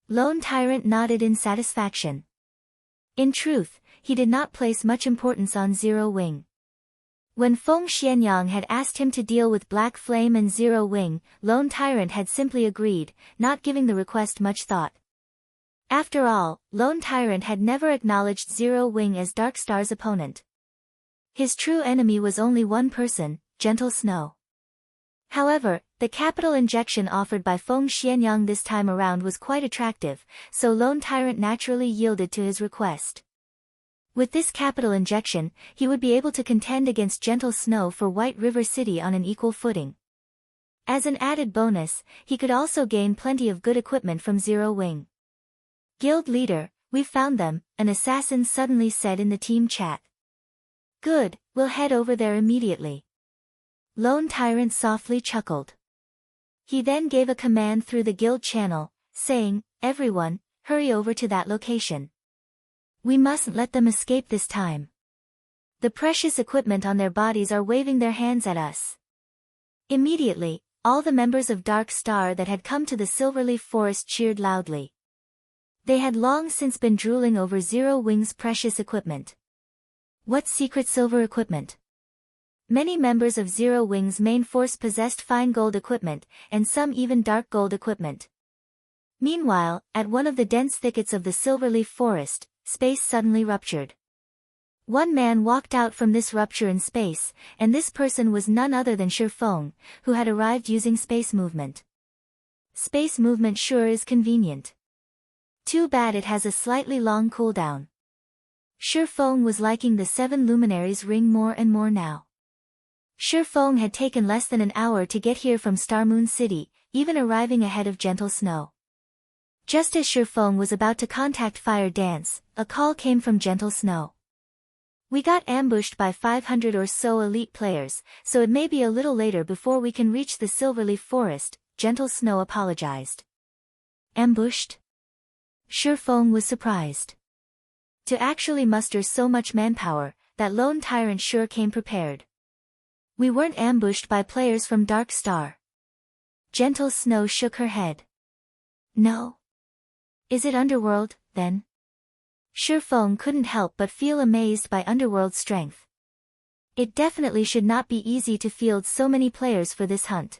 S1: Lone Tyrant nodded in satisfaction. In truth, he did not place much importance on Zero Wing. When Feng Xianyang had asked him to deal with Black Flame and Zero Wing, Lone Tyrant had simply agreed, not giving the request much thought. After all, Lone Tyrant had never acknowledged Zero Wing as Darkstar's opponent. His true enemy was only one person, Gentle Snow. However, the capital injection offered by Feng Xianyang this time around was quite attractive, so Lone Tyrant naturally yielded to his request. With this capital injection, he would be able to contend against Gentle Snow for White River City on an equal footing. As an added bonus, he could also gain plenty of good equipment from Zero Wing. Guild Leader, we've found them, an assassin suddenly said in the team chat. Good, we'll head over there immediately. Lone Tyrant softly chuckled. He then gave a command through the guild channel, saying, everyone, hurry over to that location. We mustn't let them escape this time. The precious equipment on their bodies are waving their hands at us. Immediately, all the members of Dark Star that had come to the Silverleaf Forest cheered loudly. They had long since been drooling over Zero Wing's precious equipment. What secret silver equipment? Many members of Zero Wing's main force possessed fine gold equipment, and some even dark gold equipment. Meanwhile, at one of the dense thickets of the Silverleaf Forest, space suddenly ruptured. One man walked out from this rupture in space, and this person was none other than Shi Feng, who had arrived using space movement. Space movement sure is convenient. Too bad it has a slightly long cooldown. Shi Feng was liking the 7 luminaries ring more and more now. Shi Feng had taken less than an hour to get here from Star Moon City, even arriving ahead of Gentle Snow. Just as Shi Feng was about to contact Fire Dance, a call came from Gentle Snow. We got ambushed by 500 or so elite players, so it may be a little later before we can reach the Silverleaf Forest, Gentle Snow apologized. Ambushed? Shi Feng was surprised. To actually muster so much manpower, that Lone Tyrant sure came prepared. We weren't ambushed by players from Dark Star. Gentle Snow shook her head. No. Is it Underworld, then? Shi Feng couldn't help but feel amazed by Underworld's strength. It definitely should not be easy to field so many players for this hunt.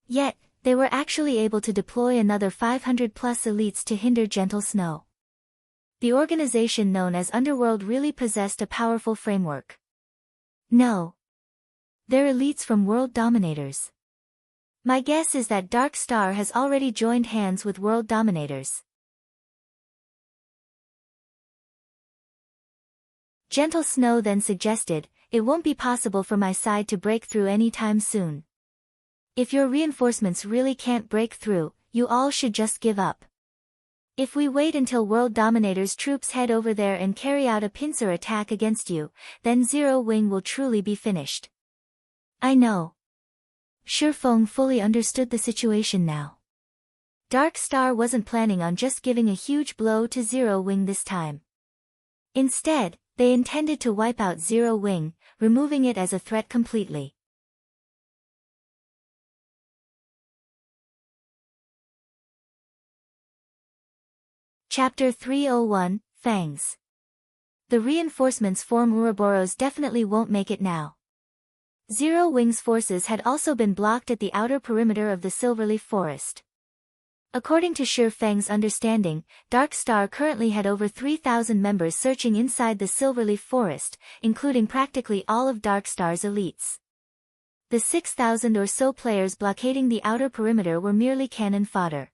S1: Yet, they were actually able to deploy another 500 plus elites to hinder Gentle Snow. The organization known as Underworld really possessed a powerful framework. No. They're elites from world dominators. My guess is that Dark Star has already joined hands with world dominators. Gentle Snow then suggested, it won't be possible for my side to break through any time soon. If your reinforcements really can't break through, you all should just give up. If we wait until World Dominator's troops head over there and carry out a pincer attack against you, then Zero Wing will truly be finished. I know. Shi Feng fully understood the situation now. Dark Star wasn't planning on just giving a huge blow to Zero Wing this time. Instead, they intended to wipe out Zero Wing, removing it as a threat completely. Chapter 301, Fangs. The reinforcements from Ouroboros definitely won't make it now. Zero Wing's forces had also been blocked at the outer perimeter of the Silverleaf Forest. According to Shi Feng's understanding, Dark Star currently had over 3,000 members searching inside the Silverleaf Forest, including practically all of Dark Star's elites. The 6,000 or so players blockading the outer perimeter were merely cannon fodder.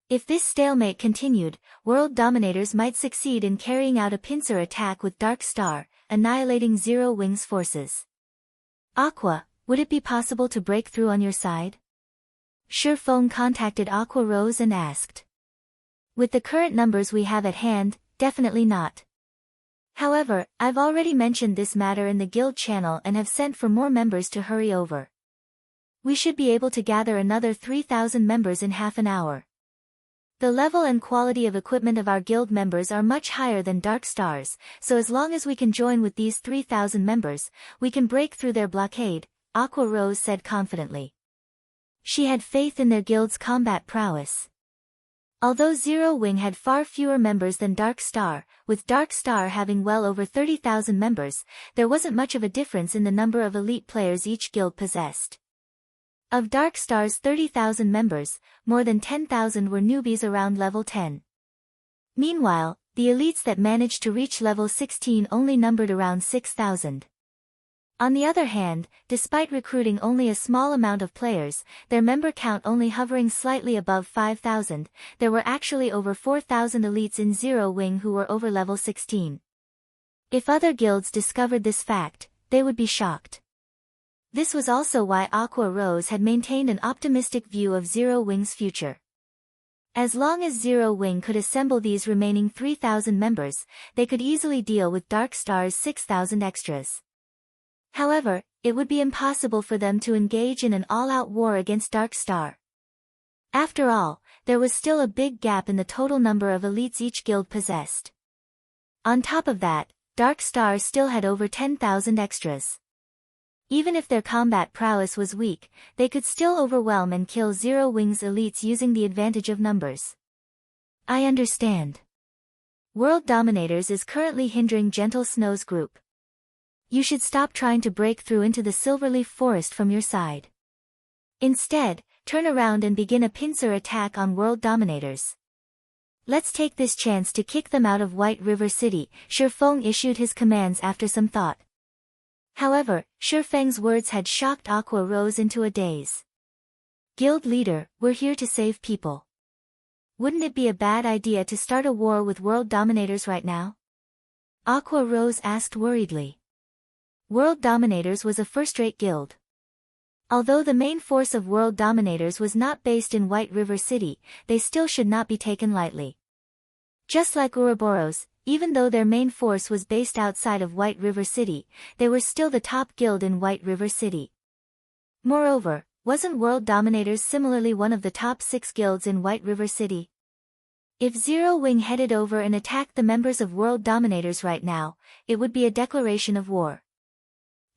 S1: If this stalemate continued, world dominators might succeed in carrying out a pincer attack with Dark Star, annihilating Zero Wing's forces. Aqua, would it be possible to break through on your side? Shifeng contacted Aqua Rose and asked. With the current numbers we have at hand, definitely not. However, I've already mentioned this matter in the guild channel and have sent for more members to hurry over. We should be able to gather another 3,000 members in half an hour. The level and quality of equipment of our guild members are much higher than Dark Star's, so as long as we can join with these 3,000 members, we can break through their blockade, Aqua Rose said confidently. She had faith in their guild's combat prowess. Although Zero Wing had far fewer members than Dark Star, with Dark Star having well over 30,000 members, there wasn't much of a difference in the number of elite players each guild possessed. Of Dark Star's 30,000 members, more than 10,000 were newbies around level 10. Meanwhile, the elites that managed to reach level 16 only numbered around 6,000. On the other hand, despite recruiting only a small amount of players, their member count only hovering slightly above 5,000, there were actually over 4,000 elites in Zero Wing who were over level 16. If other guilds discovered this fact, they would be shocked. This was also why Aqua Rose had maintained an optimistic view of Zero Wing's future. As long as Zero Wing could assemble these remaining 3,000 members, they could easily deal with Dark Star's 6,000 extras. However, it would be impossible for them to engage in an all-out war against Dark Star. After all, there was still a big gap in the total number of elites each guild possessed. On top of that, Dark Star still had over 10,000 extras. Even if their combat prowess was weak, they could still overwhelm and kill Zero Wing's elites using the advantage of numbers. I understand. World Dominators is currently hindering Gentle Snow's group. You should stop trying to break through into the Silverleaf Forest from your side. Instead, turn around and begin a pincer attack on World Dominators. Let's take this chance to kick them out of White River City, Shifeng issued his commands after some thought. However, Shifeng's words had shocked Aqua Rose into a daze. Guild leader, we're here to save people. Wouldn't it be a bad idea to start a war with World Dominators right now? Aqua Rose asked worriedly. World Dominators was a first-rate guild. Although the main force of World Dominators was not based in White River City, they still should not be taken lightly. Just like Ouroboros, even though their main force was based outside of White River City, they were still the top guild in White River City. Moreover, wasn't World Dominators similarly one of the top 6 guilds in White River City? If Zero Wing headed over and attacked the members of World Dominators right now, it would be a declaration of war.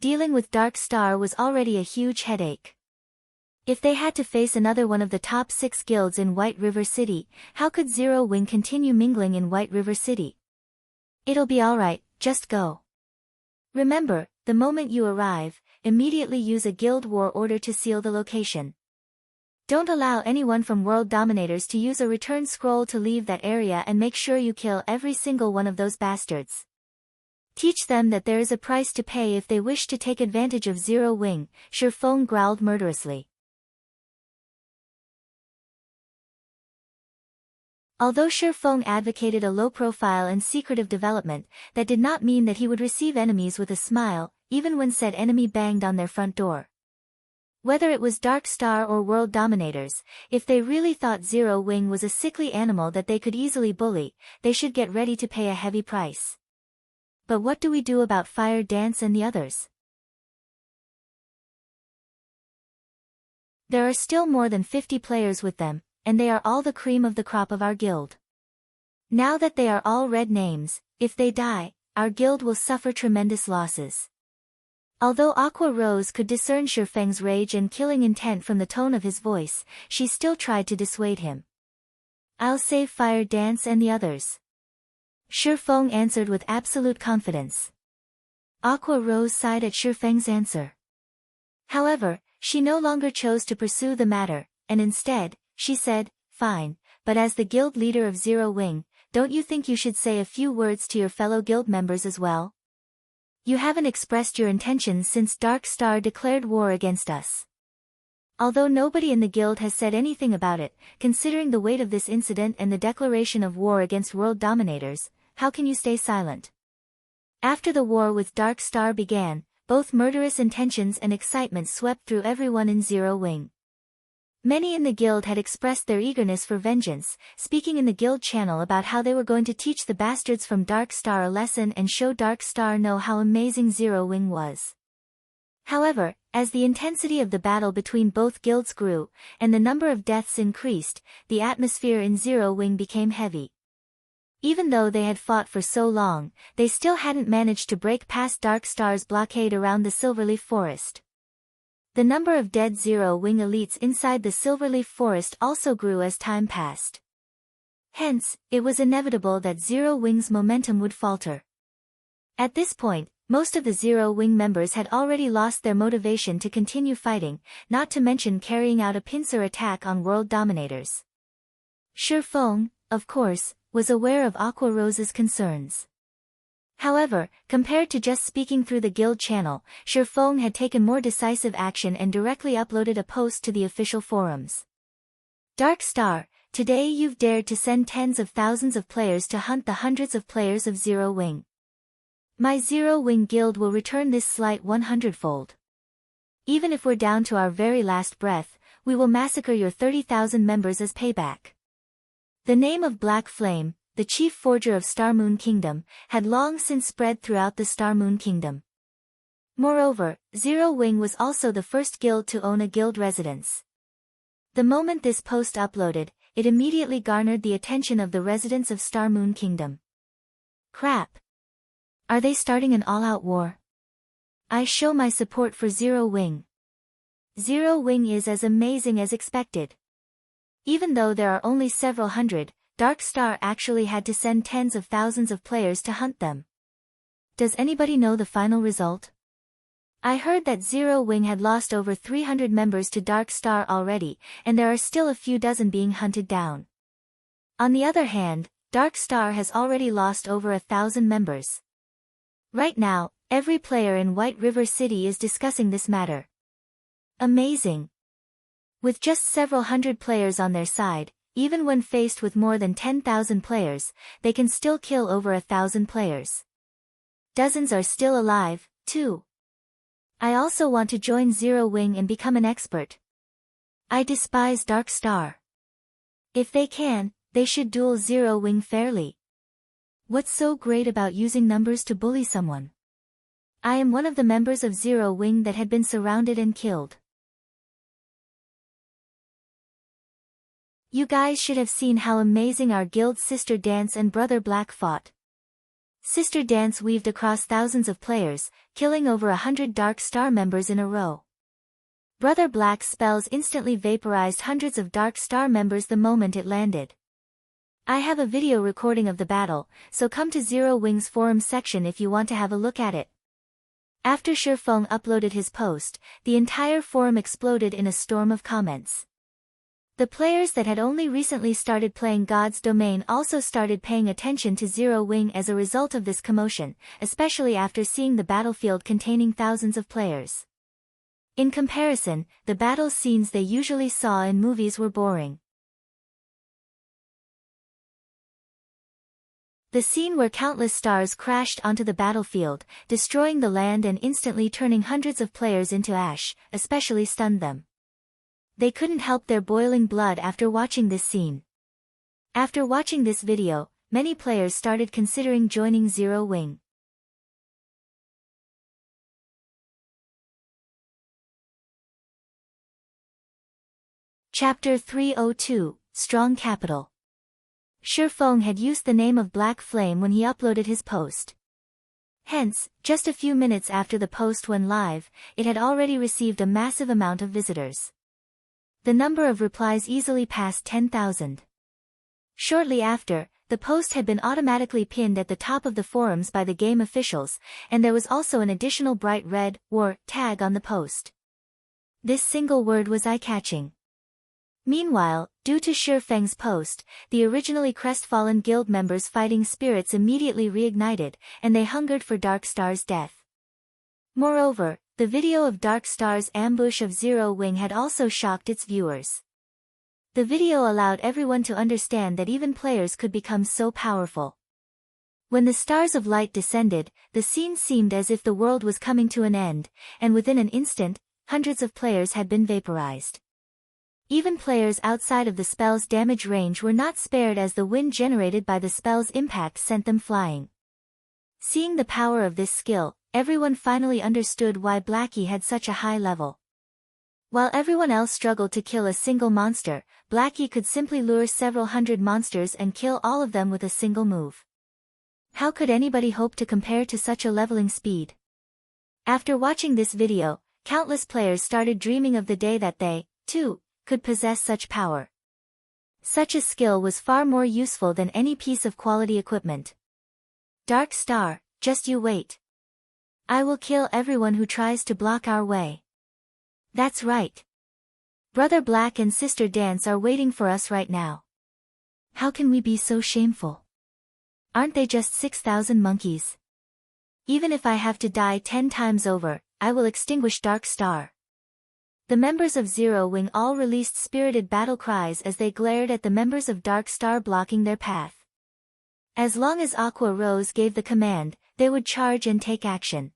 S1: Dealing with Dark Star was already a huge headache. If they had to face another one of the top 6 guilds in White River City, how could Zero Wing continue mingling in White River City? It'll be alright, just go. Remember, the moment you arrive, immediately use a guild war order to seal the location. Don't allow anyone from World Dominators to use a return scroll to leave that area and make sure you kill every single one of those bastards. Teach them that there is a price to pay if they wish to take advantage of Zero Wing, Shifeng growled murderously. Although Shifeng advocated a low-profile and secretive development, that did not mean that he would receive enemies with a smile, even when said enemy banged on their front door. Whether it was Dark Star or World Dominators, if they really thought Zero Wing was a sickly animal that they could easily bully, they should get ready to pay a heavy price. But what do we do about Fire Dance and the others? There are still more than 50 players with them, and they are all the cream of the crop of our guild. Now that they are all red names, if they die, our guild will suffer tremendous losses. Although Aqua Rose could discern Shifeng's rage and killing intent from the tone of his voice, she still tried to dissuade him. I'll save Fire Dance and the others. Shifeng answered with absolute confidence. Aqua Rose sighed at Shifeng's answer. However, she no longer chose to pursue the matter, and instead, she said, fine, but as the guild leader of Zero Wing, don't you think you should say a few words to your fellow guild members as well? You haven't expressed your intentions since Dark Star declared war against us. Although nobody in the guild has said anything about it, considering the weight of this incident and the declaration of war against world dominators, how can you stay silent? After the war with Dark Star began, both murderous intentions and excitement swept through everyone in Zero Wing. Many in the guild had expressed their eagerness for vengeance, speaking in the guild channel about how they were going to teach the bastards from Dark Star a lesson and show Dark Star know how amazing Zero Wing was. However, as the intensity of the battle between both guilds grew, and the number of deaths increased, the atmosphere in Zero Wing became heavy. Even though they had fought for so long, they still hadn't managed to break past Dark Star's blockade around the Silverleaf Forest. The number of dead Zero Wing elites inside the Silverleaf Forest also grew as time passed. Hence, it was inevitable that Zero Wing's momentum would falter. At this point, most of the Zero Wing members had already lost their motivation to continue fighting, not to mention carrying out a pincer attack on world dominators. Shi Feng, of course, was aware of Aqua Rose's concerns. However, compared to just speaking through the guild channel, Shi Feng had taken more decisive action and directly uploaded a post to the official forums. Dark Star, today you've dared to send tens of thousands of players to hunt the hundreds of players of Zero Wing. My Zero Wing guild will return this slight 100-fold. Even if we're down to our very last breath, we will massacre your 30,000 members as payback. The name of Black Flame, the chief forger of Star Moon Kingdom, had long since spread throughout the Star Moon Kingdom. Moreover, Zero Wing was also the first guild to own a guild residence. The moment this post uploaded, it immediately garnered the attention of the residents of Star Moon Kingdom. Crap! Are they starting an all-out war? I show my support for Zero Wing. Zero Wing is as amazing as expected. Even though there are only several hundred, Dark Star actually had to send tens of thousands of players to hunt them. Does anybody know the final result? I heard that Zero Wing had lost over 300 members to Dark Star already, and there are still a few dozen being hunted down. On the other hand, Dark Star has already lost over 1,000 members. Right now, every player in White River City is discussing this matter. Amazing! With just several hundred players on their side, even when faced with more than 10,000 players, they can still kill over 1,000 players. Dozens are still alive, too. I also want to join Zero Wing and become an expert. I despise Dark Star. If they can, they should duel Zero Wing fairly. What's so great about using numbers to bully someone? I am one of the members of Zero Wing that had been surrounded and killed. You guys should have seen how amazing our guild's Sister Dance and Brother Black fought. Sister Dance weaved across thousands of players, killing over 100 Dark Star members in a row. Brother Black's spells instantly vaporized hundreds of Dark Star members the moment it landed. I have a video recording of the battle, so come to Zero Wing's forum section if you want to have a look at it. After Shi Feng uploaded his post, the entire forum exploded in a storm of comments. The players that had only recently started playing God's Domain also started paying attention to Zero Wing as a result of this commotion, especially after seeing the battlefield containing thousands of players. In comparison, the battle scenes they usually saw in movies were boring. The scene where countless stars crashed onto the battlefield, destroying the land and instantly turning hundreds of players into ash, especially stunned them. They couldn't help their boiling blood after watching this scene. After watching this video, many players started considering joining Zero Wing. Chapter 302, Strong Capital. Shi Feng had used the name of Black Flame when he uploaded his post. Hence, just a few minutes after the post went live, it had already received a massive amount of visitors. The number of replies easily passed 10,000. Shortly after, the post had been automatically pinned at the top of the forums by the game officials, and there was also an additional bright red war tag on the post. This single word was eye-catching. Meanwhile, due to Shi Feng's post, the originally crestfallen guild members' fighting spirits immediately reignited, and they hungered for Dark Star's death. Moreover, the video of Dark Star's ambush of Zero Wing had also shocked its viewers. The video allowed everyone to understand that even players could become so powerful. When the stars of light descended, the scene seemed as if the world was coming to an end, and within an instant, hundreds of players had been vaporized. Even players outside of the spell's damage range were not spared as the wind generated by the spell's impact sent them flying. Seeing the power of this skill, everyone finally understood why Blackie had such a high level. While everyone else struggled to kill a single monster, Blackie could simply lure several hundred monsters and kill all of them with a single move. How could anybody hope to compare to such a leveling speed? After watching this video, countless players started dreaming of the day that they, too, could possess such power. Such a skill was far more useful than any piece of quality equipment. Dark Star, just you wait. I will kill everyone who tries to block our way. That's right. Brother Black and Sister Dance are waiting for us right now. How can we be so shameful? Aren't they just 6,000 monkeys? Even if I have to die 10 times over, I will extinguish Dark Star. The members of Zero Wing all released spirited battle cries as they glared at the members of Dark Star blocking their path. As long as Aqua Rose gave the command, they would charge and take action.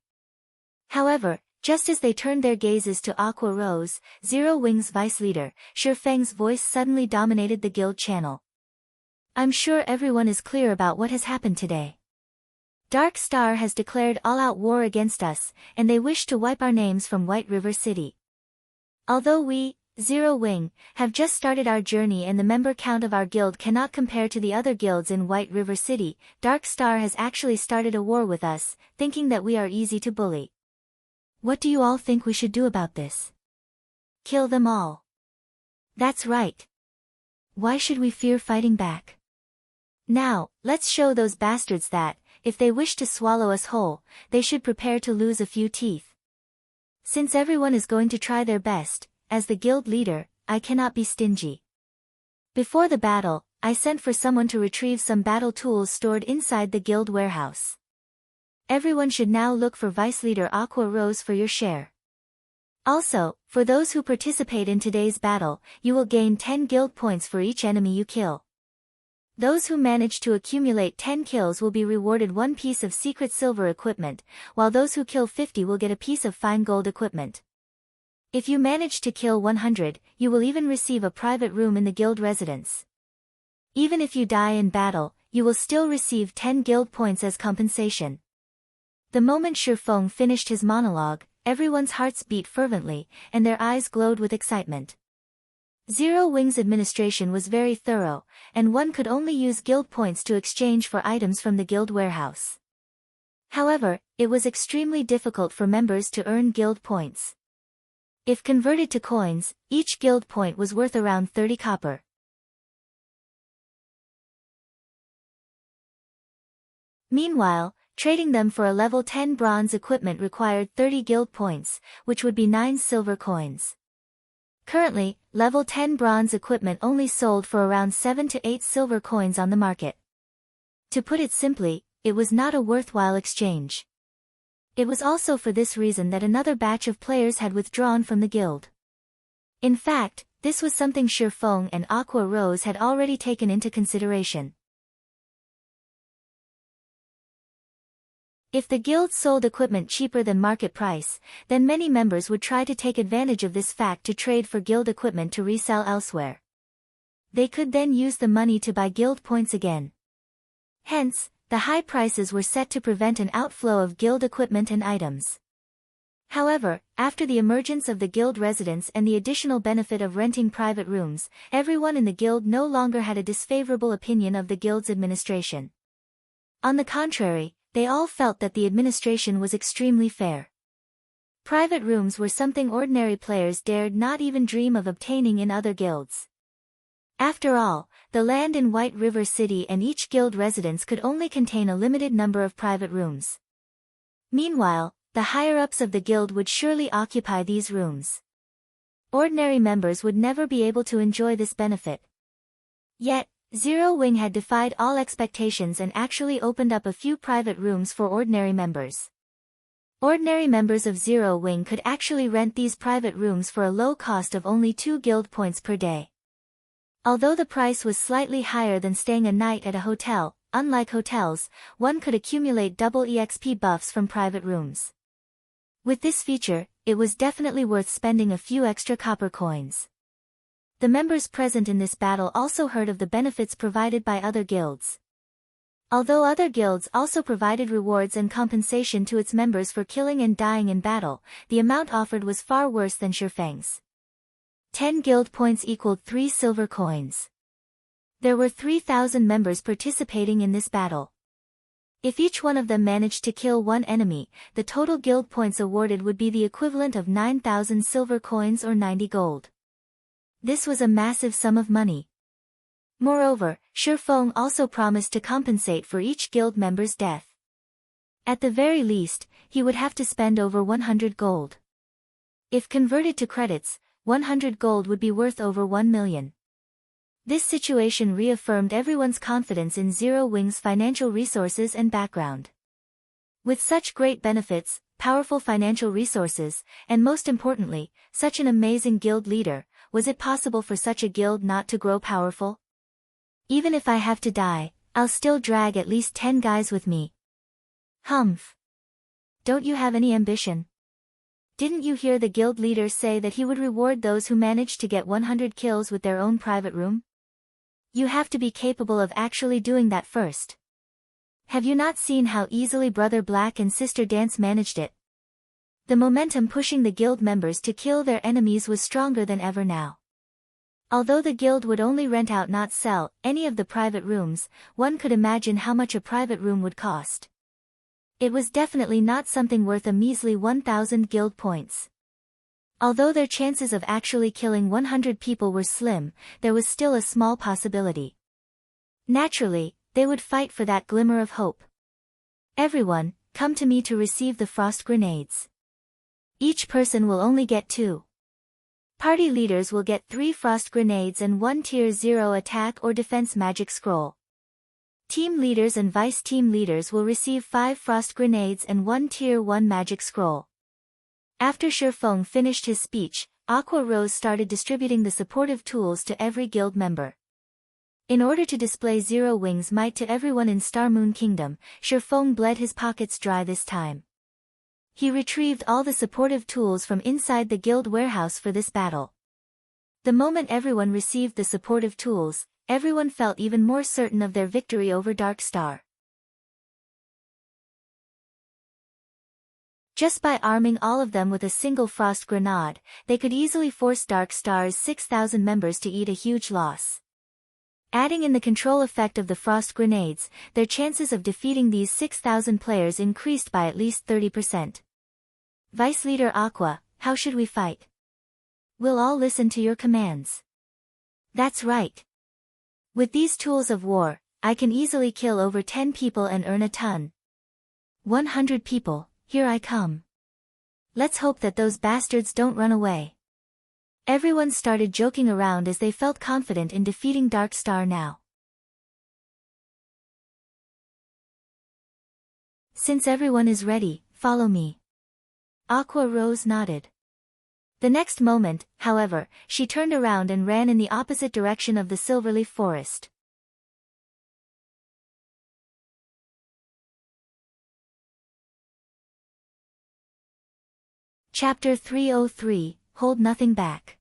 S1: However, just as they turned their gazes to Aqua Rose, Zero Wing's vice leader, Shifeng's voice suddenly dominated the guild channel. I'm sure everyone is clear about what has happened today. Dark Star has declared all-out war against us, and they wish to wipe our names from White River City. Although we, Zero Wing, have just started our journey and the member count of our guild cannot compare to the other guilds in White River City, Dark Star has actually started a war with us, thinking that we are easy to bully. What do you all think we should do about this? Kill them all. That's right. Why should we fear fighting back? Now, let's show those bastards that, if they wish to swallow us whole, they should prepare to lose a few teeth. Since everyone is going to try their best, as the guild leader, I cannot be stingy. Before the battle, I sent for someone to retrieve some battle tools stored inside the guild warehouse. Everyone should now look for Vice Leader Aqua Rose for your share. Also, for those who participate in today's battle, you will gain 10 guild points for each enemy you kill. Those who manage to accumulate 10 kills will be rewarded one piece of secret silver equipment, while those who kill 50 will get a piece of fine gold equipment. If you manage to kill 100, you will even receive a private room in the guild residence. Even if you die in battle, you will still receive 10 guild points as compensation. The moment Shifeng finished his monologue, everyone's hearts beat fervently, and their eyes glowed with excitement. Zero Wing's administration was very thorough, and one could only use guild points to exchange for items from the guild warehouse. However, it was extremely difficult for members to earn guild points. If converted to coins, each guild point was worth around 30 copper. Meanwhile, trading them for a level 10 bronze equipment required 30 guild points, which would be 9 silver coins. Currently, level 10 bronze equipment only sold for around 7 to 8 silver coins on the market. To put it simply, it was not a worthwhile exchange. It was also for this reason that another batch of players had withdrawn from the guild. In fact, this was something Shifeng and Aqua Rose had already taken into consideration. If the guild sold equipment cheaper than market price, then many members would try to take advantage of this fact to trade for guild equipment to resell elsewhere. They could then use the money to buy guild points again. Hence, the high prices were set to prevent an outflow of guild equipment and items. However, after the emergence of the guild residence and the additional benefit of renting private rooms, everyone in the guild no longer had a disfavorable opinion of the guild's administration. On the contrary, they all felt that the administration was extremely fair. Private rooms were something ordinary players dared not even dream of obtaining in other guilds. After all, the land in White River City and each guild residence could only contain a limited number of private rooms. Meanwhile, the higher-ups of the guild would surely occupy these rooms. Ordinary members would never be able to enjoy this benefit. Yet, Zero Wing had defied all expectations and actually opened up a few private rooms for ordinary members. Ordinary members of Zero Wing could actually rent these private rooms for a low cost of only 2 guild points per day. Although the price was slightly higher than staying a night at a hotel, unlike hotels, one could accumulate double EXP buffs from private rooms. With this feature, it was definitely worth spending a few extra copper coins. The members present in this battle also heard of the benefits provided by other guilds. Although other guilds also provided rewards and compensation to its members for killing and dying in battle, the amount offered was far worse than Shifeng's. 10 guild points equaled 3 silver coins. There were 3,000 members participating in this battle. If each one of them managed to kill one enemy, the total guild points awarded would be the equivalent of 9,000 silver coins or 90 gold. This was a massive sum of money. Moreover, Shifeng also promised to compensate for each guild member's death. At the very least, he would have to spend over 100 gold. If converted to credits, 100 gold would be worth over 1 million. This situation reaffirmed everyone's confidence in Zero Wing's financial resources and background. With such great benefits, powerful financial resources, and most importantly, such an amazing guild leader, was it possible for such a guild not to grow powerful? Even if I have to die, I'll still drag at least 10 guys with me. Humph. Don't you have any ambition? Didn't you hear the guild leader say that he would reward those who managed to get 100 kills with their own private room? You have to be capable of actually doing that first. Have you not seen how easily Brother Black and Sister Dance managed it? The momentum pushing the guild members to kill their enemies was stronger than ever now. Although the guild would only rent out not sell any of the private rooms, one could imagine how much a private room would cost. It was definitely not something worth a measly 1,000 guild points. Although their chances of actually killing 100 people were slim, there was still a small possibility. Naturally, they would fight for that glimmer of hope. Everyone, come to me to receive the frost grenades. Each person will only get 2. Party leaders will get 3 frost grenades and 1 tier 0 attack or defense magic scroll. Team leaders and vice team leaders will receive 5 frost grenades and 1 tier 1 magic scroll. After Shifeng finished his speech, Aqua Rose started distributing the supportive tools to every guild member. In order to display Zero Wing's might to everyone in Star Moon Kingdom, Shifeng bled his pockets dry this time. He retrieved all the supportive tools from inside the guild warehouse for this battle. The moment everyone received the supportive tools, everyone felt even more certain of their victory over Dark Star. Just by arming all of them with a single frost grenade, they could easily force Dark Star's 6,000 members to eat a huge loss. Adding in the control effect of the frost grenades, their chances of defeating these 6,000 players increased by at least 30%. Vice Leader Aqua, how should we fight? We'll all listen to your commands. That's right. With these tools of war, I can easily kill over 10 people and earn a ton. 100 people, here I come. Let's hope that those bastards don't run away. Everyone started joking around as they felt confident in defeating Dark Star now. Since everyone is ready, follow me. Aqua Rose nodded. The next moment, however, she turned around and ran in the opposite direction of the Silverleaf Forest. Chapter 303, Hold Nothing Back.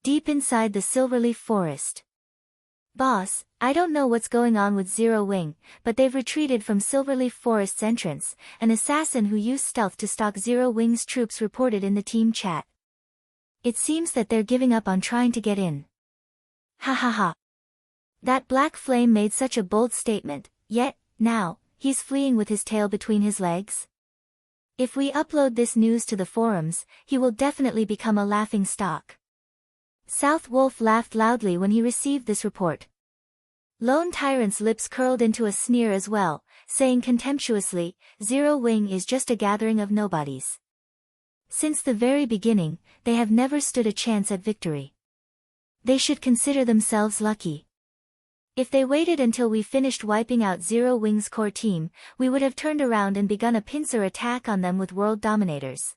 S1: Deep inside the Silverleaf Forest. Boss, I don't know what's going on with Zero Wing, but they've retreated from Silverleaf Forest's entrance. An assassin who used stealth to stalk Zero Wing's troops reported in the team chat. It seems that they're giving up on trying to get in. Ha ha ha. That black flame made such a bold statement, yet, now, he's fleeing with his tail between his legs? If we upload this news to the forums, he will definitely become a laughing stock. South Wolf laughed loudly when he received this report. Lone Tyrant's lips curled into a sneer as well, saying contemptuously, Zero Wing is just a gathering of nobodies. Since the very beginning, they have never stood a chance at victory. They should consider themselves lucky. If they waited until we finished wiping out Zero Wing's core team, we would have turned around and begun a pincer attack on them with world dominators.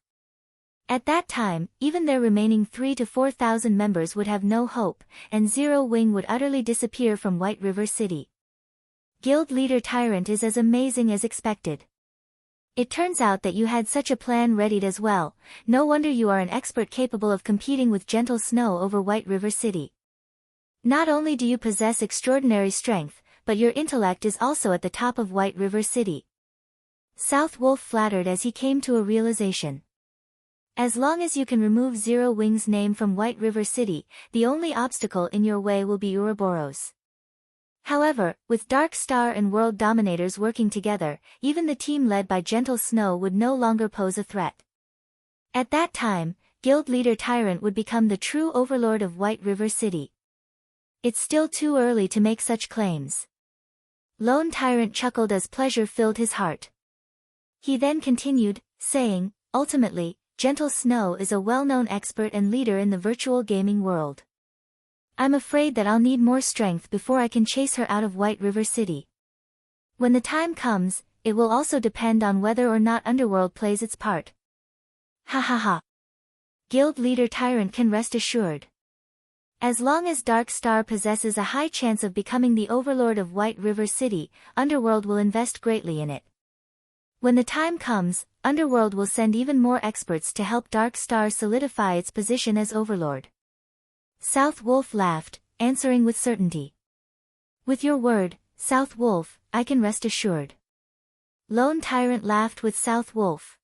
S1: At that time, even their remaining 3,000 to 4,000 members would have no hope, and Zero Wing would utterly disappear from White River City. Guild Leader Tyrant is as amazing as expected. It turns out that you had such a plan readied as well. No wonder you are an expert capable of competing with Gentle Snow over White River City. Not only do you possess extraordinary strength, but your intellect is also at the top of White River City. South Wolf flattered as he came to a realization. As long as you can remove Zero Wing's name from White River City, the only obstacle in your way will be Ouroboros. However, with Dark Star and World Dominators working together, even the team led by Gentle Snow would no longer pose a threat. At that time, Guild Leader Tyrant would become the true overlord of White River City. It's still too early to make such claims. Lone Tyrant chuckled as pleasure filled his heart. He then continued, saying, ultimately, Gentle Snow is a well-known expert and leader in the virtual gaming world. I'm afraid that I'll need more strength before I can chase her out of White River City. When the time comes, it will also depend on whether or not Underworld plays its part. Ha ha ha. Guild Leader Tyrant can rest assured. As long as Dark Star possesses a high chance of becoming the overlord of White River City, Underworld will invest greatly in it. When the time comes, Underworld will send even more experts to help Dark Star solidify its position as overlord. South Wolf laughed, answering with certainty. With your word, South Wolf, I can rest assured. Lone Tyrant laughed with South Wolf.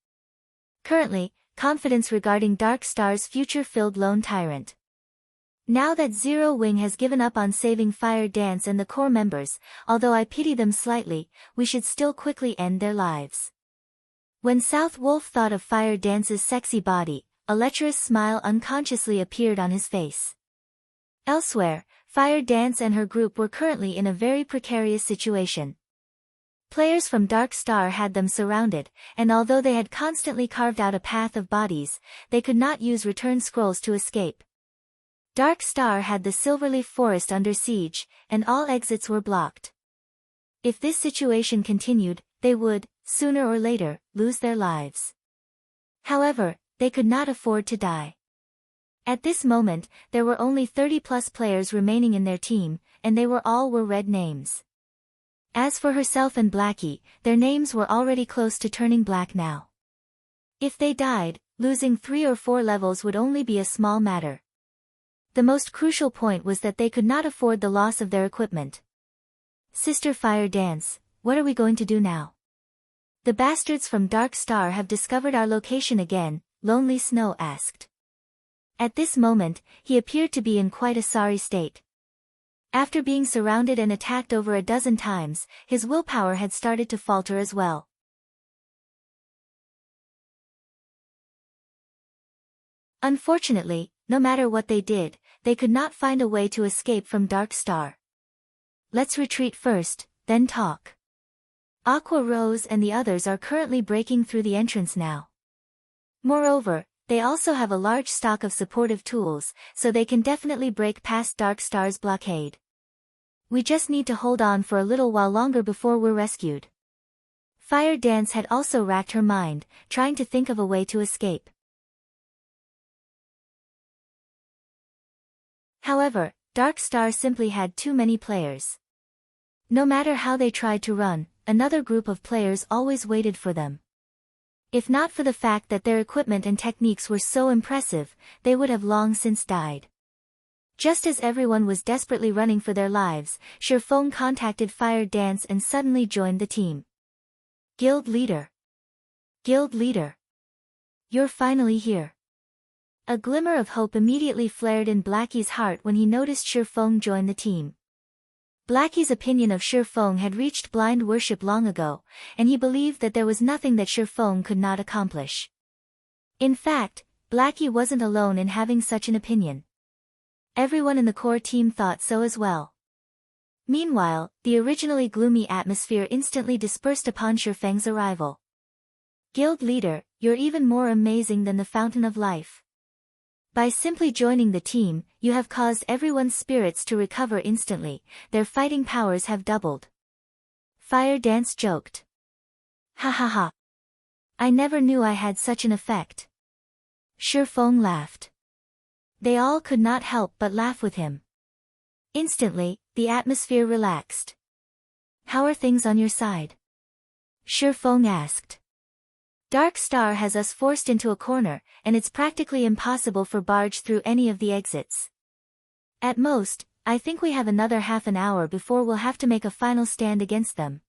S1: Currently, confidence regarding Dark Star's future filled Lone Tyrant. Now that Zero Wing has given up on saving Fire Dance and the core members, although I pity them slightly, we should still quickly end their lives. When South Wolf thought of Fire Dance's sexy body, a lecherous smile unconsciously appeared on his face. Elsewhere, Fire Dance and her group were currently in a very precarious situation. Players from Dark Star had them surrounded, and although they had constantly carved out a path of bodies, they could not use return scrolls to escape. Dark Star had the Silverleaf Forest under siege, and all exits were blocked. If this situation continued, they would, sooner or later, lose their lives. However, they could not afford to die. At this moment, there were only 30+ players remaining in their team, and they were red names. As for herself and Blackie, their names were already close to turning black now. If they died, losing 3 or 4 levels would only be a small matter. The most crucial point was that they could not afford the loss of their equipment. Sister Fire Dance, what are we going to do now? The bastards from Dark Star have discovered our location again, Lonely Snow asked. At this moment, he appeared to be in quite a sorry state. After being surrounded and attacked over a dozen times, his willpower had started to falter as well. Unfortunately, no matter what they did, they could not find a way to escape from Dark Star. Let's retreat first, then talk. Aqua Rose and the others are currently breaking through the entrance now. Moreover, they also have a large stock of supportive tools, so they can definitely break past Dark Star's blockade. We just need to hold on for a little while longer before we're rescued. Fire Dance had also racked her mind, trying to think of a way to escape. However, Dark Star simply had too many players. No matter how they tried to run, another group of players always waited for them. If not for the fact that their equipment and techniques were so impressive, they would have long since died. Just as everyone was desperately running for their lives, Shirfong contacted Fire Dance and suddenly joined the team. Guild Leader. Guild Leader. You're finally here. A glimmer of hope immediately flared in Blackie's heart when he noticed Shirfong join the team. Blackie's opinion of Shirfong had reached blind worship long ago, and he believed that there was nothing that Shirfong could not accomplish. In fact, Blackie wasn't alone in having such an opinion. Everyone in the core team thought so as well. Meanwhile, the originally gloomy atmosphere instantly dispersed upon Shirfeng's arrival. Guild Leader, you're even more amazing than the Fountain of Life. By simply joining the team, you have caused everyone's spirits to recover instantly, their fighting powers have doubled. Fire Dance joked. Ha ha ha. I never knew I had such an effect. Shifeng laughed. They all could not help but laugh with him. Instantly, the atmosphere relaxed. How are things on your side? Shifeng asked. Dark Star has us forced into a corner, and it's practically impossible for barge through any of the exits. At most, I think we have another half an hour before we'll have to make a final stand against them.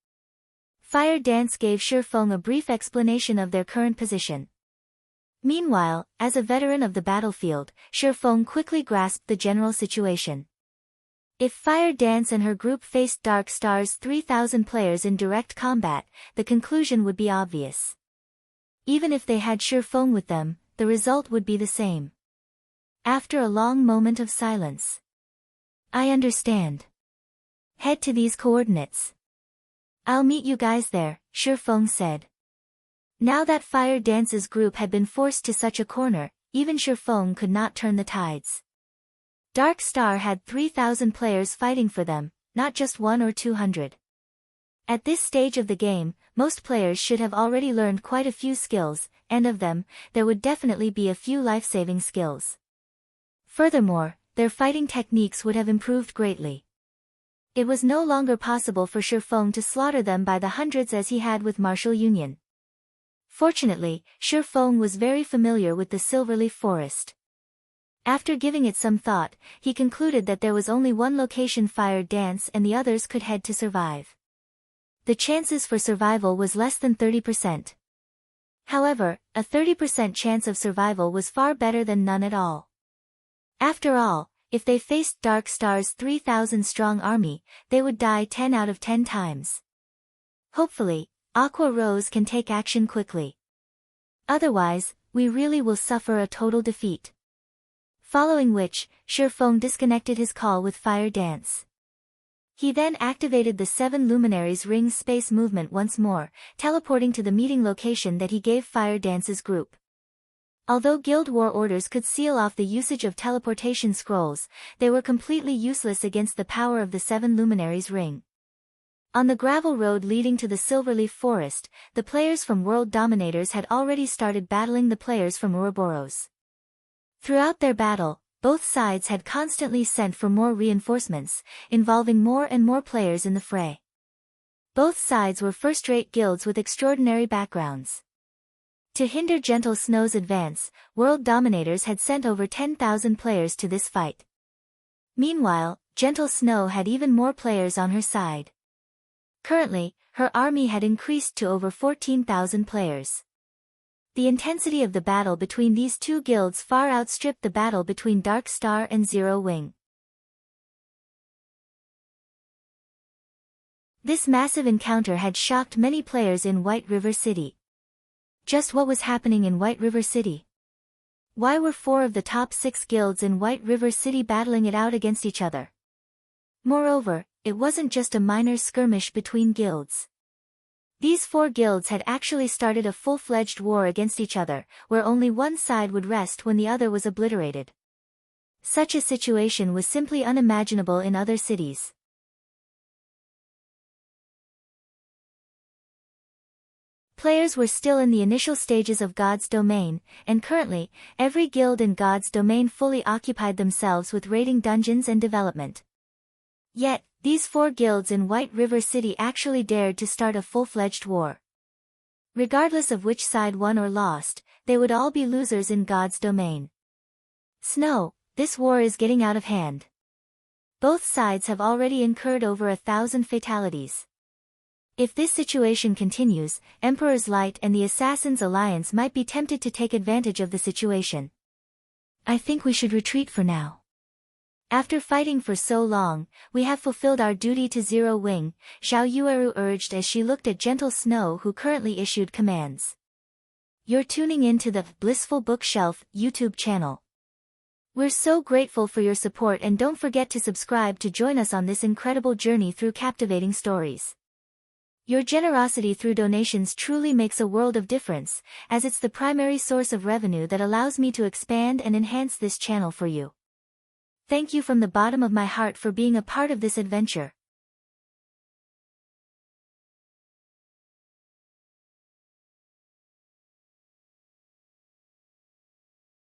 S1: Fire Dance gave Shifeng a brief explanation of their current position. Meanwhile, as a veteran of the battlefield, Shifeng quickly grasped the general situation. If Fire Dance and her group faced Dark Star's 3,000 players in direct combat, the conclusion would be obvious. Even if they had Shifeng with them, the result would be the same. After a long moment of silence. I understand. Head to these coordinates. I'll meet you guys there, Shifeng said. Now that Fire Dance's group had been forced to such a corner, even Shifeng could not turn the tides. Dark Star had 3,000 players fighting for them, not just 100 or 200. At this stage of the game, most players should have already learned quite a few skills, and of them, there would definitely be a few life-saving skills. Furthermore, their fighting techniques would have improved greatly. It was no longer possible for Shifeng to slaughter them by the hundreds as he had with Martial Union. Fortunately, Shifeng was very familiar with the Silverleaf Forest. After giving it some thought, he concluded that there was only one location Fire Dance and the others could head to survive. The chances for survival was less than 30%. However, a 30% chance of survival was far better than none at all. After all, if they faced Dark Star's 3,000-strong army, they would die 10 out of 10 times. Hopefully, Aqua Rose can take action quickly. Otherwise, we really will suffer a total defeat. Following which, Shifeng disconnected his call with Fire Dance. He then activated the 7 Luminaries Ring space movement once more, teleporting to the meeting location that he gave Fire Dance's group. Although Guild War orders could seal off the usage of teleportation scrolls, they were completely useless against the power of the 7 Luminaries Ring. On the gravel road leading to the Silverleaf Forest, the players from World Dominators had already started battling the players from Ouroboros. Throughout their battle, both sides had constantly sent for more reinforcements, involving more and more players in the fray. Both sides were first-rate guilds with extraordinary backgrounds. To hinder Gentle Snow's advance, World Dominators had sent over 10,000 players to this fight. Meanwhile, Gentle Snow had even more players on her side. Currently, her army had increased to over 14,000 players. The intensity of the battle between these two guilds far outstripped the battle between Dark Star and Zero Wing. This massive encounter had shocked many players in White River City. Just what was happening in White River City? Why were 4 of the top 6 guilds in White River City battling it out against each other? Moreover, it wasn't just a minor skirmish between guilds. These 4 guilds had actually started a full-fledged war against each other, where only one side would rest when the other was obliterated. Such a situation was simply unimaginable in other cities. Players were still in the initial stages of God's Domain, and currently, every guild in God's Domain fully occupied themselves with raiding dungeons and development. Yet, these 4 guilds in White River City actually dared to start a full-fledged war. Regardless of which side won or lost, they would all be losers in God's Domain. Snow, this war is getting out of hand. Both sides have already incurred over 1,000 fatalities. If this situation continues, Emperor's Light and the Assassin's Alliance might be tempted to take advantage of the situation. I think we should retreat for now. After fighting for so long, we have fulfilled our duty to Zero Wing, Xiao Yueru urged as she looked at Gentle Snow, who currently issued commands. You're tuning in to the Blissful Bookshelf YouTube channel. We're so grateful for your support, and don't forget to subscribe to join us on this incredible journey through captivating stories. Your generosity through donations truly makes a world of difference, as it's the primary source of revenue that allows me to expand and enhance this channel for you. Thank you from the bottom of my heart for being a part of this adventure.